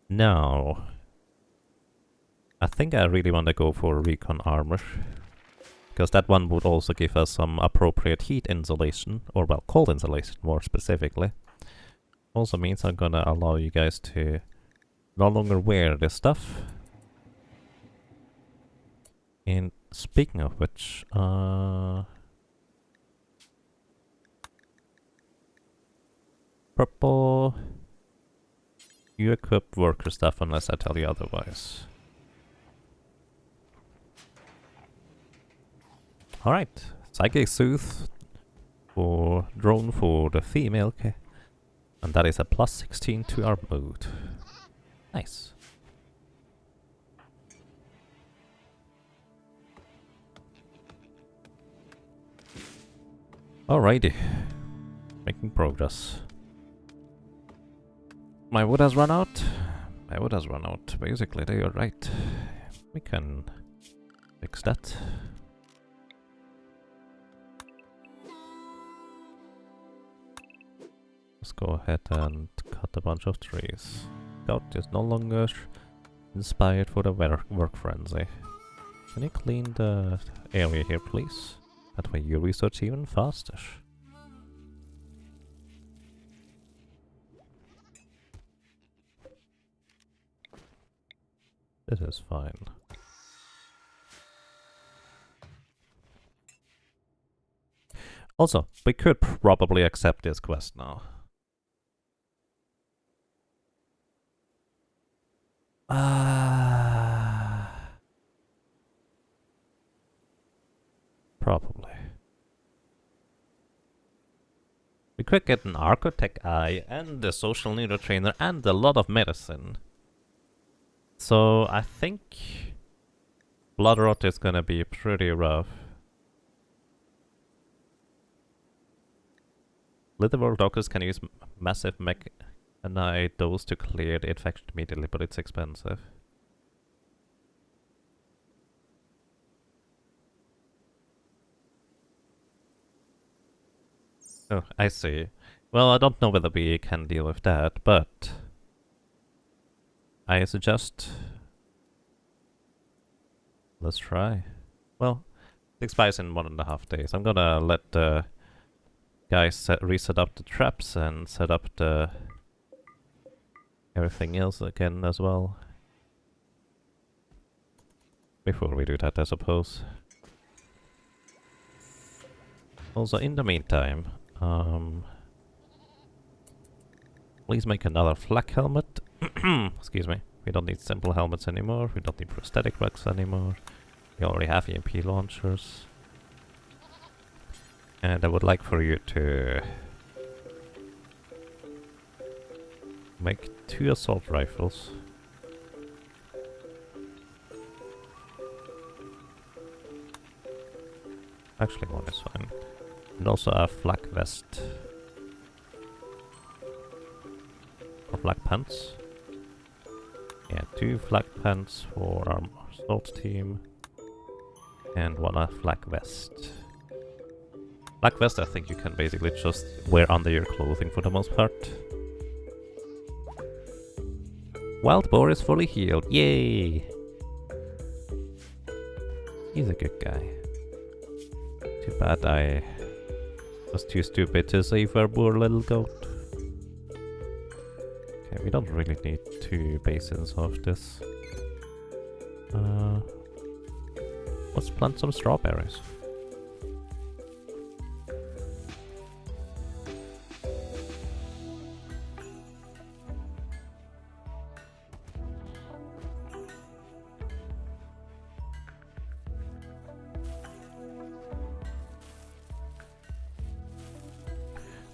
Now, I think I really want to go for recon armor, because that one would also give us some appropriate heat insulation, or well, cold insulation more specifically. Also means I'm gonna allow you guys to no longer wear this stuff. And speaking of which, purple, you equip worker stuff unless I tell you otherwise. Alright, Psychic Soothe for drone for the female, okay. And that is a plus 16 to our mood. Nice. Alrighty. Making progress. My wood has run out. My wood has run out. Basically, they are right. We can fix that. Let's go ahead and cut a bunch of trees. Scout is no longer inspired for the work frenzy. Can you clean the area here, please? That way you research even faster. This is fine. Also, we could probably accept this quest now. Probably. We could get an architect eye and a social neurotrainer and a lot of medicine. So I think Blood Rot is gonna be pretty rough. Litherworld doctors can use massive mechanite dose to clear the infection immediately, but it's expensive. Oh, I see. Well, I don't know whether we can deal with that, but I suggest let's try. Well, it expires in 1.5 days. I'm gonna let the guys reset up the traps and set up the everything else again as well. Before we do that, I suppose. Also, in the meantime, please make another flak helmet. Excuse me. We don't need simple helmets anymore. We don't need prosthetic rugs anymore. We already have EMP launchers. And I would like for you to make 2 assault rifles. Actually, 1 is fine. And also a flak vest. Or flak pants. Yeah, 2 flak pants for our assault team. And 1 flak vest. Flak vest I think you can basically just wear under your clothing for the most part. Wild Boar is fully healed. Yay! He's a good guy. Too bad I was too stupid to save our poor little goat. Okay, we don't really need 2 basins of this. Let's plant some strawberries.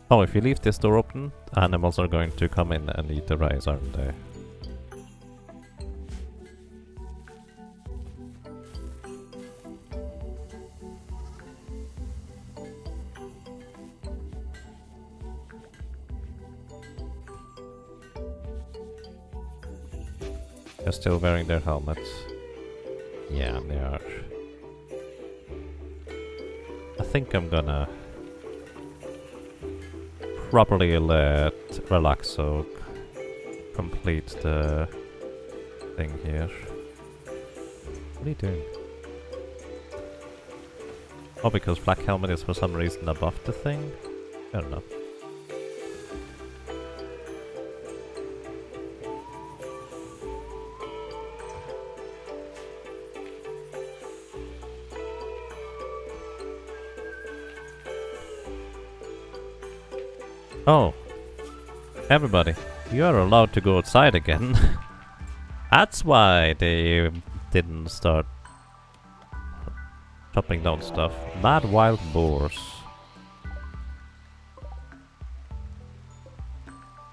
Oh, if you leave this door open, animals are going to come in and eat the rice, aren't they? They're still wearing their helmets. Yeah, they are. I think I'm gonna properly let Relaxo complete the thing here. What are you doing? Oh, because Black Helmet is for some reason above the thing? I don't know. Oh, everybody, you are allowed to go outside again. That's why they didn't start chopping down stuff. Mad wild boars.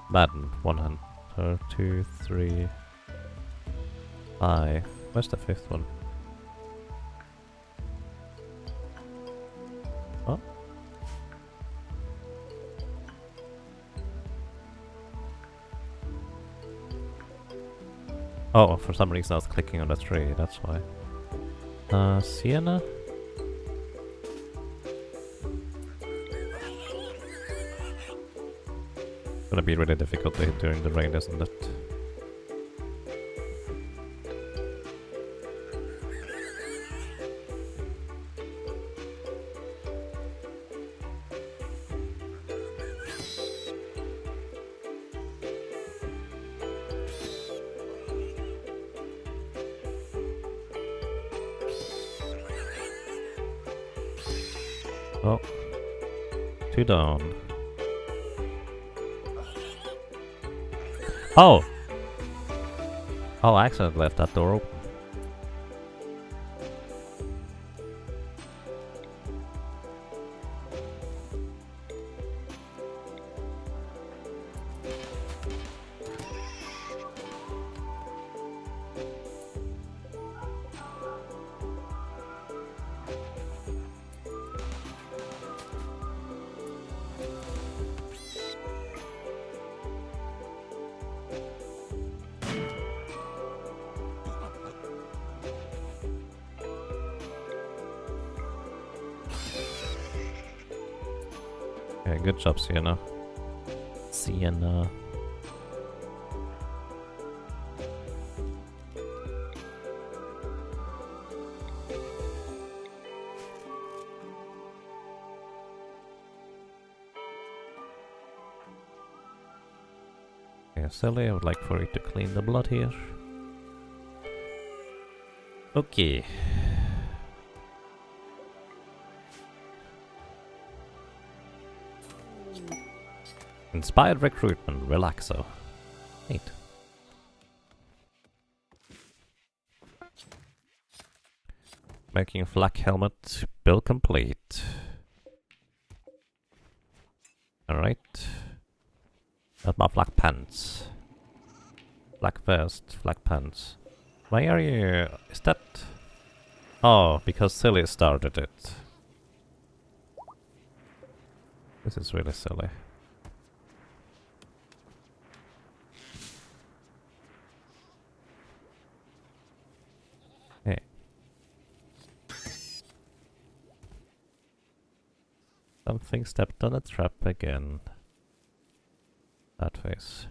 Madden, 100, 2, 3, 5. Where's the fifth one? Oh. Oh, for some reason I was clicking on the tree, that's why. Sienna? Gonna be really difficult to hit during the rain, isn't it? Oh. 2 down. Oh! Oh, I accidentally left that door open. Okay, good job, Sienna. Sienna. Okay, Sally, I would like for you to clean the blood here. Okay. Inspired recruitment, Relaxo. Neat. Making flak helmet, build complete. Alright. Not my flak pants. Flak vest, flak pants. Why are you... is that... Oh, because Silly started it. This is really silly. Hey. Something stepped on a trap again. That face.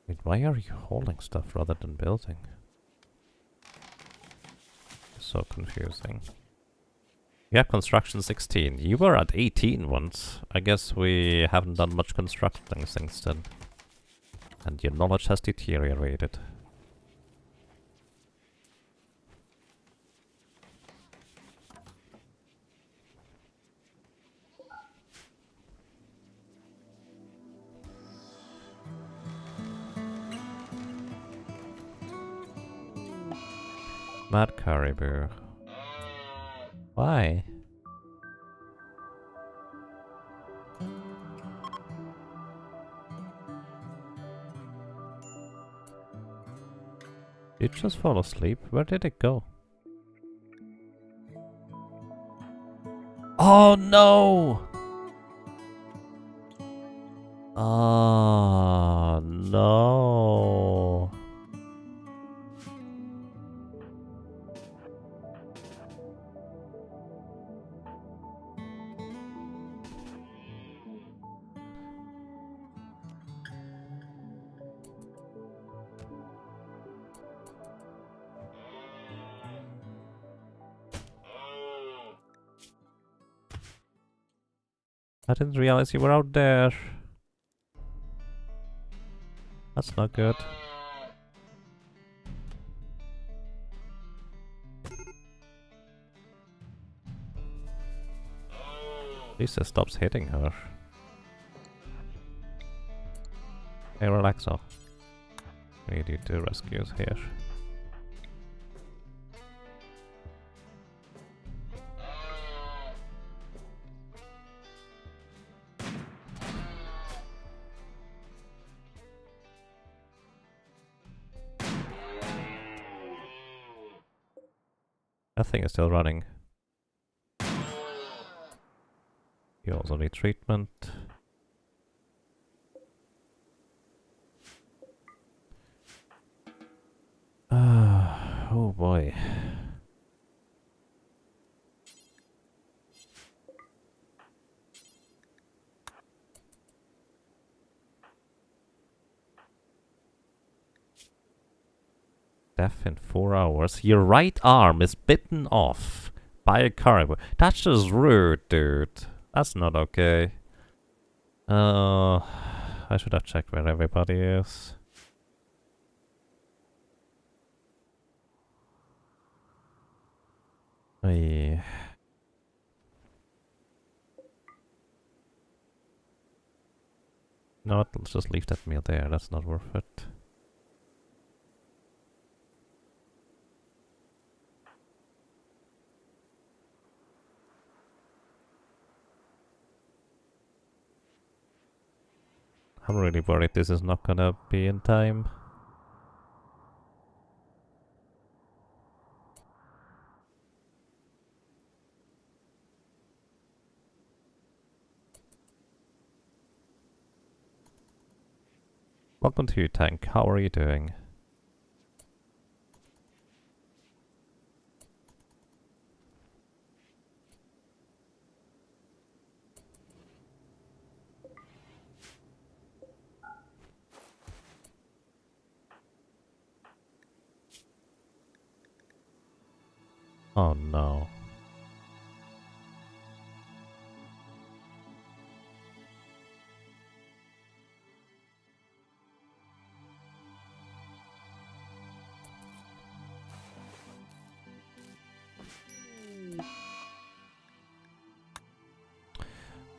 Wait, why are you holding stuff rather than building? So confusing. You have construction 16. You were at 18 once. I guess we haven't done much constructing since then. And your knowledge has deteriorated. Mad caribou. Why? Did it just fall asleep? Where did it go? Oh no! Oh no! I didn't realize you were out there. That's not good. Lisa stops hitting her. Hey, relaxo. We need you to rescue us here. That thing is still running. You also need treatment. Oh boy. Death in 4 hours. Your right arm is bitten off by a caribou. That's just rude, dude. That's not okay. I should have checked where everybody is. Hey. No, let's just leave that meal there. That's not worth it. I'm really worried this is not gonna be in time. Welcome to your tank. How are you doing? Oh no.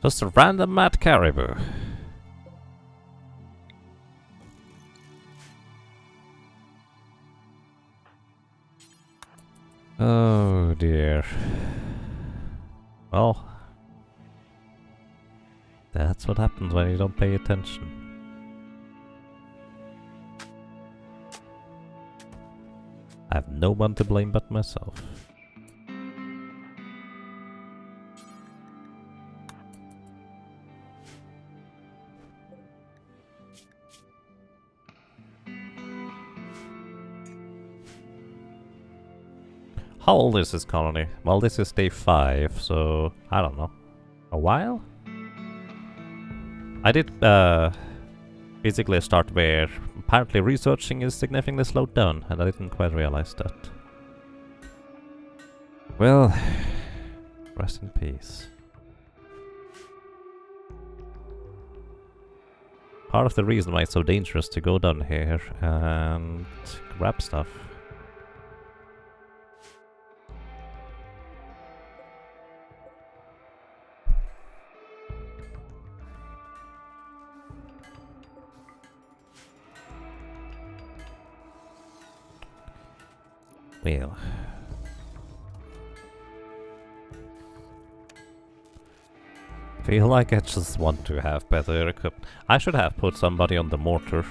Just a random mad caribou. Oh dear. Well, that's what happens when you don't pay attention. I have no one to blame but myself. How old is this colony? Well, this is day 5, so I don't know. A while? I did basically start where apparently researching is significantly slowed down, and I didn't quite realize that. Well, rest in peace. Part of the reason why it's so dangerous to go down here and grab stuff. Well, Feel like I just want to have better equipment. I should have put somebody on the mortar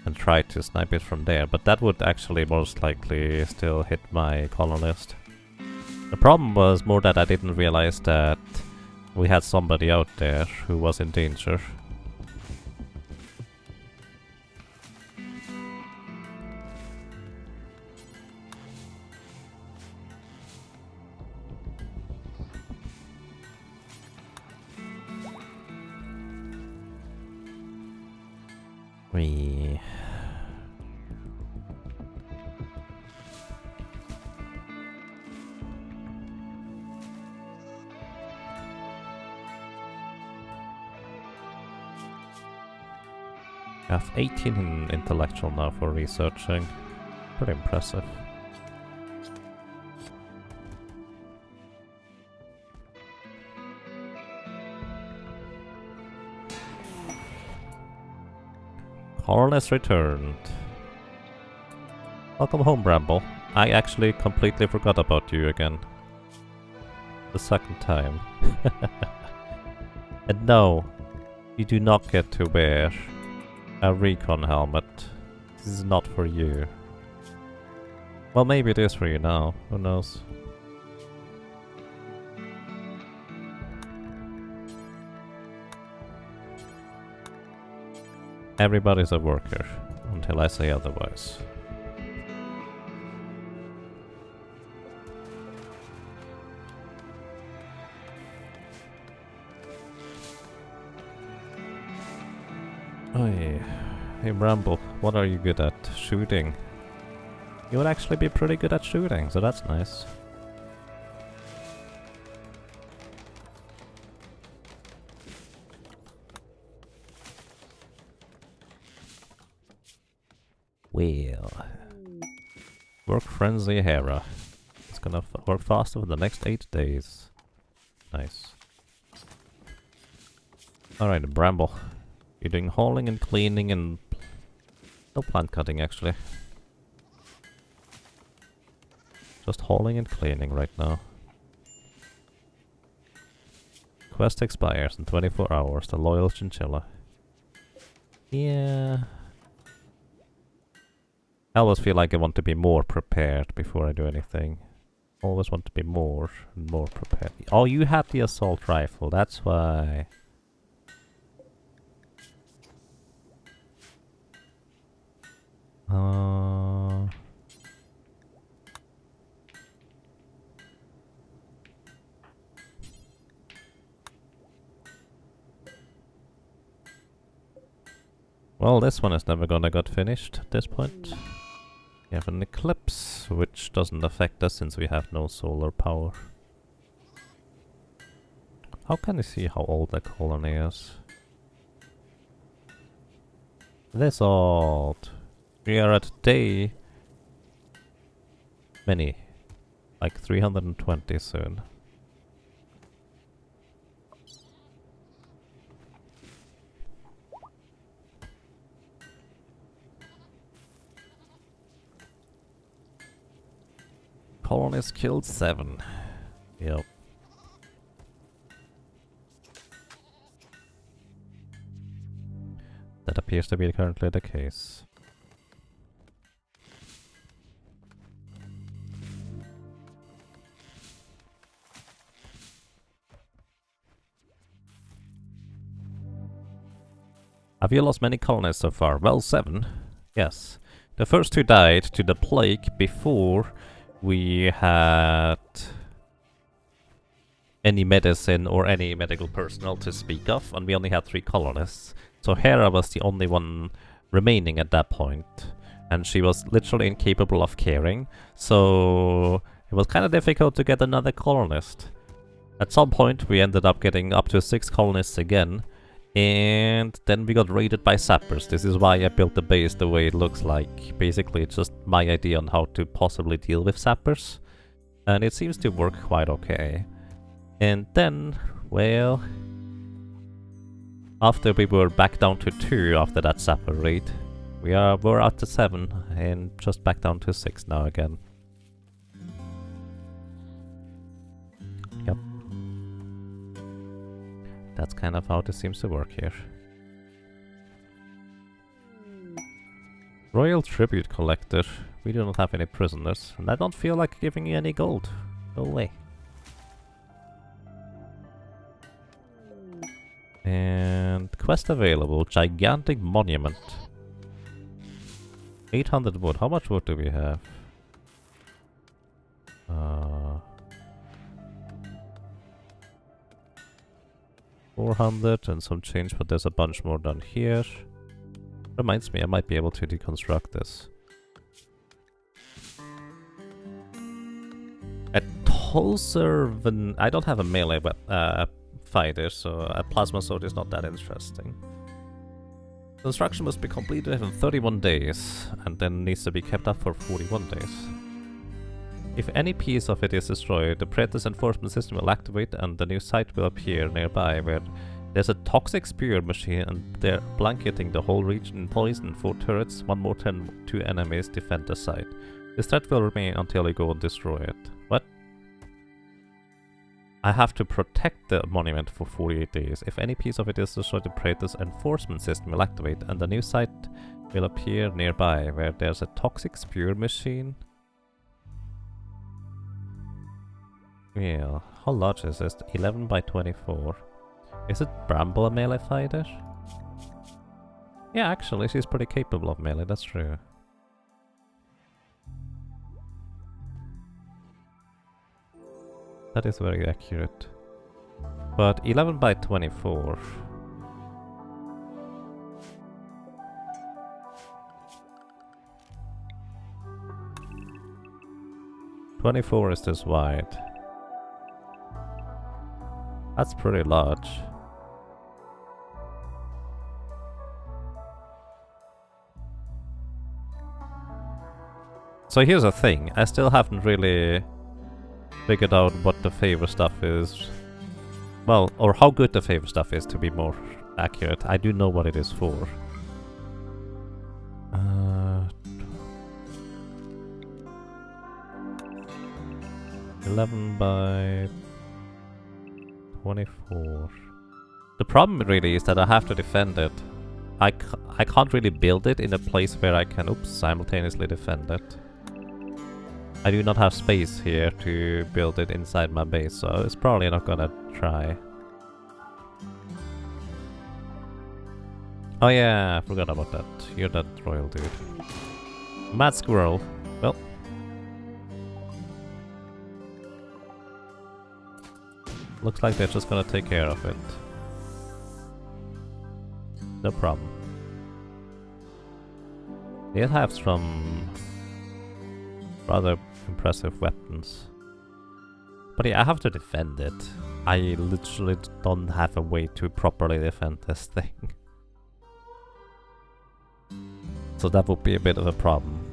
and try to snipe it from there, but that would actually most likely still hit my colonist. The problem was more that I didn't realize that we had somebody out there who was in danger. We have 18 in intellectual now for researching. Pretty impressive. Colonist returned. Welcome home, Bramble. I actually completely forgot about you again. The second time. And no, you do not get to wear a recon helmet. This is not for you. Well, maybe it is for you now. Who knows? Everybody's a worker, until I say otherwise. Oi. Hey Bramble, what are you good at? Shooting. You would actually be pretty good at shooting, so that's nice. Well, work frenzy Hera. It's gonna work faster for the next 8 days. Nice. Alright, Bramble. You're doing hauling and cleaning and no plant cutting actually. Just hauling and cleaning right now. Quest expires in 24 hours. The loyal chinchilla. Yeah. I always feel like I want to be more prepared before I do anything. Always want to be more and more prepared. Oh, you have the assault rifle, that's why. Well, this one is never gonna get finished at this point. We have an eclipse, which doesn't affect us since we have no solar power. How can you see how old the colony is? This old. We are at day many, like 320 soon. Colonists killed 7. Yep. That appears to be currently the case. Have you lost many colonists so far? Well, 7. Yes. The first 2 died to the plague before we had any medicine or any medical personnel to speak of, and we only had 3 colonists. So Hera was the only one remaining at that point, and she was literally incapable of caring, so it was kind of difficult to get another colonist. At some point we ended up getting up to 6 colonists again, and then we got raided by sappers. This is why I built the base the way it looks like. Basically it's just my idea on how to possibly deal with sappers, and it seems to work quite okay. And then, well, after we were back down to 2 after that sapper raid, we're out to 7 and just back down to 6 now again. Yep. That's kind of how this seems to work here. Royal Tribute Collector. We do not have any prisoners, and I don't feel like giving you any gold. Go away. And quest available, gigantic monument. 800 wood. How much wood do we have? 400 and some change, but there's a bunch more down here. Reminds me, I might be able to deconstruct this. A Tolservan. I don't have a melee fighter, so a plasma sword is not that interesting. Construction must be completed in 31 days, and then needs to be kept up for 41 days. If any piece of it is destroyed, the Predator's enforcement system will activate and the new site will appear nearby where there's a toxic spear machine and they're blanketing the whole region in poison. 4 turrets, 1 more 2 enemies defend the site. This threat will remain until you go and destroy it. What? I have to protect the monument for 48 days. If any piece of it is destroyed, the Predator's enforcement system will activate and the new site will appear nearby where there's a toxic spear machine. Yeah, how large is this? 11 by 24. Is it Bramble a melee fighter? Yeah, actually, she's pretty capable of melee, that's true. That is very accurate. But 11 by 24. "24 is this wide. That's pretty large. So here's the thing, I still haven't really figured out what the favor stuff is. Well, or how good the favor stuff is, to be more accurate. I do know what it is for. 11 by 24. The problem really is that I have to defend it. I can't really build it in a place where I can simultaneously defend it. I do not have space here to build it inside my base, so it's probably not gonna try. Oh yeah, I forgot about that. You're that royal dude. Mad Squirrel. Well. Looks like they're just gonna take care of it. No problem. They have some rather impressive weapons. But yeah, I have to defend it. I literally don't have a way to properly defend this thing. So that would be a bit of a problem.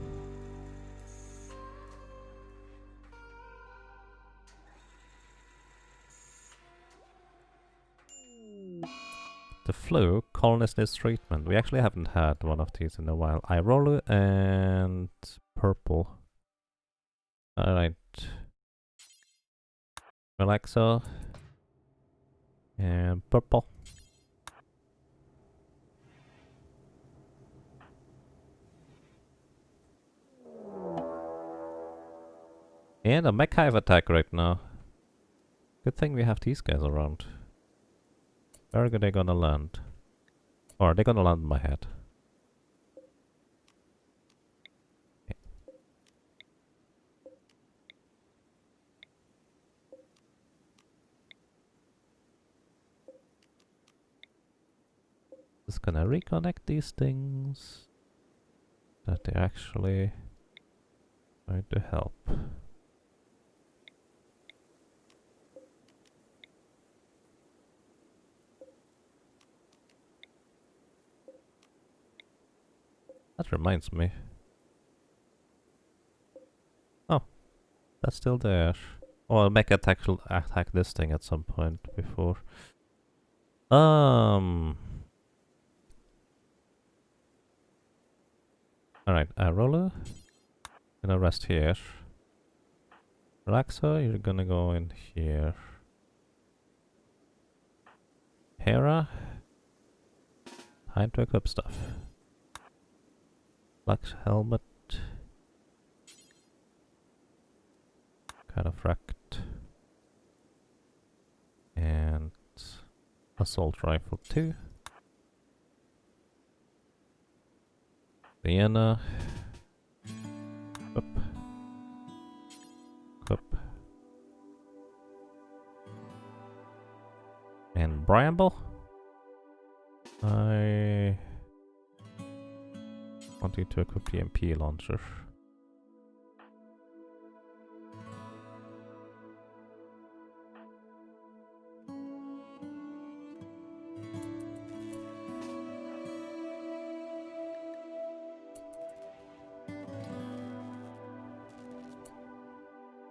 The flu, colonist needs treatment. We actually haven't had one of these in a while. Irola and purple. Alright. Relaxo. And purple. And a mech hive attack right now. Good thing we have these guys around. Where are they gonna land? Or are they gonna land in my head? Okay. Just gonna reconnect these things. That they're actually going to help. That reminds me. Oh, that's still there. Oh, I'll make attack this thing at some point before. Alright, Roller. Gonna rest here. Relaxo, you're gonna go in here. Hera. Time to equip stuff. Black helmet. Kind of wrecked. And assault rifle too. Vienna. Up. Up. And Bramble. I want you to equip the MP launcher.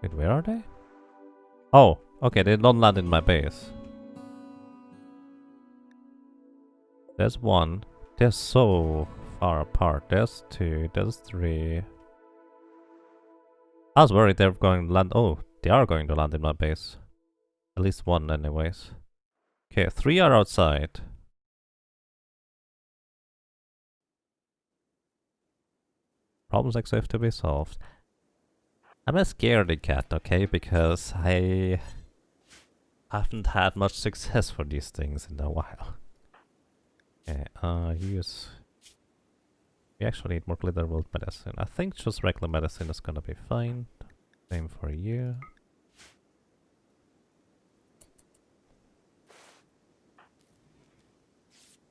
Wait, where are they? Oh, okay, they don't land in my base. There's one. They're so far apart. There's two, there's three. I was worried they were going to land. Oh, they are going to land in my base. At least one anyways. Okay, 3 are outside. Problems exist to be solved. I'm a scaredy cat, okay, because I haven't had much success for these things in a while. Okay, use... We actually need more Glitterwood medicine. I think just regular medicine is gonna be fine. Same for you.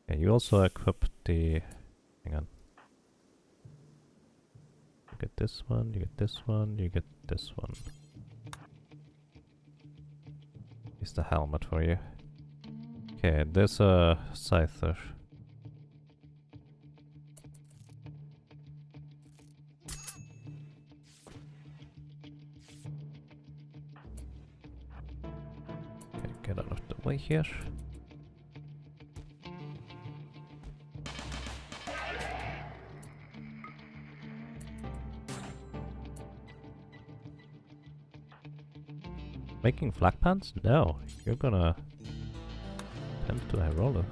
Okay, you also equip the... Hang on. You get this one, you get this one, you get this one. Here's the helmet for you. Okay, there's a scyther. Okay, get out of the way here. Making flak pants? No, you're gonna attempt to high roller.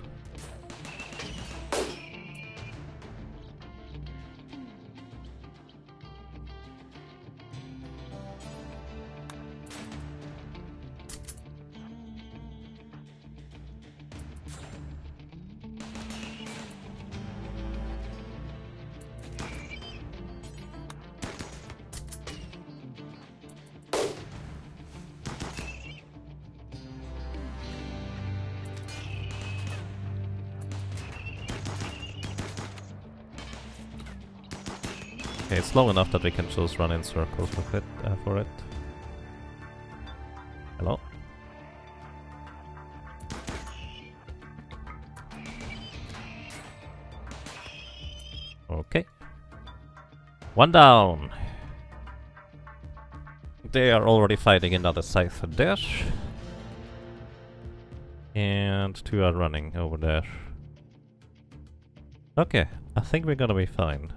Okay, it's slow enough that we can just run in circles with it, for it. Hello? Okay. 1 down! They are already fighting another scythe there. And 2 are running over there. Okay, I think we're gonna be fine.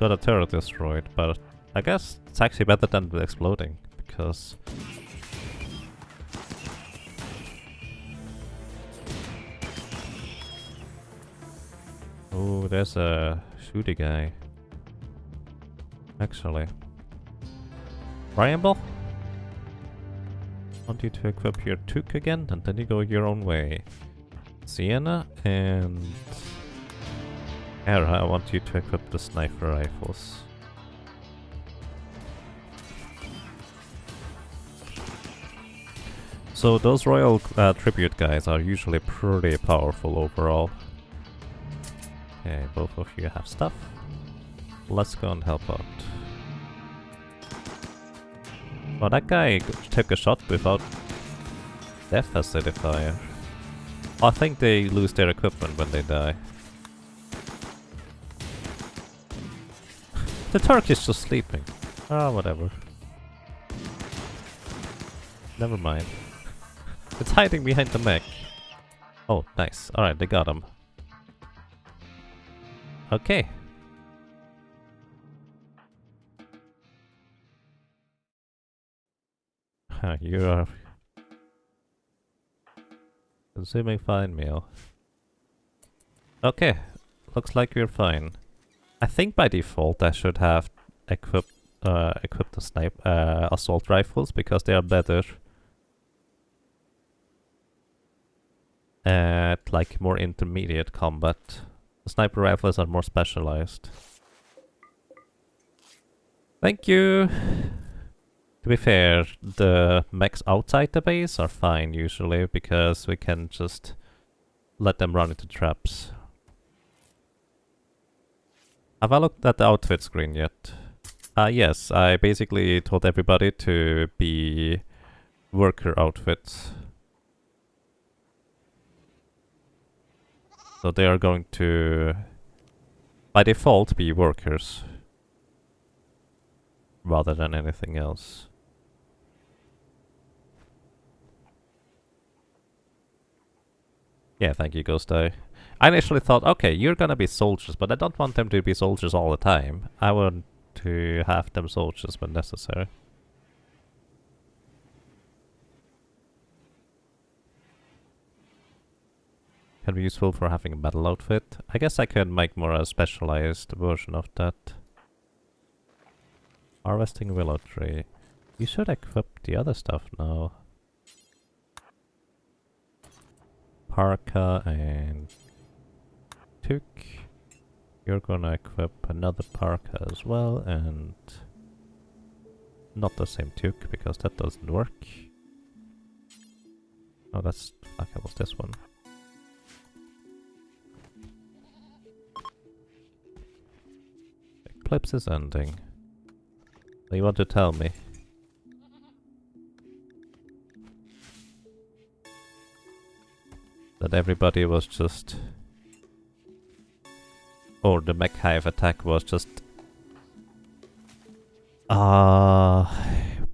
Got a turret destroyed, but I guess it's actually better than exploding, because... Oh, there's a shooty guy. Actually. Bramble? Want you to equip your toque again, and then you go your own way. Sienna and... Hera, I want you to equip the sniper rifles. So those royal tribute guys are usually pretty powerful overall. Okay, both of you have stuff. Let's go and help out. Oh, that guy took a shot without death acidifier. I think they lose their equipment when they die. The Turk is just sleeping. Ah, whatever. Never mind. It's hiding behind the mech. Oh, nice. Alright, they got him. Okay. You are... Consuming fine meal. Okay, looks like we're fine. I think by default I should have equipped the assault rifles because they are better at like more intermediate combat. The sniper rifles are more specialized. Thank you! To be fair, the mechs outside the base are fine usually because we can just let them run into traps. Have I looked at the outfit screen yet? Yes, I basically told everybody to be worker outfits. So they are going to, by default, be workers rather than anything else. Yeah, thank you, Ghost Eye. I initially thought, okay, you're gonna be soldiers, but I don't want them to be soldiers all the time. I want to have them soldiers when necessary. Can be useful for having a battle outfit. I guess I could make more a specialized version of that. Harvesting willow tree. You should equip the other stuff now. Parka and toque. You're gonna equip another parka as well, and not the same toque because that doesn't work. Oh, that's okay. What's this one? Eclipse is ending. So you want to tell me? That everybody was just... Or the mech hive attack was just...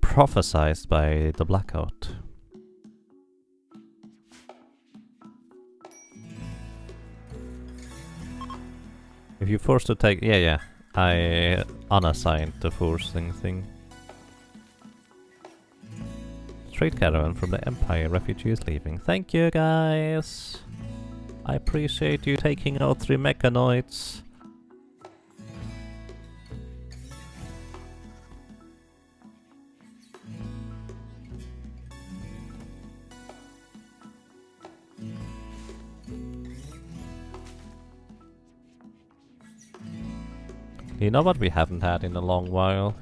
prophesized by the blackout. If you're forced to take... Yeah. I unassigned the forcing thing. Trade caravan from the Empire refugees leaving. Thank you, guys! I appreciate you taking out 3 mechanoids. You know what we haven't had in a long while?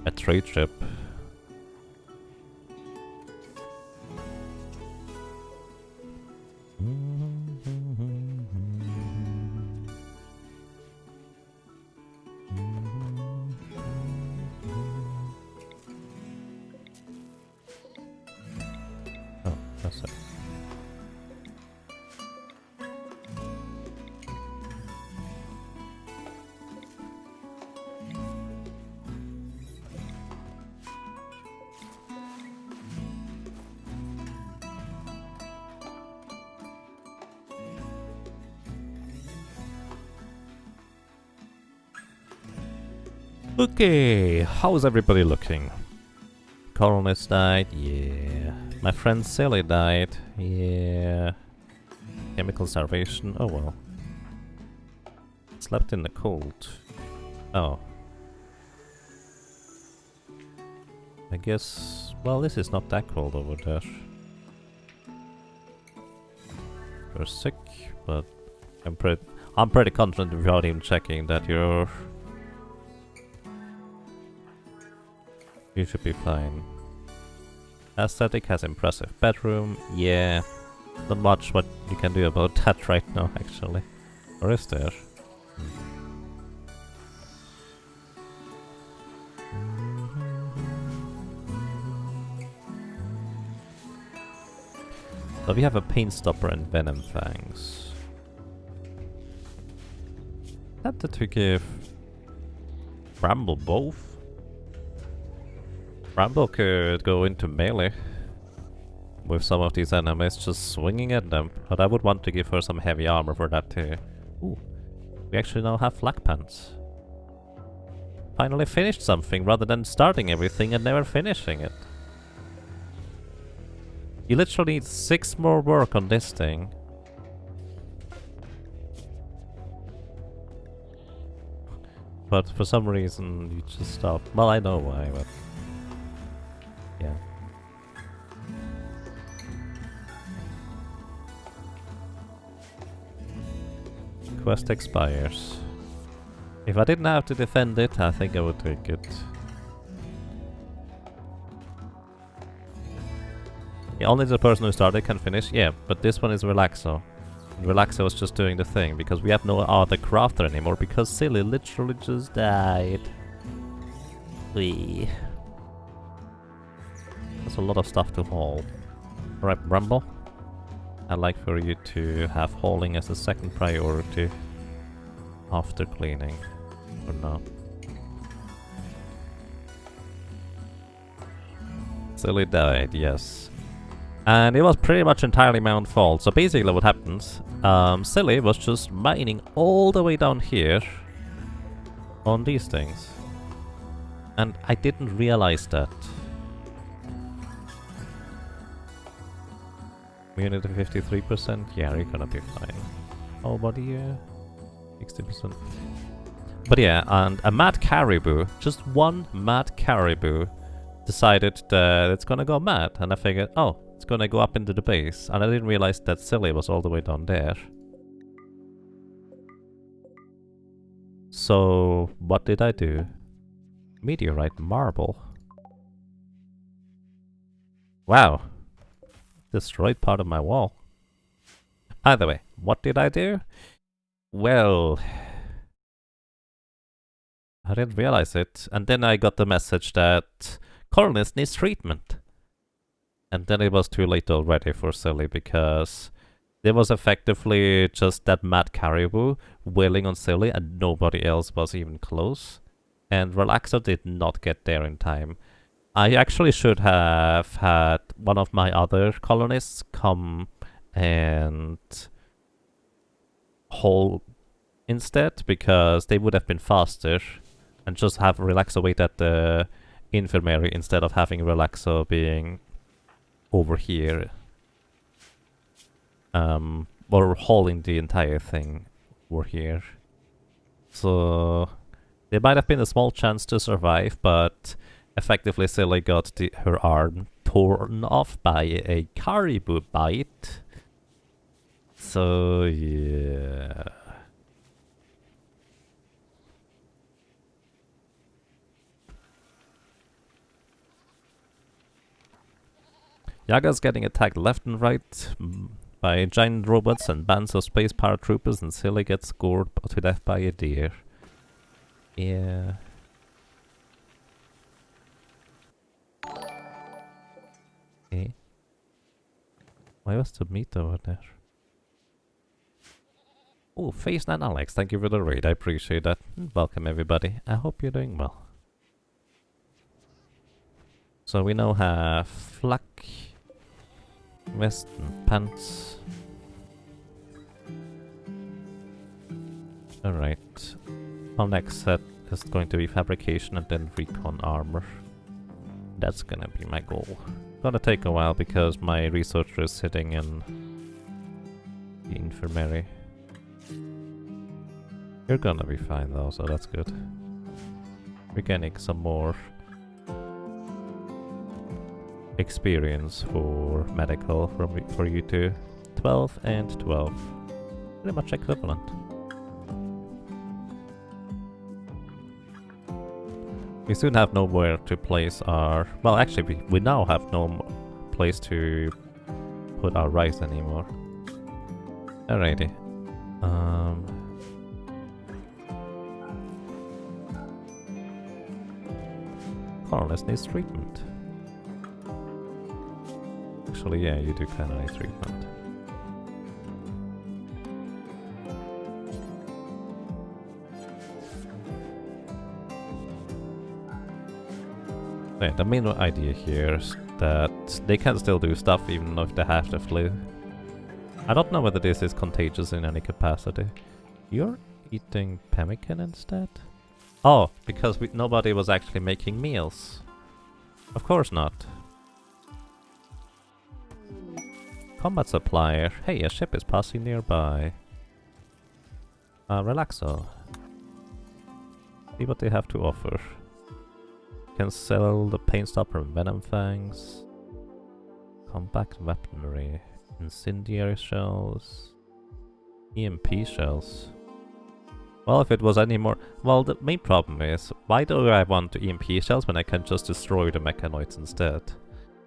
A trade ship. Oh, that's it. Okay, how's everybody looking? Colonist died, yeah. My friend Sally died, yeah. Chemical starvation, oh well. Slept in the cold. Oh. I guess... well, this is not that cold over there. You're sick, but I'm pretty confident without even checking that you're... You should be fine. Aesthetic has impressive bedroom. Yeah. Not much what you can do about that right now, actually. Or is there? So we have a Pain Stopper and Venom Fangs. Tempted to give Bramble both. Bramble could go into melee with some of these enemies, just swinging at them. But I would want to give her some heavy armor for that too. Ooh, we actually now have flak pants. Finally finished something rather than starting everything and never finishing it. You literally need 6 more work on this thing. But for some reason you just stop. Well, I know why, but yeah. Quest expires. If I didn't have to defend it, I think I would take it. Yeah, only the person who started can finish. Yeah, but this one is Relaxo. And Relaxo was just doing the thing, because we have no other crafter anymore, because Silly literally just died. Wee. There's a lot of stuff to haul. Alright, Rumble. I'd like for you to have hauling as a second priority after cleaning. For now. Silly died, yes. And it was pretty much entirely my own fault. So basically what happens, Silly was just mining all the way down here on these things. And I didn't realize that. Immunity 53%? Yeah, you're gonna be fine. Oh, body, 60%. But yeah, and a mad caribou, just one mad caribou, decided that it's gonna go mad. And I figured, oh, it's gonna go up into the base. And I didn't realize that Silly was all the way down there. So, what did I do? Meteorite marble. Wow. Destroyed part of my wall. Either way, what did I do? Well, I didn't realize it. And then I got the message that colonist needs treatment. And then it was too late already for Silly, because there was effectively just that mad caribou wailing on Silly and nobody else was even close. And Relaxo did not get there in time. I actually should have had one of my other colonists come and haul instead, because they would have been faster, and just have Relaxo wait at the infirmary instead of having Relaxo being over here. Or hauling the entire thing over here. So there might have been a small chance to survive, but effectively Silly got her arm torn off by a caribou bite. So yeah. Yaga's getting attacked left and right by giant robots and bands of space paratroopers, and Silly gets scored to death by a deer. Yeah. Okay. Why was the meat over there? Oh, Phase 9 Alex, thank you for the raid, I appreciate that. Welcome everybody, I hope you're doing well. So we now have flak, vest and pants. Alright. Our next set is going to be fabrication and then recon armor. That's gonna be my goal. Gonna take a while because my researcher is sitting in the infirmary. You're gonna be fine though, so that's good. We're getting some more experience for medical for you two. 12 and 12. Pretty much equivalent. We soon have nowhere to place our... Well, actually, we now have no place to put our rice anymore. Alrighty. Colonist needs treatment. Actually, yeah, you do kind of need treatment. Yeah, the main idea here is that they can still do stuff even if they have the flu. I don't know whether this is contagious in any capacity. You're eating pemmican instead? Oh, because nobody was actually making meals. Of course not. Combat supplier. Hey, a ship is passing nearby. Relaxo. See what they have to offer. Can sell the pain stopper and venom fangs. Compact weaponry. Incendiary shells. EMP shells. Well, if it was any more... Well, the main problem is, why do I want the EMP shells when I can just destroy the mechanoids instead?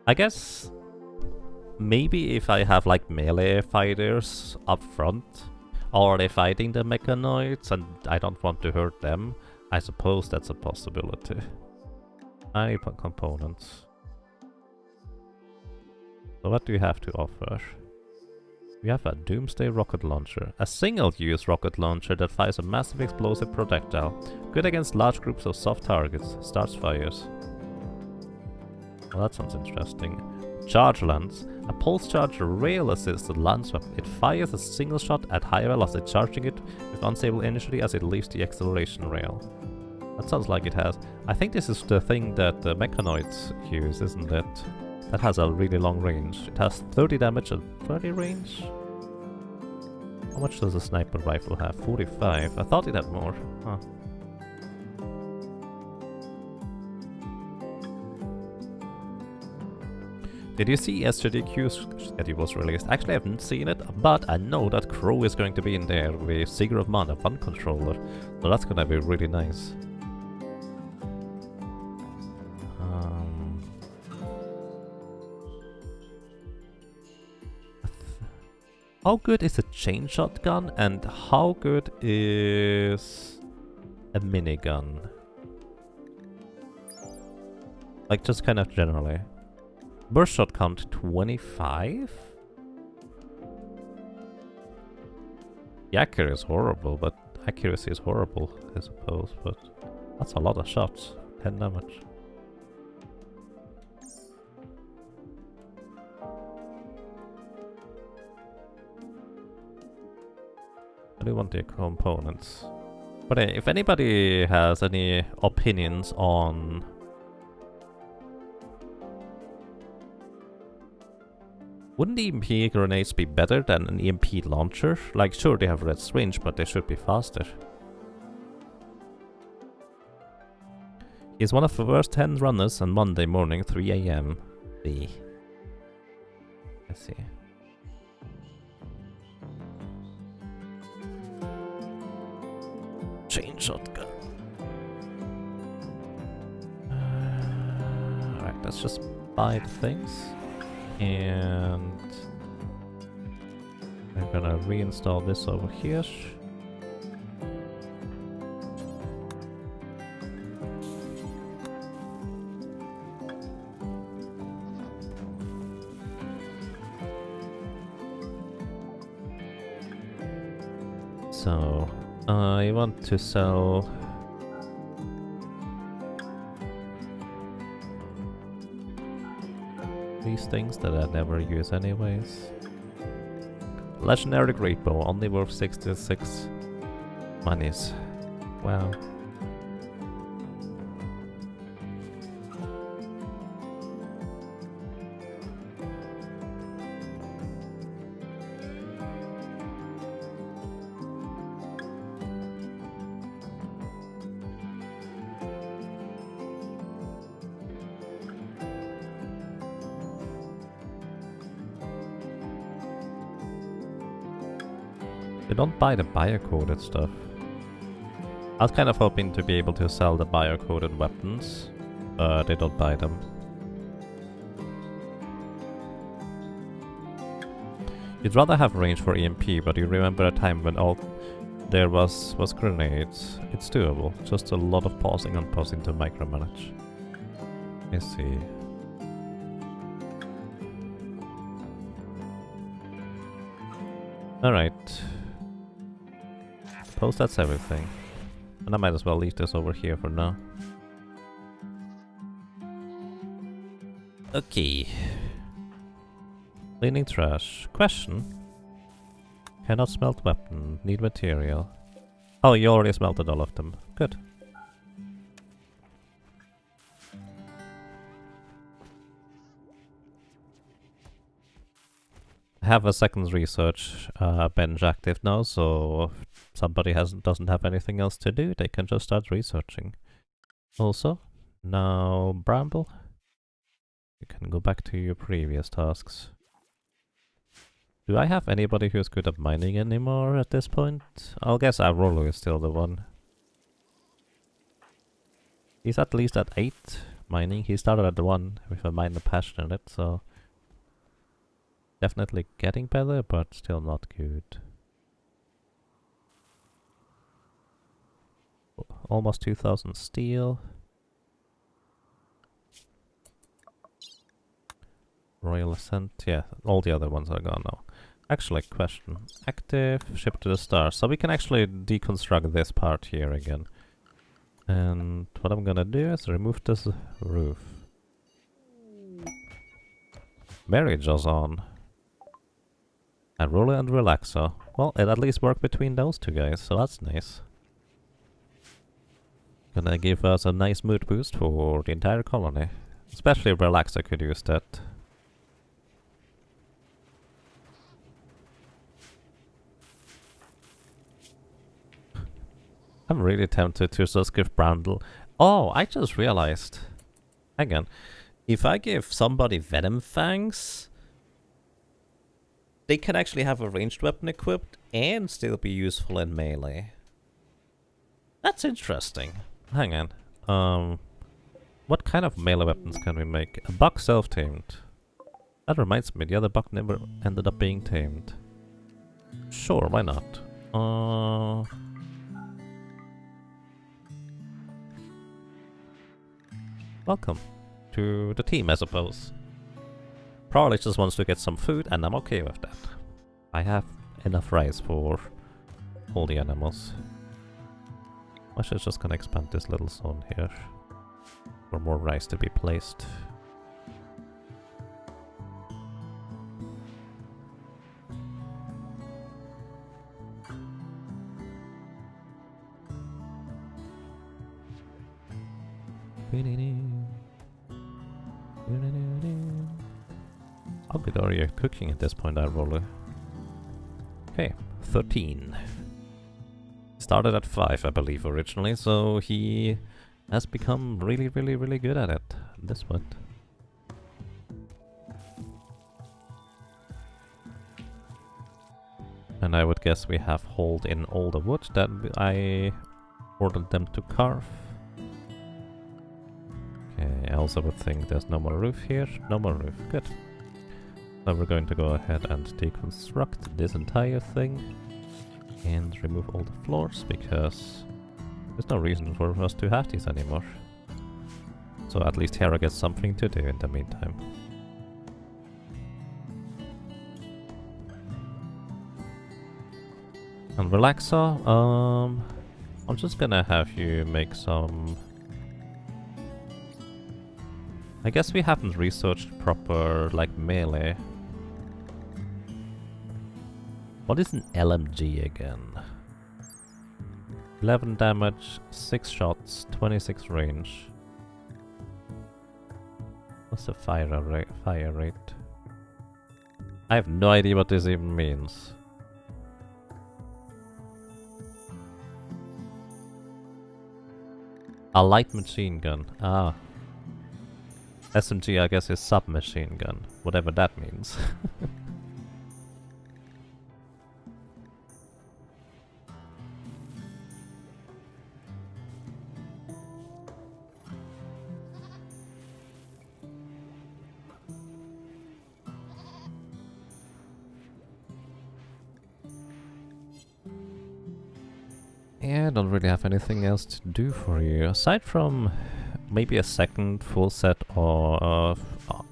I guess... maybe if I have like melee fighters up front, or they're fighting the mechanoids and I don't want to hurt them, I suppose that's a possibility. I need components. So what do you have to offer? We have a Doomsday rocket launcher. A single-use rocket launcher that fires a massive explosive projectile. Good against large groups of soft targets. Starts fires. Well, that sounds interesting. Charge lance. A pulse charge rail-assisted lance weapon. It fires a single shot at high velocity, charging it with unstable initially as it leaves the acceleration rail. That sounds like it has... I think this is the thing that the mechanoids use, isn't it? That has a really long range. It has 30 damage and 30 range? How much does a sniper rifle have? 45. I thought it had more. Huh. Did you see yesterday Q's schedule was released? Actually, I haven't seen it, but I know that Crow is going to be in there with Sigurd of Mana, one controller. So that's gonna be really nice. How good is a chain shotgun and how good is a minigun? Like just kind of generally. Burst shot count 25? The accuracy is horrible, but accuracy is horrible, I suppose, but that's a lot of shots. 10 damage. I do want the components. But if anybody has any opinions on... Wouldn't EMP grenades be better than an EMP launcher? Like, sure, they have less range, but they should be faster. He's one of the first 10 runners on Monday morning, 3 AM. B. I see. Chain shotgun. Alright, let's just buy the things. And I'm gonna reinstall this over here. So, I want to sell these things that I never use anyways. Legendary Great Bow, only worth 66 monies. Wow. They don't buy the bio-coded stuff. I was kind of hoping to be able to sell the bio-coded weapons, but they don't buy them. You'd rather have range for EMP, but you remember a time when all there was grenades. It's doable, just a lot of pausing and pausing to micromanage. I see. Alright. Suppose that's everything. And I might as well leave this over here for now. Okay. Cleaning trash. Question. Cannot smelt weapon. Need material. Oh, you already smelted all of them. Good. have a second research bench active now, so if somebody doesn't have anything else to do, they can just start researching. Also, now Bramble, you can go back to your previous tasks. Do I have anybody who's good at mining anymore at this point? I'll guess Aurolo is still the one. He's at least at 8 mining. He started at 1 with a minor passion in it, so definitely getting better, but still not good. Almost 2000 steel. Royal Ascent, yeah, all the other ones are gone now. Actually, question. Active, ship to the stars. So we can actually deconstruct this part here again. And what I'm gonna do is remove this roof. Marriage is on. And Roller and Relaxer. Well, it at least worked between those two guys, so that's nice. Gonna give us a nice mood boost for the entire colony. Especially Relaxer could use that. I'm really tempted to just give Brandle. Oh, I just realized. Hang on. If I give somebody Venom Fangs, they can actually have a ranged weapon equipped and still be useful in melee. That's interesting. Hang on. What kind of melee weapons can we make? A buck self-tamed. That reminds me, the other buck never ended up being tamed. Sure, why not? Welcome to the team, I suppose. Probably just wants to get some food, and I'm okay with that. I have enough rice for all the animals. I should just gonna expand this little zone here for more rice to be placed. How good are you cooking at this point, Roller? Okay, 13. Started at 5, I believe, originally, so he has become really good at it at this point. And I would guess we have hauled in all the wood that I ordered them to carve. Okay, I also would think there's no more roof here. No more roof, good. So we're going to go ahead and deconstruct this entire thing and remove all the floors, because there's no reason for us to have these anymore. So at least Hera gets something to do in the meantime. And Relaxer, I'm just gonna have you make some... I guess we haven't researched proper, like, melee. What is an LMG again? 11 damage, 6 shots, 26 range. What's the fire rate? I have no idea what this even means. A light machine gun. Ah. SMG, I guess, is submachine gun. Whatever that means. Yeah, I don't really have anything else to do for you, aside from maybe a second full set of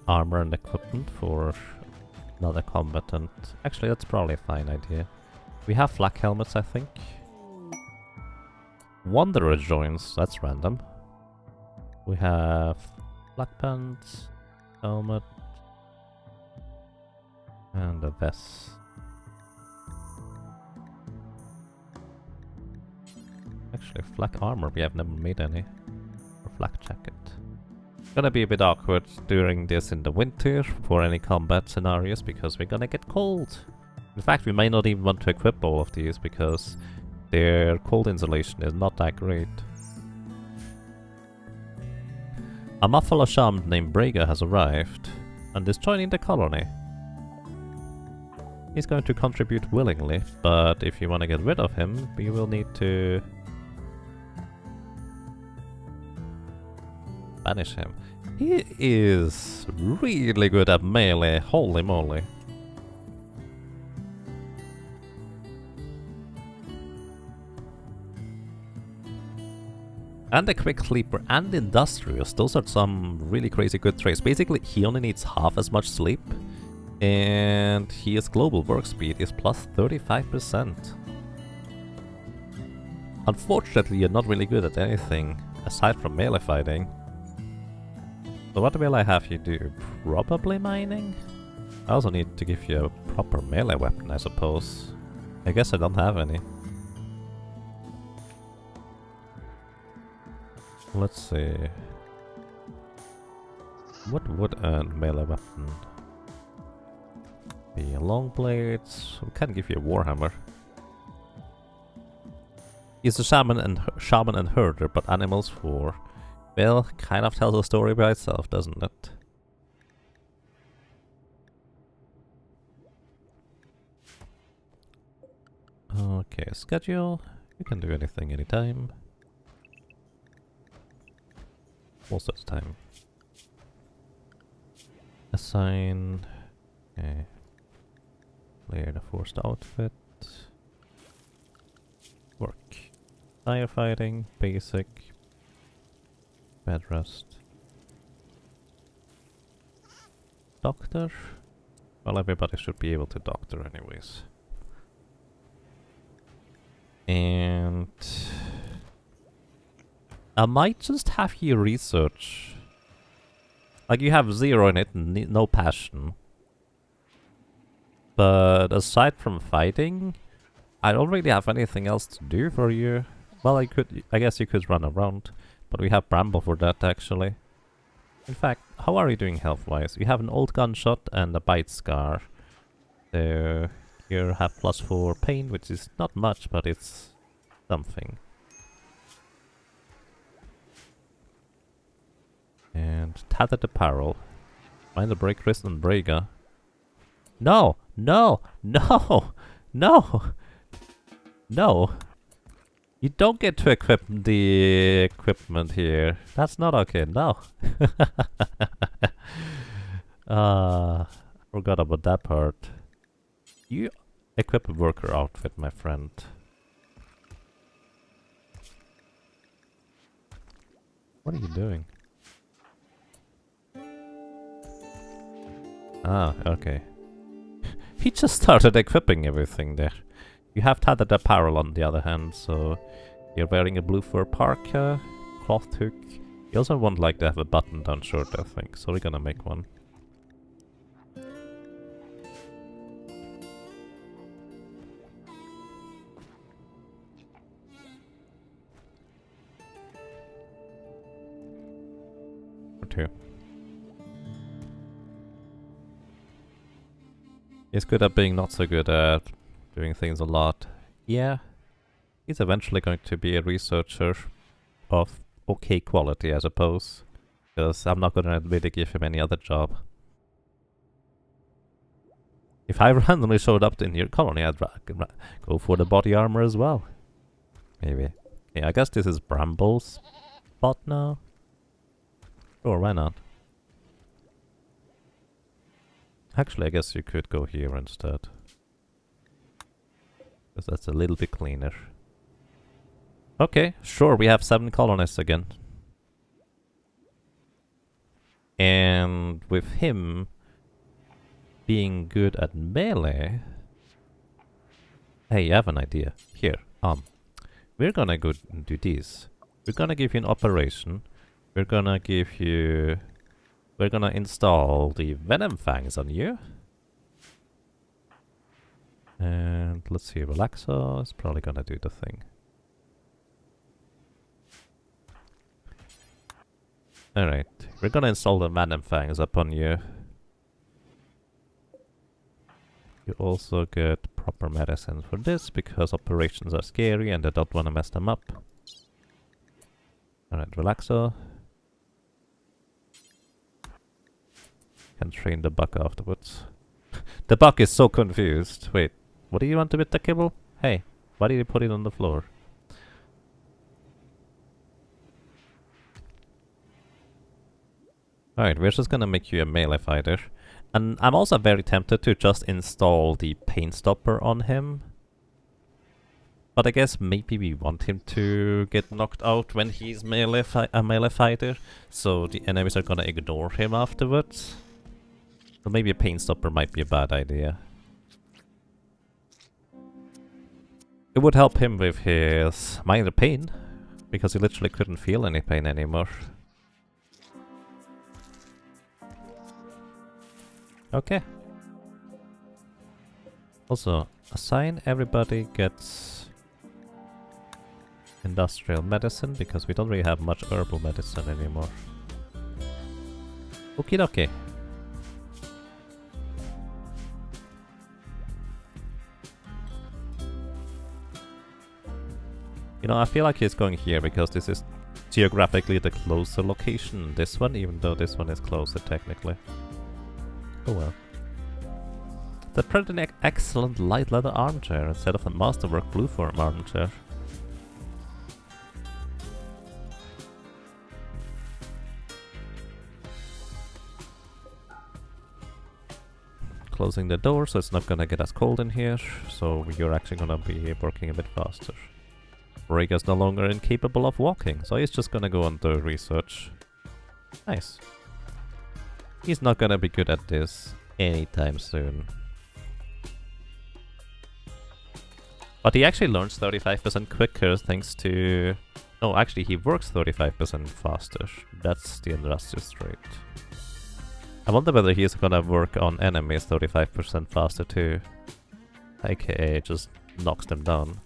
armor and equipment for another combatant. Actually, that's probably a fine idea. We have flak helmets, I think. Wanderer joins, that's random. We have black pants, helmet, and a vest. Actually, flak armor, we have never made any. Or flak jacket. Gonna be a bit awkward during this in the winter for any combat scenarios because we're gonna get cold. In fact, we may not even want to equip all of these because their cold insulation is not that great. A Muffalo shaman named Braga has arrived and is joining the colony. He's going to contribute willingly, but if you want to get rid of him, we will need to banish him. He is really good at melee, holy moly. And the Quick Sleeper and Industrious, those are some really crazy good traits. Basically, he only needs half as much sleep, and his global work speed is plus 35%. Unfortunately, you're not really good at anything aside from melee fighting. So what will I have you do? Probably mining? I also need to give you a proper melee weapon, I suppose. I guess I don't have any. Let's see. What would a melee weapon be? Long blades. We can give you a warhammer. He's a shaman and herder, but animals for. Well, kind of tells a story by itself, doesn't it? Okay, schedule. You can do anything anytime. Most of the time. Assign. Okay. Layer the forced outfit. Work. Firefighting, basic. Bed rest. Doctor? Well, everybody should be able to doctor anyways. And I might just have you research. Like, you have 0 in it and no passion. But aside from fighting, I don't really have anything else to do for you. Well, I guess you could run around. But we have Bramble for that, actually. In fact, how are you doing health-wise? You have an old gunshot and a bite scar. So you have +4 pain, which is not much, but it's something. And tattered apparel. Find the break wrist and Braga. No! No! No! No! No! You don't get to equip the equipment here. That's not okay, no. Forgot about that part. You equip a worker outfit, my friend. What are you doing? Ah, okay. He just started equipping everything there. You have tattered apparel on the other hand, so you're wearing a blue fur parka, cloth hook. You also won't like to have a button-down shirt, I think, so we're gonna make one. Or 2. He's good at being not so good at doing things a lot. Yeah, he's eventually going to be a researcher of okay quality, I suppose. Because I'm not gonna really give him any other job. If I randomly showed up in your colony, I'd go for the body armor as well. Maybe. Yeah, I guess this is Bramble's spot now. Sure, why not? Actually, I guess you could go here instead. Because that's a little bit cleaner. Okay, sure, we have 7 colonists again. And with him being good at melee... Hey, I have an idea. Here, we're gonna go do this. We're gonna give you an operation. We're gonna give you... We're gonna install the Venom Fangs on you. And let's see, Relaxo is probably gonna do the thing. Alright, We're gonna install the Venom Fangs upon you. You also get proper medicine for this, because operations are scary and I don't want to mess them up. Alright, relaxo. Can train the buck afterwards. The buck is so confused. Wait, what do you want to be the kibble? Hey, why did you put it on the floor? Alright, we're just gonna make you a melee fighter. And I'm also very tempted to just install the pain stopper on him. But I guess maybe we want him to get knocked out when he's a melee fighter, so the enemies are gonna ignore him afterwards. So maybe a pain stopper might be a bad idea. It would help him with his minor pain, because he literally couldn't feel any pain anymore. Okay. Also, assign everybody gets industrial medicine, because we don't really have much herbal medicine anymore. Okie dokie. You know, I feel like he's going here because this is geographically the closer location than this one, even though this one is closer technically. Oh well. The pretty excellent light leather armchair instead of a masterwork blue form armchair. Closing the door so it's not gonna get as cold in here, so you're actually gonna be working a bit faster. Rhaegar's no longer incapable of walking, so he's just gonna go on to research. Nice. He's not gonna be good at this anytime soon. But he actually learns 35% quicker thanks to... Oh, actually he works 35% faster. That's the industrious trait. I wonder whether he's gonna work on enemies 35% faster too. AKA just knocks them down.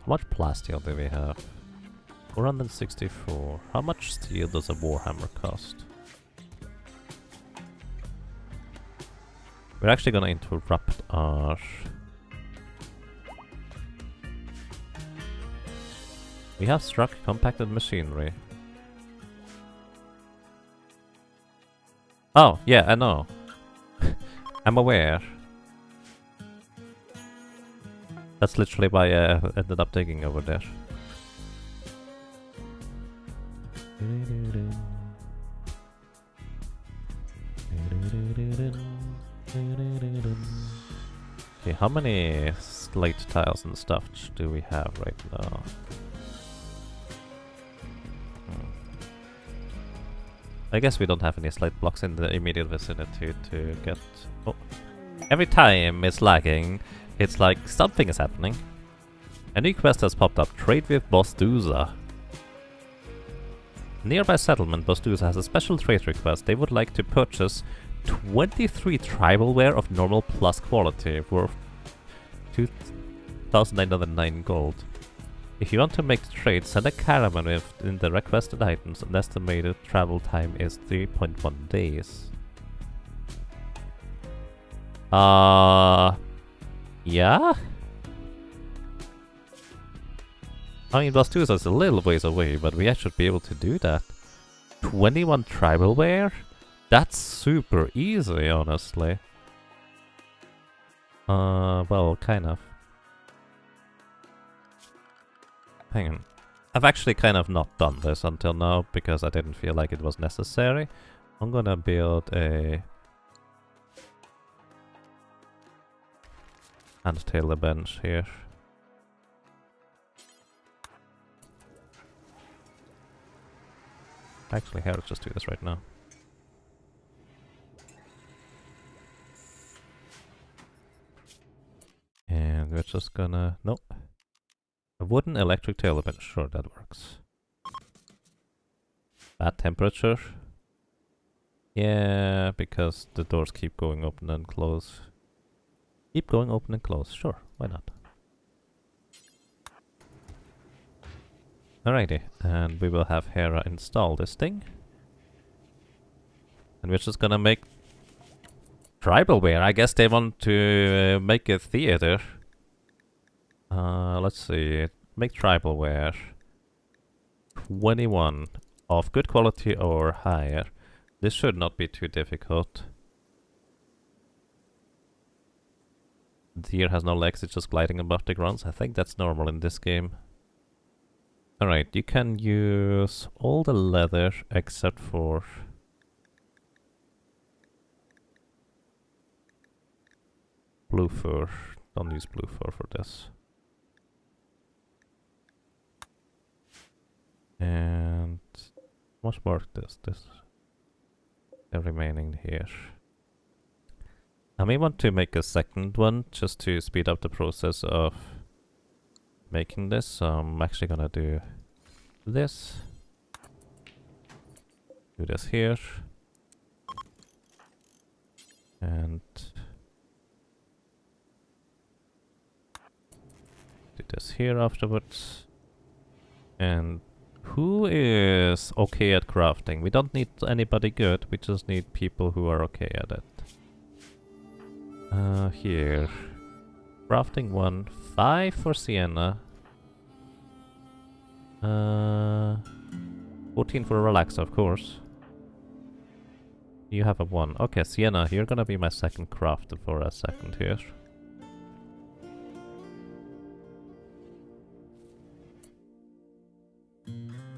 How much plasteel do we have? 464. How much steel does a warhammer cost? We're actually gonna interrupt our... We have struck compacted machinery. Oh, yeah, I know. I'm aware. That's literally why I ended up digging over there. Okay, how many slate tiles and stuff do we have right now? I guess we don't have any slate blocks in the immediate vicinity to get... Oh. Every time it's lagging, it's like something is happening. A new quest has popped up. Trade with Bostuza. Nearby settlement, Bostuza has a special trade request. They would like to purchase 23 tribalware of normal plus quality worth 2,909 gold. If you want to make the trade, send a caravan within the requested items. An estimated travel time is 3.1 days. Yeah? I mean, Bastuza is a little ways away, but we should be able to do that. 21 tribalware? That's super easy, honestly. Well, kind of. Hang on. I've actually kind of not done this until now, because I didn't feel like it was necessary. I'm gonna build a... and tail the bench here. Actually, here, let's just do this right now. And we're just gonna... Nope. A wooden electric tail bench. Sure, that works. Bad temperature. Yeah, because the doors keep going open and close. Keep going open and close. Sure, why not? Alrighty, and we will have Hera install this thing. And we're just gonna make tribalware. I guess they want to make a theater. Let's see. Make tribalware. 21 of good quality or higher. This should not be too difficult. Deer has no legs, it's just gliding above the ground. I think that's normal in this game. Alright, you can use all the leather except for blue fur. Don't use blue fur for this. And much more this the remaining here. I may want to make a second one just to speed up the process of making this. So I'm actually gonna do this. Do this here. And do this here afterwards. And who is okay at crafting? We don't need anybody good, we just need people who are okay at it. Here. Crafting 1, 5 for Sienna. 14 for Relax, of course. You have a 1. Okay, Sienna, you're gonna be my second crafter for a second here.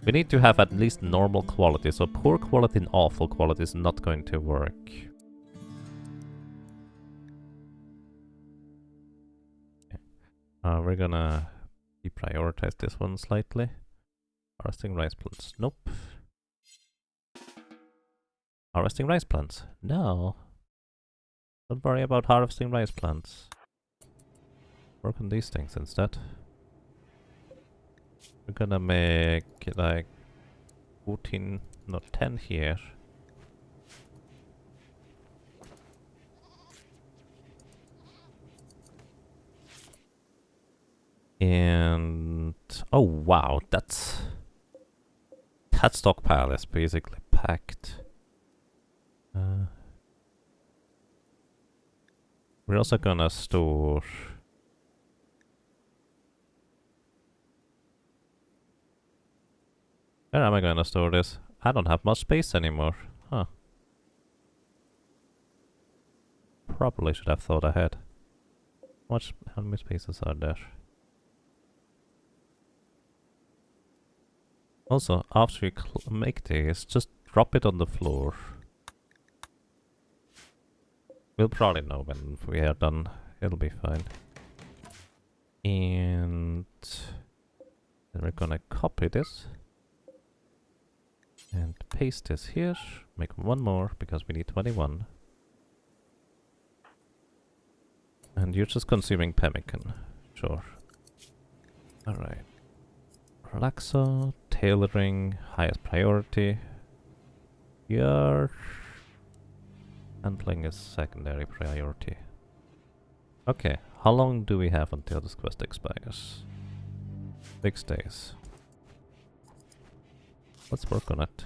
We need to have at least normal quality, so poor quality and awful quality is not going to work. We're gonna deprioritize this one slightly. Harvesting rice plants. Nope. Harvesting rice plants. No. Don't worry about harvesting rice plants. Work on these things instead. We're gonna make like 14, not 10 here. And oh wow, that stockpile is basically packed. We're also gonna store where am I gonna store this? I don't have much space anymore. Huh. Probably should have thought ahead. How many spaces are there? Also, after you make this, just drop it on the floor. We'll probably know when we are done. It'll be fine. And then we're gonna copy this. And paste this here. Make one more, because we need 21. And you're just consuming pemmican. Sure. Alright. Relaxo, tailoring, highest priority. Your handling is secondary priority. Okay, how long do we have until this quest expires? 6 days. Let's work on it.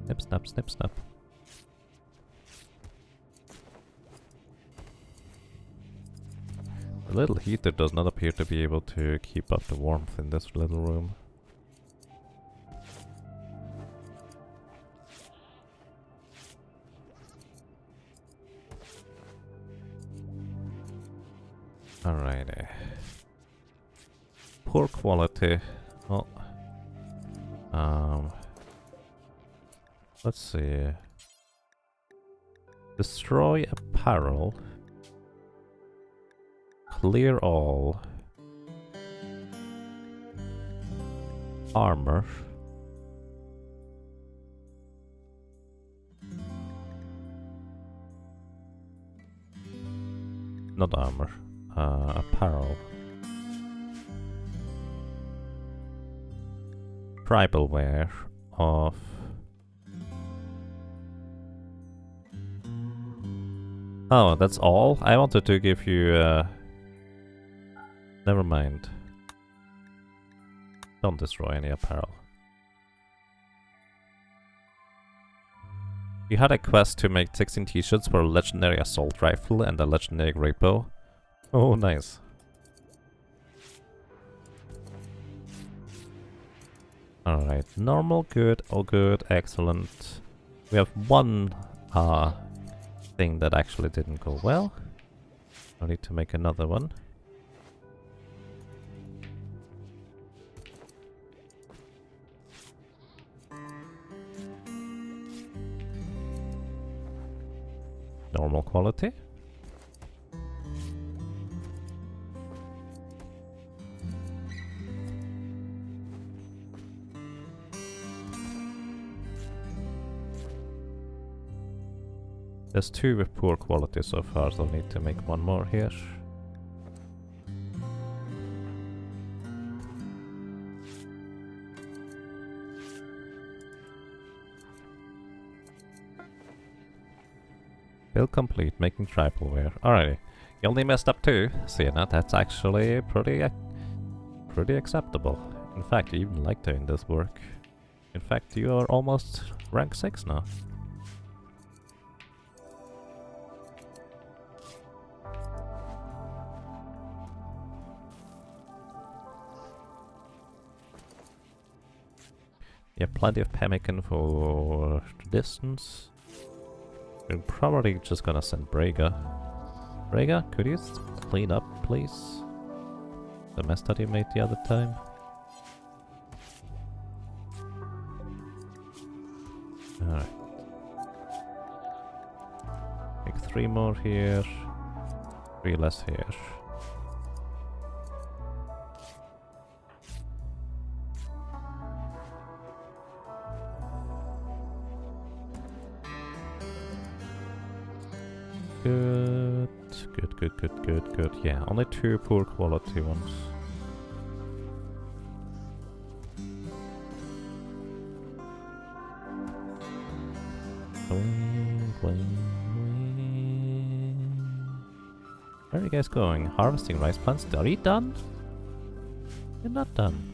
Snip, snap, snip, snap. The little heater does not appear to be able to keep up the warmth in this little room. Alrighty. Poor quality. Well, let's see. Destroy apparel. Clear all. Armor. Not armor. Apparel. Tribal wear of... Oh, that's all? I wanted to give you... Never mind. Don't destroy any apparel. You had a quest to make 16 t-shirts for a legendary assault rifle and a legendary great bow. Oh, nice. Alright, normal, good, all good, excellent. We have one thing that actually didn't go well. I need to make another one. Normal quality. There's two with poor quality so far, so I need to make one more here. Build complete, making tribal wear. Alrighty. You only messed up 2. See now, that's actually pretty acceptable. In fact, you even like doing this work. In fact, you are almost rank 6 now. You have plenty of pemmican for distance. We're probably just gonna send Braga. Braga, could you clean up, please? The mess that you made the other time. Alright. Make 3 more here. 3 less here. Good. Good. Yeah, only 2 poor quality ones. Where are you guys going? Harvesting rice plants? Are you done? You're not done.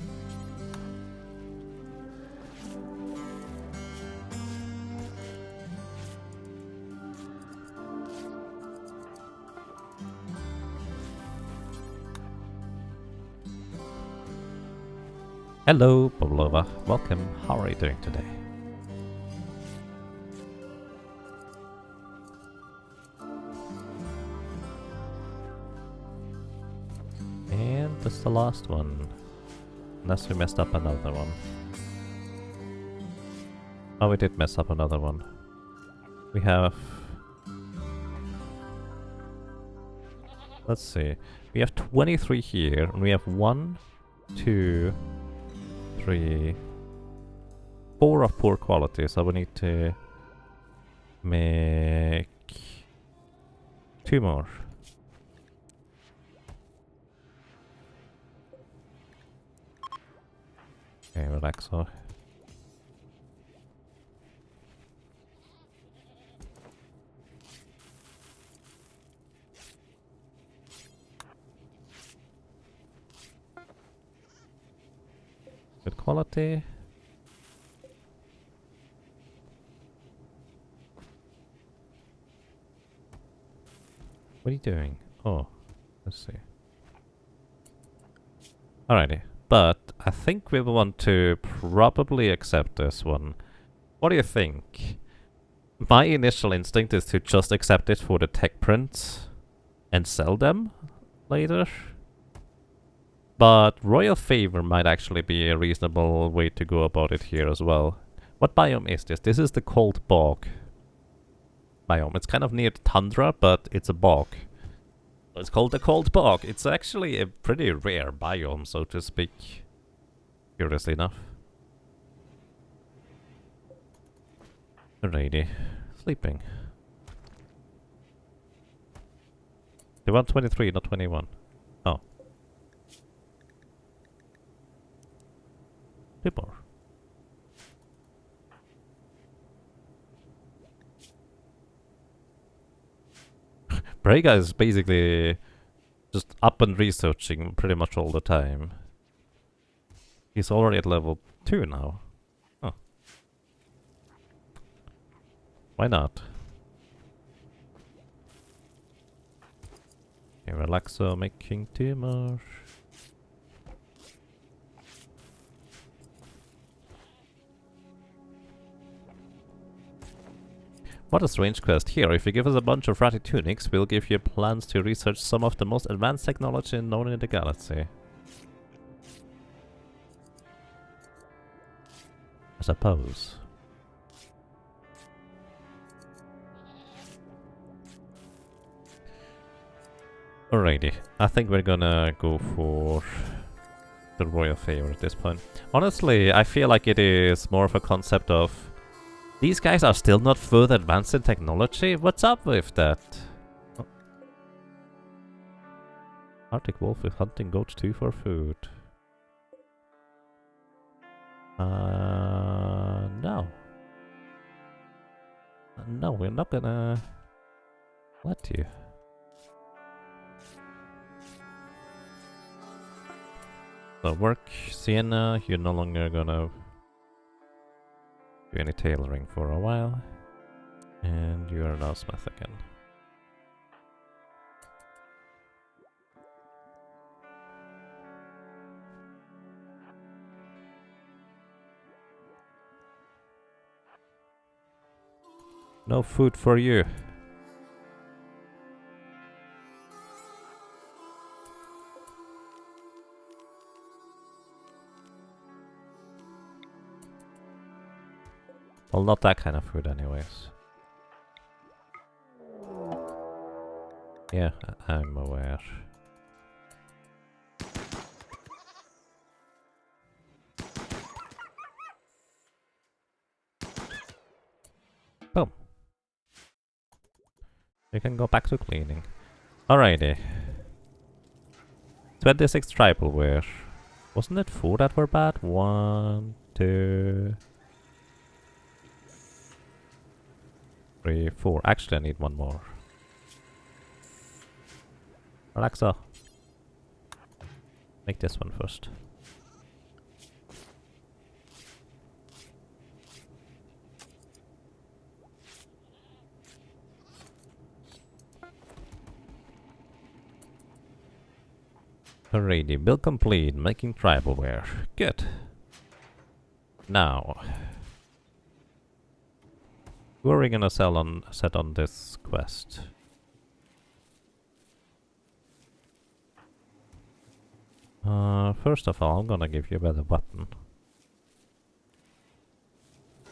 Hello, Pavlova. Welcome. How are you doing today? And that's the last one. Unless we messed up another one. Oh, we did mess up another one. We have... Let's see. We have 23 here, and we have 1, 2... 3, 4 of poor quality, so we need to make 2 more. Okay, relax. Good quality. What are you doing? Oh, let's see. Alrighty, but I think we want to probably accept this one. What do you think? My initial instinct is to just accept it for the tech prints and sell them later. But Royal Favor might actually be a reasonable way to go about it here as well. What biome is this? This is the Cold Bog biome. It's kind of near tundra, but it's a bog. So it's called the Cold Bog. It's actually a pretty rare biome, so to speak. Curiously enough. Alrighty. Sleeping. They want 23, not 21. Oh. 2 more. Braga is basically just up and researching pretty much all the time. He's already at level 2 now. Huh. Why not? Okay, Relaxo making tumor. What a strange quest. Here, if you give us a bunch of ratty tunics, we'll give you plans to research some of the most advanced technology known in the galaxy. I suppose. Alrighty, I think we're gonna go for the royal favor at this point. Honestly, I feel like it is more of a concept of these guys are still not further advanced in technology? What's up with that? Oh. Arctic wolf is hunting goats too for food. No. No, we're not gonna let you. So work, Sienna, you're no longer gonna do any tailoring for a while. And you are now smith again. No food for you. Well, not that kind of food anyways. Yeah, I'm aware. Boom. You can go back to cleaning. Alrighty. 26 tribal wear. Wasn't it 4 that were bad? 1, 2, 3, 4. Actually, I need one more. Alexa, make this one first. Alrighty, build complete, making tribal wear. Good. Now, who are we gonna set on this quest? First of all, I'm gonna give you a better weapon.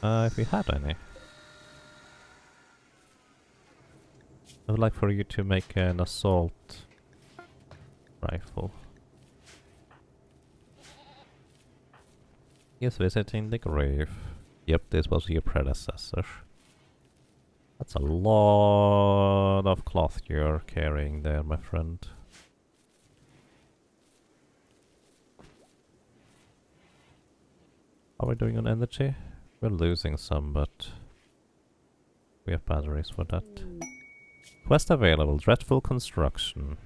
If we had any. I would like for you to make an assault rifle. Yes, visiting the grave. Yep, this was your predecessor. That's a lot of cloth you're carrying there, my friend. How are we doing on energy? We're losing some, but we have batteries for that. Quest available, dreadful construction.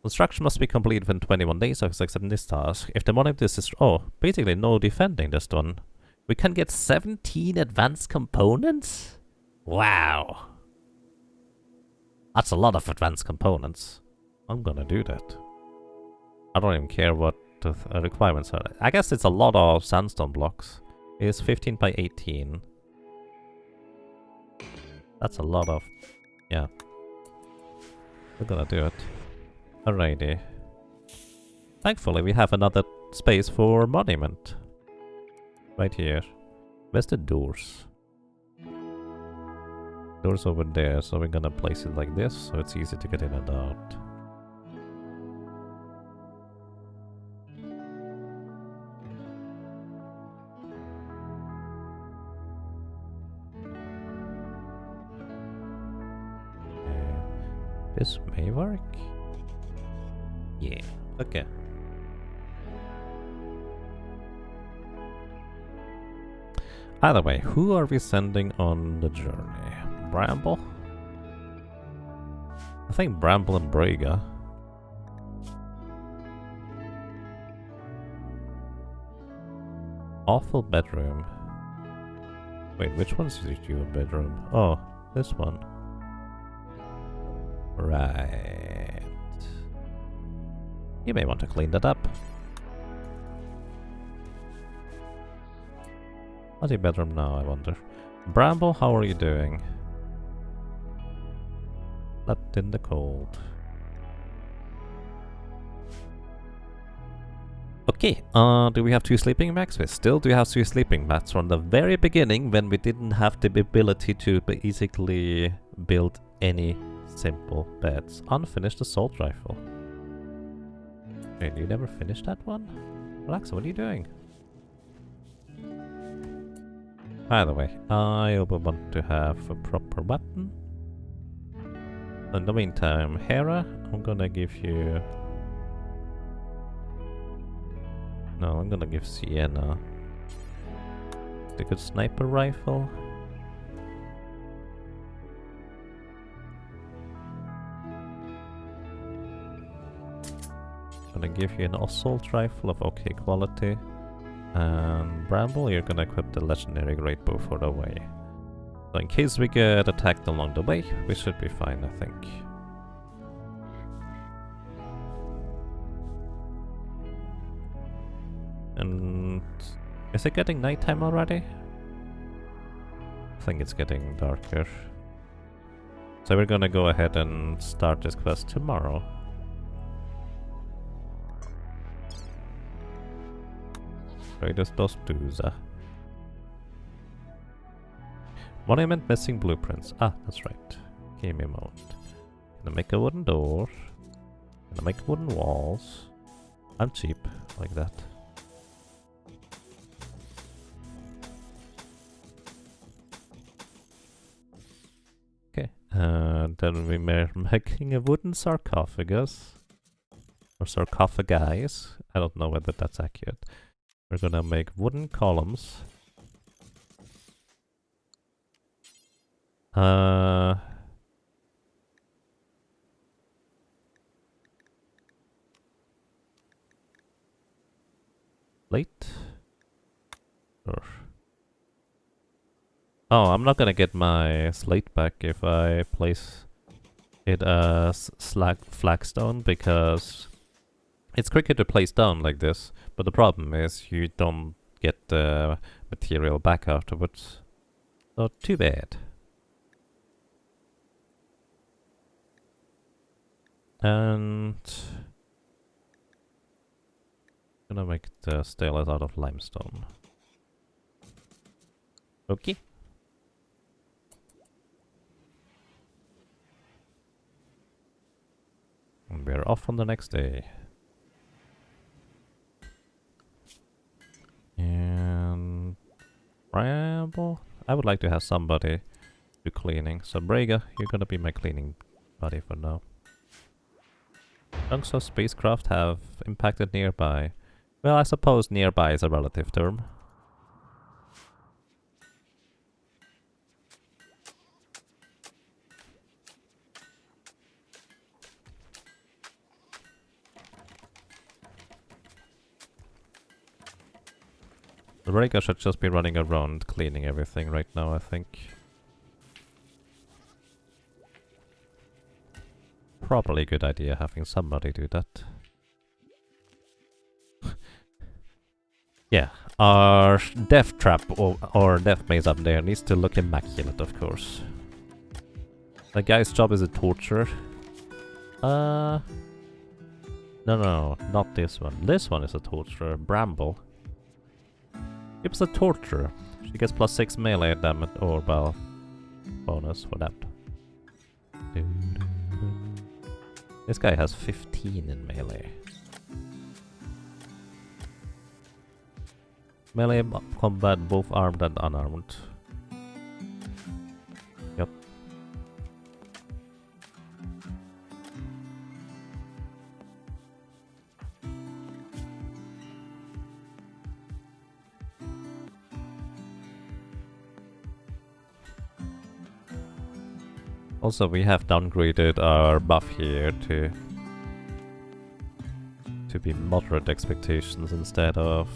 Construction must be completed within 21 days of accepting this task. If the money this is... Oh, basically no defending this one. We can get 17 advanced components? Wow. That's a lot of advanced components. I'm gonna do that. I don't even care what the requirements are. I guess it's a lot of sandstone blocks. It's 15 by 18. That's a lot of... Yeah. We're gonna do it. Alrighty. Thankfully we have another space for monument. Right here. Where's the doors? Doors over there, so we're gonna place it like this, so it's easy to get in and out. This may work. Yeah, okay. Either way, who are we sending on the journey? Bramble? I think Bramble and Braga. Awful bedroom. Wait, which one's your bedroom? Oh, this one. Right. You may want to clean that up. What's your bedroom now, I wonder? Bramble, how are you doing? Left in the cold. Okay, do we have 2 sleeping bags? We still do have 2 sleeping bags from the very beginning when we didn't have the ability to basically build any simple beds. Unfinished assault rifle. Wait, you never finished that one? Alexa, what are you doing? By the way, I also want to have a proper weapon. In the meantime, Hera, I'm gonna give you... No, I'm gonna give Sienna the good sniper rifle. Gonna give you an assault rifle of okay quality. And Bramble, you're gonna equip the legendary great bow for the way. So in case we get attacked along the way, we should be fine, I think. And is it getting nighttime already? I think it's getting darker. So we're gonna go ahead and start this quest tomorrow. Greatest dos Duza. Monument missing blueprints. Ah, that's right. Give me a moment. Gonna make a wooden door. Gonna make wooden walls. I'm cheap, like that. Okay, and then we're making a wooden sarcophagus. Or sarcophagus. I don't know whether that's accurate. We're gonna make wooden columns. Plate? Sure. Oh, I'm not gonna get my slate back if I place it as flagstone, because it's quicker to place down like this, but the problem is you don't get the material back afterwards. So too bad. And I'm gonna make the stairless out of limestone. Okay. And we're off on the next day. And Bramble, I would like to have somebody do cleaning. So Brega, you're gonna be my cleaning buddy for now. Chunks of spacecraft have impacted nearby. Well, I suppose nearby is a relative term. The Rega should just be running around cleaning everything right now, I think. Probably a good idea having somebody do that. Yeah, our death trap or death maze up there needs to look immaculate, of course. The guy's job is a torture. No, not this one. This one is a torturer. Bramble. It's a torturer. She gets +6 melee damage or well bonus for that. This guy has 15 in melee. Melee combat both armed and unarmed. Yep. Also, we have downgraded our buff here to be moderate expectations instead of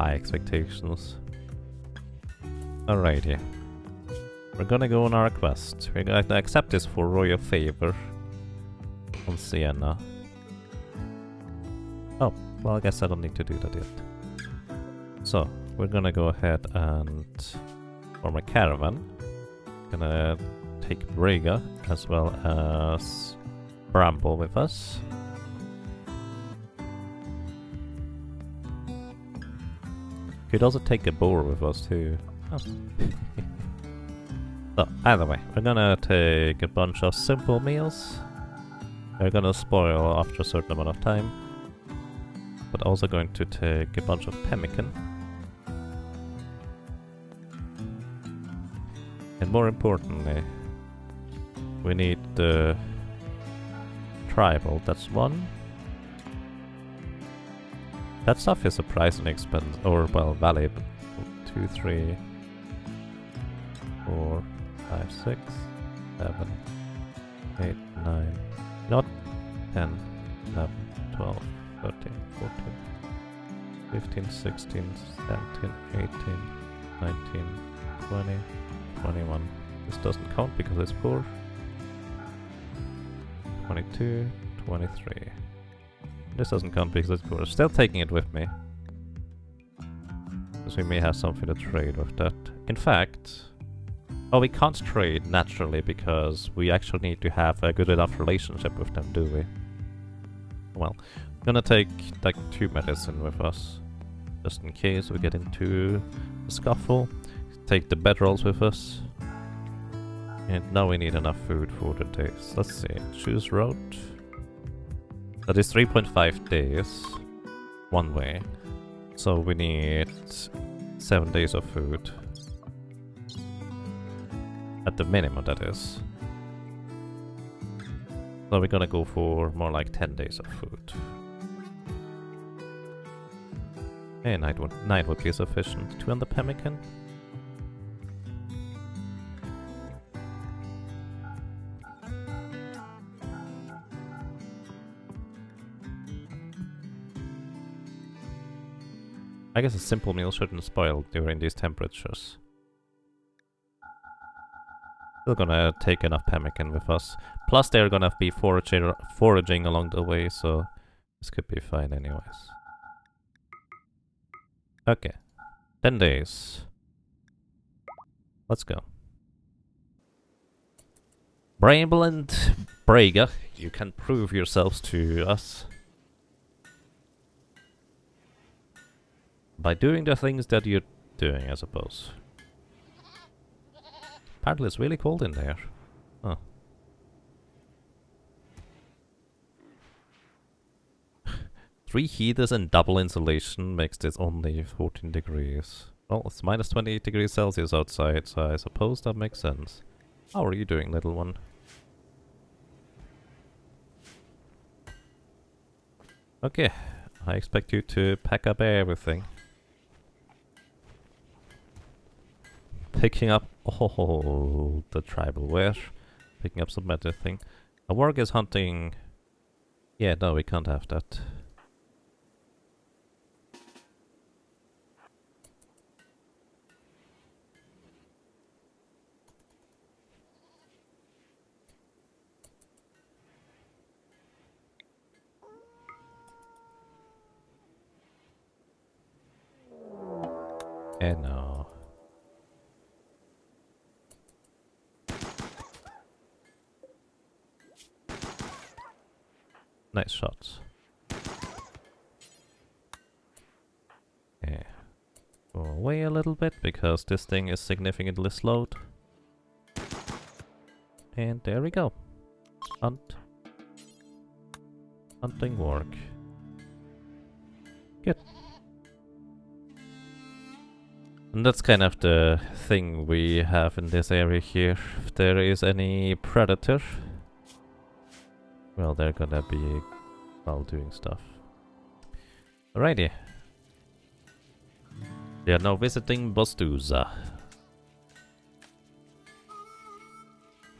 high expectations. Alrighty. We're gonna go on our quest. We're gonna accept this for royal favor on Sienna. Oh, well, I guess I don't need to do that yet. So, we're gonna go ahead and form a caravan. Gonna take Briga as well as Bramble with us. Could also take a boar with us too. Oh. So, either way, we're gonna take a bunch of simple meals. They're gonna spoil after a certain amount of time. But also going to take a bunch of pemmican. And more importantly, we need the tribal, that's one. That stuff is surprisingly expensive, or well, valuable. 2, 3, 4, 5, 6, 7, 8, 9, not 10, 11, 12, 13, 14, 15, 16, 17, 18, 19, 20, 21. This doesn't count because it's poor. 22, 23. This doesn't count because it's poor. Still taking it with me. Because we may have something to trade with that. In fact... Oh, we can't trade naturally because we actually need to have a good enough relationship with them, do we? Well, I'm gonna take like 2 medicine with us. Just in case we get into a scuffle. Take the bedrolls with us. And now we need enough food for the days. Let's see. Choose route. That is 3.5 days. One way. So we need 7 days of food. At the minimum, that is. So we're gonna go for more like 10 days of food. And 9 would be sufficient. 2 on the pemmican. I guess a simple meal shouldn't spoil during these temperatures. Still gonna take enough pemmican with us. Plus they're gonna be foraging along the way, so this could be fine anyways. Okay. 10 days. Let's go. Bramble and Braga, you can prove yourselves to us. By doing the things that you're doing, I suppose. Apparently it's really cold in there. Huh. Three heaters and double insulation makes this only 14 degrees. Well, it's minus 28 degrees Celsius outside, so I suppose that makes sense. How are you doing, little one? Okay, I expect you to pack up everything. Picking up all the tribal wear. Picking up some everything. A warg is hunting... Yeah, no, we can't have that. No. Nice shots. Yeah. Go away a little bit because this thing is significantly slowed. And there we go. Hunt. Hunting work. Good. And that's kind of the thing we have in this area here. If there is any predator, well, they're gonna be, well, doing stuff. Alrighty. They are now visiting Bostuza.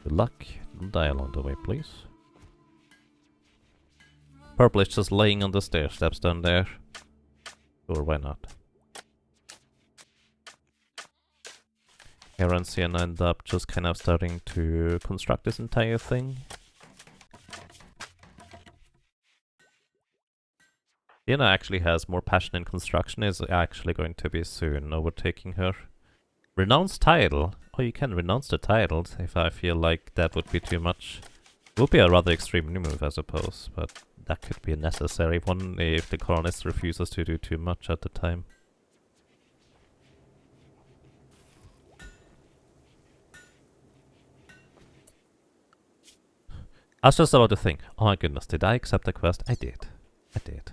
Good luck. Don't die along the way, please. Purple is just laying on the stair steps down there. Sure, why not? Here and Sienna end up just kind of starting to construct this entire thing. Sienna actually has more passion in construction, is actually going to be soon overtaking her. Renounce title? Oh, you can renounce the titles if I feel like that would be too much. It would be a rather extreme move, I suppose, but that could be a necessary one if the colonist refuses to do too much at the time. I was just about to think, oh my goodness, did I accept the quest? I did. I did.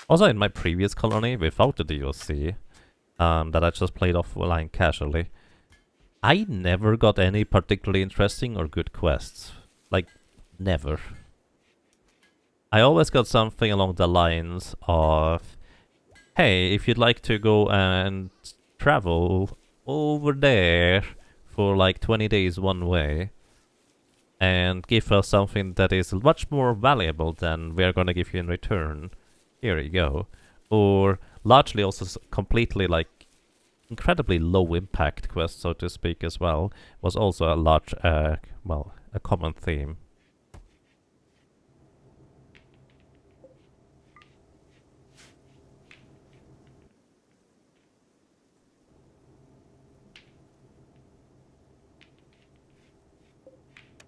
Also, in my previous colony, without the DLC, that I just played offline casually, I never got any particularly interesting or good quests. Like, never. I always got something along the lines of, hey, if you'd like to go and travel over there for like 20 days one way, and give us something that is much more valuable than we're gonna give you in return, here you go. Or largely also completely like incredibly low impact quest, so to speak, as well, was also a large, well, a common theme.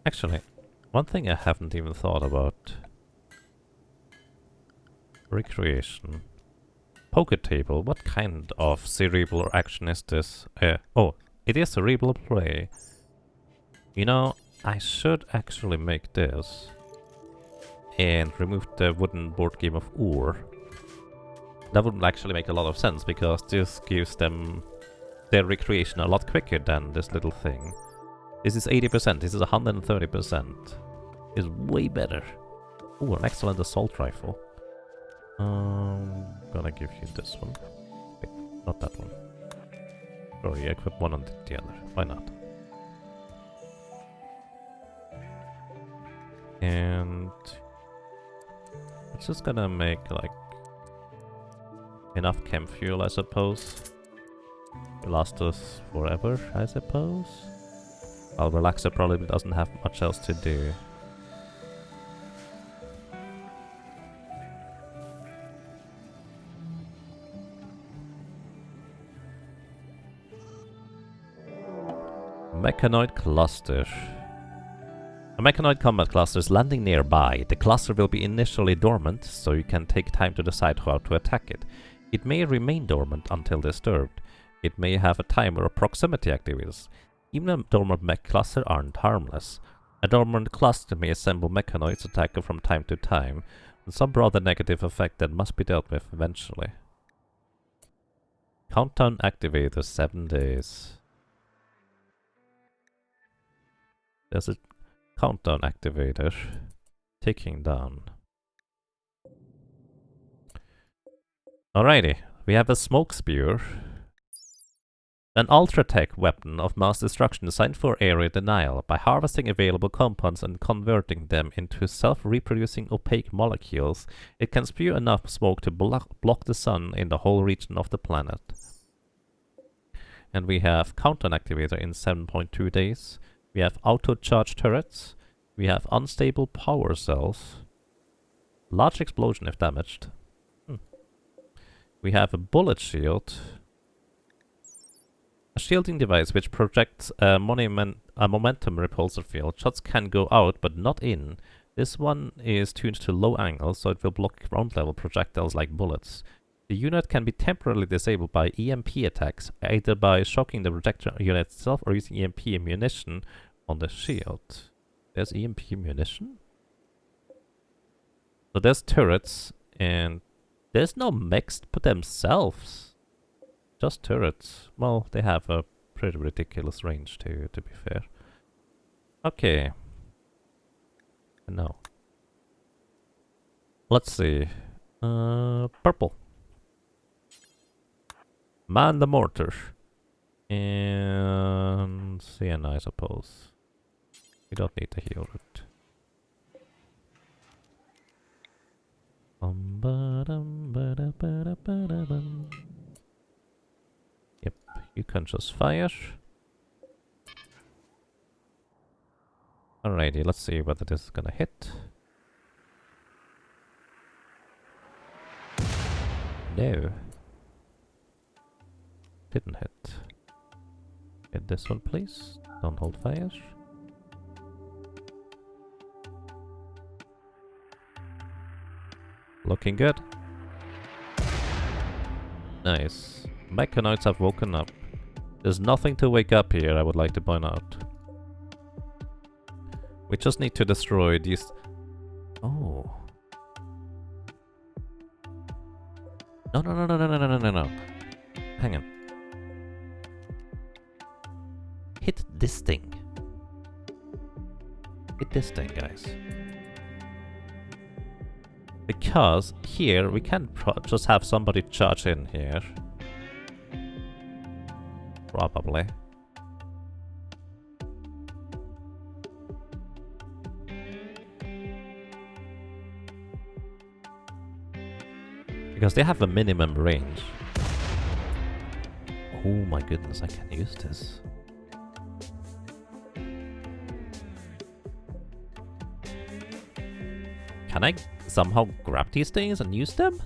Actually, one thing I haven't even thought about. Recreation. Poker table, what kind of cerebral action is this? Oh, it is cerebral play. You know, I should actually make this and remove the wooden board game of Ur. That would actually make a lot of sense, because this gives them their recreation a lot quicker than this little thing. This is 80%, this is 130%. It's way better. Oh, an excellent assault rifle. Gonna give you this one. Wait, not that one. Sorry, equip one on the other. Why not? And it's just gonna make like enough chem fuel, I suppose. To last us forever, I suppose. Well, Relaxer probably doesn't have much else to do. Mechanoid cluster. A mechanoid combat cluster is landing nearby. The cluster will be initially dormant, so you can take time to decide how to attack it. It may remain dormant until disturbed. It may have a timer or proximity activities. Even a dormant mech cluster aren't harmless. A dormant cluster may assemble mechanoids attacker from time to time, with some broader negative effect that must be dealt with eventually. Countdown activator 7 days. There's a countdown activator ticking down. Alrighty, we have a smoke spear. An ultra-tech weapon of mass destruction designed for area denial. By harvesting available compounds and converting them into self-reproducing opaque molecules, it can spew enough smoke to block the sun in the whole region of the planet. And we have countdown activator in 7.2 days. We have auto-charge turrets. We have unstable power cells. Large explosion if damaged. We have a bullet shield. A shielding device which projects a momentum repulsor field. Shots can go out but not in. This one is tuned to low angle, so it will block ground level projectiles like bullets. The unit can be temporarily disabled by EMP attacks, either by shocking the projector unit itself or using EMP ammunition on the shield. There's EMP ammunition? So there's turrets, and there's no mechs for themselves. Just turrets. Well, they have a pretty ridiculous range too, to be fair. Okay. No. Let's see. Purple. Man the mortar. And Sienna, I suppose. We don't need to heal it. You can just fire. Alrighty, let's see whether this is gonna hit. No. Didn't hit. Hit this one, please. Don't hold fire. Looking good. Nice. Mechanoids have woken up. There's nothing to wake up here, I would like to point out. We just need to destroy these... Oh. No, no, no, no, no, no, no, no, no. Hang on. Hit this thing. Hit this thing, guys. Because here we can't just have somebody charge in here. Probably. Because they have a minimum range. Oh my goodness, I can use this. Can I somehow grab these things and use them?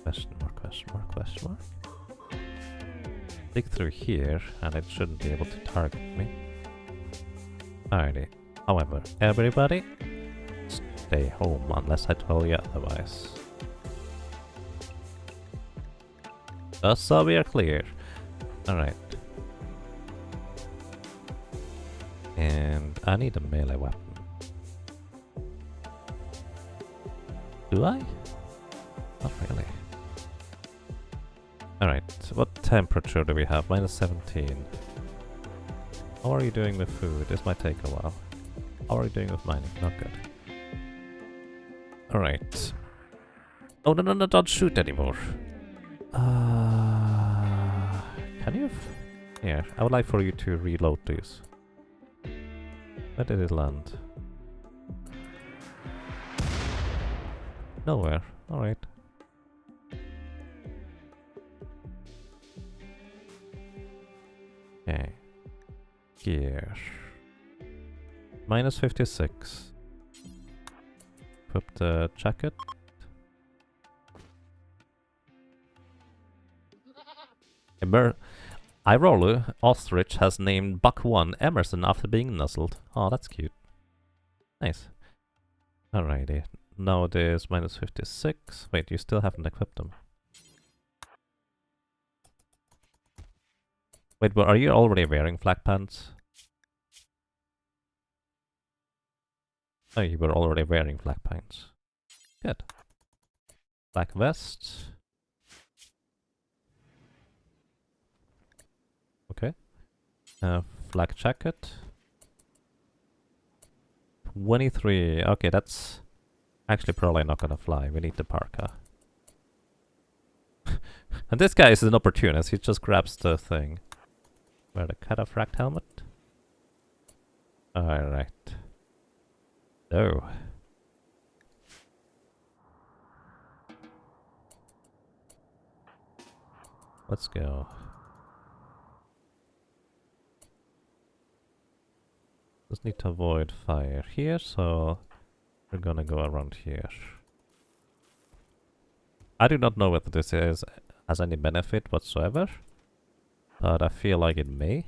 Question mark, question mark, question mark. Dig through here and it shouldn't be able to target me. Alrighty. However, everybody, stay home unless I tell you otherwise. Just so we are clear. Alright. And I need a melee weapon. Do I? Not really. Alright, what temperature do we have? Minus 17. How are you doing with food? This might take a while. How are you doing with mining? Not good. Alright. Oh, no, no, no, don't shoot anymore. Can you? Here, I would like for you to reload these. Where did it land? Nowhere. Alright. Okay. Here. Minus 56. Put the jacket. Irolu Ostrich has named Buck 1 Emerson after being nuzzled. Oh, that's cute. Nice. Alrighty. Now there's minus 56. Wait, you still haven't equipped them. Wait, but are you already wearing flak pants? Oh, you were already wearing flak pants. Good. Black vest. Okay. Flak jacket. 23. Okay, that's actually probably not gonna fly. We need the parka. And this guy is an opportunist. He just grabs the thing. Wear the cataphract helmet. Alright. So. Let's go. Just need to avoid fire here, so we're gonna go around here. I do not know whether this has any benefit whatsoever, but I feel like it may.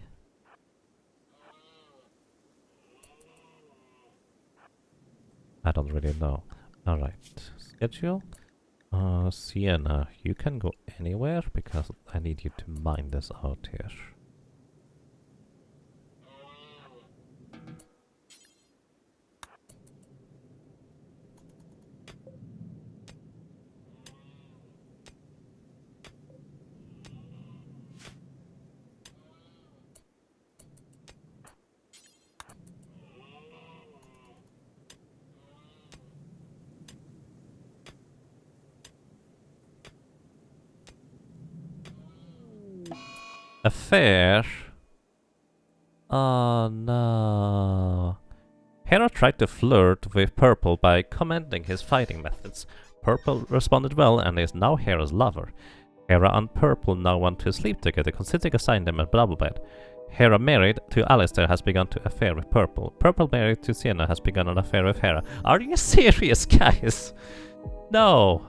I don't really know. Alright, schedule. Sienna, you can go anywhere because I need you to mine this out here. Affair? Oh no. Hera tried to flirt with Purple by commending his fighting methods, Purple responded well and is now Hera's lover. Hera and Purple now want to sleep together, considering assigning them a double bed. Hera married to Alistair has begun to affair with Purple. Purple married to Sienna has begun an affair with Hera. Are you serious, guys? No.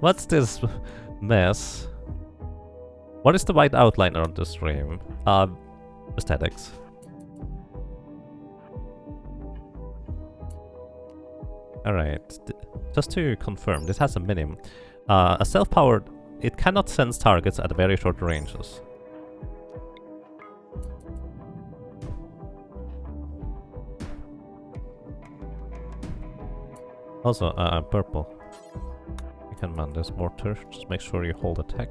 What's this mess? What is the white outline on the stream? Aesthetics. Alright, just to confirm, this has a minimum. A self-powered, it cannot sense targets at very short ranges. Also, purple. You can man this mortar, just make sure you hold attack.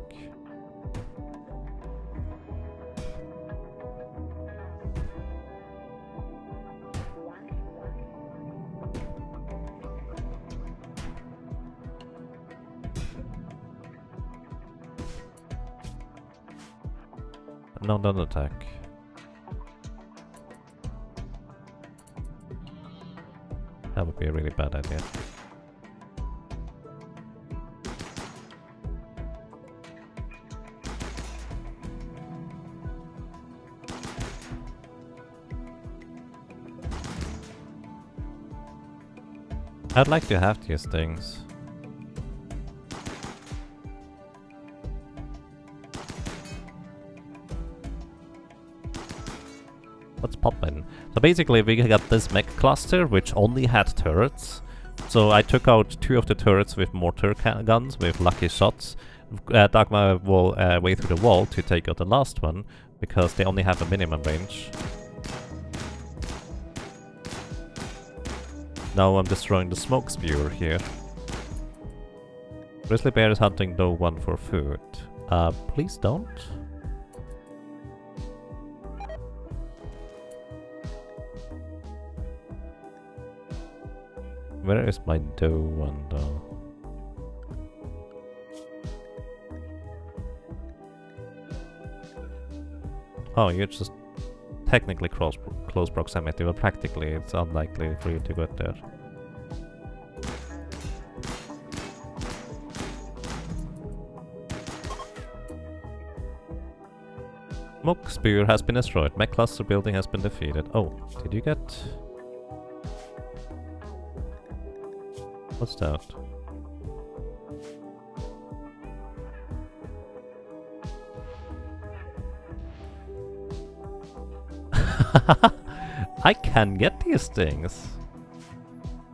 No, don't attack. That would be a really bad idea. I'd like to have these things. Let's pop in. So basically we got this mech cluster which only had turrets. So I took out 2 of the turrets with mortar guns with lucky shots. Dug my way through the wall to take out the last one because they only have a minimum range. Now I'm destroying the smoke spewer here. Grizzly bear is hunting no one for food. Please don't. Where is my doe one though? Oh, you're just technically close proximity, but practically it's unlikely for you to get there. Smoke spear has been destroyed. Mech cluster building has been defeated. Oh, did you get... What's that? I can get these things.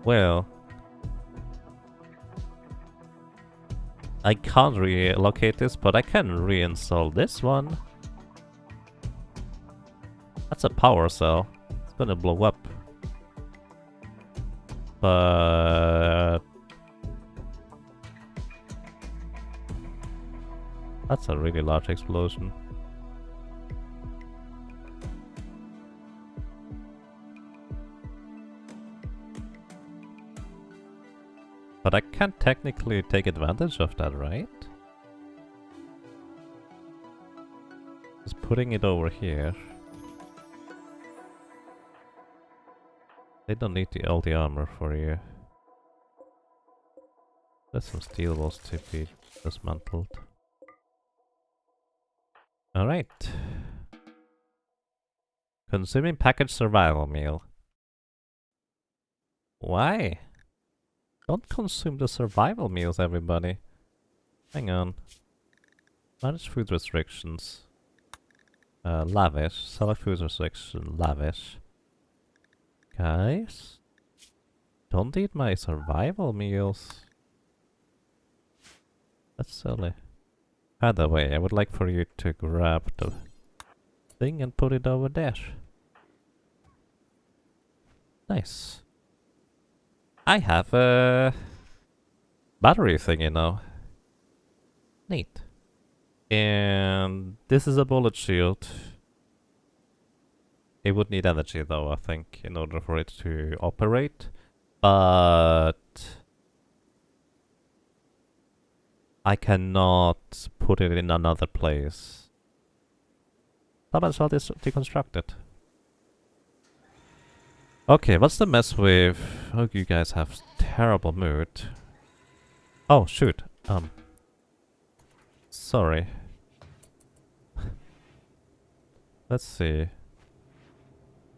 Well, I can't relocate this, but I can reinstall this one. That's a power cell. It's gonna blow up. But that's a really large explosion. But I can't technically take advantage of that, right? Just putting it over here. They don't need all the armor for you. There's some steel walls to be dismantled. Alright. Consuming packaged survival meal. Why? Don't consume the survival meals, everybody. Hang on. Manage food restrictions. Lavish. Select food restriction. Lavish. Guys, don't eat my survival meals. That's silly. By the way, I would like for you to grab the thing and put it over there. Nice. I have a battery thingy now. Neat. And this is a bullet shield. It would need energy though, I think, in order for it to operate. But I cannot put it in another place. How about shall this deconstruct it? Okay, what's the mess with... Oh, you guys have terrible mood. Oh, shoot. Sorry. Let's see.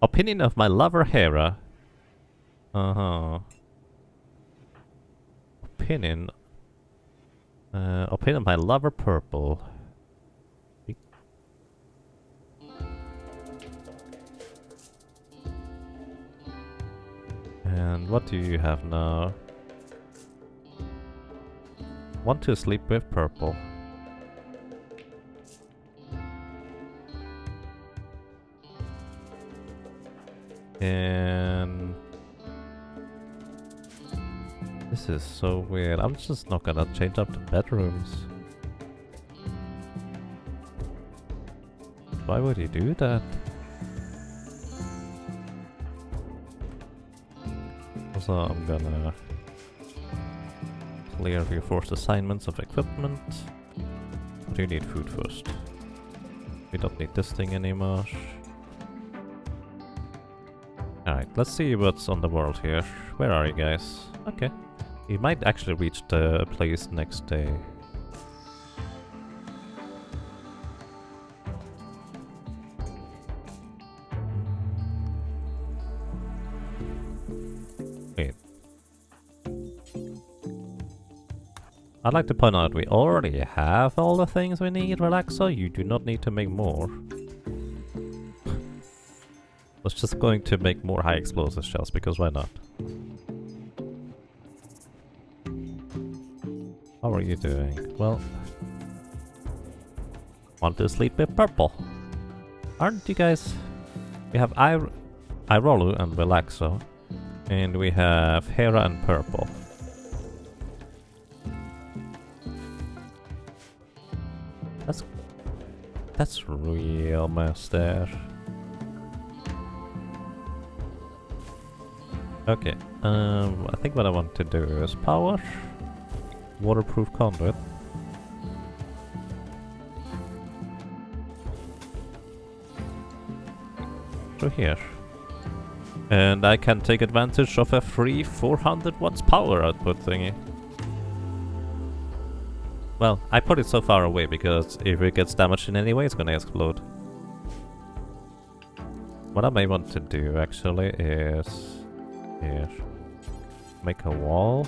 Opinion of my lover Hera. Uh-huh. Opinion. Opinion of my lover Purple. And what do you have now? Want to sleep with Purple. And... This is so weird. I'm just not gonna change up the bedrooms. Why would you do that? Also, I'm gonna clear your forced assignments of equipment. But you need food first. We don't need this thing anymore. Alright, let's see what's on the world here. Where are you guys? Okay. You might actually reach the place next day. Wait. I'd like to point out we already have all the things we need, Relaxo. You do not need to make more. Was just going to make more high explosive shells, because why not? How are you doing? Well... Want to sleep with Purple? Aren't you guys... We have Irolu and Relaxo. And we have Hera and Purple. That's real mess there. Okay, I think what I want to do is power waterproof conduit. Through here. And I can take advantage of a free 400 watts power output thingy. Well, I put it so far away because if it gets damaged in any way, it's gonna explode. What I may want to do actually is... Here. Make a wall.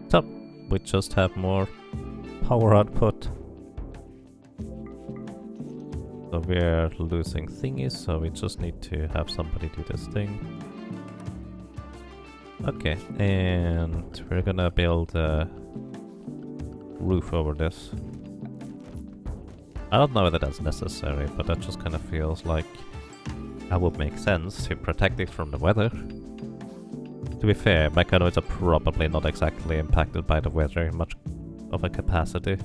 So, we just have more power output. So we're losing thingies, so we just need to have somebody do this thing. Okay, and we're gonna build a roof over this. I don't know whether that's necessary, but that just kind of feels like that would make sense to protect it from the weather. To be fair, mechanoids are probably not exactly impacted by the weather in much of a capacity.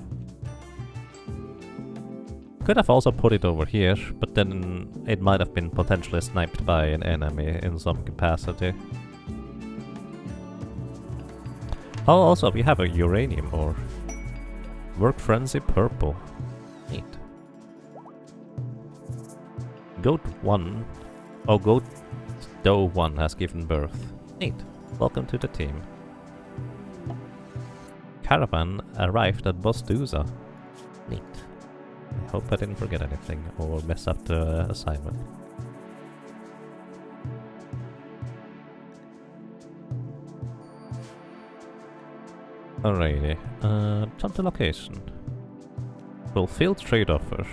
Could have also put it over here, but then it might have been potentially sniped by an enemy in some capacity. Oh, also, we have a uranium ore. Work Frenzy Purple. Neat. Goat 1. Oh, Goat Doe 1 has given birth. Neat. Welcome to the team. Caravan arrived at Bostuza. Neat. I hope I didn't forget anything or mess up the assignment. Alrighty, jump to location. Fulfill trade offer.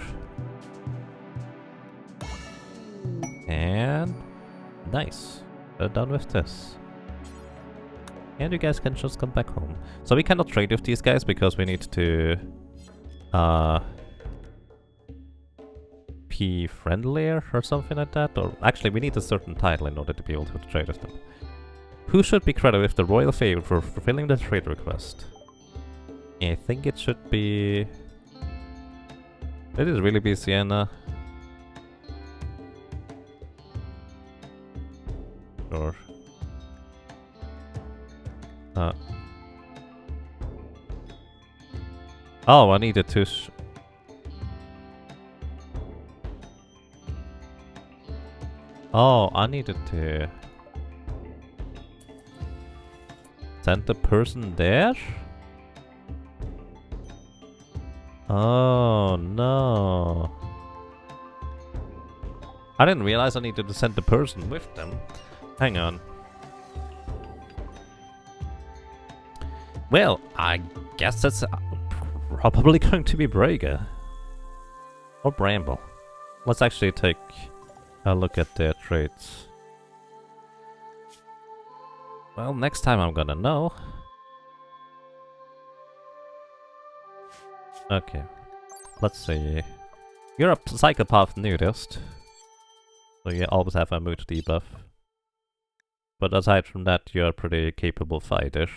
And... nice. We're done with this. And you guys can just come back home. So we cannot trade with these guys because we need to... be friendlier or something like that. Or actually we need a certain title in order to be able to trade with them. Who should be credited with the royal favor for fulfilling the trade request? I think it should be... Did it really be Sienna? Sure. Oh, I needed to... Oh, I needed to send the person there? Oh, no. I didn't realize I needed to send the person with them. Hang on. Well, I guess that's probably going to be Braga. Or Bramble. Let's actually take a look at their traits. Well, next time I'm gonna know. Okay. Let's see. You're a psychopath nudist. So you always have a mood debuff. But aside from that, you're a pretty capable fighter.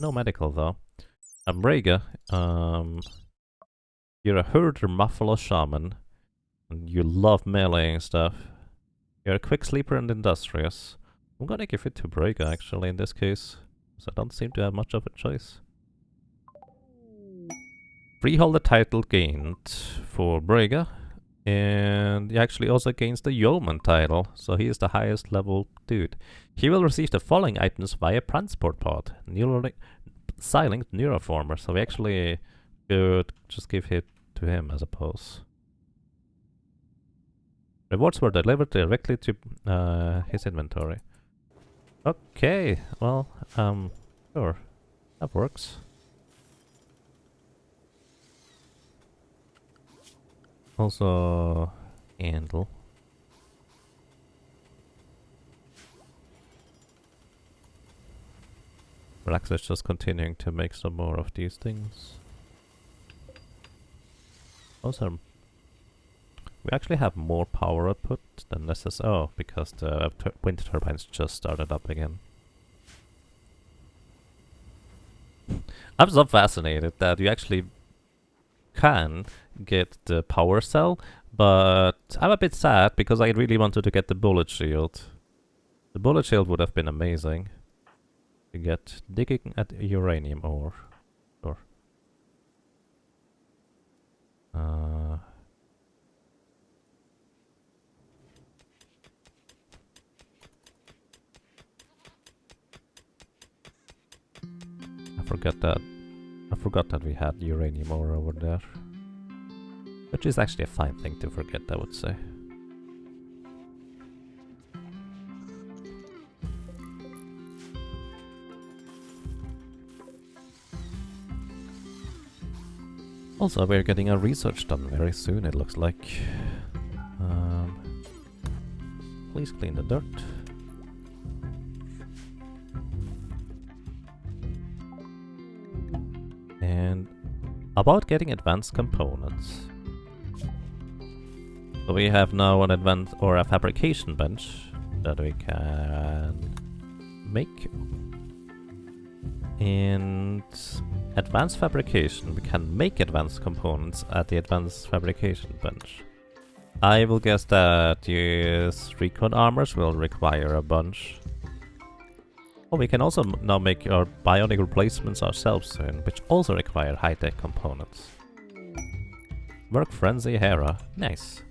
No medical though. Braga, you're a herder, muffler, shaman. And you love meleeing stuff. You're a quick sleeper and industrious. I'm gonna give it to Braga actually in this case. Because I don't seem to have much of a choice. Freeholder title gained for Braga. And he actually also gains the Yeoman title, so he is the highest level dude. He will receive the following items via transport pod. Silent Neuroformer, so we actually could just give it to him, I suppose. Rewards were delivered directly to his inventory. Okay, well, sure, that works. Also, handle. Relax is just continuing to make some more of these things. Also, we actually have more power output than necessary. Oh, because the wind turbines just started up again. I'm so fascinated that you actually can get the power cell, but I'm a bit sad because I really wanted to get the bullet shield. The bullet shield would have been amazing to get. Digging at uranium ore. Sure. I forgot that we had uranium ore over there. Which is actually a fine thing to forget, I would say. Also, we're getting our research done very soon, it looks like. Please clean the dirt. And about getting advanced components. So we have now an advanced or a fabrication bench that we can make. And advanced fabrication, we can make advanced components at the advanced fabrication bench. I will guess that these recon armors will require a bunch. Oh, we can also now make our bionic replacements ourselves soon, which also require high-tech components. Work Frenzy Hera, nice.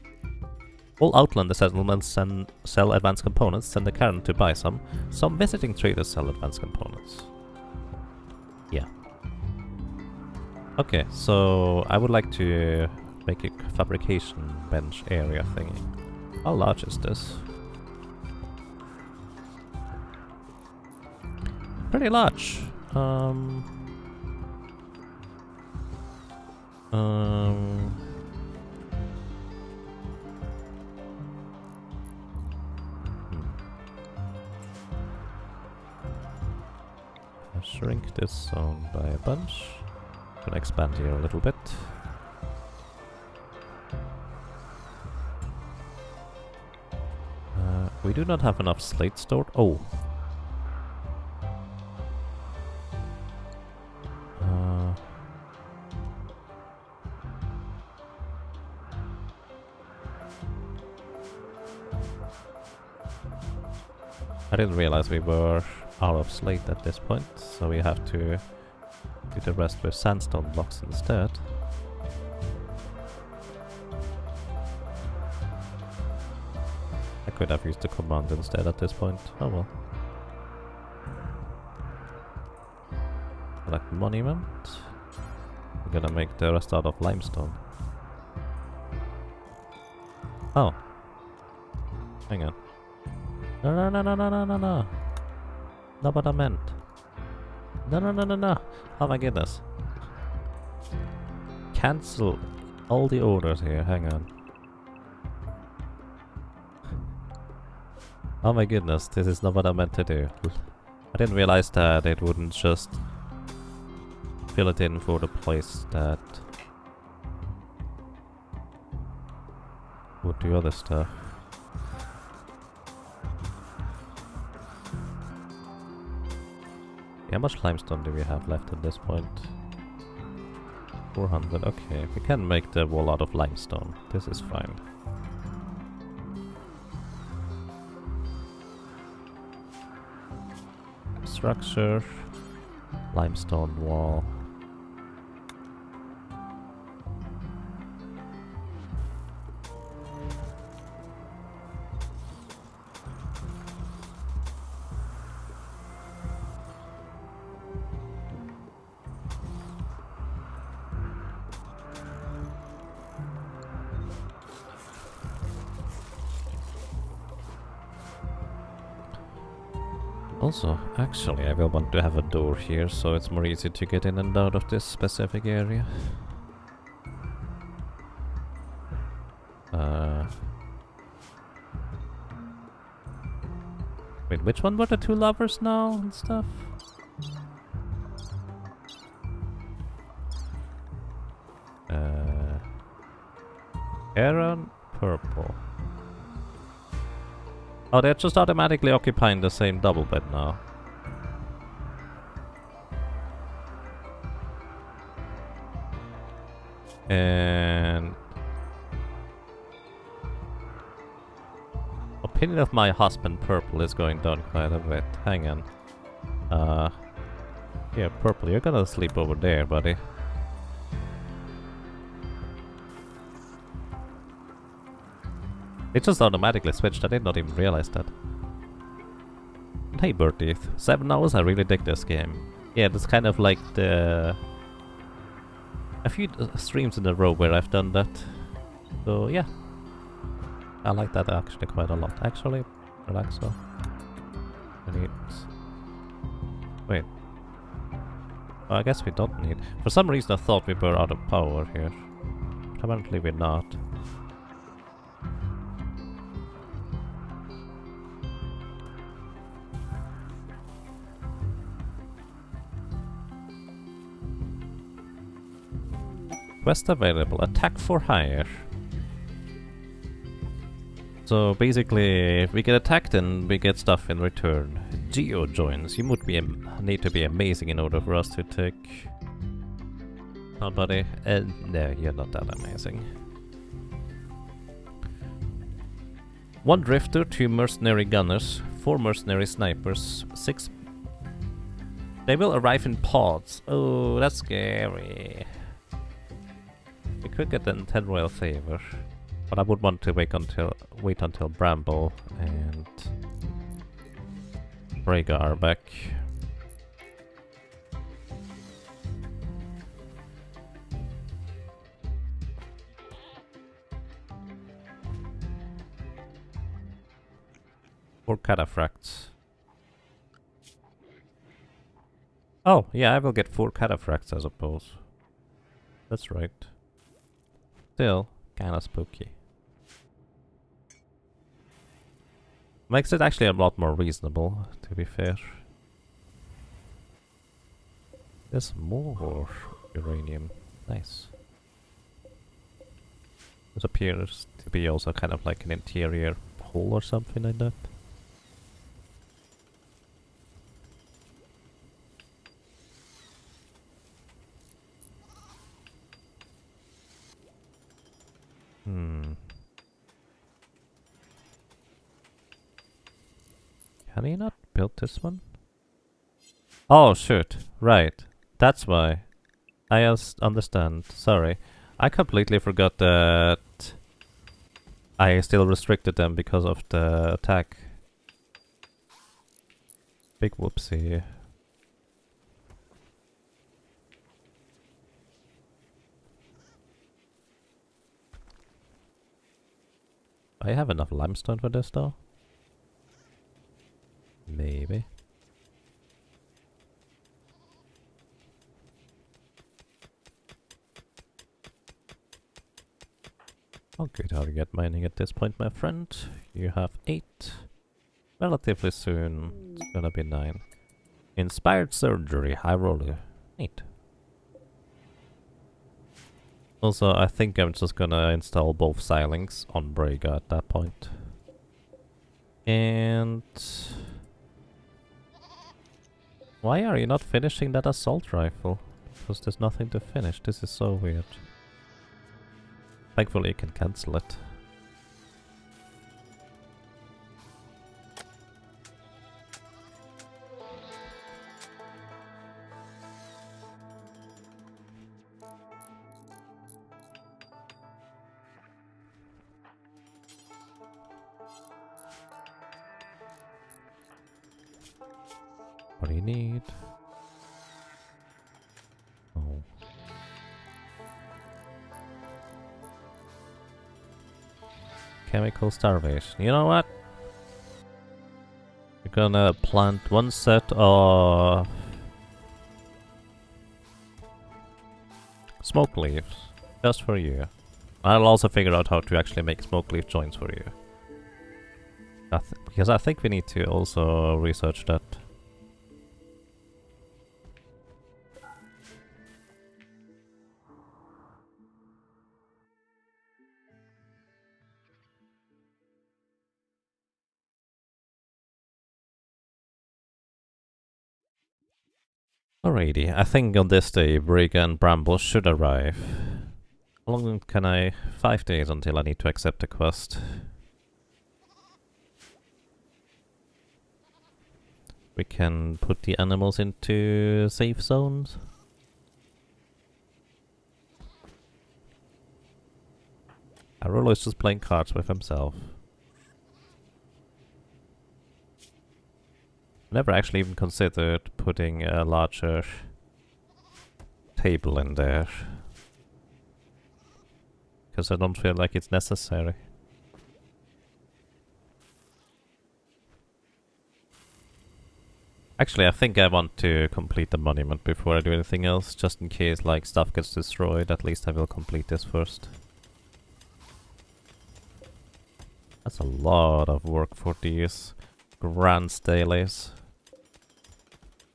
All Outlander settlements sell advanced components, send a Karen to buy some. Some visiting traders sell advanced components. Yeah. Okay, so I would like to make a fabrication bench area thingy. How large is this? Pretty large. I'll shrink this zone by a bunch. Gonna expand here a little bit. We do not have enough slate stored. Oh. I didn't realize we were out of slate at this point, so we have to do the rest with sandstone blocks instead. I could have used the command instead at this point. Oh well. Select monument. I'm gonna make the rest out of limestone. Oh. Hang on. No, no, no, no, no, no, no, no. Not what I meant. No, no, no, no, no. Oh my goodness. Cancel all the orders here. Hang on. Oh my goodness, this is not what I meant to do. I didn't realize that it wouldn't just fill it in for the place that would do other stuff. How much limestone do we have left at this point? 400, okay. We can make the wall out of limestone. This is fine. Structure, limestone wall. Also, actually, I will want to have a door here, so it's more easy to get in and out of this specific area. Wait, which one were the two lovers now and stuff? Aaron, purple. Oh, they're just automatically occupying the same double bed now. And opinion of my husband, purple, is going down quite a bit. Hang on. Yeah, purple, you're gonna sleep over there, buddy. It just automatically switched. I did not even realize that. And hey, Bertie, 7 hours. I really dig this game. Yeah, it's kind of like the a few streams in a row where I've done that. So yeah, I like that actually quite a lot. Actually, relaxo. I need. Wait. Oh, I guess we don't need. For some reason, I thought we were out of power here. Apparently, we're not. Quest available. Attack for hire. So basically, if we get attacked and we get stuff in return. Geo joins. You would be need to be amazing in order for us to take somebody. No, you're not that amazing. 1 drifter, 2 mercenary gunners, 4 mercenary snipers, 6. They will arrive in pods. Oh, that's scary. We could get an 10 royal favor, but I would want to wait until Bramble and Braga are back. Or cataphracts. Oh, yeah, I will get 4 cataphracts, I suppose. That's right. Still, kinda spooky. Makes it actually a lot more reasonable, to be fair. There's more uranium. Nice. This appears to be also kind of like an interior hole or something like that. Can he not build this one? Oh, shoot. Right. That's why. I understand. Sorry. I completely forgot that I still restricted them because of the attack. Big whoopsie. I have enough limestone for this though. Maybe. Oh, good target mining at this point, my friend. You have 8. Relatively soon, it's gonna be 9. Inspired surgery, high roller. 8. Also, I think I'm just gonna install both silings on Brega at that point. And... why are you not finishing that assault rifle? Because there's nothing to finish. This is so weird. Thankfully you can cancel it. What do you need? Oh. Chemical starvation. You know what? We're gonna plant one set of smoke leaves. Just for you. I'll also figure out how to actually make smoke leaf joints for you. Because I think we need to also research that. Alrighty, I think on this day Briga and Bramble should arrive. How long can I... 5 days until I need to accept the quest. We can put the animals into safe zones. Arolo is just playing cards with himself. Never actually even considered putting a larger table in there. Because I don't feel like it's necessary. Actually, I think I want to complete the monument before I do anything else, just in case like stuff gets destroyed. At least I will complete this first. That's a lot of work for these grand stelaes.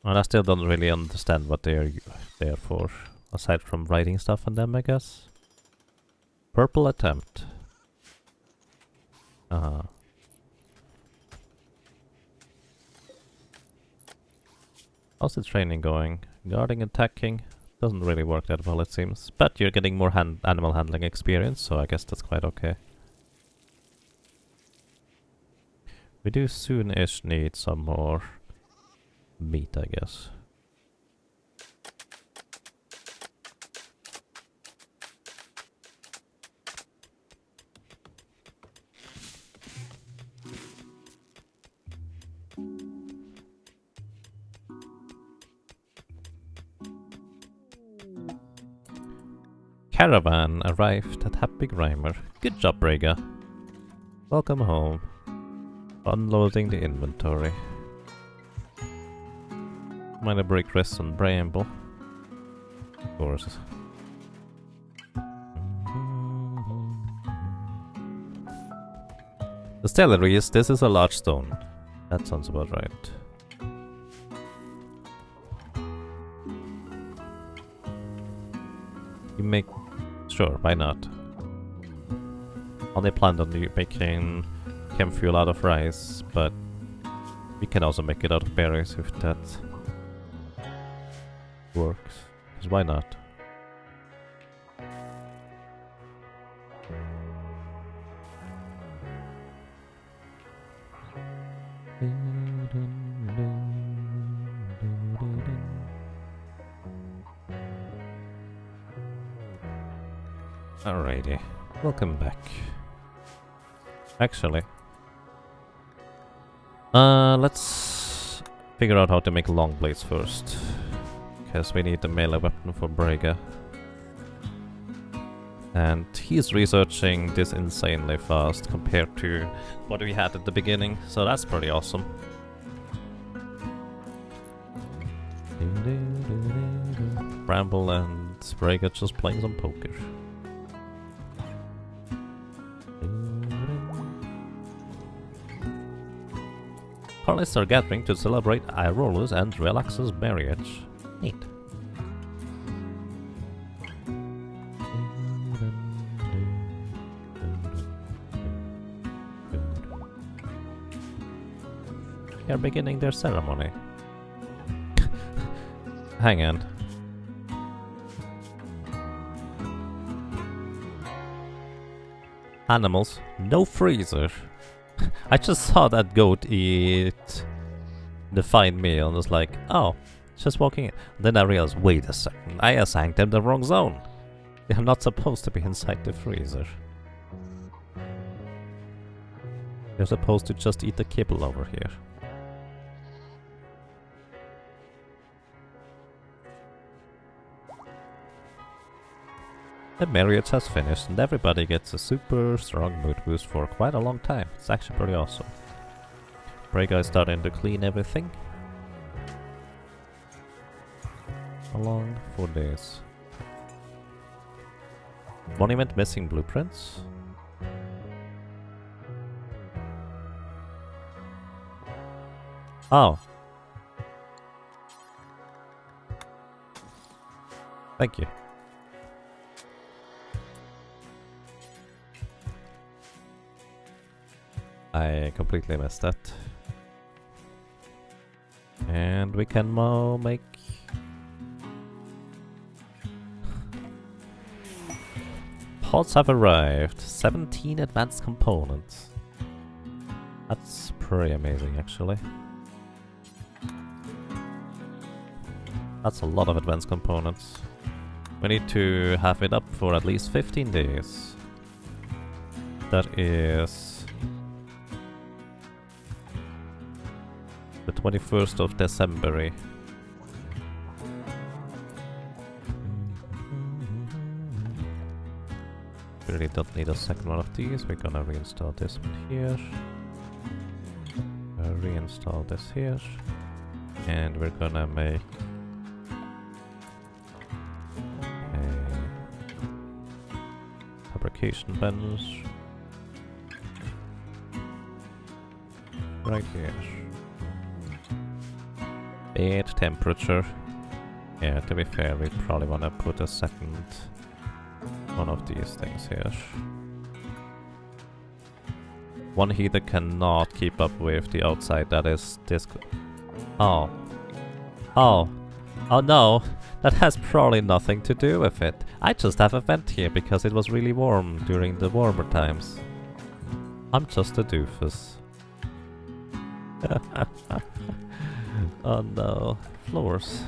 And I still don't really understand what they're there for, aside from writing stuff on them, I guess. Purple attempt. Uh-huh. How's the training going? Guarding, attacking? Doesn't really work that well, it seems. But you're getting more animal handling experience, so I guess that's quite okay. We do soon-ish need some more meat, I guess. Caravan arrived at Happy Grimer. Good job, Brega. Welcome home. Unloading the inventory. Might I break rest on Bramble? Of course. The Stellaries, this is a large stone. That sounds about right. You make... Sure, why not? Only planned on you making chem fuel out of rice, but we can also make it out of berries if that works. Because why not? Alrighty, welcome back. Actually. Let's figure out how to make long blades first. Because we need the melee weapon for Braga. And he's researching this insanely fast compared to what we had at the beginning, so that's pretty awesome. Bramble and Braga just playing some poker. Colonists are gathering to celebrate Aurola's and Relax's marriage. Neat. They are beginning their ceremony. Hang on. Animals, no freezer. I just saw that goat eat the fine meal and was like, oh, just walking in. Then I realized, wait a second, I assigned them the wrong zone. They're not supposed to be inside the freezer. They're supposed to just eat the kibble over here. The marriage has finished and everybody gets a super strong mood boost for quite a long time. It's actually pretty awesome. Braga is starting to clean everything. Along for this. Monument missing blueprints. Oh. Thank you. I completely missed that. And we can now make... Pods have arrived. 17 advanced components. That's pretty amazing, actually. That's a lot of advanced components. We need to have it up for at least 15 days. That is... the 21st of December. We really don't need a second one of these. We're gonna reinstall this one here. Reinstall this here. And we're gonna make a fabrication bench right here. Bad temperature. Yeah, to be fair, we probably want to put a second one of these things here. One heater cannot keep up with the outside, that is this... Oh. Oh. Oh no! That has probably nothing to do with it. I just have a vent here because it was really warm during the warmer times. I'm just a doofus. Oh no, floors.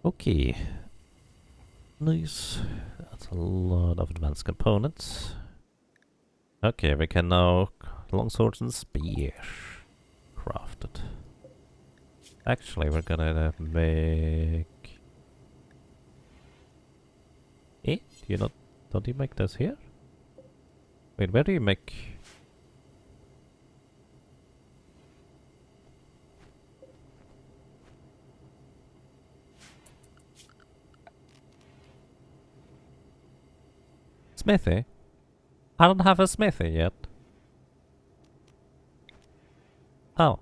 Okay. Nice. That's a lot of advanced components. Okay, we can now longswords and spears crafted. Actually, we're gonna make... Eh? Do you not... Don't you make this here? Wait, where do you make... Smithy? I don't have a smithy yet. Oh.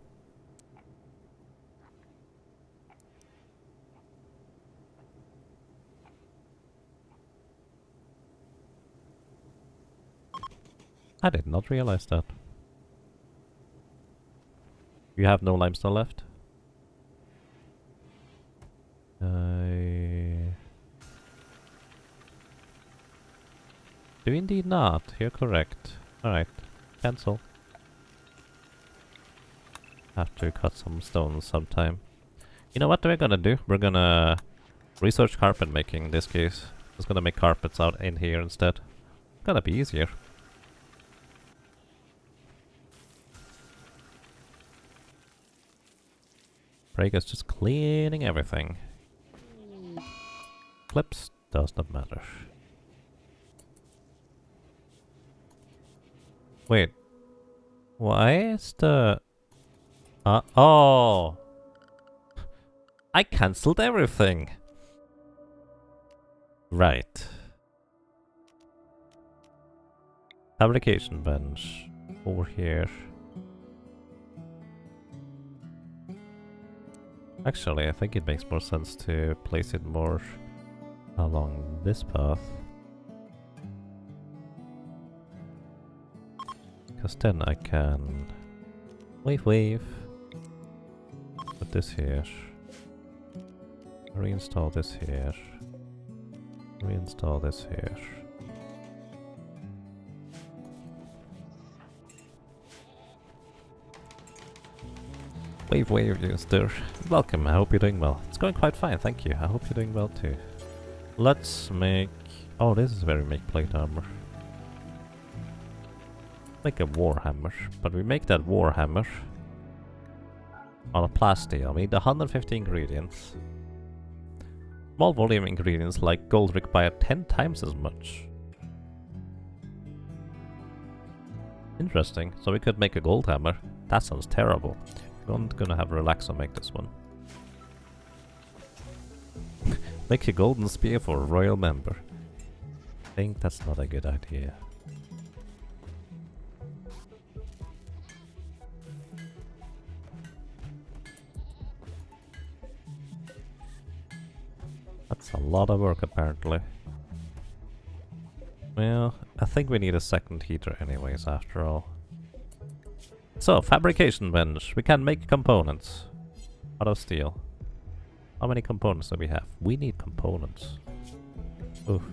I did not realize that. You have no limestone left? Do indeed not. You're correct. Alright. Cancel. Have to cut some stones sometime. You know what we're gonna do? We're gonna research carpet making in this case. Just gonna make carpets out in here instead. Gonna be easier. Break is just cleaning everything. Clips does not matter. Wait. Why is the... oh! I cancelled everything! Right. Fabrication bench. Over here. Actually, I think it makes more sense to place it more along this path. Because then I can... wave. Put this here. Reinstall this here. Reinstall this here. Wave user. Welcome, I hope you're doing well. It's going quite fine, thank you. I hope you're doing well too. Let's make... oh, this is where we make plate armor. Make a warhammer, but we make that warhammer on a plasteel. We need 150 ingredients. Small volume ingredients like gold require 10 times as much. Interesting, so we could make a gold hammer. That sounds terrible. I'm gonna have Relaxo make this one. Make a golden spear for a royal member. I think that's not a good idea. That's a lot of work apparently. Well, I think we need a second heater anyways after all. So, fabrication bench. We can make components out of steel. How many components do we have? We need components. Oof.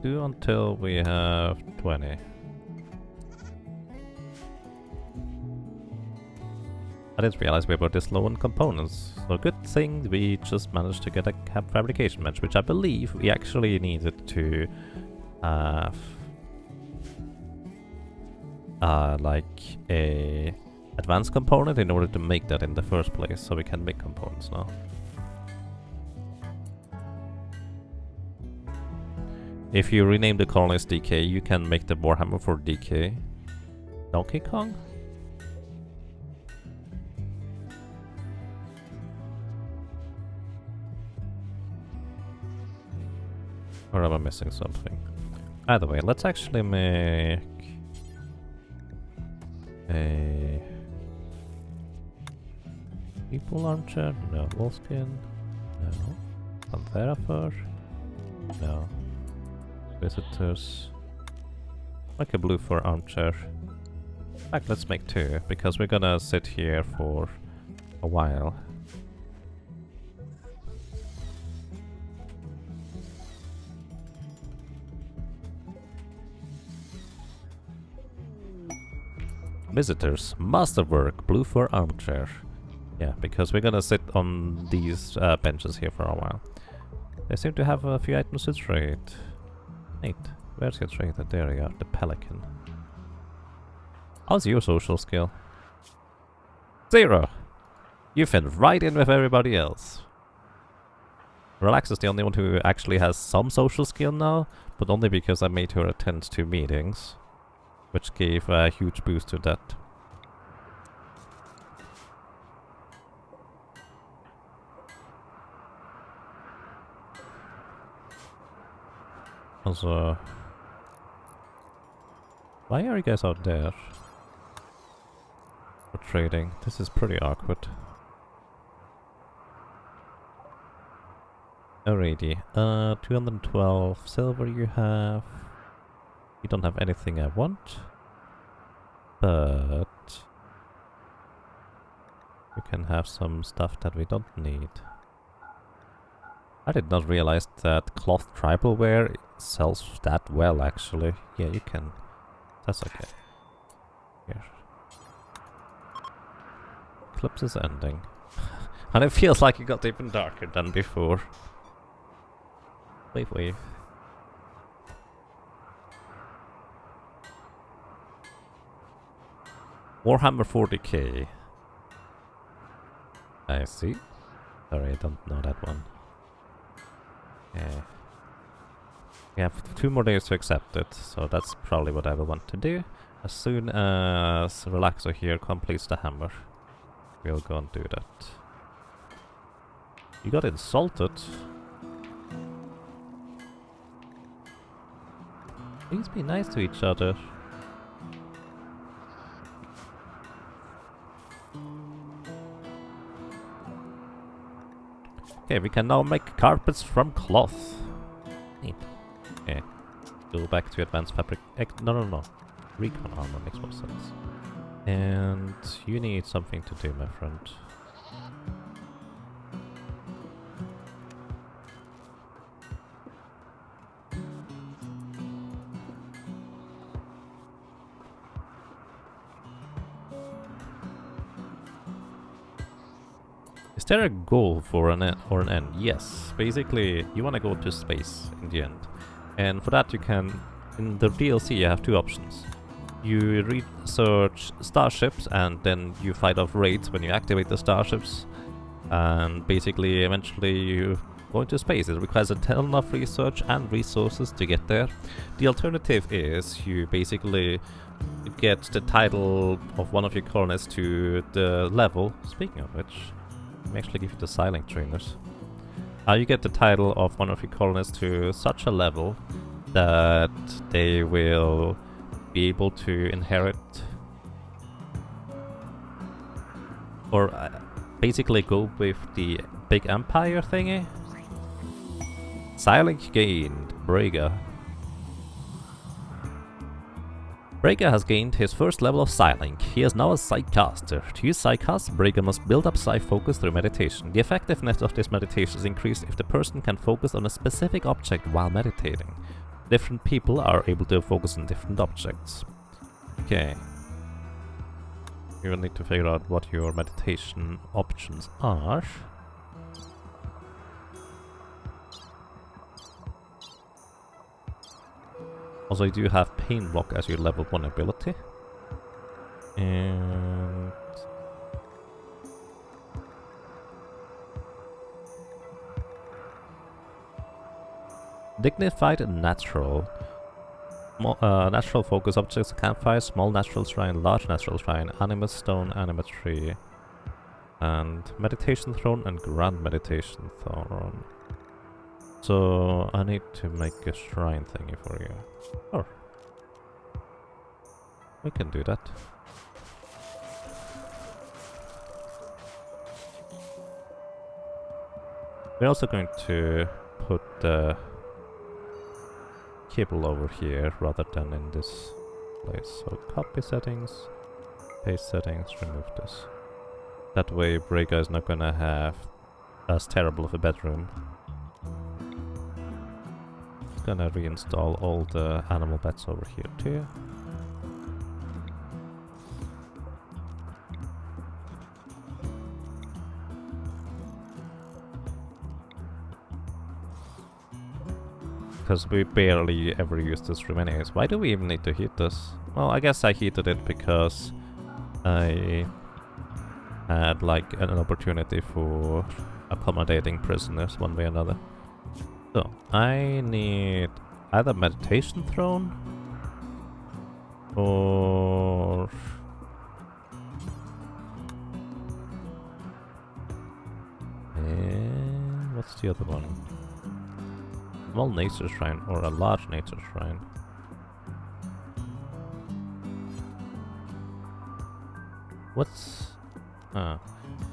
Do until we have 20. I didn't realize we were this low on components. So good thing we just managed to get a fabrication bench, which I believe we actually needed to have like a advanced component in order to make that in the first place, so we can make components now. If you rename the colonies DK, you can make the Warhammer for DK. Donkey Kong? Or am I missing something? Either way, let's actually make a people armchair. No. Wolfskin. No. Panthera fur. No. Visitors. Like a blue fur armchair. In fact, let's make two, because we're gonna sit here for a while. Visitors, masterwork, blue fur armchair. Yeah, because we're gonna sit on these benches here for a while. They seem to have a few items to trade. Neat. Where's your trader? There you are, the pelican. How's your social skill? 0! You fit right in with everybody else. Relax is the only one who actually has some social skill now, but only because I made her attend 2 meetings, which gave a huge boost to that. Also, why are you guys out there for trading? This is pretty awkward. Alrighty, 212 silver you have. You don't have anything I want, but you can have some stuff that we don't need. I did not realize that cloth tribal wear sells that well, actually. Yeah, you can. That's okay. Here. Eclipse is ending. And it feels like it got even darker than before. Wave. Warhammer 40k. I see. Sorry, I don't know that one. Yeah. We have 2 more days to accept it, so that's probably what I will want to do. As soon as Relaxo here completes the hammer, we'll go and do that. You got insulted. Please be nice to each other. Okay, we can now make carpets from cloth. Neat. Okay. Go back to advanced fabric. No. Recon armor makes more sense. And you need something to do, my friend. Is there a goal for an end or an end? Yes. Basically, you want to go to space in the end. And for that you can, in the DLC you have 2 options. You research starships and then you fight off raids when you activate the starships. And basically, eventually you go into space. It requires a ton of research and resources to get there. The alternative is you basically get the title of one of your colonists to the level. Speaking of which, let me actually give you the silent trainers. You get the title of one of your colonists to such a level that they will be able to inherit or basically go with the big empire thingy. Silent gained Brega. Brega has gained his first level of Psylink. He is now a Psycaster. To use Psycast, Brega must build up Psy focus through meditation. The effectiveness of this meditation is increased if the person can focus on a specific object while meditating. Different people are able to focus on different objects. Okay. You will need to figure out what your meditation options are. Also, you do have Pain Block as your level 1 ability. And Dignified and Natural. Natural focus objects, campfire, small natural shrine, large natural shrine, animate stone, animate tree. And meditation throne and grand meditation throne. So I need to make a shrine thingy for you. Oh. We can do that. We're also going to put the cable over here rather than in this place. So copy settings, paste settings, remove this. That way Brega is not gonna have as terrible of a bedroom. Gonna reinstall all the animal beds over here too. Because we barely ever use this room anyways. Why do we even need to heat this? Well, I guess I heated it because I had like an opportunity for accommodating prisoners one way or another. So, I need either meditation throne or what's the other one? Small nature shrine or a large nature shrine. What's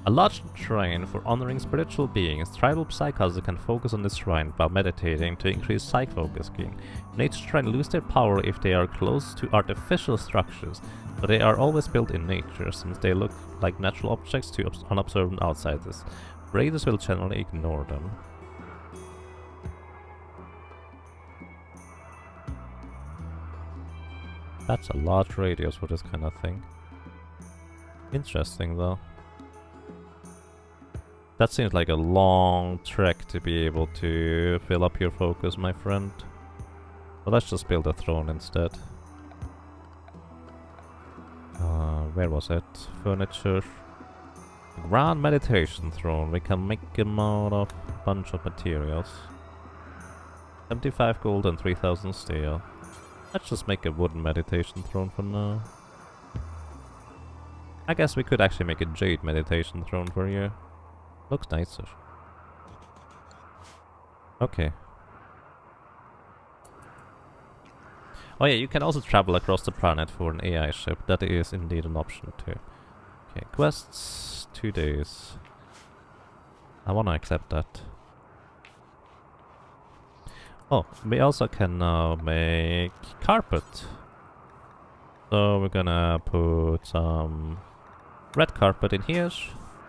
a large shrine for honoring spiritual beings. Tribal psychos can focus on this shrine while meditating to increase psych focus gain. Nature shrine lose their power if they are close to artificial structures, but they are always built in nature since they look like natural objects to unobserved outsiders. Raiders will generally ignore them. That's a large radius for this kind of thing. Interesting though. That seems like a long trek to be able to fill up your focus, my friend. So let's just build a throne instead. Where was it? Furniture. Grand meditation throne. We can make them out of a bunch of materials. 75 gold and 3000 steel. Let's just make a wooden meditation throne for now. I guess we could actually make a jade meditation throne for you. Looks nicer. Okay. Oh yeah, you can also travel across the planet for an AI ship. That is indeed an option too. Okay, quests, 2 days. I wanna accept that. Oh, we also can now make carpet. So we're gonna put some red carpet in here.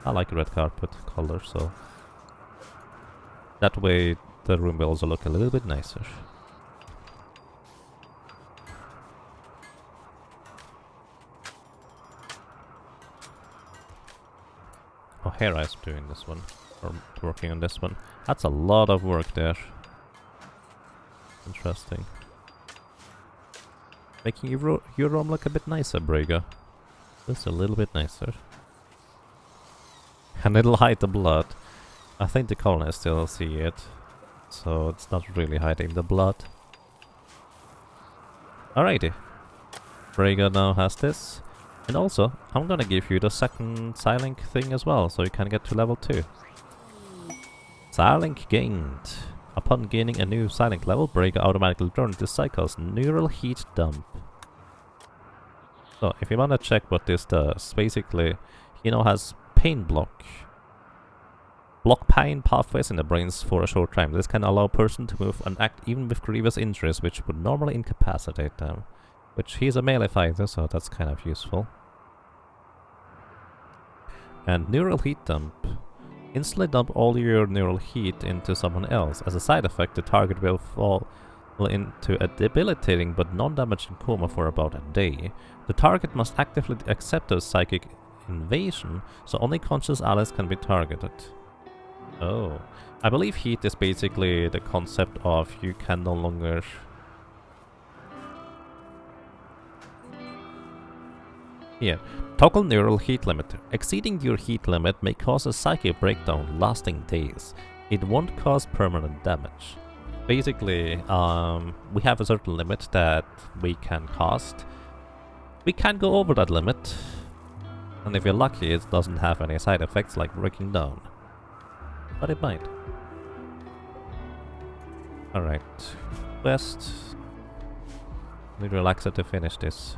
I like red carpet color, so that way the room will also look a little bit nicer. Oh, Hera's doing this one, or working on this one. That's a lot of work there. Interesting. Making your room look a bit nicer, Brega. Just a little bit nicer. And it'll hide the blood. I think the colonists still see it, so it's not really hiding the blood. Alrighty. Brega now has this. And also, I'm gonna give you the second Psylink thing as well, so you can get to level 2. Psylink gained. Upon gaining a new Psylink level, Brega automatically learns this cycle's neural heat dump. So, if you wanna check what this does, basically, he now has pain block. Block pain pathways in the brains for a short time. This can allow a person to move and act even with grievous injuries, which would normally incapacitate them. Which he's a melee fighter, so that's kind of useful. And neural heat dump. Instantly dump all your neural heat into someone else. As a side effect, the target will fall into a debilitating but non-damaging coma for about a day. The target must actively accept a psychic invasion, so only conscious allies can be targeted. Oh. I believe heat is basically the concept of you can no longer... Here. Toggle neural heat limiter. Exceeding your heat limit may cause a psychic breakdown lasting days. It won't cause permanent damage. Basically, we have a certain limit that we can cast. We can go over that limit. And if you're lucky, it doesn't have any side effects like breaking down. But it might. Alright. Quest. Need relaxer to finish this.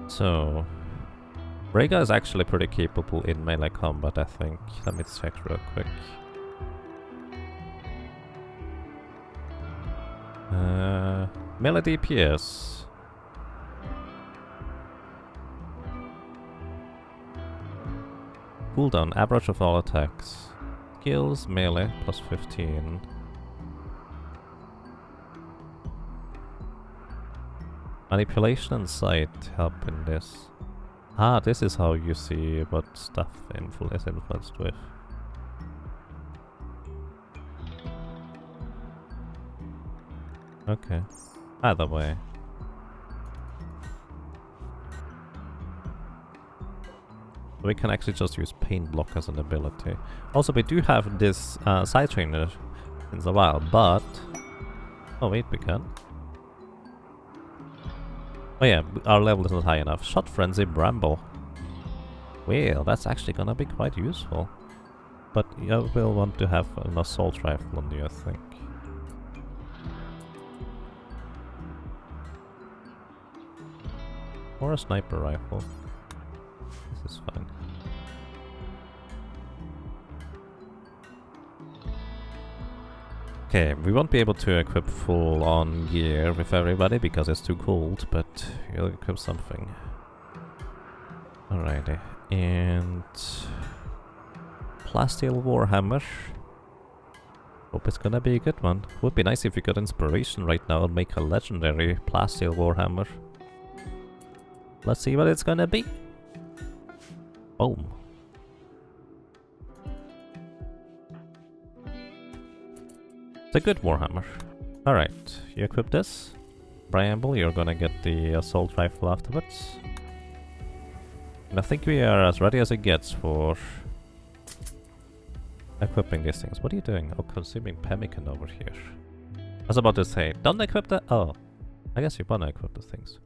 So, Brega is actually pretty capable in melee combat, I think. Let me check real quick. Melee DPS. Cooldown, average of all attacks. Skills, melee, plus 15. Manipulation and sight help in this. Ah, this is how you see what stuff is influenced with. Okay. Either way. We can actually just use pain block as an ability. Also, we do have this side trainer in a while, but... Oh wait, we can. Oh yeah, our level is not high enough. Shot Frenzy Bramble. Well, that's actually gonna be quite useful. But you will want to have an assault rifle on you, I think. Or a sniper rifle. This is fine. Okay, we won't be able to equip full-on gear with everybody because it's too cold, but we'll equip something. Alrighty, and Plasteel Warhammer. Hope it's gonna be a good one. Would be nice if we got inspiration right now and make a legendary Plasteel Warhammer. Let's see what it's gonna be. Boom. It's a good Warhammer. Alright, you equip this. Bramble, you're gonna get the assault rifle afterwards. And I think we are as ready as it gets for equipping these things. What are you doing? Oh, consuming pemmican over here. I was about to say, don't equip that. Oh, I guess you wanna equip the things.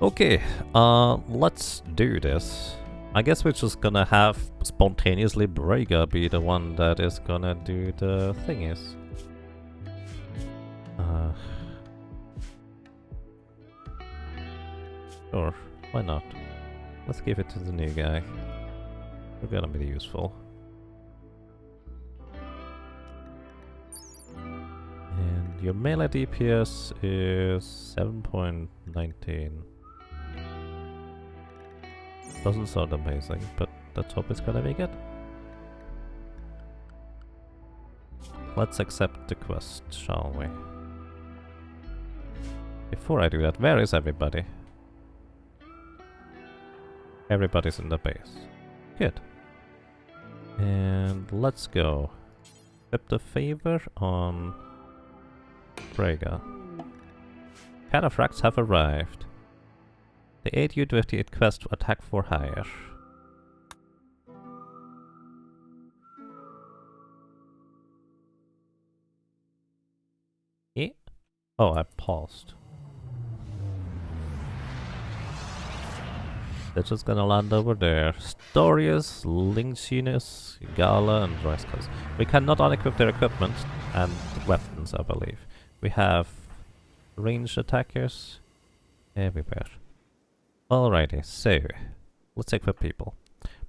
Okay, let's do this. I guess we're just gonna have spontaneously Brega be the one that is gonna do the thingies. Sure, why not? Let's give it to the new guy. We're gonna be useful. And your melee DPS is 7.19. Doesn't sound amazing, but let's hope it's gonna be good. Let's accept the quest, shall we? Before I do that, where is everybody? Everybody's in the base. Good. And let's go. Accept the favor on Brega. Cataphracts have arrived. They aid you with the quest to attack for hire. Eh? Oh, I paused. They're just gonna land over there. Storius, Lynxinus, Gala, and Roiskas. We cannot unequip their equipment and weapons, I believe. We have ranged attackers everywhere. Alrighty, so let's equip people.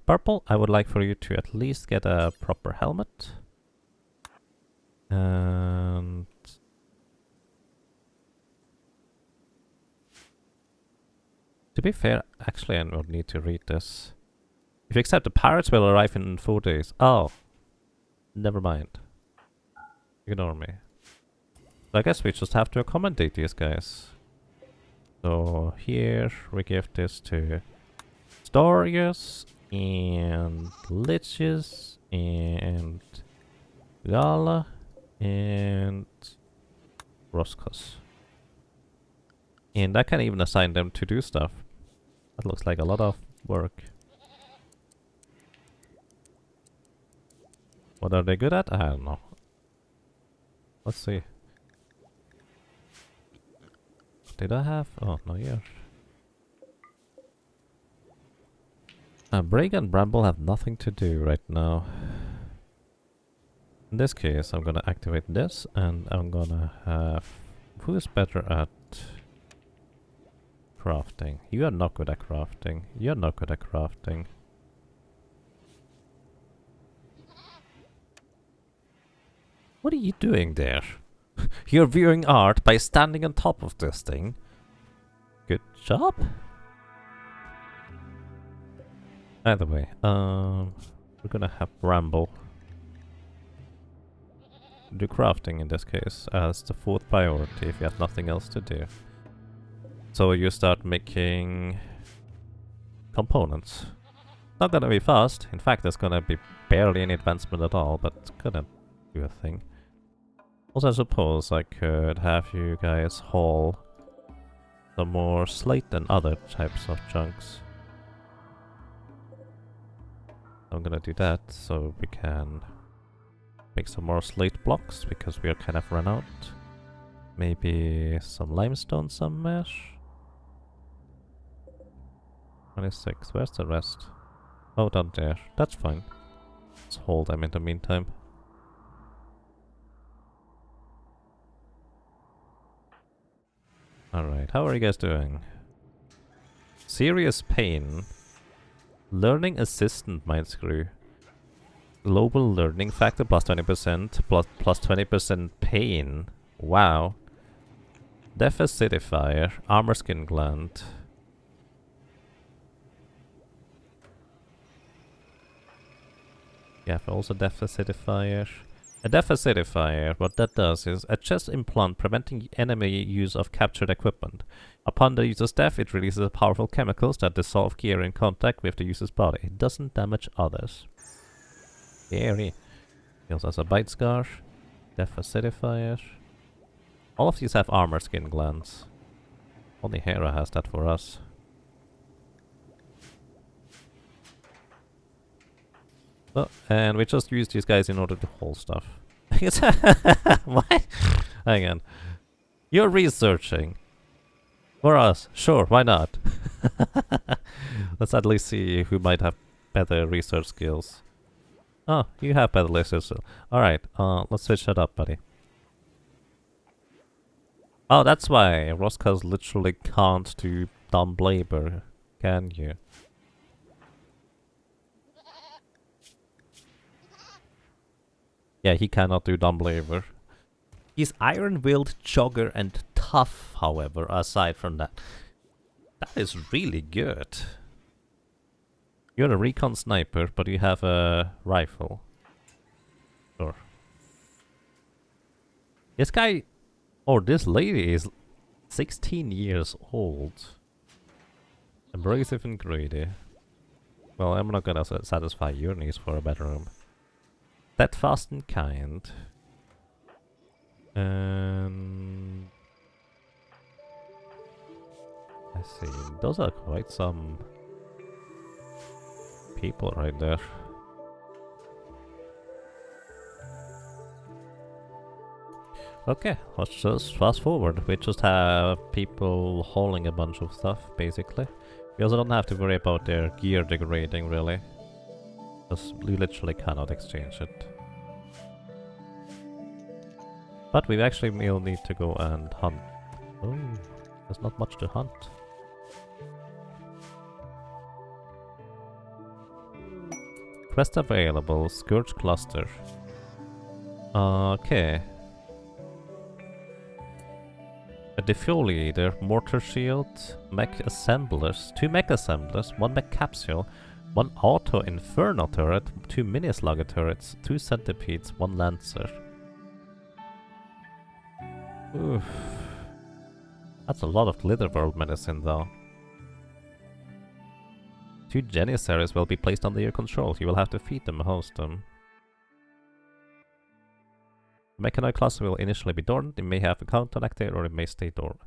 Purple, I would like for you to at least get a proper helmet. And to be fair, actually I don't need to read this. If you accept, the pirates will arrive in 4 days. Oh, never mind. Ignore me. So I guess we just have to accommodate these guys. So here we give this to Storius and Liches and Gala and Roskos. And I can even assign them to do stuff. That looks like a lot of work. What are they good at? I don't know. Let's see. Did I have? Oh, no, yeah. Brega and Bramble have nothing to do right now. In this case, I'm gonna activate this, and I'm gonna have... Who is better at crafting? You are not good at crafting. You're not good at crafting. What are you doing there? You're viewing art by standing on top of this thing. Good job. Either way, we're gonna have Bramble do crafting in this case as the 4th priority if you have nothing else to do. So you start making components. Not gonna be fast. In fact, there's gonna be barely any advancement at all, but it's gonna do a thing. Also, I suppose I could have you guys haul some more slate and other types of chunks. I'm gonna do that so we can make some more slate blocks because we are kind of run out. Maybe some limestone somewhere. 26, where's the rest? Oh, down there. That's fine. Let's hold them in the meantime. Alright, how are you guys doing? Serious pain. Learning assistant might screw. Global learning factor plus 20%, plus 20% pain. Wow. Death acidifier, armor skin gland. You have also death acidifier. A death acidifier, what that does is a chest implant preventing enemy use of captured equipment. Upon the user's death, it releases powerful chemicals that dissolve gear in contact with the user's body. It doesn't damage others. Scary. He also has a bite scar, death acidifier. All of these have armor skin glands. Only Hera has that for us. Oh, and we just use these guys in order to haul stuff. What? Hang on. You're researching. For us. Sure, why not? Let's at least see who might have better research skills. Oh, you have better research skills. Alright, let's switch that up, buddy. Oh, that's why Roscas literally can't do dumb labor, can you? Yeah, he cannot do dumb labor. He's iron-willed, jogger, and tough, however, aside from that. That is really good. You're a recon sniper, but you have a rifle. Sure. This guy, or this lady, is 16 years old. Abrasive and greedy. Well, I'm not gonna satisfy your needs for a bedroom. Steadfast and kind. And I see. Those are quite some people right there. Okay, let's just fast forward. We just have people hauling a bunch of stuff, basically. We also don't have to worry about their gear degrading, really. Because we literally cannot exchange it. But we actually will need to go and hunt. Oh, there's not much to hunt. Quest available, Scourge Cluster. Okay. A defibrillator, mortar shield, mech assemblers, 2 mech assemblers, 1 mech capsule, 1 auto inferno turret, 2 mini slugger turrets, 2 centipedes, 1 lancer. Oof. That's a lot of Gliderworld medicine though. 2 Janissaries will be placed under your control. You will have to feed them and host them. The mechanoid cluster will initially be dormant. It may have a countdown activated or it may stay dormant.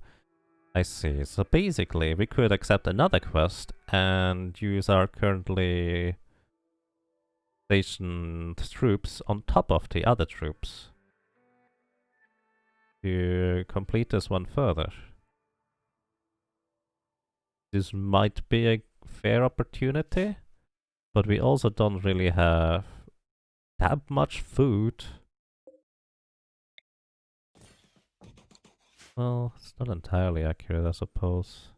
I see. So basically we could accept another quest and use our currently stationed troops on top of the other troops to complete this one further. This might be a fair opportunity, but we also don't really have that much food. Well, it's not entirely accurate, I suppose.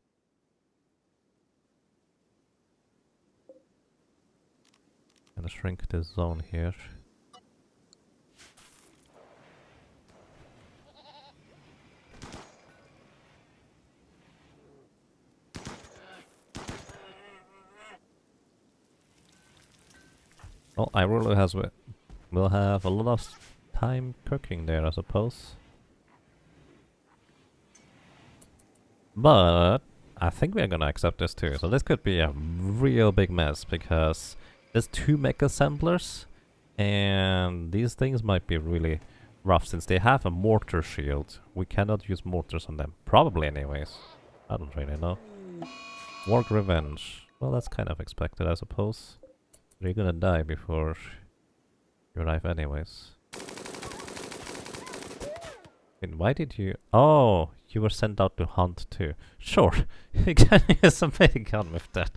Gonna shrink this zone here. Well, Rimworld will have a lot of time cooking there, I suppose. But I think we're gonna accept this too. So this could be a real big mess because there's 2 mech assemblers and these things might be really rough since they have a mortar shield. We cannot use mortars on them. Probably anyways. I don't really know. Warg Revenge. Well, that's kind of expected, I suppose. You're gonna die before you arrive anyways. And why did you... Oh, you were sent out to hunt too. Sure, you can use a minigun with that.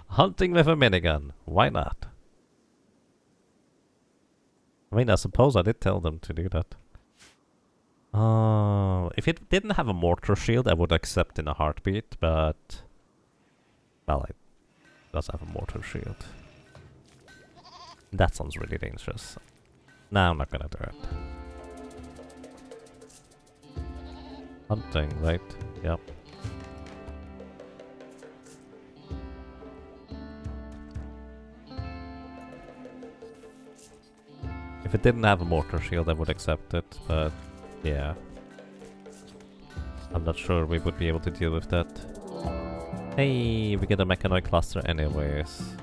Hunting with a minigun, why not? I mean, I suppose I did tell them to do that. If it didn't have a mortar shield, I would accept in a heartbeat, but... Well, it does have a mortar shield. That sounds really dangerous. Nah, I'm not gonna do it. Hunting, right? Yep. If it didn't have a mortar shield, I would accept it, but yeah. I'm not sure we would be able to deal with that. Hey, we get a mechanoid cluster anyways.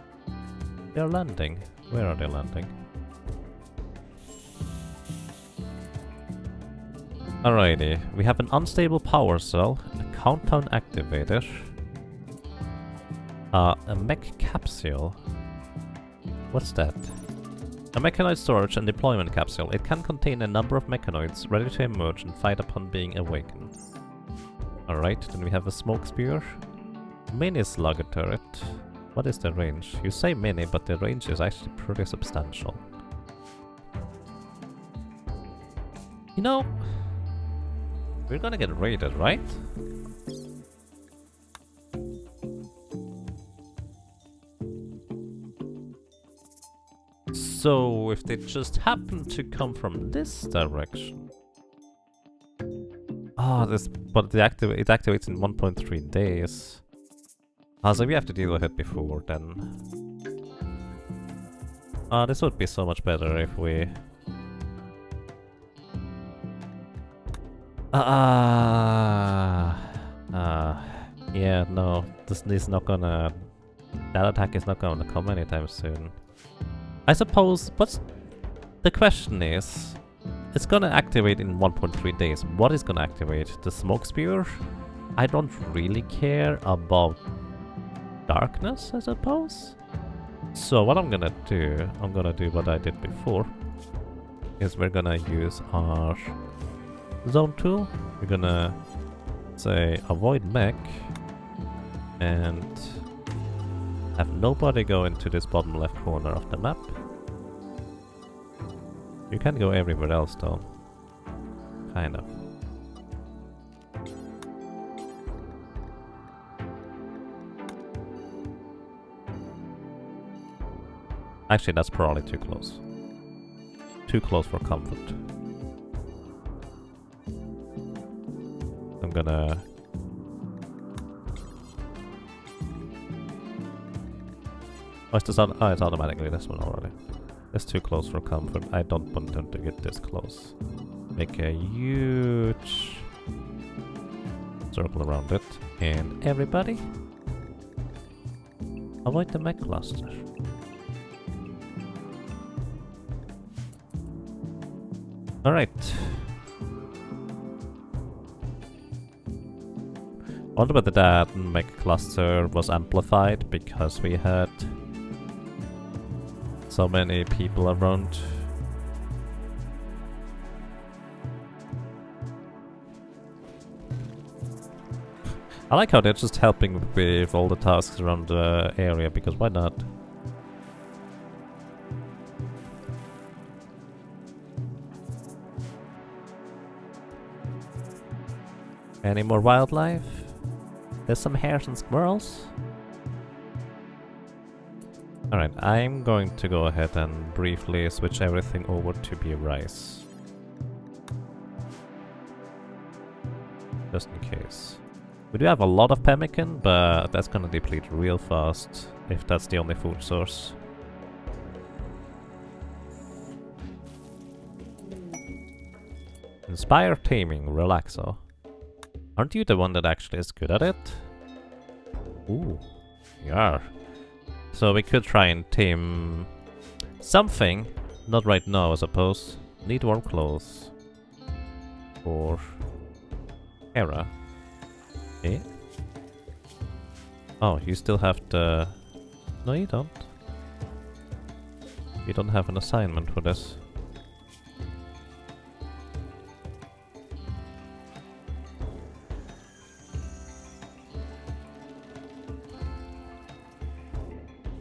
They're landing. Where are they landing? Alrighty, we have an unstable power cell, a countdown activator, a mech capsule. What's that? A mechanoid storage and deployment capsule. It can contain a number of mechanoids ready to emerge and fight upon being awakened. Alright, then we have a smoke spear. Mini slugger turret. What is the range? You say mini, but the range is actually pretty substantial. You know, we're gonna get raided, right? So, if they just happen to come from this direction... Ah, but it activates in 1.3 days. Ah, so we have to deal with it before then. Ah, this would be so much better if we... yeah, no, this is not gonna... That attack is not gonna come anytime soon. I suppose, but the question is... It's gonna activate in 1.3 days. What is gonna activate? The smoke spear? I don't really care about darkness, I suppose? So what I'm gonna do what I did before. Is we're gonna use our zone tool. We're gonna say avoid mech and have nobody go into this bottom left corner of the map. You can go everywhere else though. Kind of. Actually, that's probably too close. Too close for comfort. I'm gonna... Oh, it's automatically this one already. It's too close for comfort. I don't want them to get this close. Make a huge circle around it. And everybody, avoid the mech cluster. Alright. What about that mech cluster was amplified because we had so many people around. I like how they're just helping with all the tasks around the area, because why not? Any more wildlife? There's some hares and squirrels. Alright, I'm going to go ahead and briefly switch everything over to be rice. Just in case. We do have a lot of pemmican, but that's gonna deplete real fast if that's the only food source. Inspire taming, Relaxo. Aren't you the one that actually is good at it? Ooh, you are. So we could try and tame something. Not right now, I suppose. Need warm clothes. For Hera. Eh? Oh, you still have the... No, you don't. You don't have an assignment for this.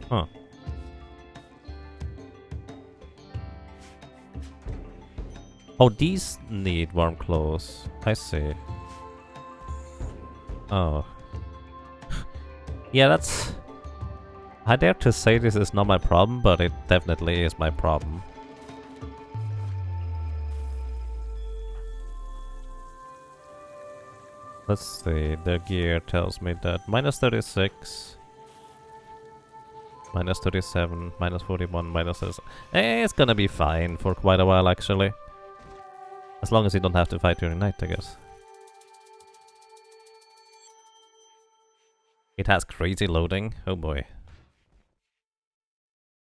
Huh. Oh, these need warm clothes. I see. Oh. Yeah, that's... I dare to say this is not my problem, but it definitely is my problem. Let's see, the gear tells me that minus 36, minus 37, minus 41, minus 37. It's gonna be fine for quite a while actually. As long as you don't have to fight during night, I guess. It has crazy loading, oh boy.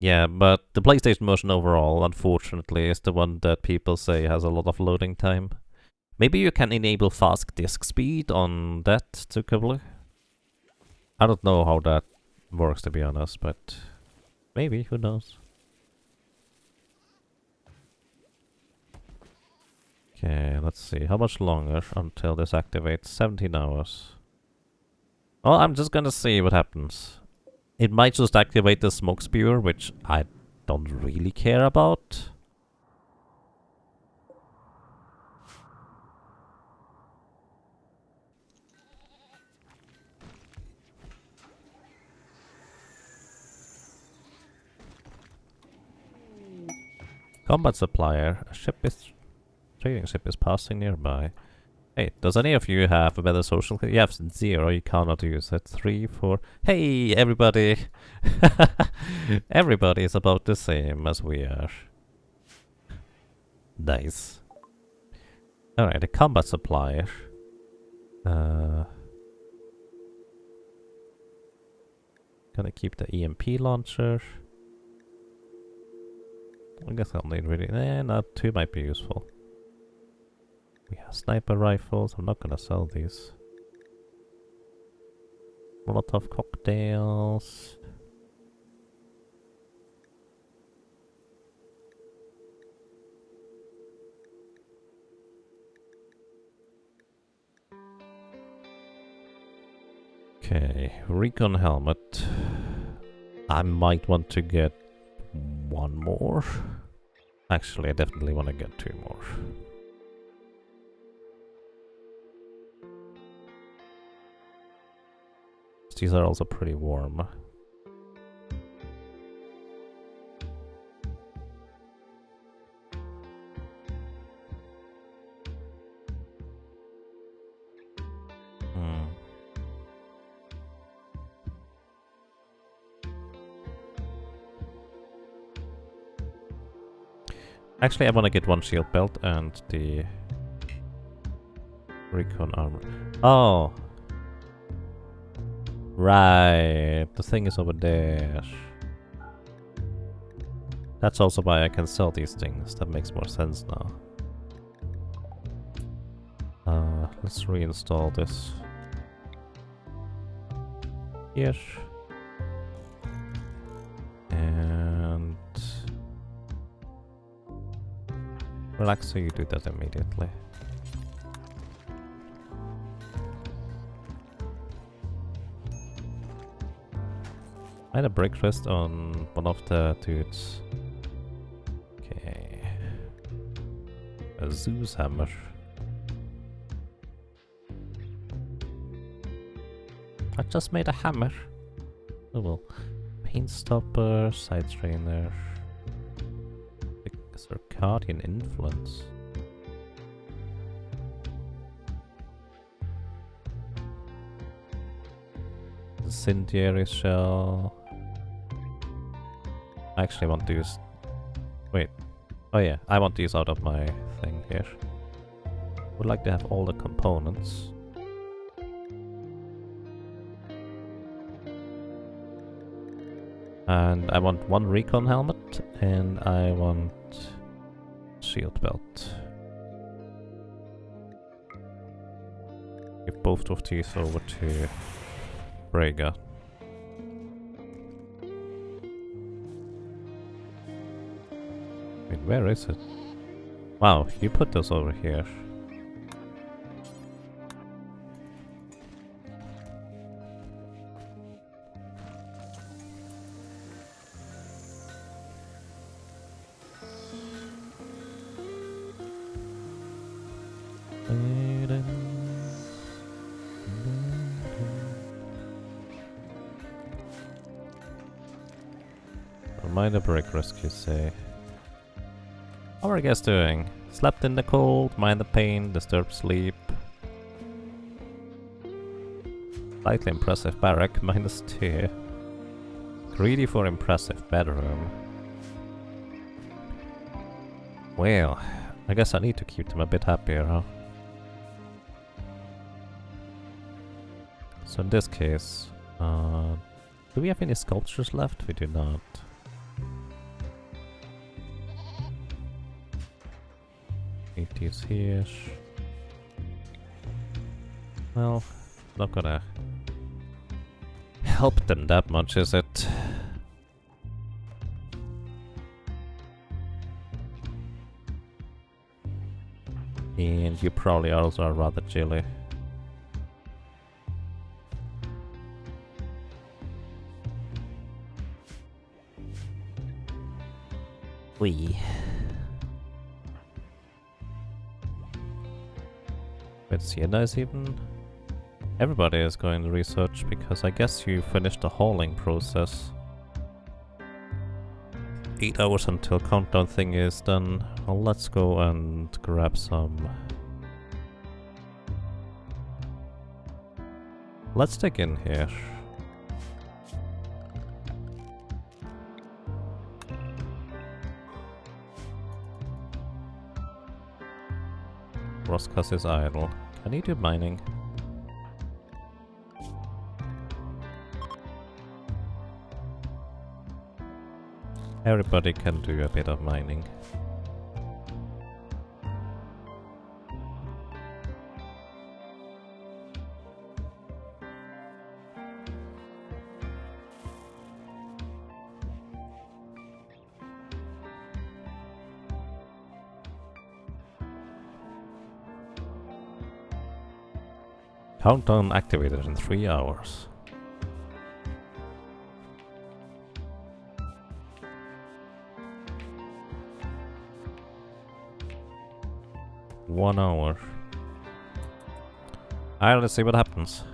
Yeah, but the PlayStation version overall, unfortunately, is the one that people say has a lot of loading time. Maybe you can enable fast disk speed on that to Kablu. I don't know how that works, to be honest, but maybe, who knows. Okay, let's see. How much longer until this activates? 17 hours. Well, I'm just gonna see what happens. It might just activate the smoke spewer, which I don't really care about. Combat supplier. Trading ship is passing nearby. Hey, does any of you have a better social? You have 0, you cannot use it. 3, 4. Hey, everybody! Everybody is about the same as we are. Nice. Alright, a combat supplier. Gonna keep the EMP launcher. I guess I'll need really... not 2 might be useful. We have sniper rifles, I'm not gonna sell these. Molotov cocktails. Okay, recon helmet. I might want to get 1 more. Actually, I definitely want to get 2 more. These are also pretty warm. Actually, I want to get 1 shield belt and the recon armor. Oh! Right, the thing is over there. That's also why I can sell these things. That makes more sense now. Let's reinstall this. Here. And... relax, so you do that immediately. I had a breakfast on one of the dudes. Okay. A Zeus hammer. I just made a hammer. Oh well. Paint stopper, side strainer. Circadian influence. Incendiary shell. I actually want to use... wait. Oh yeah, I want these out of my thing here. Would like to have all the components. And I want 1 recon helmet, and I want shield belt. Give both of these over to Braga. Wait, where is it? Wow, you put this over here. Find a brick rescue, say. How are you guys doing? Slept in the cold, mind the pain, disturbed sleep. Slightly impressive barrack, -2. Greedy for impressive bedroom. Well, I guess I need to keep them a bit happier, huh? So in this case, do we have any sculptures left? We do not. Need these here. Well, not gonna help them that much, is it? And you probably also are rather chilly. Wait, Sienna is even... Everybody is going to research, because I guess you finished the hauling process. 8 hours until countdown thing is done. Well, let's go and grab some... Let's dig in here. Roscas is idle. Can you do mining? Everybody can do a bit of mining. Countdown activated in 3 hours. One hour. Alright, let's see what happens.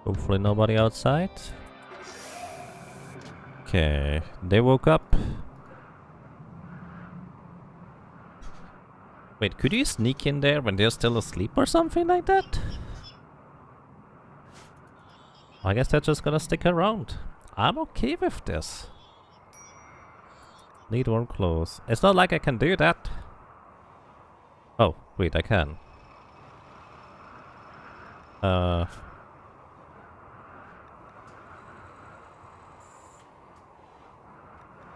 Hopefully nobody outside. Okay, they woke up. Wait, could you sneak in there when they're still asleep or something like that? I guess they're just gonna stick around. I'm okay with this. Need warm clothes. It's not like I can do that. Oh, wait, I can.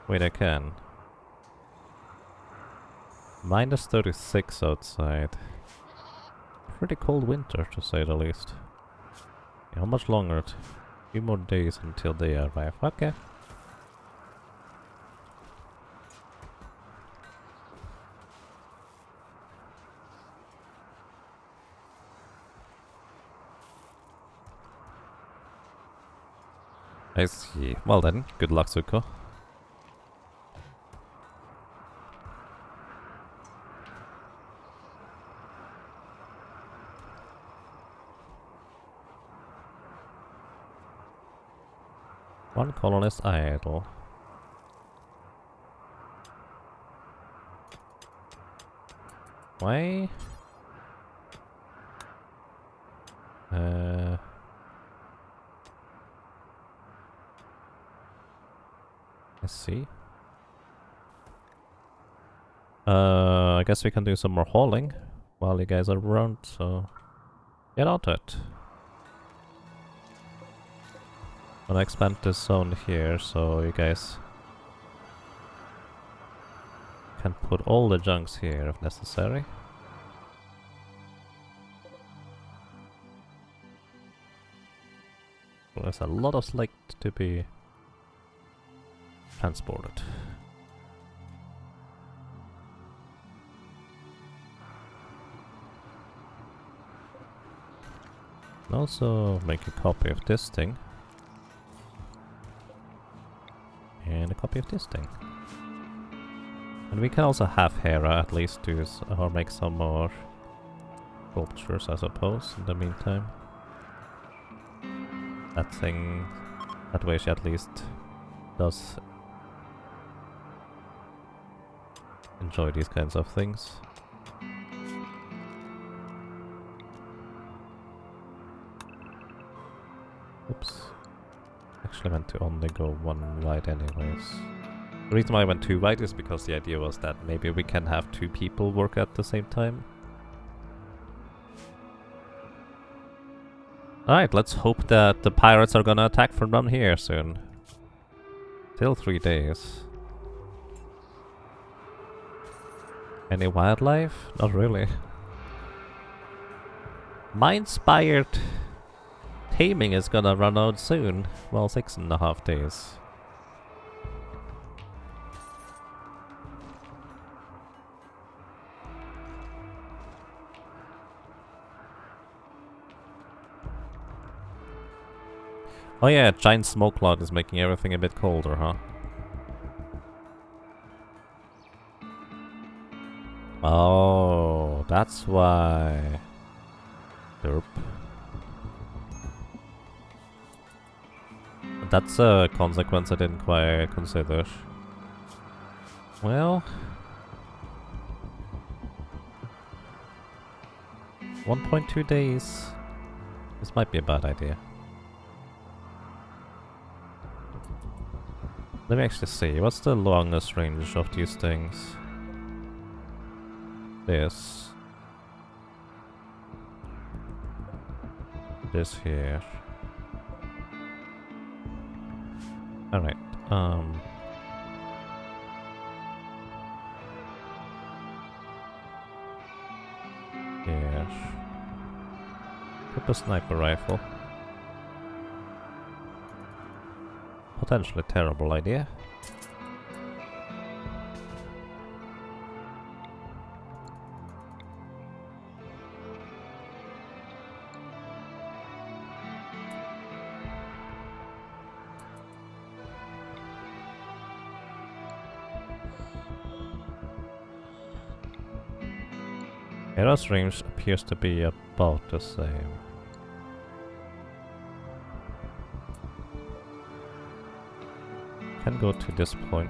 Wait, I can. -36 outside. Pretty cold winter, to say the least. How much longer? A few more days until they arrive. Okay. I see. Well then, good luck, Zuko. One colonist idle. Why? Let's see. I guess we can do some more hauling while you guys are around, so get on to it. I'm gonna expand this zone here so you guys can put all the junks here if necessary. Well, there's a lot of slate to be transported. And also make a copy of this thing. And a copy of this thing. And we can also have Hera at least do or make some more sculptures, I suppose, in the meantime. that thing. That way she at least does enjoy these kinds of things. Oops. Actually meant to only go one wide anyways. The reason why I went 2 wide is because the idea was that maybe we can have 2 people work at the same time. Alright, let's hope that the pirates are gonna attack from down here soon. Still 3 days. Any wildlife? Not really. My-inspired taming is gonna run out soon. Well, 6.5 days. Oh yeah, giant smoke cloud is making everything a bit colder, huh? Oh, that's why. Derp. That's a consequence I didn't quite consider. Well... 1.2 days. This might be a bad idea. Let me actually see, what's the longest range of these things? This. This here. Alright, yes. Put a sniper rifle. Potentially terrible idea. Arrow's range appears to be about the same. Can go to this point.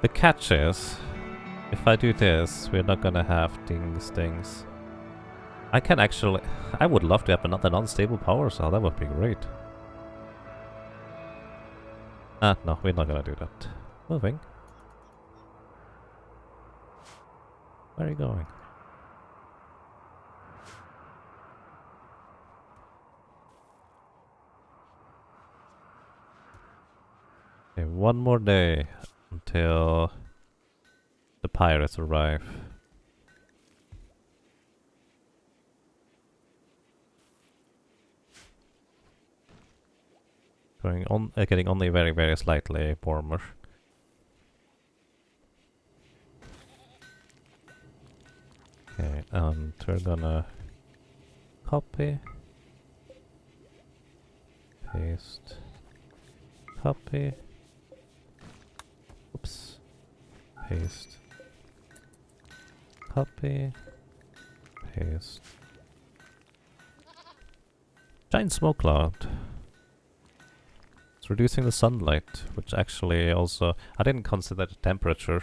The catch is, if I do this, we're not gonna have these things. I can actually... I would love to have another unstable power cell, that would be great. Ah, no, we're not gonna do that. Moving. Where are you going? Okay, one more day until the pirates arrive. Going on, getting only very, very slightly warmer. Okay, and we're gonna copy, paste, copy, oops, paste, copy, paste. Giant smoke cloud. It's reducing the sunlight, which actually also... I didn't consider the temperature.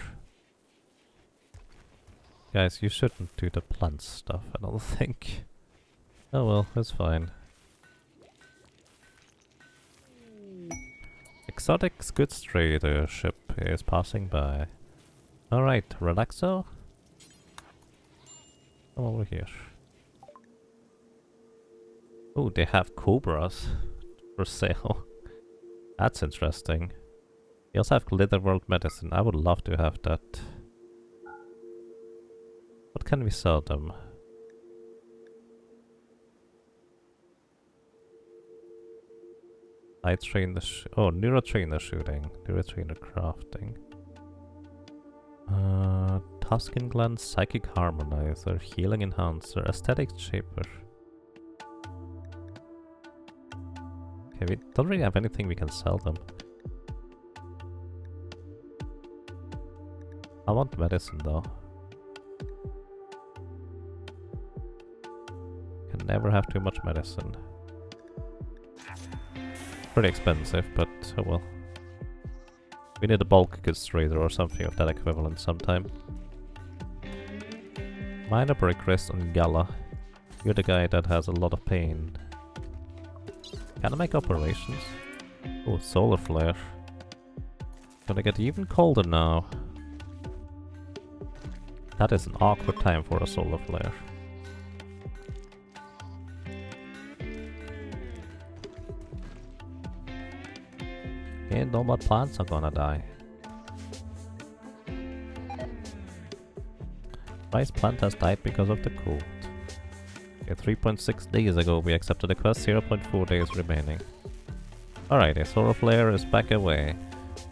Guys, you shouldn't do the plant stuff, I don't think. Oh well, that's fine. Exotic goods trader ship is passing by. Alright, Relaxo. Come over here. Oh, they have cobras for sale. That's interesting. They also have Rimworld medicine. I would love to have that. What can we sell them? I train the neurotrainer shooting, neurotrainer crafting. Tuscan gland, psychic harmonizer, healing enhancer, aesthetic shaper. Okay, we don't really have anything we can sell them. I want medicine though. Can never have too much medicine. Pretty expensive, but oh well. We need a bulk goods trader or something of that equivalent sometime. Minor break rest on Gala. You're the guy that has a lot of pain. Can I make operations? Oh, solar flare. Gonna get even colder now. That is an awkward time for a solar flare. And all my plants are gonna die. Rice plant has died because of the cold. Okay, 3.6 days ago we accepted the quest, 0.4 days remaining. Alrighty, solar flare is back away.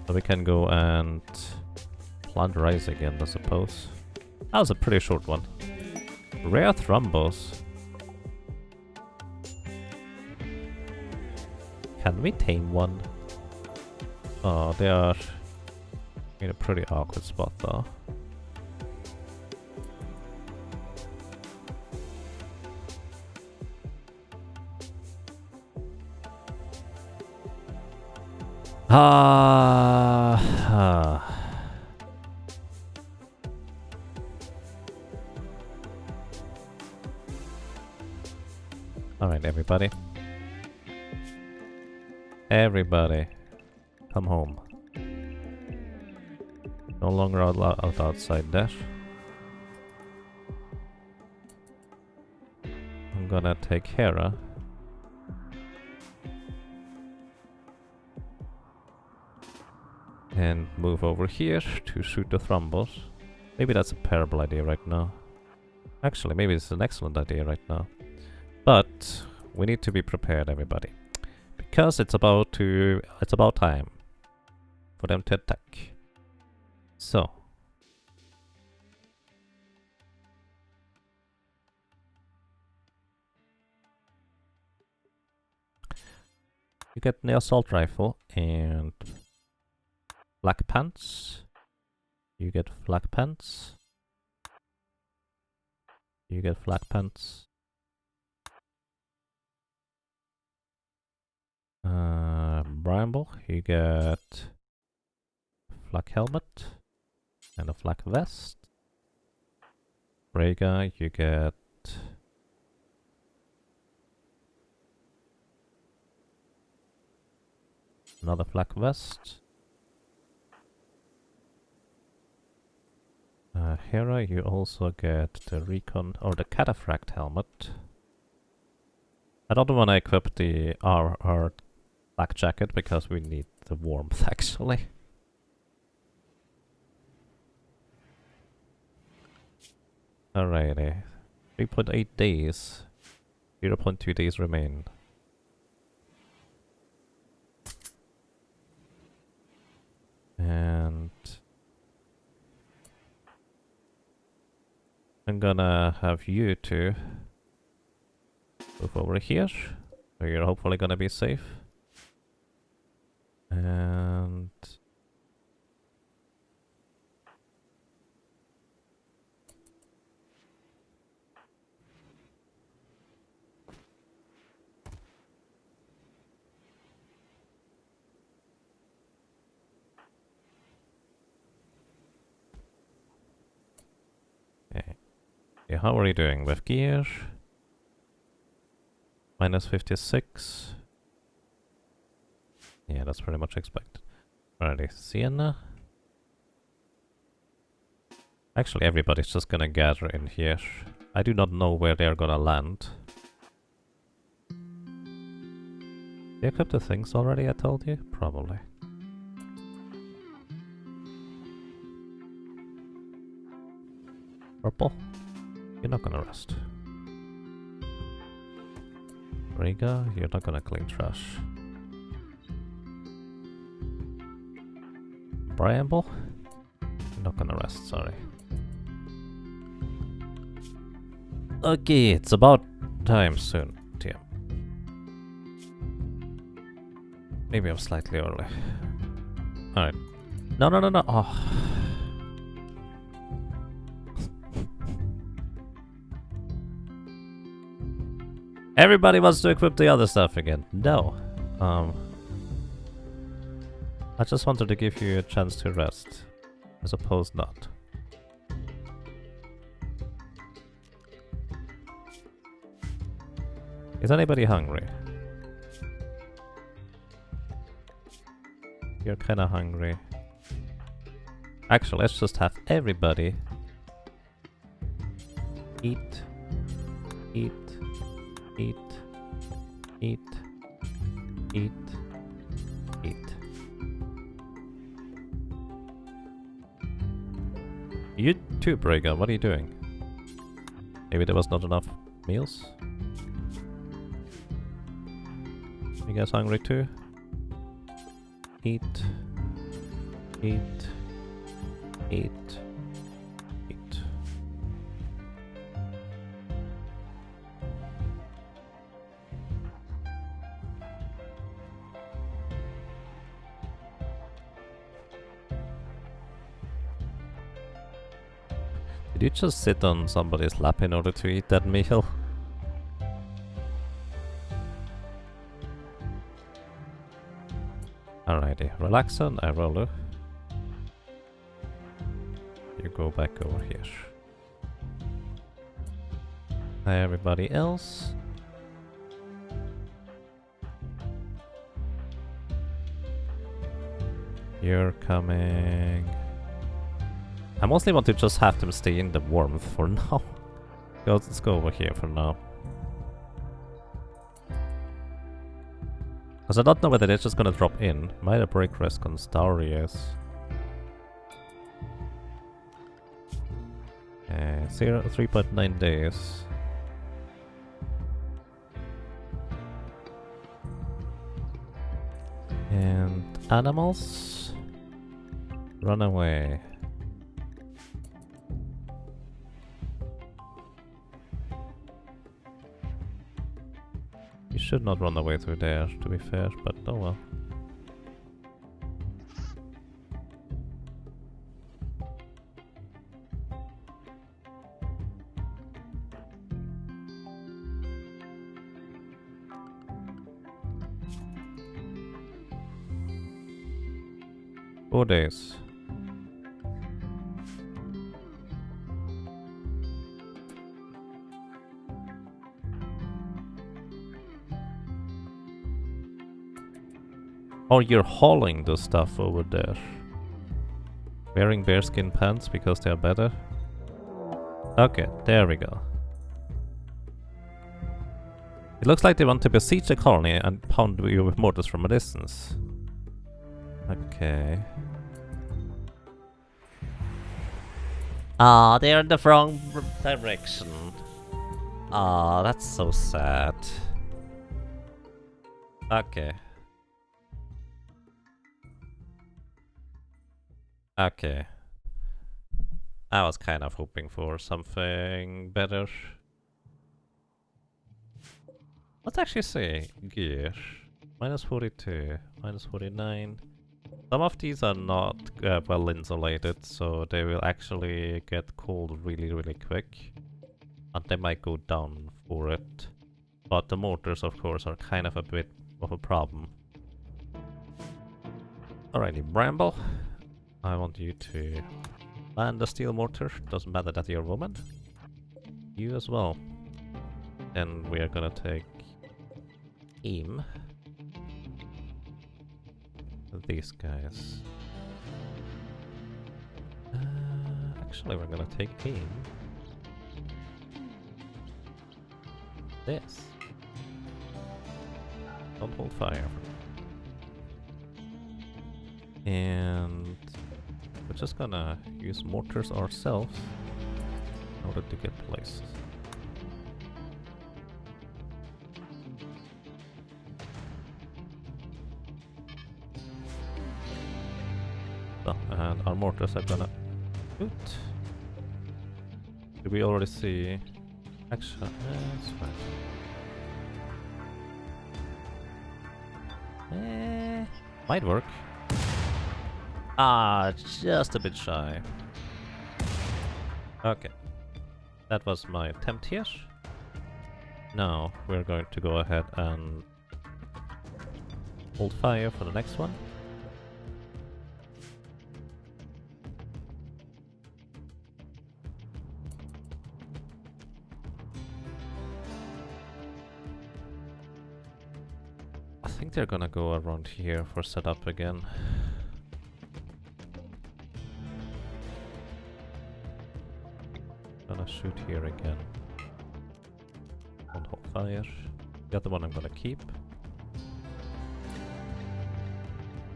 So we can go and plant rice again, I suppose. That was a pretty short one. Rare thrombos. Can we tame one? Oh, they are in a pretty awkward spot though. Alright, everybody. Everybody, come home. No longer out outside that. I'm gonna take Hera. And move over here to shoot the thrombos. Maybe that's a terrible idea right now. Actually, maybe it's an excellent idea right now. But we need to be prepared, everybody. Because it's about time for them to attack. So you get the assault rifle and black pants. You get black pants. You get black pants. Bramble, you get flak helmet and a flak vest. Rhaegar, you get another flak vest. Hera, you also get the recon or the cataphract helmet. I don't want to equip the our black jacket because we need the warmth actually. Alrighty. 3.8 days. 0.2 days remain. And I'm gonna have you two move over here, so you're hopefully gonna be safe. And okay. Yeah, how are you doing with gear? Minus 56. Yeah, that's pretty much expected. Alrighty, Sienna. Actually, everybody's just gonna gather in here. I do not know where they're gonna land. Did you equip the things already, I told you? Probably. Purple? You're not gonna rest. Rhaegar, you're not gonna clean trash. Bramble? You're not gonna rest, sorry. Okay, it's about time soon, TM. Maybe I'm slightly early. Alright. No, no, no, no. Oh. Everybody wants to equip the other stuff again. No. I just wanted to give you a chance to rest. I suppose not. Is anybody hungry? You're kinda hungry. Actually, let's just have everybody eat, eat, eat, eat, eat, eat. You too, Brega, what are you doing? Maybe there was not enough meals? You guys hungry too? Eat, eat, eat, eat. Did you just sit on somebody's lap in order to eat that meal? Alrighty, relax on, I roller. You go back over here. Hi everybody else. You're coming. I mostly want to just have them stay in the warmth for now. Let's go over here for now. Because I don't know whether they're just gonna drop in. Might have break rest on Starius. 3.9 days. And animals? Run away. You should not run away through there, to be fair, but oh well. Four days. Oh, you're hauling the stuff over there. Wearing bearskin pants because they're better? Okay, there we go. It looks like they want to besiege the colony and pound you with mortars from a distance. Okay. Ah, they're in the wrong direction. Ah, that's so sad. Okay. Okay. I was kind of hoping for something better. Let's actually say gear. Minus 42, minus 49. Some of these are not well insulated, so they will actually get cold really, really quick. And they might go down for it. But the mortars, of course, are kind of a bit of a problem. Alrighty, Bramble. I want you to land the steel mortar. Doesn't matter that you're a woman. You as well. Then we are gonna take aim. These guys. Actually, we're gonna take aim. This. Don't hold fire. And we're just gonna use mortars ourselves in order to get places. So, and our mortars are gonna shoot. Do we already see? Actually, it's fine. Might work. Ah, just a bit shy. Okay. That was my attempt here. Now we're going to go ahead and hold fire for the next one. I think they're gonna go around here for setup again. Gonna shoot here again. One hold fire. The other one I'm gonna keep.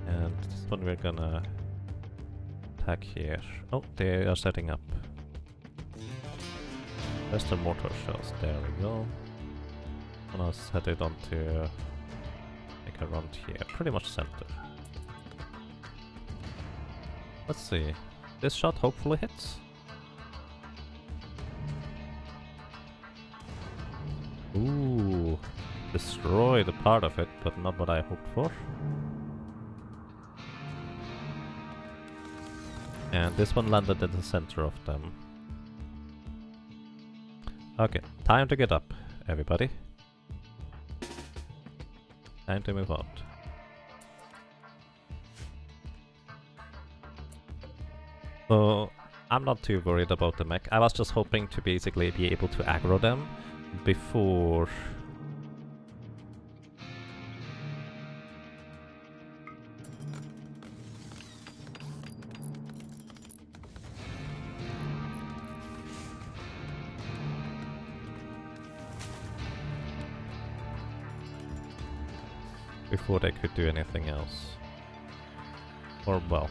And this one we're gonna attack here. Oh, they are setting up. There's the mortar shells. There we go. Gonna set it onto like around here, pretty much center. Let's see. This shot hopefully hits. Ooh, destroyed a part of it, but not what I hoped for. And this one landed in the center of them. Okay, time to get up, everybody. Time to move out. So, I'm not too worried about the mech. I was just hoping to basically be able to aggro them before they could do anything else. Or well,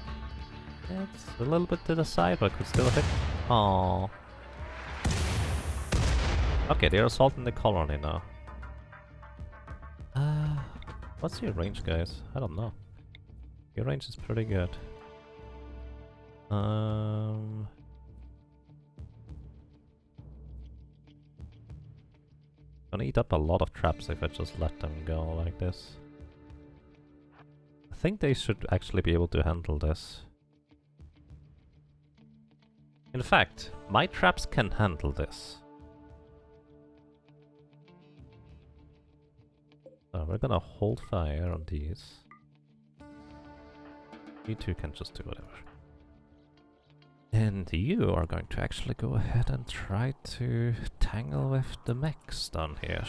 it's a little bit to the side, but could still hit. Aww. Okay, they're assaulting the colony now. What's your range, guys? I don't know. Your range is pretty good. Gonna eat up a lot of traps if I just let them go like this. I think they should actually be able to handle this. In fact, my traps can handle this. So we're gonna hold fire on these. You two can just do whatever. And you are going to actually go ahead and try to tangle with the mechs down here.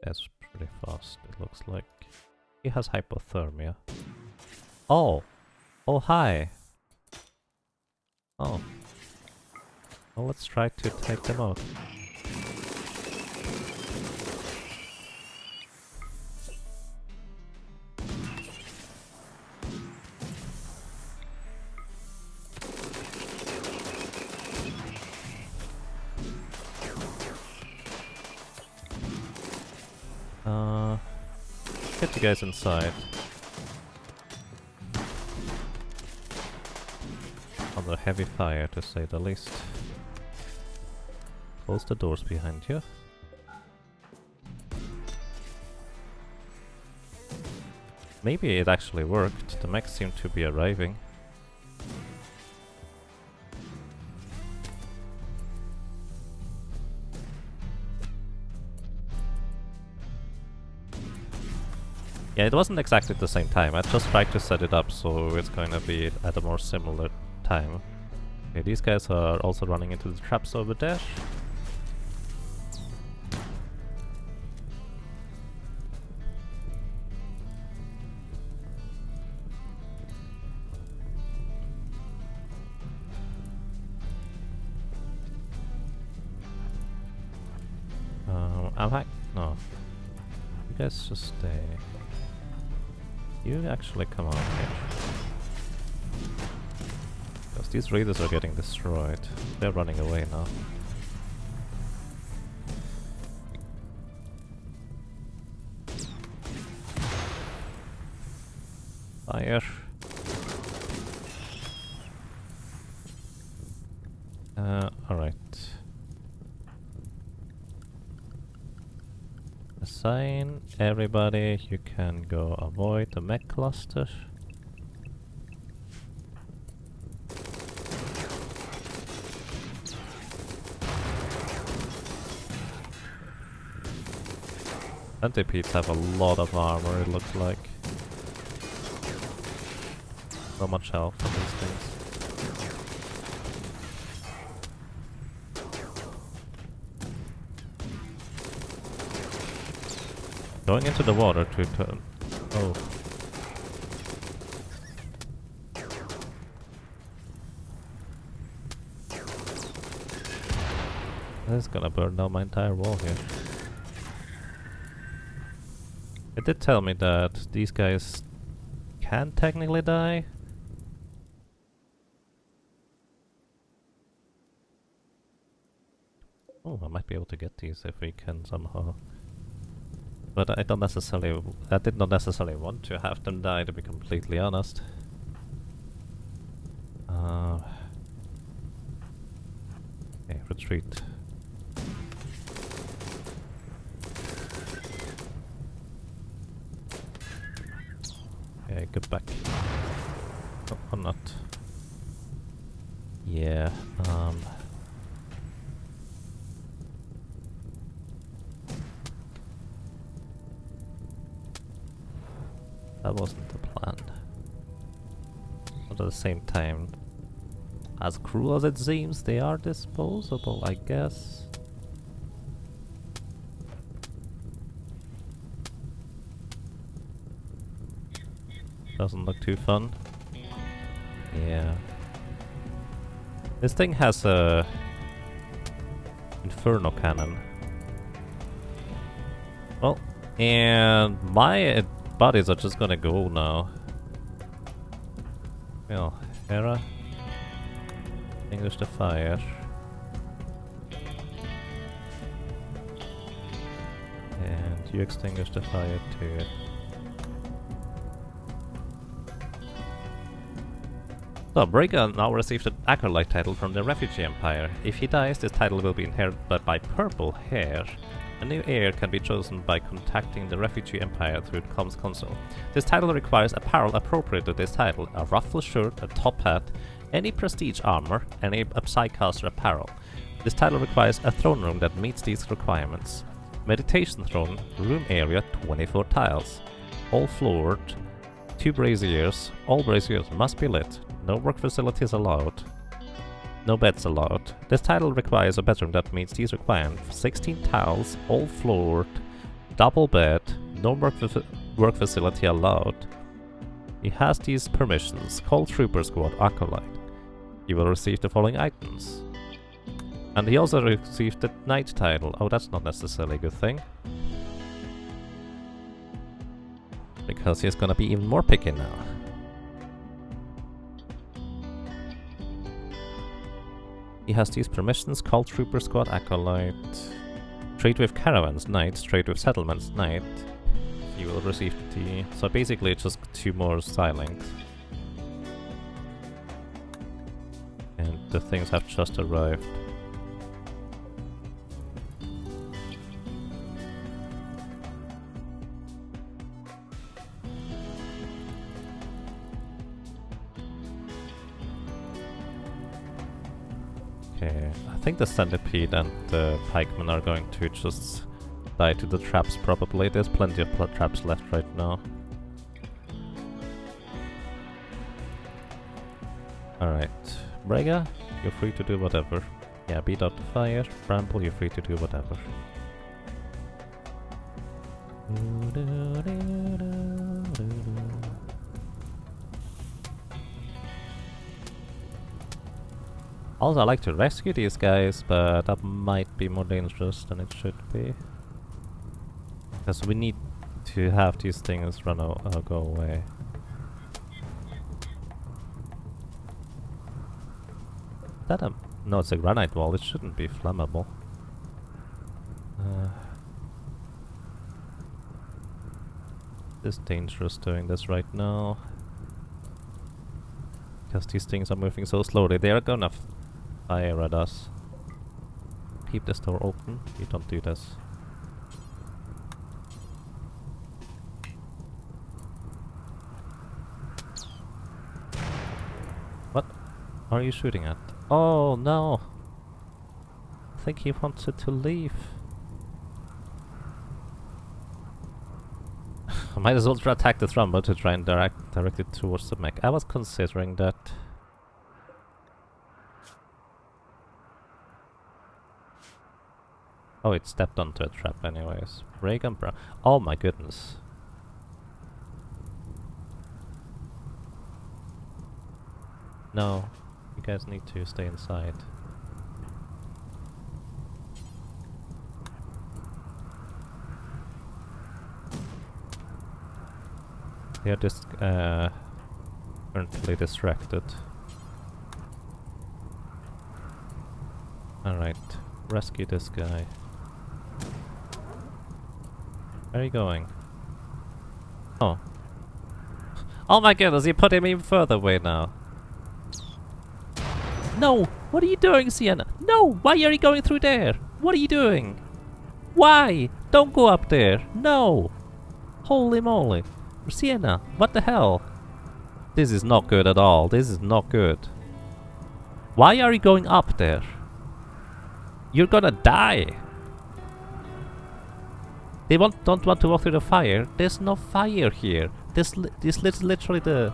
That's pretty fast, it looks like. He has hypothermia. Oh! Oh, hi! Oh. Well, let's try to take them out. Get you guys inside. Under heavy fire, to say the least. Close the doors behind you. Maybe it actually worked. The mechs seem to be arriving. Yeah, it wasn't exactly at the same time. I just tried to set it up so it's going to be at a more similar time. Okay, these guys are also running into the traps over there. No. You guys just stay. You actually come out here. Because these raiders are getting destroyed. They're running away now. Fire. Alright. sign. Everybody, you can go avoid the mech cluster. Centipedes have a lot of armor, it looks like. So much health on these things. Going into the water to turn. Oh. This is gonna burn down my entire wall here. It did tell me that these guys can technically die. Oh, I might be able to get these if we can somehow. But I did not necessarily want to have them die, to be completely honest. Okay, retreat. Okay, get back. Oh, or not. Yeah, that wasn't the plan. But at the same time, as cruel as it seems, they are disposable, I guess. Doesn't look too fun. Yeah. This thing has a Inferno cannon. Well, and my bodies are just gonna go now. Well, Hera, extinguish the fire. And you extinguish the fire too. So, Brega now received an Acolyte title from the Refugee Empire. If he dies, this title will be inherited by Purple Hair. A new heir can be chosen by contacting the Refugee Empire through the comms console. This title requires apparel appropriate to this title: a ruffle shirt, a top hat, any prestige armor, and a Psycaster apparel. This title requires a throne room that meets these requirements. Meditation throne, room area 24 tiles. All floored, 2 braziers, all braziers must be lit. No work facilities allowed. No beds allowed. This title requires a bedroom that meets these requirements. 16 tiles, all floored, double bed, no work facility allowed. He has these permissions. Call Trooper Squad Acolyte. He will receive the following items. And he also received the Knight title. Oh, that's not necessarily a good thing. Because he's gonna be even more picky now. He has these permissions: Call Trooper Squad Acolyte, trade with caravans Knight, trade with settlements Knight. He will receive the... so basically it's just 2 more stylings. And the things have just arrived. Okay, I think the centipede and the pikemen are going to just die to the traps probably. There's plenty of traps left right now. Alright, Brega, you're free to do whatever. Yeah, beat out the fire. Bramble, you're free to do whatever. Also, I like to rescue these guys, but that might be more dangerous than it should be. Because we need to have these things go away. That no, it's a granite wall. It shouldn't be flammable. It's dangerous doing this right now. Because these things are moving so slowly. They are gonna fire at us. Keep this door open. You don't do this. are you shooting at? Oh no! I think he wanted to leave. I might as well attack the Trumbo to try and direct it towards the mech. I was considering that. Oh, it stepped onto a trap anyways. Ray gun brown. Oh my goodness. No, you guys need to stay inside. They're just currently distracted. Alright, rescue this guy. Where are you going? Oh. Oh my goodness, you put him even further away now. No! What are you doing, Sienna? No! Why are you going through there? What are you doing? Why? Don't go up there! No! Holy moly! Sienna, what the hell? This is not good at all. This is not good. Why are you going up there? You're gonna die! They don't want to walk through the fire. There's no fire here. This is literally the...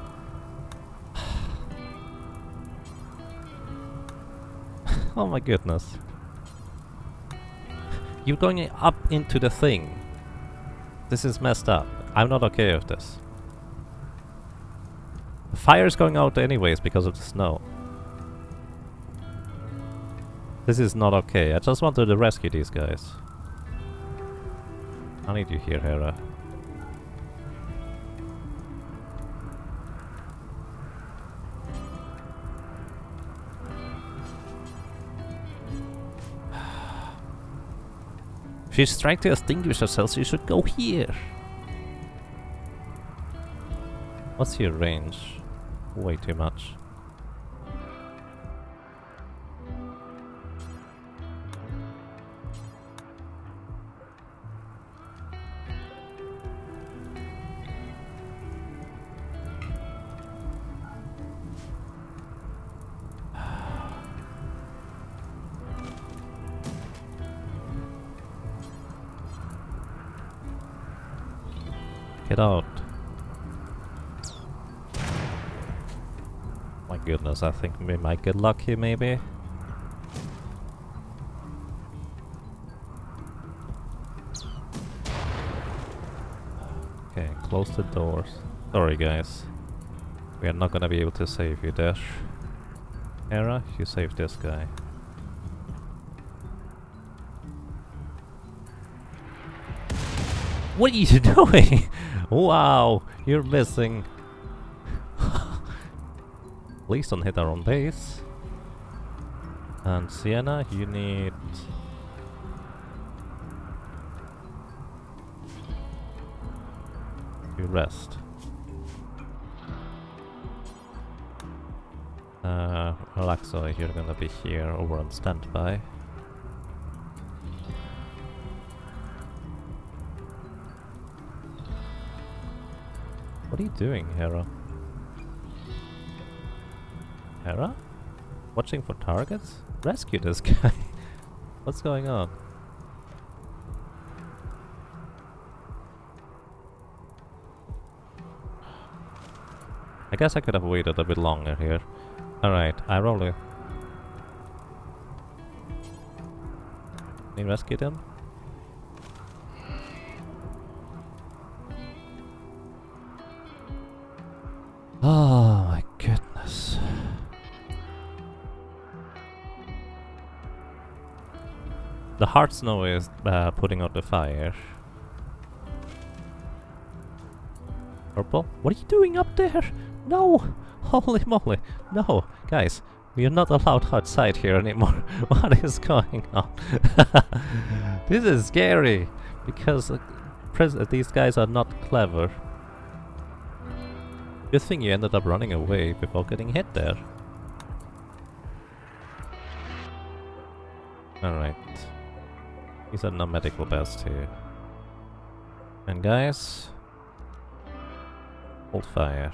Oh my goodness. You're going up into the thing. This is messed up. I'm not okay with this. The fire's going out anyways because of the snow. This is not okay. I just wanted to rescue these guys. I need you here, Hera. She's trying to extinguish herself, so you should go here. What's your range? Way too much. Get out. My goodness, I think we might get lucky maybe. Okay, close the doors. Sorry guys. We are not gonna be able to save you, Dash. Hera, you save this guy. What are you doing? Wow, you're missing. Please don't hit our own base. And Sienna, you need... to rest. Relaxo, you're gonna be here over on standby. What are you doing, Hera? Hera? Watching for targets? Rescue this guy. What's going on? I guess I could have waited a bit longer here. Alright, I roll it. Can you rescue them? Oh my goodness. The hard snow is putting out the fire. Purple? What are you doing up there? No! Holy moly! No! Guys, we are not allowed outside here anymore. What is going on? This is scary! Because these guys are not clever. Good thing you ended up running away before getting hit there. Alright. These are not medical best here. And guys... hold fire.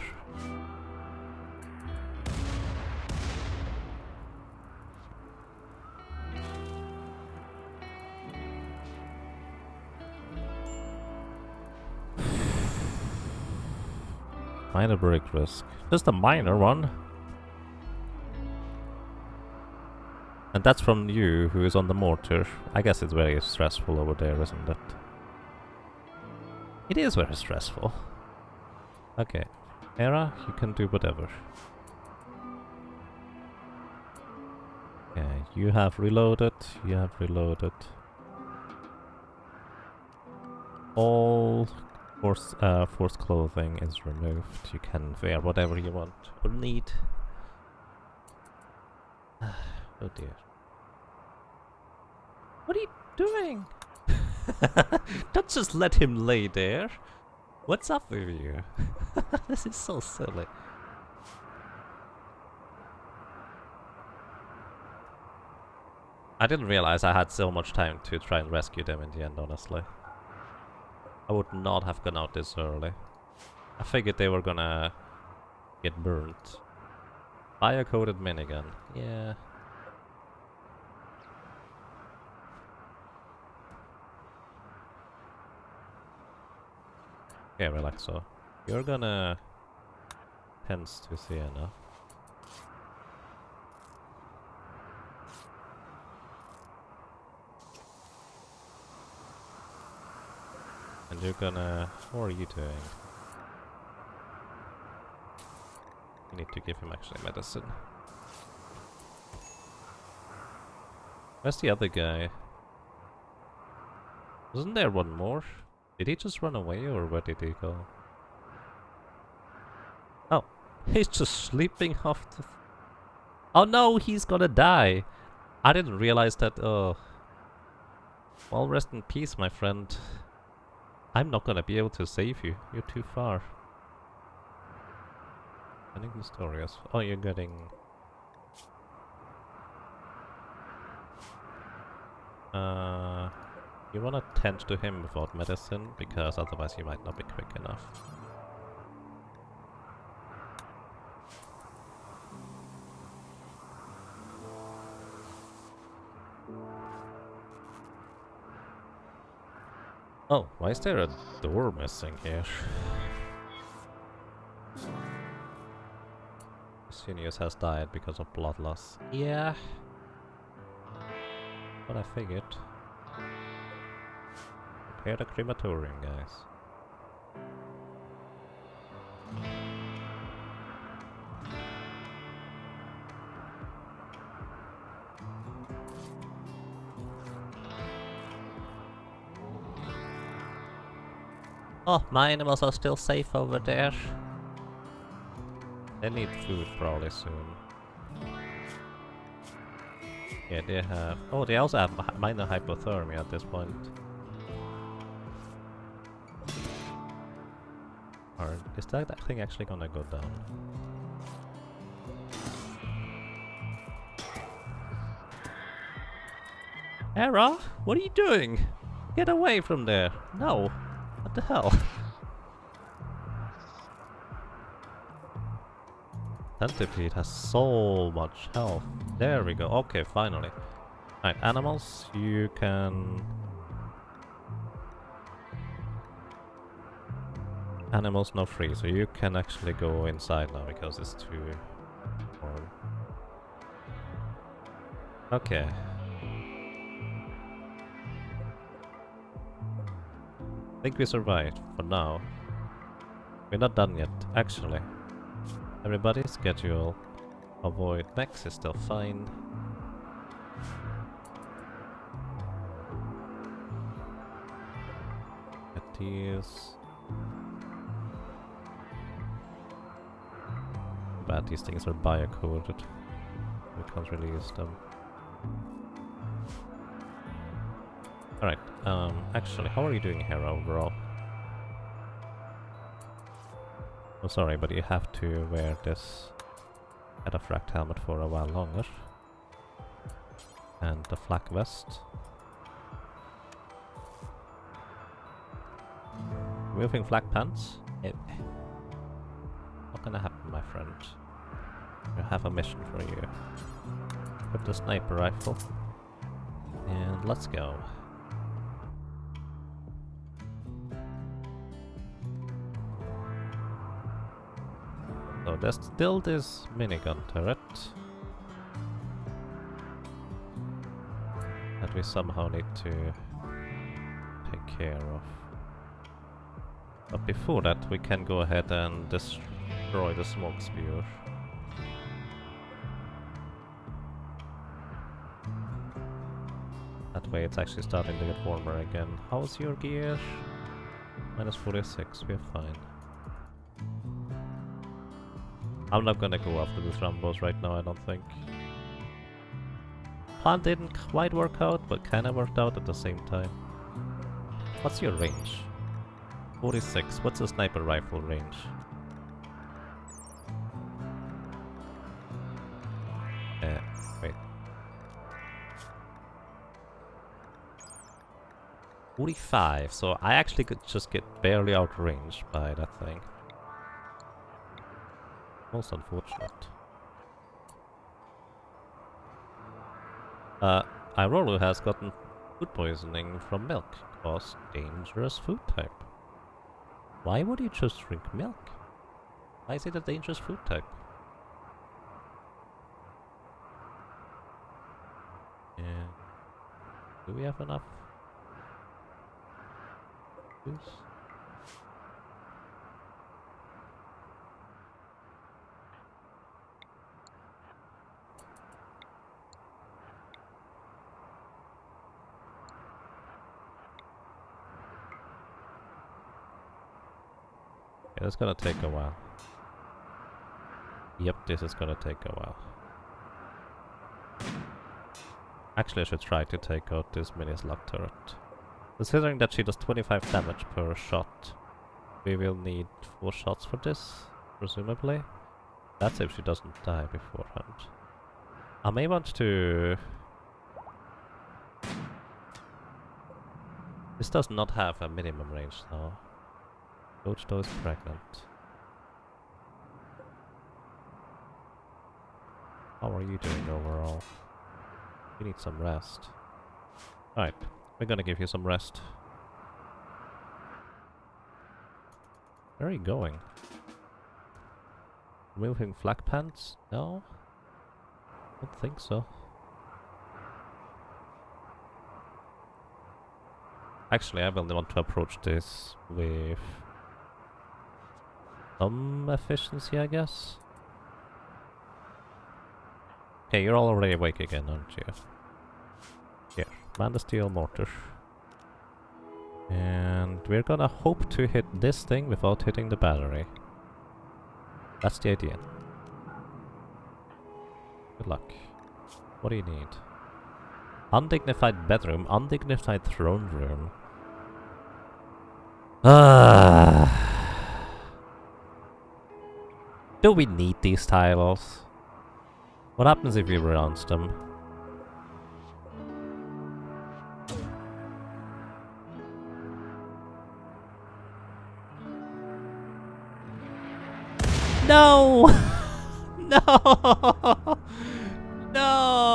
Minor break risk. Just a minor one. And that's from you, who is on the mortar. I guess it's very stressful over there, isn't it? It is very stressful. Okay. Hera, you can do whatever. Okay, you have reloaded. You have reloaded. All forced clothing is removed. You can wear whatever you want or need. Oh dear. What are you doing? Don't just let him lay there. What's up with you? This is so silly. I didn't realize I had so much time to try and rescue them in the end, honestly. I would not have gone out this early. I figured they were gonna get burnt. Fire-coated minigun. Yeah. Okay, Relaxo. You're gonna tends to Sienna. And you're gonna... What are you doing? You need to give him actually medicine. Where's the other guy? Wasn't there one more? Did he just run away or where did he go? Oh, he's just sleeping off the... Oh no, he's gonna die! I didn't realize that, oh. Well, rest in peace, my friend. I'm not gonna be able to save you. You're too far. I think the story is... Oh, you're getting... You wanna tend to him without medicine, because otherwise he might not be quick enough. Oh, why is there a door missing here? Sinius has died because of blood loss. Yeah. What I figured. Prepare the crematorium, guys. Oh, my animals are still safe over there. They need food probably soon. Yeah, they have... Oh, they also have minor hypothermia at this point. Or is that thing actually gonna go down? Hera, what are you doing? Get away from there! No! What the hell? Centipede has so much health. There we go. Okay, finally. Alright, animals, you can... Animals no free, so you can actually go inside now because it's too warm. Okay. I think we survived for now. We're not done yet, actually. Everybody, schedule. Avoid Max is still fine. Get these. Bad, these things are bio-coded. We can't really use them. Alright, actually, how are you doing here overall? I'm sorry, but you have to wear this cataphract helmet for a while longer. And the flak vest. Moving flak pants? Not gonna happen, my friend. I have a mission for you. Put the sniper rifle. And let's go. So there's still this minigun turret that we somehow need to take care of. But before that we can go ahead and destroy the smoke spear. That way it's actually starting to get warmer again. How's your gear? -46, we're fine. I'm not gonna go after this Rambos right now, I don't think. Plan didn't quite work out, but kinda worked out at the same time. What's your range? 46. What's a sniper rifle range? Wait. 45, so I actually could just get barely outranged by that thing. Most unfortunate. Irolu has gotten food poisoning from milk, caused dangerous food type. Why would you just drink milk? Why is it a dangerous food type? Yeah. Do we have enough? This? Yeah, it's gonna take a while. Yep, this is gonna take a while. Actually, I should try to take out this mini slug turret. Considering that she does 25 damage per shot, we will need 4 shots for this, presumably. That's if she doesn't die beforehand. I may want to... This does not have a minimum range now. Dojo is pregnant. How are you doing overall? You need some rest. Alright, we're gonna give you some rest. Where are you going? Removing flak pants? No? Don't think so. Actually, I will want to approach this with some efficiency, I guess. Okay, you're already awake again, aren't you? Here, man the steel mortar. And we're gonna hope to hit this thing without hitting the battery. That's the idea. Good luck. What do you need? Undignified bedroom, undignified throne room. Do we need these titles? What happens if we renounce them? No! No! No!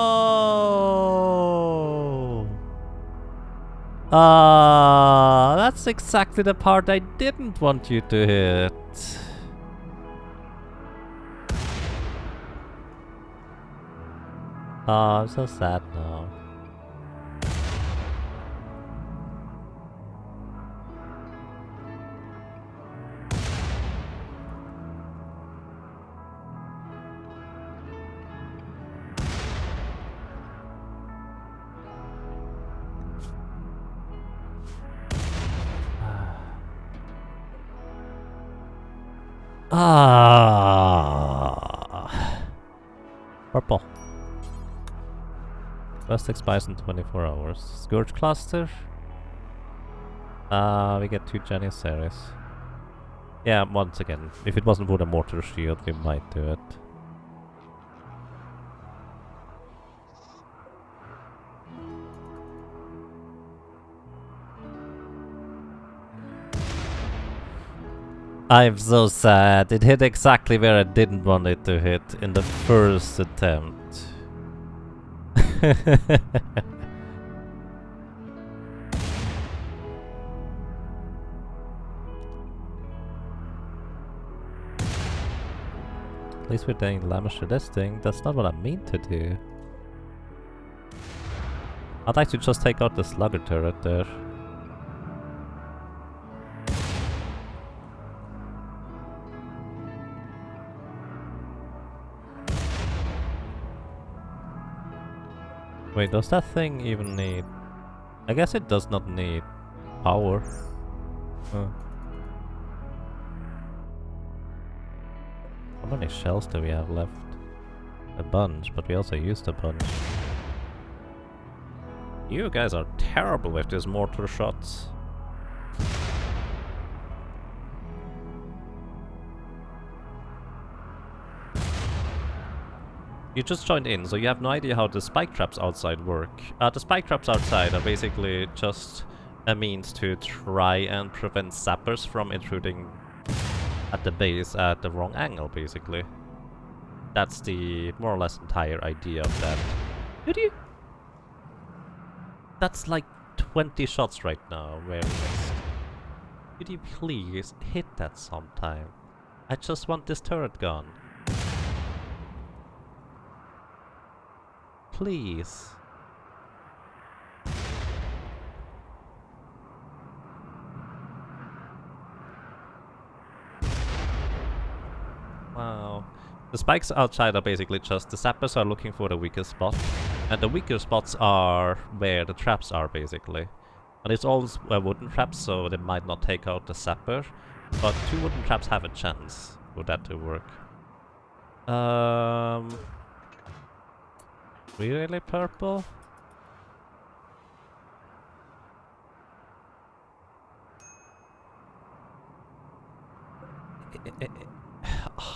That's exactly the part I didn't want you to hit. I'm so sad now. Purple. First expires in 24 hours. Scourge cluster. We get 2 Janissaries. Yeah, once again, if it wasn't for the mortar shield, we might do it. I'm so sad. It hit exactly where I didn't want it to hit in the first attempt. At least we're doing damage to this thing. That's not what I mean to do. I'd like to just take out the slugger turret there. Wait, does that thing even need... I guess it does not need power. Huh. How many shells do we have left? A bunch, but we also used a bunch. You guys are terrible with these mortar shots. You just joined in, so you have no idea how the spike traps outside work. The spike traps outside are basically just a means to try and prevent sappers from intruding at the base at the wrong angle, basically. That's the more or less entire idea of that. Did you? That's like 20 shots right now, where we missed. Could you please hit that sometime? I just want this turret gone. Please. Wow. The spikes outside are basically just the sappers are looking for the weakest spot, and the weaker spots are where the traps are, basically. And it's all wooden traps, so they might not take out the sapper, but 2 wooden traps have a chance for that to work. Really purple?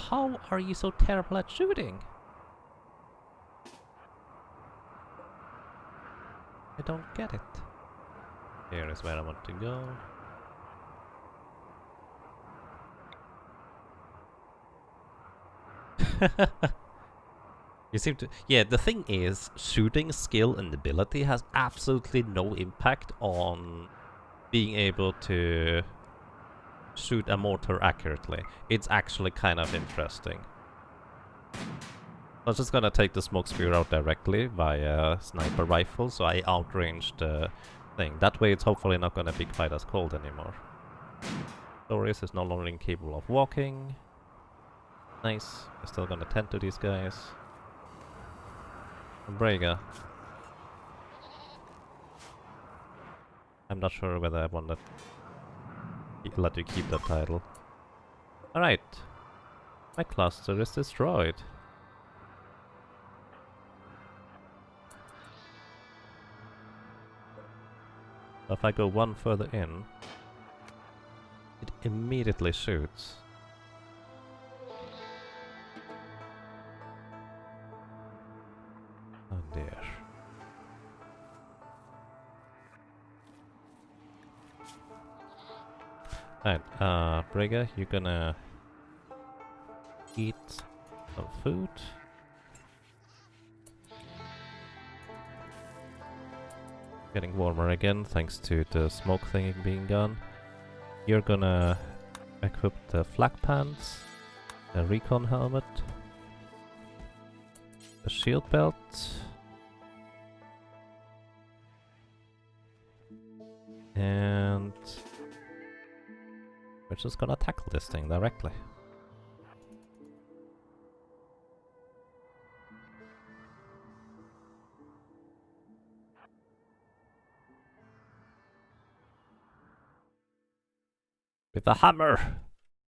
How are you so terrible at shooting? I don't get it. Here is where I want to go. You seem to... Yeah, the thing is, shooting skill and ability has absolutely no impact on being able to shoot a mortar accurately. It's actually kind of interesting. I was just gonna take the smoke spear out directly via sniper rifle, so I outranged the thing. That way it's hopefully not gonna be quite as cold anymore. Doris is no longer incapable of walking. Nice. We're still gonna tend to these guys. Brega. I'm not sure whether I want to let you keep that title. Alright. My cluster is destroyed. If I go one further in, it immediately shoots. Oh dear. Alright, Brigga, you're gonna eat some food. Getting warmer again thanks to the smoke thing being gone. You're gonna equip the flak pants, the recon helmet, the shield belt, and we're just gonna tackle this thing directly. With a hammer!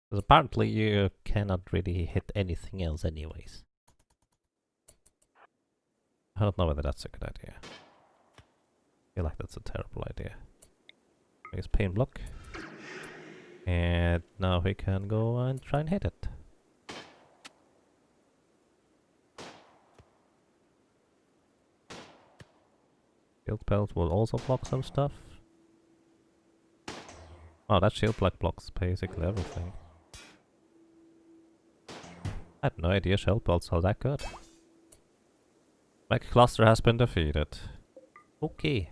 Because apparently you cannot really hit anything else anyways. I don't know whether that's a good idea. I feel like that's a terrible idea. Use pain block. And now we can go and try and hit it. Shield belt will also block some stuff. Oh, that shield block blocks basically everything. I had no idea shield belts are that good. Mech cluster has been defeated. Okay.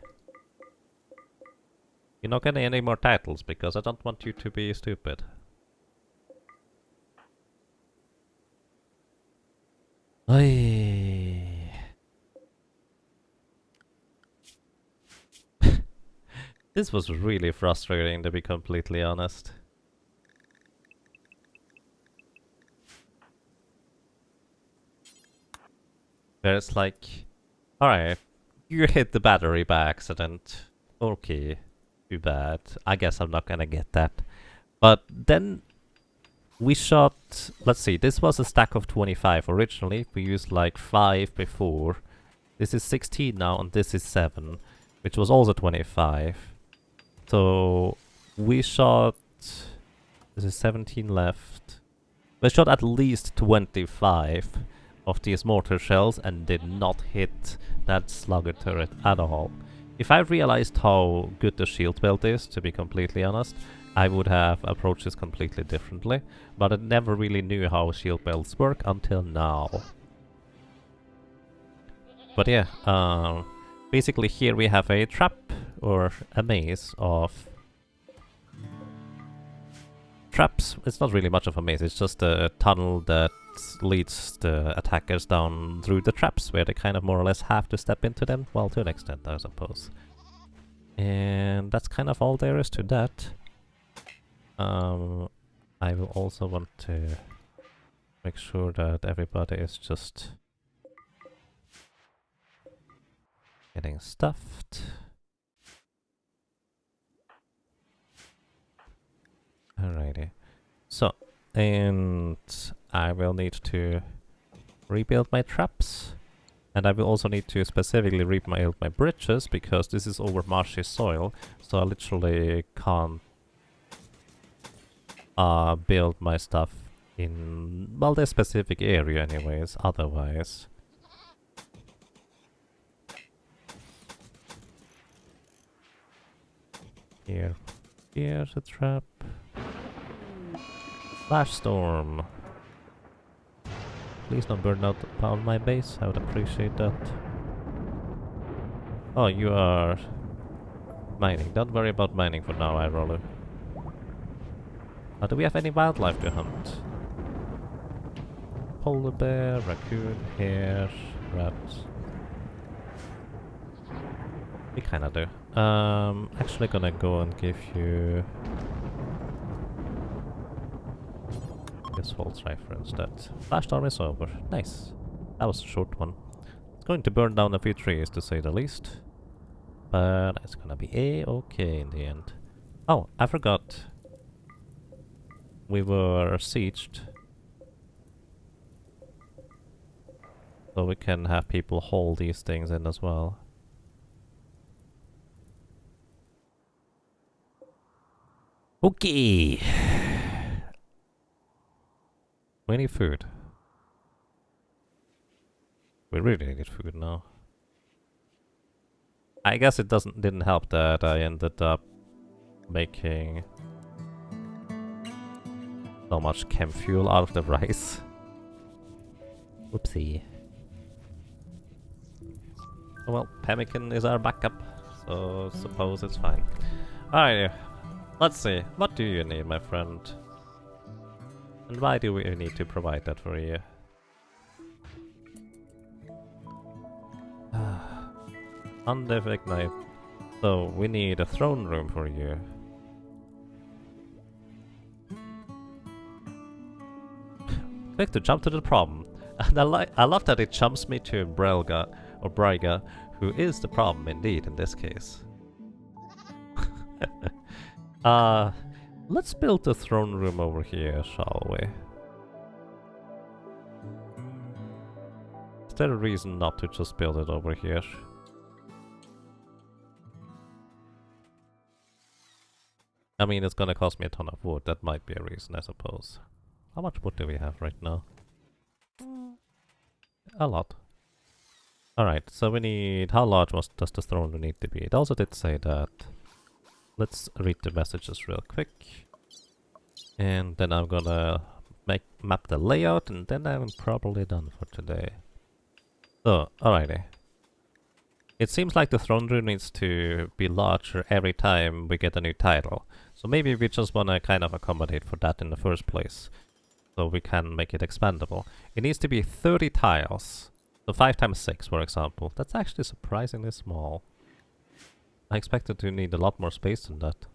You're not getting any more titles because I don't want you to be stupid. Oy. This was really frustrating, to be completely honest. There's like, alright, you hit the battery by accident. Okay, too bad. I guess I'm not gonna get that. But then we shot, let's see, this was a stack of 25 originally. We used like 5 before. This is 16 now, and this is 7, which was also 25. So we shot, this is 17 left. We shot at least 25 of these mortar shells and did not hit that slugger turret at all. If I realized how good the shield belt is, to be completely honest, I would have approached this completely differently, but I never really knew how shield belts work until now. But yeah, basically here we have a trap, or a maze of traps. It's not really much of a maze, it's just a tunnel that leads the attackers down through the traps, where they kind of more or less have to step into them, well, to an extent, I suppose. And that's kind of all there is to that. I will also want to make sure that everybody is just getting stuffed. Alrighty. So, and I will need to rebuild my traps. And I will also need to specifically rebuild my bridges, because this is over marshy soil, so I literally can't build my stuff in, well, this specific area anyways, otherwise. Here's a trap. Flash storm. Please don't burn out upon my base, I would appreciate that. Oh, you are mining. Don't worry about mining for now, iRoller. Do we have any wildlife to hunt? Polar bear, raccoon, hare, rats. We kinda do. Actually gonna go and give you this false rifle instead. Flash storm is over. Nice. That was a short one. It's going to burn down a few trees, to say the least. But it's gonna be a-okay in the end. Oh, I forgot. We were sieged. So we can have people haul these things in as well. Okay. We need food. We really need food now. I guess it didn't help that I ended up making so much chem fuel out of the rice. Whoopsie. Oh well, pemmican is our backup, so suppose it's fine. Alright, let's see. What do you need, my friend? And why do we need to provide that for you? Undefined knife. So, we need a throne room for you. Click to jump to the problem. And I love that it jumps me to Brelga, or Braiga, who is the problem indeed in this case. Let's build a throne room over here, shall we? Is there a reason not to just build it over here? I mean, it's gonna cost me a ton of wood. That might be a reason, I suppose. How much wood do we have right now? A lot. Alright, so we need... How large does the throne room need to be? It also did say that. Let's read the messages real quick. And then I'm gonna map the layout, and then I'm probably done for today. So, alrighty. It seems like the throne room needs to be larger every time we get a new title. So maybe we just wanna kind of accommodate for that in the first place. so we can make it expandable. It needs to be 30 tiles. So 5 times 6, for example. That's actually surprisingly small. I expected to need a lot more space than that.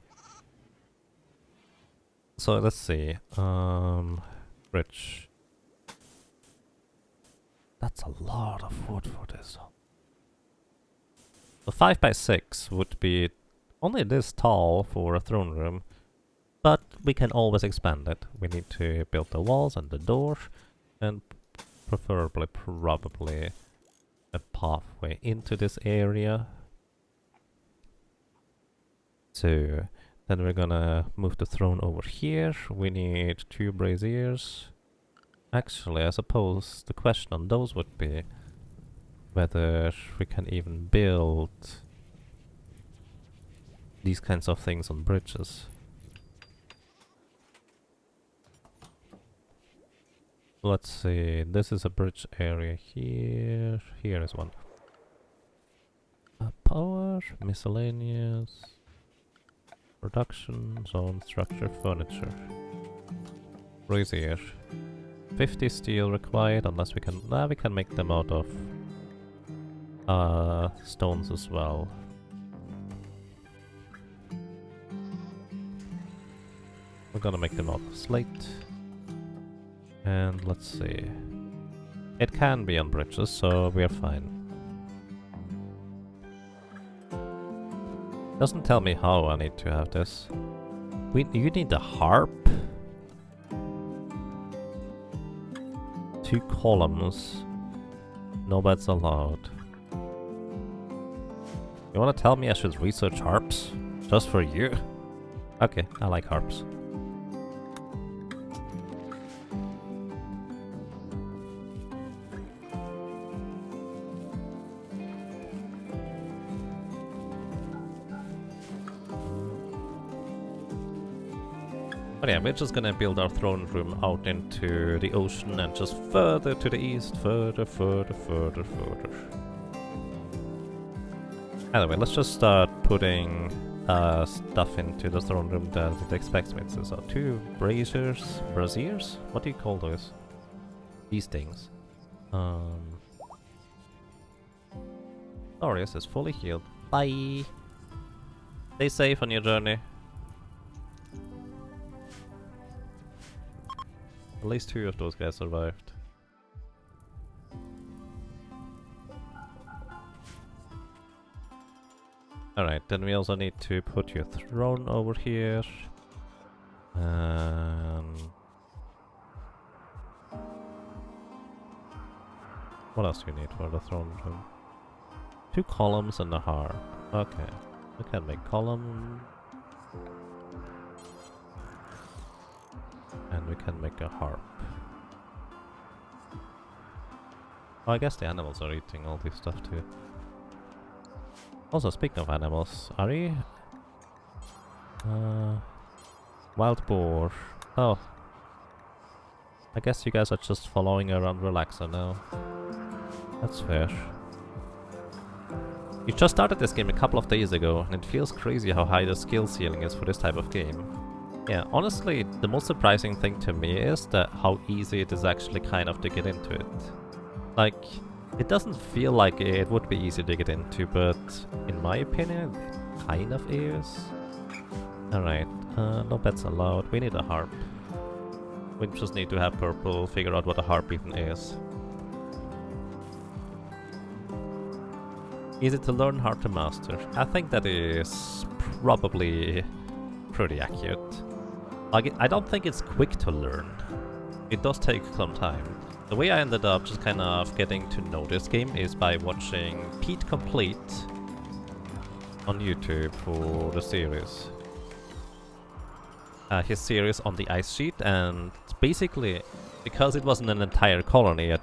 So let's see. Bridge. That's a lot of wood for this. So 5 by 6 would be only this tall for a throne room, but we can always expand it. We need to build the walls and the doors, and preferably, probably a pathway into this area. So then we're gonna move the throne over here. We need 2 braziers. Actually, I suppose the question on those would be whether we can even build these kinds of things on bridges. Let's see, this is a bridge area here. Here is one. Power, miscellaneous, production, zone, structure, furniture. Brazier. 50 steel required, unless we can... we can make them out of stones as well. We're gonna make them out of slate. And let's see. It can be on bridges, so we're fine. Doesn't tell me how I need to have this. You need a harp? 2 columns. No beds allowed. You wanna tell me I should research harps? Just for you? Okay, I like harps. But yeah, we're just gonna build our throne room out into the ocean and just further to the east, further. Anyway, let's just start putting stuff into the throne room that it expects me to. So 2 braziers? What do you call those? These things. Darius is fully healed. Bye! Stay safe on your journey. At least 2 of those guys survived. Alright, then we also need to put your throne over here. What else do you need for the throne room? 2 columns and a harp. Okay, we can make column. And we can make a harp. Oh, I guess the animals are eating all this stuff too. Also, speaking of animals, are you... wild boar. Oh. I guess you guys are just following around Relaxer now. That's fair. You just started this game a couple of days ago, and it feels crazy how high the skill ceiling is for this type of game. Yeah, honestly, the most surprising thing to me is that how easy it is actually kind of to get into it. Like, it doesn't feel like it would be easy to get into, but in my opinion, it kind of is. Alright, no pets allowed. We need a harp. We just need to have purple figure out what a harp even is. Easy to learn, hard to master. I think that is probably pretty accurate. I don't think it's quick to learn. It does take some time. The way I ended up just kind of getting to know this game is by watching Pete Complete on YouTube for the series. His series on the ice sheet, and basically, because it wasn't an entire colony at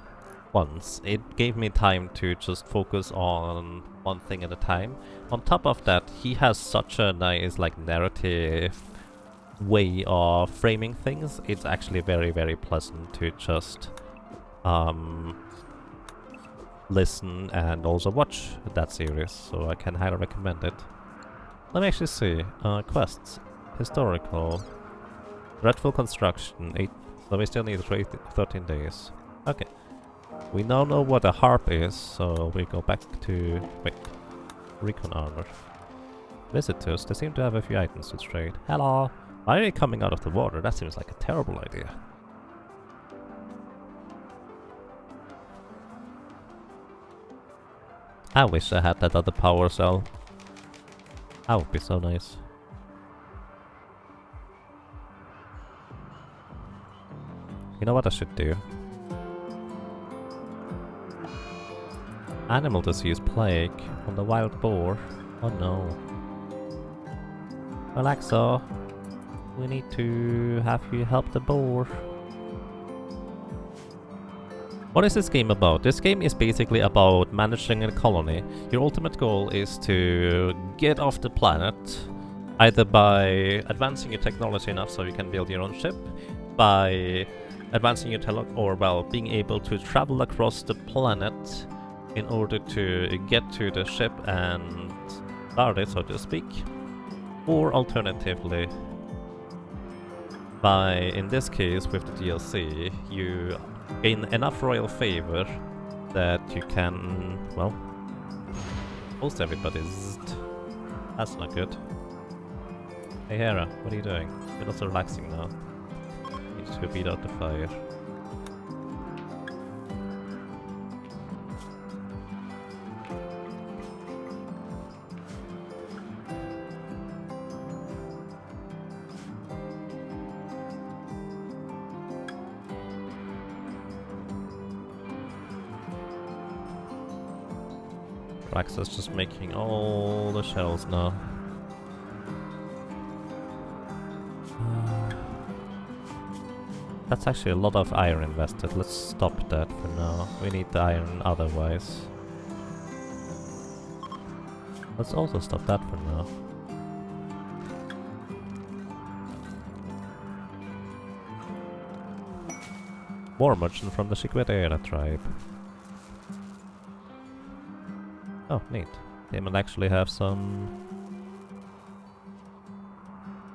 once, it gave me time to just focus on one thing at a time. On top of that, he has such a nice like narrative way of framing things. It's actually very, very pleasant to just listen and also watch that series, so I can highly recommend it. Let me actually see. Quests. Historical. Dreadful construction. So we still need 13 days. Okay. We now know what a harp is, so we go back to... Wait. Recon armor. Visitors, they seem to have a few items to trade. Hello! Why are they coming out of the water? That seems like a terrible idea. I wish I had that other power cell. That would be so nice. You know what I should do? Animal disease plague on the wild boar. Oh no. Alexa, we need to have you help the boar. What is this game about? This game is basically about managing a colony. Your ultimate goal is to get off the planet, either by advancing your technology enough so you can build your own ship, by advancing your being able to travel across the planet in order to get to the ship and start it, so to speak, or alternatively, by, in this case with the DLC, you gain enough royal favor that you can, well, host everybody's. That's not good. Hey Hera, what are you doing? You're also relaxing now. Need to beat out the fire. Raxa's just making all the shells now. That's actually a lot of iron invested. Let's stop that for now. We need the iron otherwise. Let's also stop that for now. War merchant from the Shikwedera tribe. Oh, neat. They might actually have some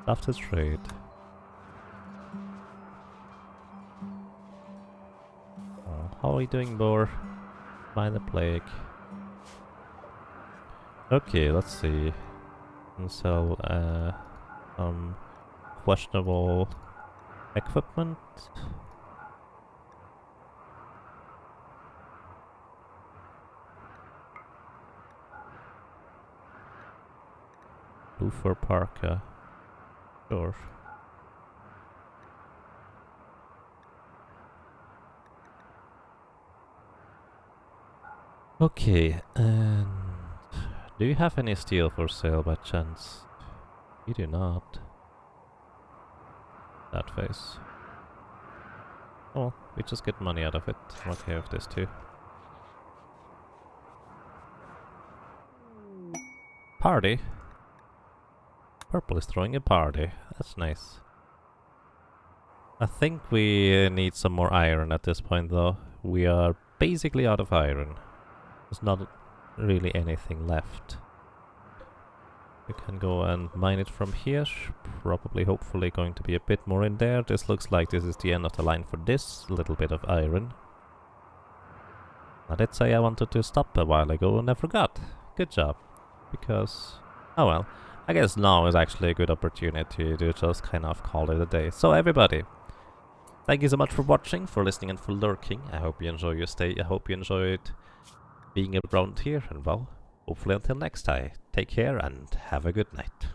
stuff to trade. How are we doing, Boar? Minor plague. Okay, let's see. And sell some questionable equipment. Blue fur parka. Sure. Okay, and do you have any steel for sale by chance? You do not. That face. Oh, we just get money out of it. I'm okay with this too. Party? Purple is throwing a party. That's nice. I think we need some more iron at this point though. We are basically out of iron. There's not really anything left. We can go and mine it from here. Probably, hopefully going to be a bit more in there. This looks like this is the end of the line for this little bit of iron. I did say I wanted to stop a while ago and I forgot. Good job. Because, oh well. I guess now is actually a good opportunity to just kind of call it a day. So everybody, thank you so much for watching, for listening and for lurking. I hope you enjoy your stay. I hope you enjoyed being around here. And well, hopefully until next time, take care and have a good night.